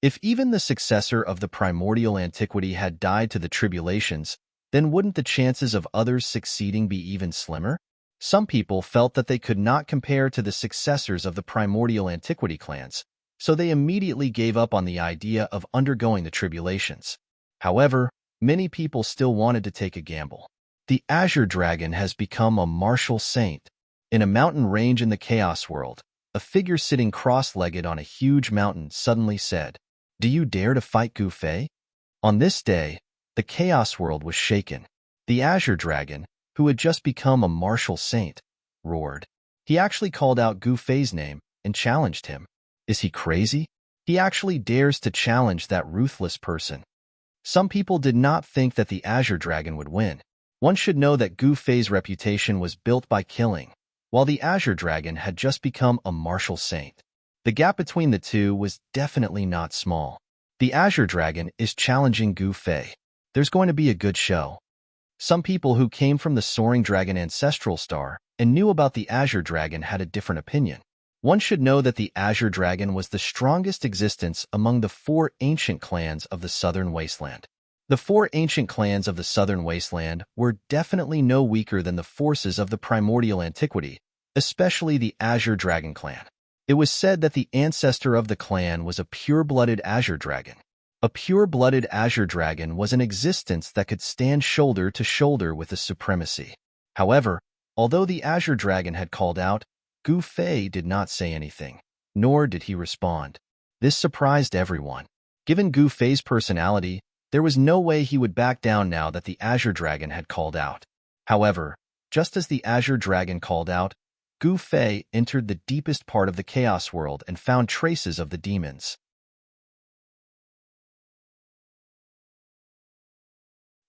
If even the successor of the primordial antiquity had died to the tribulations, then wouldn't the chances of others succeeding be even slimmer? Some people felt that they could not compare to the successors of the primordial antiquity clans, so they immediately gave up on the idea of undergoing the tribulations. However, many people still wanted to take a gamble. The azure dragon has become a martial saint. In a mountain range in the chaos world, a figure sitting cross-legged on a huge mountain suddenly said, "Do you dare to fight Gu Fei?" On this day, the chaos world was shaken. The azure dragon, who had just become a martial saint, roared. He actually called out Gu Fei's name and challenged him. Is he crazy? He actually dares to challenge that ruthless person. Some people did not think that the azure dragon would win. One should know that Gu Fei's reputation was built by killing, while the azure dragon had just become a martial saint. The gap between the two was definitely not small. The azure dragon is challenging Gu Fei. There's going to be a good show. Some people who came from the soaring dragon ancestral star and knew about the azure dragon had a different opinion. One should know that the azure dragon was the strongest existence among the 4 ancient clans of the southern wasteland. The 4 ancient clans of the southern wasteland were definitely no weaker than the forces of the primordial antiquity, especially the azure dragon clan. It was said that the ancestor of the clan was a pure-blooded azure dragon. A pure-blooded azure dragon was an existence that could stand shoulder to shoulder with the supremacy. However, Although the Azure Dragon had called out, Gu Fei did not say anything, nor did he respond. This surprised everyone. Given Gu Fei's personality, there was no way he would back down now that the Azure Dragon had called out. However, just as the Azure Dragon called out, Gu Fei entered the deepest part of the Chaos World and found traces of the demons.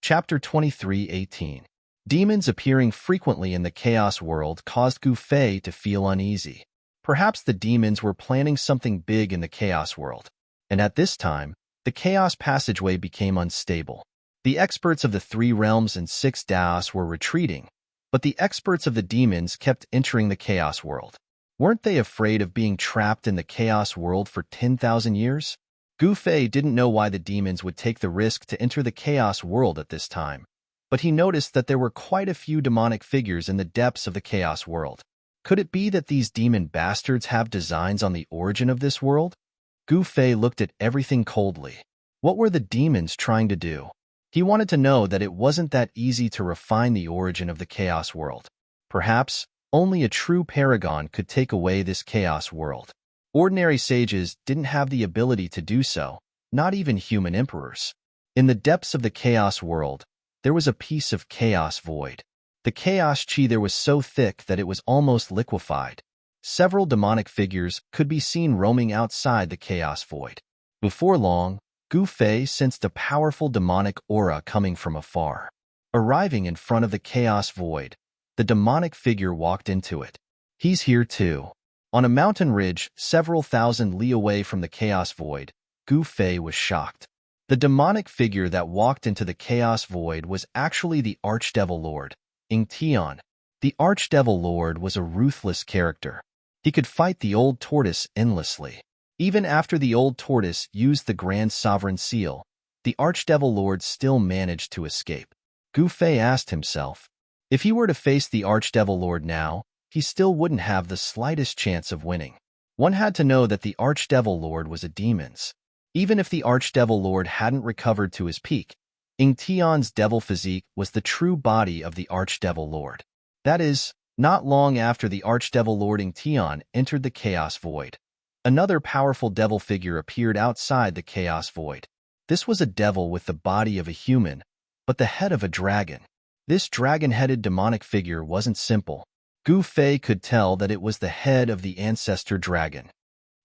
Chapter 23:18. Demons appearing frequently in the Chaos World caused Gu Fei to feel uneasy. Perhaps the demons were planning something big in the Chaos World, and at this time, the Chaos Passageway became unstable. The experts of the 3 realms and 6 Daos were retreating, but the experts of the demons kept entering the Chaos World. Weren't they afraid of being trapped in the Chaos World for 10,000 years? Gu Fei didn't know why the demons would take the risk to enter the Chaos World at this time, but he noticed that there were quite a few demonic figures in the depths of the Chaos World. Could it be that these demon bastards have designs on the origin of this world? Gu Fei looked at everything coldly. What were the demons trying to do? He wanted to know that it wasn't that easy to refine the origin of the Chaos World. Perhaps only a true paragon could take away this Chaos World. Ordinary sages didn't have the ability to do so, not even human emperors. In the depths of the Chaos World, there was a piece of chaos void. The chaos chi there was so thick that it was almost liquefied. Several demonic figures could be seen roaming outside the chaos void. Before long, Gu Fei sensed a powerful demonic aura coming from afar. Arriving in front of the chaos void, the demonic figure walked into it. He's here too. On a mountain ridge several thousand li away from the chaos void, Gu Fei was shocked. The demonic figure that walked into the chaos void was actually the Archdevil Lord, Tian. The Archdevil Lord was a ruthless character. He could fight the old tortoise endlessly. Even after the old tortoise used the Grand Sovereign Seal, the Archdevil Lord still managed to escape. Gu Fei asked himself, if he were to face the Archdevil Lord now, he still wouldn't have the slightest chance of winning. One had to know that the Archdevil Lord was a demon's. Even if the Archdevil Lord hadn't recovered to his peak, Tian's devil physique was the true body of the Archdevil Lord. That is, not long after the Archdevil Lord Tian entered the Chaos Void, another powerful devil figure appeared outside the Chaos Void. This was a devil with the body of a human, but the head of a dragon. This dragon-headed demonic figure wasn't simple. Gu Fei could tell that it was the head of the ancestor dragon.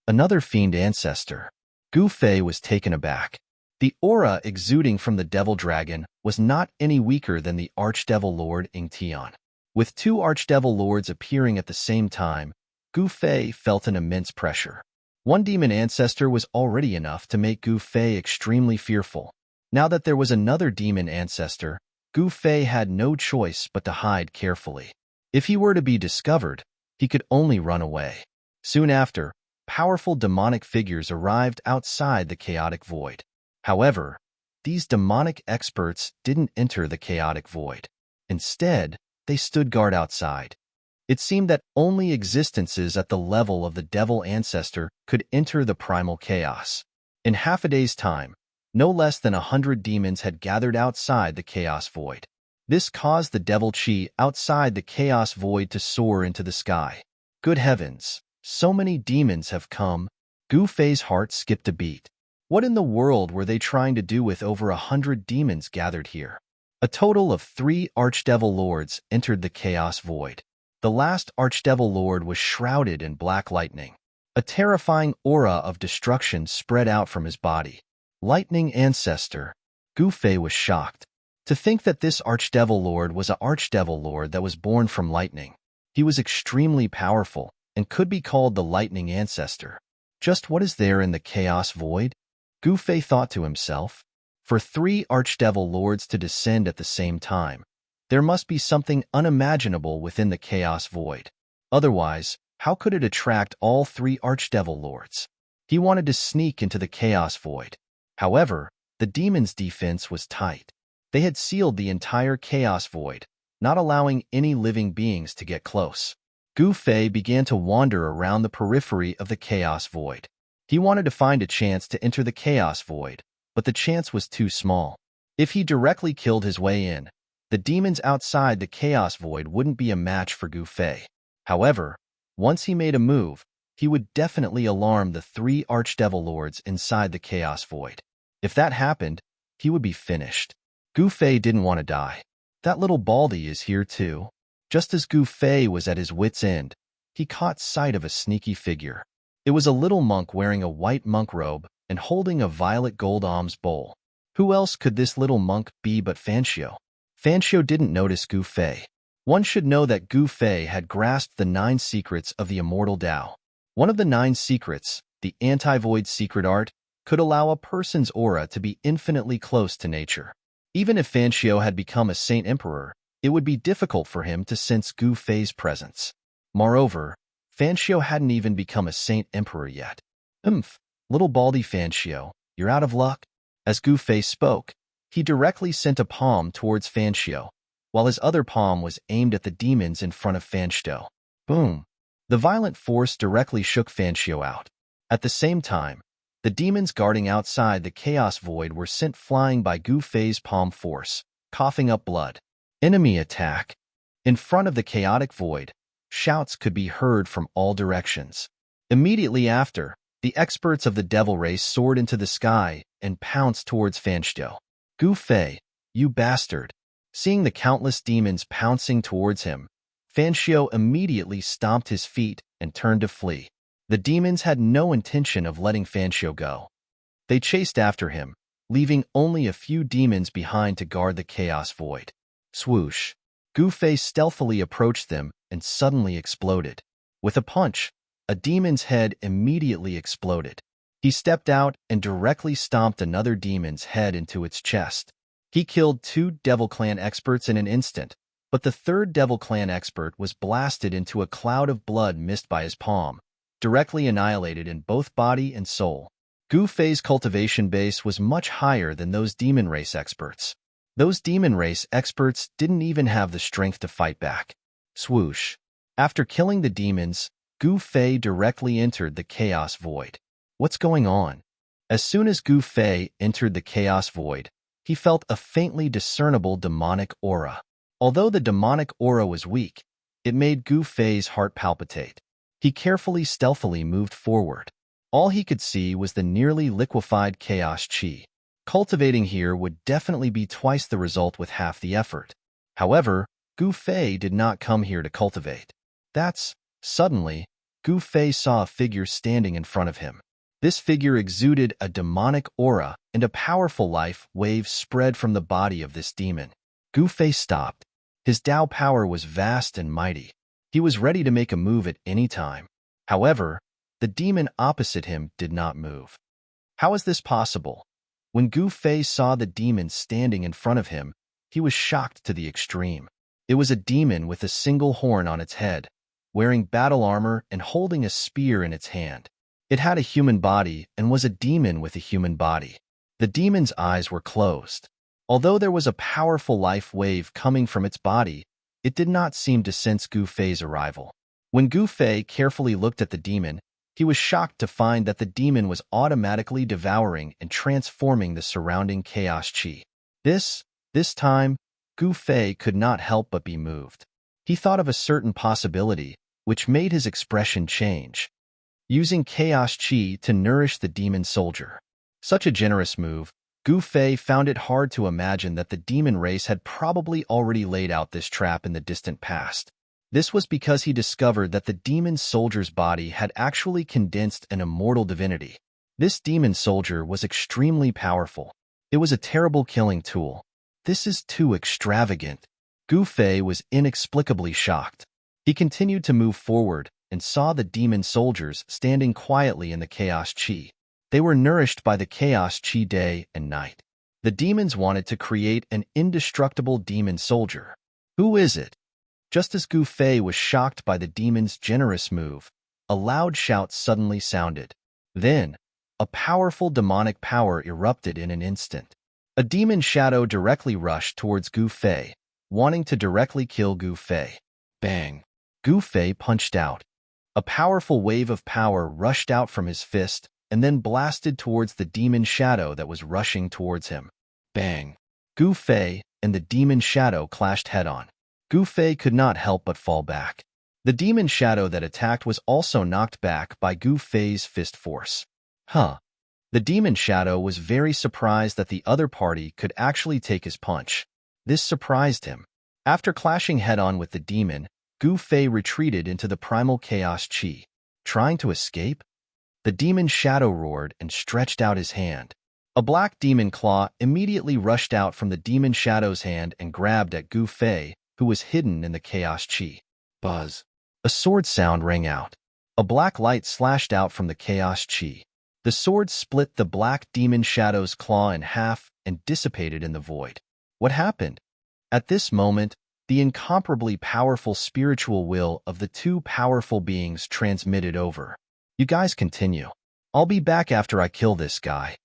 Another fiend ancestor. Gu Fei was taken aback. The aura exuding from the devil dragon was not any weaker than the Archdevil Lord Tian. With 2 Archdevil Lords appearing at the same time, Gu Fei felt an immense pressure. One demon ancestor was already enough to make Gu Fei extremely fearful. Now that there was another demon ancestor, Gu Fei had no choice but to hide carefully. If he were to be discovered, he could only run away. Soon after, powerful demonic figures arrived outside the chaotic void. However, these demonic experts didn't enter the chaotic void. Instead, they stood guard outside. It seemed that only existences at the level of the devil ancestor could enter the primal chaos. In half a day's time, no less than 100 demons had gathered outside the chaos void. This caused the devil chi outside the chaos void to soar into the sky. Good heavens, so many demons have come. Gu Fei's heart skipped a beat. What in the world were they trying to do with over 100 demons gathered here? A total of 3 Archdevil Lords entered the Chaos Void. The last Archdevil Lord was shrouded in black lightning. A terrifying aura of destruction spread out from his body. Lightning Ancestor. Gu Fei was shocked. To think that this Archdevil Lord was an Archdevil Lord that was born from lightning. He was extremely powerful and could be called the Lightning Ancestor. Just what is there in the Chaos Void? Gu Fei thought to himself. For 3 Archdevil Lords to descend at the same time, there must be something unimaginable within the Chaos Void. Otherwise, how could it attract all 3 Archdevil Lords? He wanted to sneak into the Chaos Void. However, the demons' defense was tight. They had sealed the entire Chaos Void, not allowing any living beings to get close. Gu Fei began to wander around the periphery of the Chaos Void. He wanted to find a chance to enter the Chaos Void, but the chance was too small. If he directly killed his way in, The demons outside the chaos void wouldn't be a match for Gu Fei. However, once he made a move, he would definitely alarm the 3 archdevil lords inside the chaos void. If that happened, he would be finished. Gu Fei didn't want to die. That little baldy is here too. Just as Gu Fei was at his wit's end, he caught sight of a sneaky figure. It was a little monk wearing a white monk robe and holding a violet gold alms bowl. Who else could this little monk be but Fanxio? Fanxio didn't notice Gu Fei. One should know that Gu Fei had grasped the 9 secrets of the immortal Tao. One of the 9 secrets, the anti-void secret art, could allow a person's aura to be infinitely close to nature. Even if Fanxio had become a Saint Emperor, it would be difficult for him to sense Gu Fei's presence. Moreover, Fanxio hadn't even become a Saint Emperor yet. Little baldy Fanxio, you're out of luck. As Gu Fei spoke, he directly sent a palm towards Fanxio, while his other palm was aimed at the demons in front of Fanxio. Boom! The violent force directly shook Fanxio out. At the same time, the demons guarding outside the chaos void were sent flying by Gu Fei's palm force, coughing up blood. Enemy attack! In front of the chaotic void, shouts could be heard from all directions. Immediately after, the experts of the devil race soared into the sky and pounced towards Fanxio. Gu Fei, you bastard! Seeing the countless demons pouncing towards him, Fanxio immediately stomped his feet and turned to flee. The demons had no intention of letting Fanxio go. They chased after him, leaving only a few demons behind to guard the chaos void. Swoosh! Gu Fei stealthily approached them and suddenly exploded. With a punch, a demon's head immediately exploded. He stepped out and directly stomped another demon's head into its chest. He killed 2 Devil Clan experts in an instant, but the 3rd Devil Clan expert was blasted into a cloud of blood missed by his palm, directly annihilated in both body and soul. Gu Fei's cultivation base was much higher than those demon race experts. Those demon race experts didn't even have the strength to fight back. Swoosh! After killing the demons, Gu Fei directly entered the chaos void. What's going on? As soon as Gu Fei entered the chaos void, he felt a faintly discernible demonic aura. Although the demonic aura was weak, it made Gu Fei's heart palpitate. He carefully, stealthily moved forward. All he could see was the nearly liquefied chaos chi. Cultivating here would definitely be twice the result with half the effort. However, Gu Fei did not come here to cultivate. Suddenly, Gu Fei saw a figure standing in front of him. This figure exuded a demonic aura, and a powerful life wave spread from the body of this demon. Gu Fei stopped. His Tao power was vast and mighty. He was ready to make a move at any time. However, the demon opposite him did not move. How is this possible? When Gu Fei saw the demon standing in front of him, he was shocked to the extreme. It was a demon with a single horn on its head, wearing battle armor and holding a spear in its hand. It had a human body and was a demon with a human body. The demon's eyes were closed. Although there was a powerful life wave coming from its body, it did not seem to sense Gu Fei's arrival. When Gu Fei carefully looked at the demon, he was shocked to find that the demon was automatically devouring and transforming the surrounding chaos chi. This time, Gu Fei could not help but be moved. He thought of a certain possibility, which made his expression change. Using chaos chi to nourish the demon soldier. Such a generous move, Gu Fei found it hard to imagine that the demon race had probably already laid out this trap in the distant past. This was because he discovered that the demon soldier's body had actually condensed an immortal divinity. This demon soldier was extremely powerful. It was a terrible killing tool. This is too extravagant. Gu Fei was inexplicably shocked. He continued to move forward and saw the demon soldiers standing quietly in the chaos chi. They were nourished by the chaos chi day and night. The demons wanted to create an indestructible demon soldier. Who is it? Just as Gu Fei was shocked by the demon's generous move, a loud shout suddenly sounded. Then, a powerful demonic power erupted in an instant. A demon shadow directly rushed towards Gu Fei, wanting to directly kill Gu Fei. Bang! Gu Fei punched out. A powerful wave of power rushed out from his fist and then blasted towards the demon shadow that was rushing towards him. Bang! Gu Fei, and the demon shadow clashed head-on. Gu Fei could not help but fall back. The demon shadow that attacked was also knocked back by Gu Fei's fist force. Huh. The demon shadow was very surprised that the other party could actually take his punch. This surprised him. After clashing head-on with the demon, Gu Fei retreated into the primal chaos chi. Trying to escape? The demon shadow roared and stretched out his hand. A black demon claw immediately rushed out from the demon shadow's hand and grabbed at Gu Fei, who was hidden in the chaos chi. Buzz. A sword sound rang out. A black light slashed out from the chaos chi. The sword split the black demon shadow's claw in half and dissipated in the void. What happened? At this moment, the incomparably powerful spiritual will of the two powerful beings transmitted over. You guys continue. I'll be back after I kill this guy.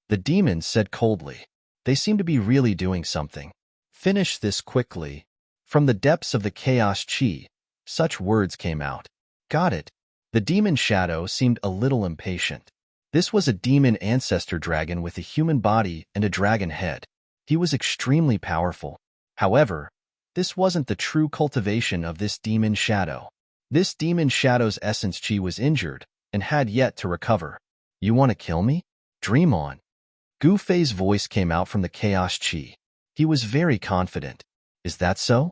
The demons said coldly. They seem to be really doing something. Finish this quickly. From the depths of the chaos chi, such words came out. Got it. The demon shadow seemed a little impatient. This was a demon ancestor dragon with a human body and a dragon head. He was extremely powerful. However, this wasn't the true cultivation of this demon shadow. This demon shadow's essence chi was injured and had yet to recover. You want to kill me? Dream on. Gu Fei's voice came out from the chaos chi. He was very confident. Is that so?